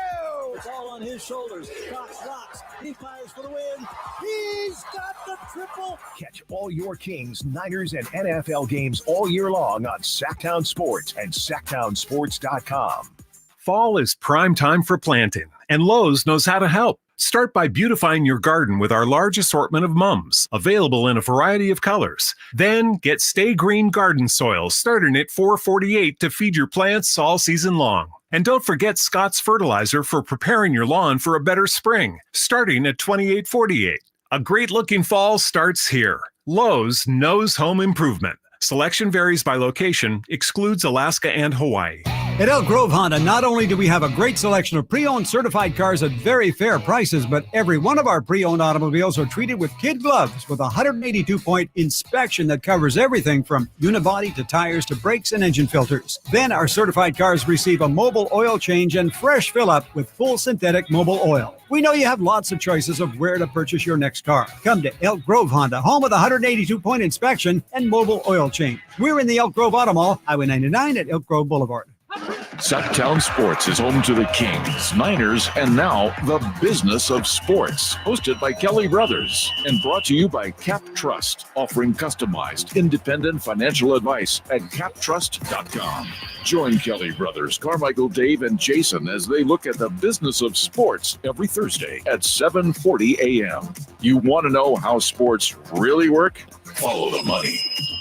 It's all on his shoulders. Cox locks. He fires for the win. He's got the triple. Catch all your Kings, Niners, and NFL games all year long on Sactown Sports and SactownSports.com. Fall is prime time for planting, and Lowe's knows how to help. Start by beautifying your garden with our large assortment of mums, available in a variety of colors. Then get Stay Green garden soil, starting at $4.48 to feed your plants all season long. And don't forget Scott's fertilizer for preparing your lawn for a better spring, starting at $28.48. A great-looking fall starts here. Lowe's knows home improvement. Selection varies by location, excludes Alaska and Hawaii. At Elk Grove Honda, not only do we have a great selection of pre-owned certified cars at very fair prices, but every one of our pre-owned automobiles are treated with kid gloves with a 182-point inspection that covers everything from unibody to tires to brakes and engine filters. Then our certified cars receive a mobile oil change and fresh fill-up with full synthetic mobile oil. We know you have lots of choices of where to purchase your next car. Come to Elk Grove Honda, home of the 182-point inspection and mobile oil change. We're in the Elk Grove Auto Mall, Highway 99 at Elk Grove Boulevard. Sactown Sports is home to the Kings, Niners, and now the business of sports. Hosted by Kelly Brothers and brought to you by Cap Trust, offering customized, independent financial advice at captrust.com. Join Kelly Brothers, Carmichael, Dave, and Jason as they look at the business of sports every Thursday at 7:40 a.m. You want to know how sports really work? Follow the money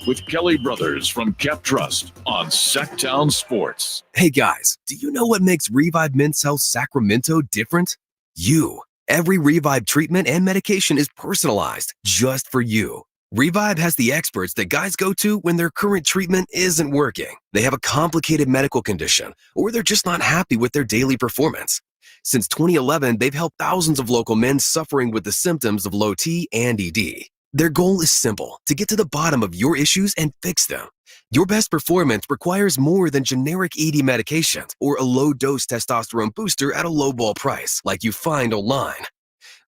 with Kelly Brothers from Cap Trust on Sactown Sports. Hey guys, do you know what makes Revive Men's Health Sacramento different? You. Every Revive treatment and medication is personalized just for you. Revive has the experts that guys go to when their current treatment isn't working. They have a complicated medical condition, or they're just not happy with their daily performance. Since 2011, they've helped thousands of local men suffering with the symptoms of low T and ED. Their goal is simple, to get to the bottom of your issues and fix them. Your best performance requires more than generic ED medications or a low-dose testosterone booster at a low-ball price like you find online.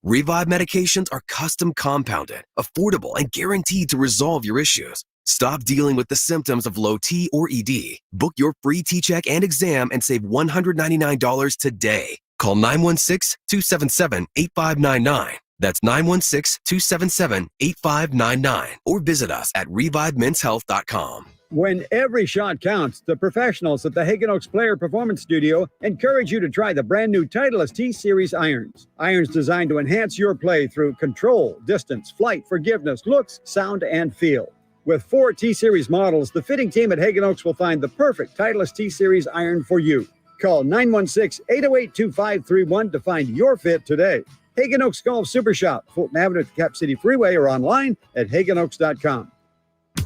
Revive medications are custom compounded, affordable, and guaranteed to resolve your issues. Stop dealing with the symptoms of low T or ED. Book your free T-check and exam and save $199 today. Call 916-277-8599. That's 916-277-8599. Or visit us at revivemenshealth.com. When every shot counts, the professionals at the Hagen Oaks Player Performance Studio encourage you to try the brand new Titleist T-Series irons. Irons designed to enhance your play through control, distance, flight, forgiveness, looks, sound, and feel. With 4 T-Series models, the fitting team at Hagen Oaks will find the perfect Titleist T-Series iron for you. Call 916-808-2531 to find your fit today. Hagen Oaks Golf Super Shop, Fulton Avenue at the Cap City Freeway, or online at hagenoaks.com.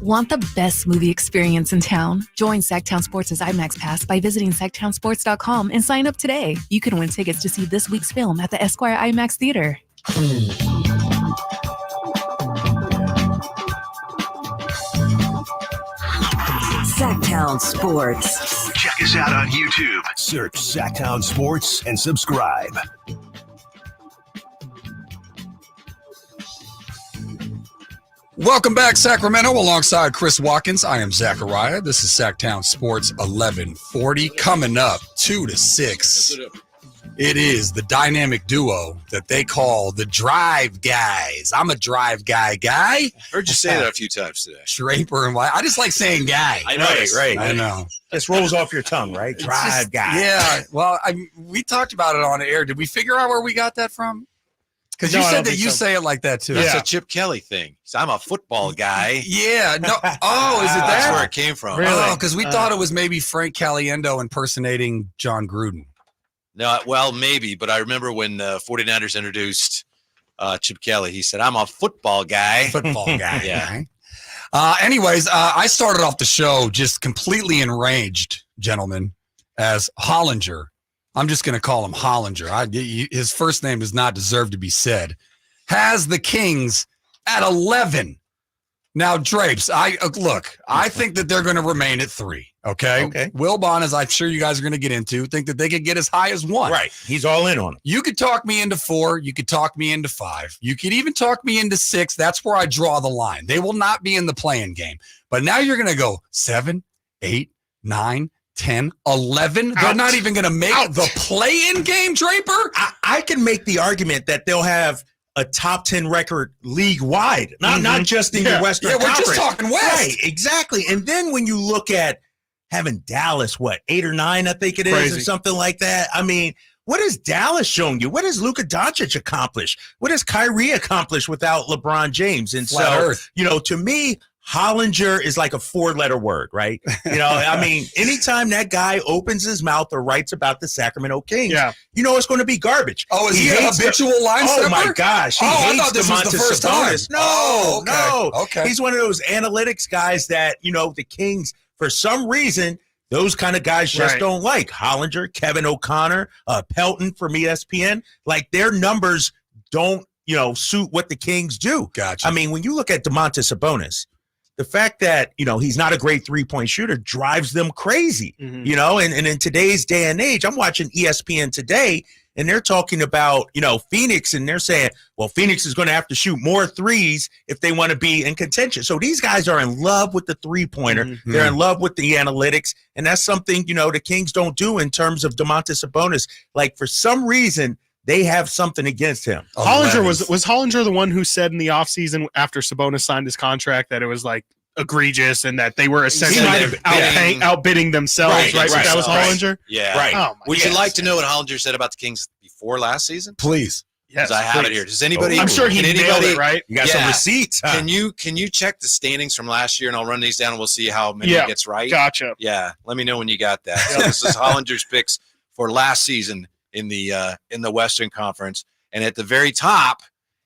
Want the best movie experience in town? Join Sactown Sports' IMAX Pass by visiting SactownSports.com and sign up today. You can win tickets to see this week's film at the Esquire IMAX Theater. Sactown Sports. Check us out on YouTube. Search Sactown Sports and subscribe. Welcome back, Sacramento, alongside Chris Watkins. I am Zachariah. This is Sactown Sports 1140. Coming up 2 to 6. It is the dynamic duo that they call the Drive Guys. I'm a Drive guy. Heard you say that a few times today. Draper and White. I just like saying guy. I know. Right. I know. This rolls off your tongue, right? Drive guy. Yeah. Well, we talked about it on air. Did we figure out where we got that from? Because you said that you say it like that too. That's a Chip Kelly thing. So I'm a football guy. Yeah. No. Oh, is it that? That's where it came from. Really? Oh, because we thought it was maybe Frank Caliendo impersonating John Gruden. No, well, maybe. But I remember when the 49ers introduced Chip Kelly, he said, I'm a football guy. Football guy. Yeah. Anyways, I started off the show just completely enraged, gentlemen, as Hollinger. I'm just going to call him Hollinger. His first name does not deserve to be said. Has the Kings at 11. Now, Drapes, I think that they're going to remain at 3. Okay. Wilbon, as I'm sure you guys are going to get into, think that they could get as high as 1. Right. He's all in on it. You could talk me into 4. You could talk me into 5. You could even talk me into 6. That's where I draw the line. They will not be in the play-in game. But now you're going to go 7, 8, 9, 10, 11. They're not even going to make the play-in game, Draper? I can make the argument that they'll have a top 10 record league-wide, not just in your Western Conference. We're just talking West. Right, exactly. And then when you look at having Dallas, 8 or 9, I think it is, or something like that. I mean, what has Dallas shown you? What has Luka Doncic accomplished? What has Kyrie accomplished without LeBron James? And to me, Hollinger is like a 4-letter word, right? I mean, anytime that guy opens his mouth or writes about the Sacramento Kings, it's going to be garbage. Oh, is he a habitual line stepper? Oh, my gosh. He I hates thought this was the first Sabonis. time. No. Okay. He's one of those analytics guys that, the Kings, for some reason, those kind of guys just don't like. Hollinger, Kevin O'Connor, Pelton from ESPN, like their numbers don't, suit what the Kings do. Gotcha. I mean, when you look at Domantas Sabonis, the fact that, he's not a great 3-point shooter drives them crazy, and in today's day and age, I'm watching ESPN today and they're talking about, Phoenix, and they're saying, well, Phoenix is going to have to shoot more threes if they want to be in contention. So these guys are in love with the 3-pointer. Mm-hmm. They're in love with the analytics. And that's something, the Kings don't do in terms of Domantas Sabonis. Like, for some reason, they have something against him. Hollinger was Hollinger the one who said in the offseason after Sabonis signed his contract that it was like egregious and that they were essentially outbidding themselves, right? That was Hollinger? Yeah. Right. Oh, Would you like to know what Hollinger said about the Kings before last season? Please. Yes, I have it here. Does anybody? I'm sure he nailed it, right? You got some receipts. Huh? Can you check the standings from last year, and I'll run these down, and we'll see how many he gets right. Gotcha. Yeah, let me know when you got that. So this is Hollinger's picks for last season in the Western Conference, and at the very top,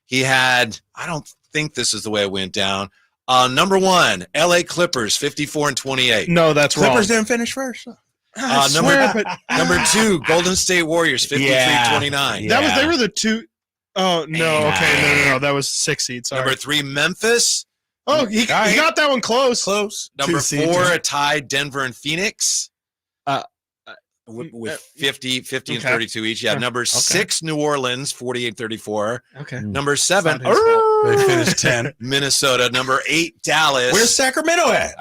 he had. I don't think this is the way it went down. Number 1, LA Clippers, 54-28. No, that's wrong. Clippers didn't finish first. Number 2, Golden State Warriors, 53-29. They were the 2. Oh no! Okay, no. That was 6 seed. Sorry. Number 3, Memphis. Oh, he got that one close. Number 4, a tie, Denver and Phoenix. With 50 and 32 each. Yeah. Number 6, New Orleans, 48-34. Okay. Number 7, they finished 10. Minnesota. Number 8, Dallas. Where's Sacramento at?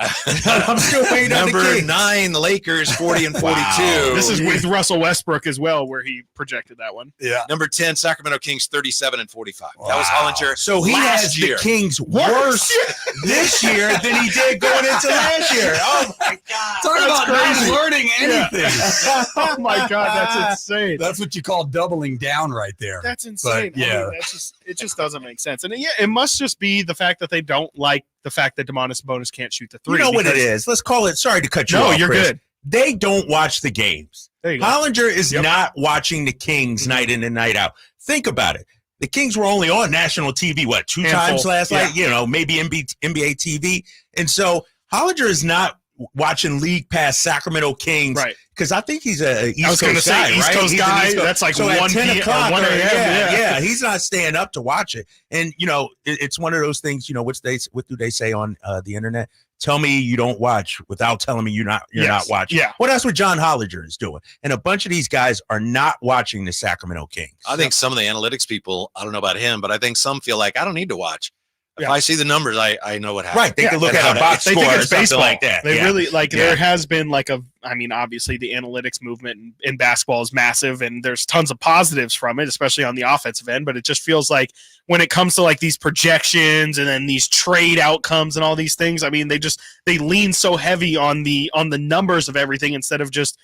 I'm still waiting on the Number Kings. 9, Lakers, 40-42. Wow. This is with Russell Westbrook as well, where he projected that one. Yeah. Number 10, Sacramento Kings, 37-45. Wow. That was Hollinger. So he has the Kings worse this year than he did going into last year. Oh my God! Talk about not learning anything. Oh my God, that's insane. That's what you call doubling down right there. That's insane. But, yeah, it just doesn't make sense. And it must just be the fact that they don't like the fact that Domantas Sabonis can't shoot the 3. You know what it is? Let's call it. Sorry to cut you off. No, you're Chris. good. They don't watch the games. Hollinger is not watching the Kings night in and night out. Think about it. The Kings were only on national TV, 2 times last night? Maybe NBA TV. And so Hollinger is not watching League Pass Sacramento Kings. Right. Because I think he's a East Coast guy, right? East Coast guy. That's like so 1 10 o'clock. 1 a.m. Yeah, he's not staying up to watch it. And, it's one of those things, what do they say on the internet? Tell me you don't watch without telling me you're not watching. Yeah. Well, that's what John Hollinger is doing. And a bunch of these guys are not watching the Sacramento Kings. I think some of the analytics people, I don't know about him, but I think some feel like I don't need to watch. If I see the numbers, I know what happened. Right. They can look at a box score or something like that. They really there has been obviously the analytics movement in basketball is massive and there's tons of positives from it, especially on the offensive end. But it just feels like when it comes to these projections and then these trade outcomes and all these things, they lean so heavy on the numbers of everything instead of just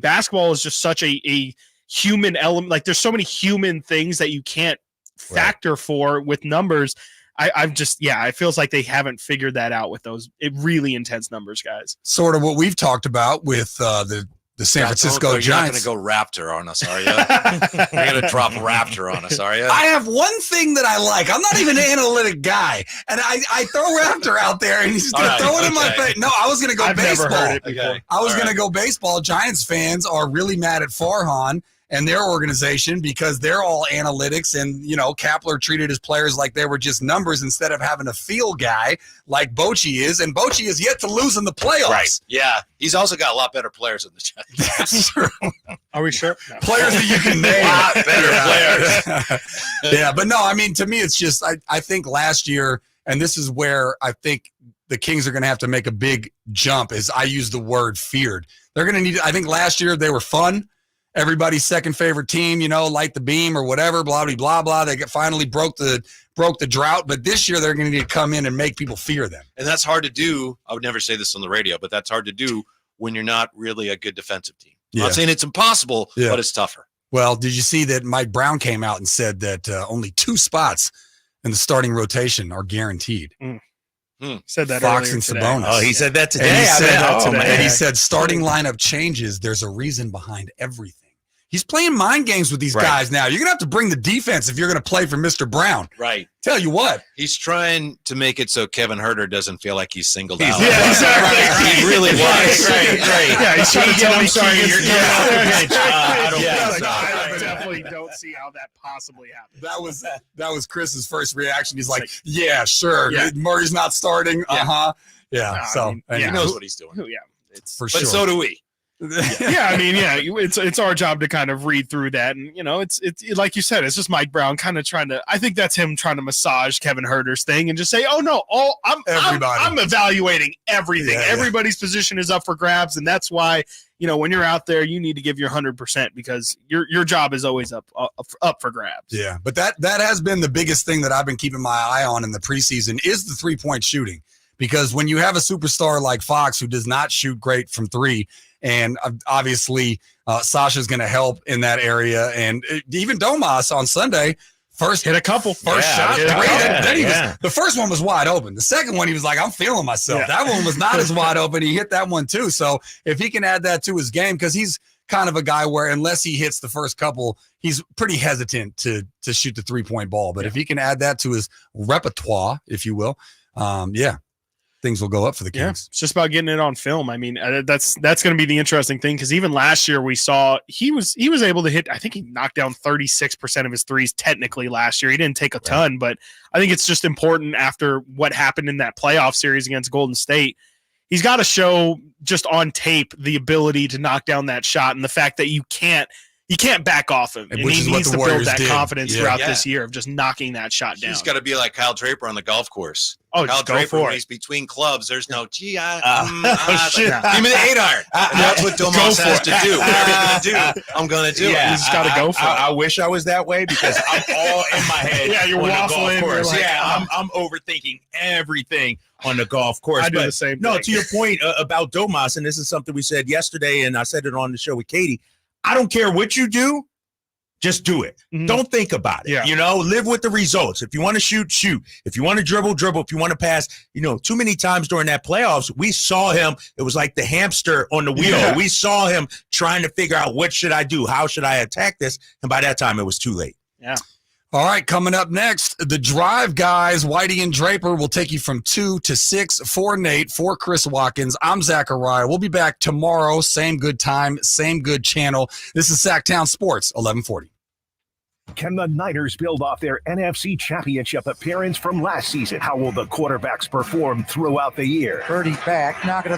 basketball is just such a human element. Like there's so many human things that you can't factor for with numbers. It feels like they haven't figured that out with those really intense numbers, guys. Sort of what we've talked about with the the San Francisco You're Giants. not going to go Raptor on us, are you? You're going to drop Raptor on us, are you? I have one thing that I like. I'm not even an analytic guy, and I throw Raptor out there, and he's going to throw it in my face. No, I was going to go baseball. Never heard it before. I was going to go baseball. Giants fans are really mad at Farhan and their organization because they're all analytics, and Kapler treated his players like they were just numbers instead of having a field guy like Bochy is, and Bochy is yet to lose in the playoffs. Right. Yeah. He's also got a lot better players than the Giants. That's true. Are we sure? No. Players that you can name. A lot better players. Yeah, but no, I mean, to me, it's just I think last year, and this is where I think the Kings are going to have to make a big jump, is I use the word feared. They're going to need, I think last year they were fun. Everybody's second favorite team, light the beam or whatever, blah, blah, blah, blah. They finally broke the drought. But this year they're going to need to come in and make people fear them. And that's hard to do. I would never say this on the radio, but that's hard to do when you're not really a good defensive team. I'm not saying it's impossible, but it's tougher. Well, did you see that Mike Brown came out and said that only 2 spots in the starting rotation are guaranteed? Said that Fox earlier and today. Sabonis. Oh, he said that today. And he said starting lineup changes. There's a reason behind everything. He's playing mind games with these guys now. You're going to have to bring the defense if you're going to play for Mr. Brown. Right. Tell you what. He's trying to make it so Kevin Herter doesn't feel like he's singled out. Yeah, exactly. He really was. Right. Yeah, he's trying to tell me I'm sorry, you're getting off the bench. I don't think so. I definitely don't see how that possibly happened. That was Chris's first reaction. He's like, yeah, sure. Yeah. Murray's not starting. Uh-huh. Yeah. He knows what he's doing. Yeah. For sure. But so do we. Yeah, I mean, it's our job to kind of read through that, and it's like you said, it's just Mike Brown kind of trying to. I think that's him trying to massage Kevin Herter's thing and just say, "Oh no, I'm evaluating everything. Yeah, Everybody's position is up for grabs, and that's why when you're out there, you need to give your 100% because your job is always up for grabs." Yeah, but that has been the biggest thing that I've been keeping my eye on in the preseason is the 3-point shooting, because when you have a superstar like Fox who does not shoot great from 3. And obviously, Sasha's going to help in that area. And even Domas on Sunday, hit a couple. First shot. The first one was wide open. The second one, he was like, I'm feeling myself. Yeah. That one was not as wide open. He hit that one too. So if he can add that to his game, because he's kind of a guy where unless he hits the first couple, he's pretty hesitant to shoot the 3-point ball. But if he can add that to his repertoire, if you will, things will go up for the Kings. Yeah, it's just about getting it on film. I mean, that's going to be the interesting thing, because even last year we saw he was able to hit. I think he knocked down 36% of his threes technically last year. He didn't take a ton, but I think it's just important after what happened in that playoff series against Golden State. He's got to show just on tape the ability to knock down that shot, and the fact that you can't back off him. And he needs to build that confidence throughout this year of just knocking that shot down. He's got to be like Kyle Draper on the golf course. Oh, Kyle go Draper, for when it. he's between clubs, there's no, shit. Give me the 8-iron. That's what Domas has to do. Whatever I'm going to do, I'm going to do it. He's got to go for it. I wish I was that way, because I'm all in my head. Yeah, you're on the waffling. golf course. You're like, I'm overthinking everything on the golf course. I do But the same no, thing. to your point about Domas, and this is something we said yesterday, and I said it on the show with Katie. I don't care what you do. Just do it. Mm-hmm. Don't think about it. Yeah. Live with the results. If you want to shoot, shoot. If you want to dribble, dribble. If you want to pass, too many times during that playoffs, we saw him. It was like the hamster on the wheel. Yeah. We saw him trying to figure out, what should I do? How should I attack this? And by that time, it was too late. Yeah. All right, coming up next, the Drive guys, Whitey and Draper, will take you from 2 to 6 for Nate, for Chris Watkins. I'm Zachariah. We'll be back tomorrow. Same good time, same good channel. This is Sactown Sports, 1140. Can the Niners build off their NFC Championship appearance from last season? How will the quarterbacks perform throughout the year? Purdy back, knocking it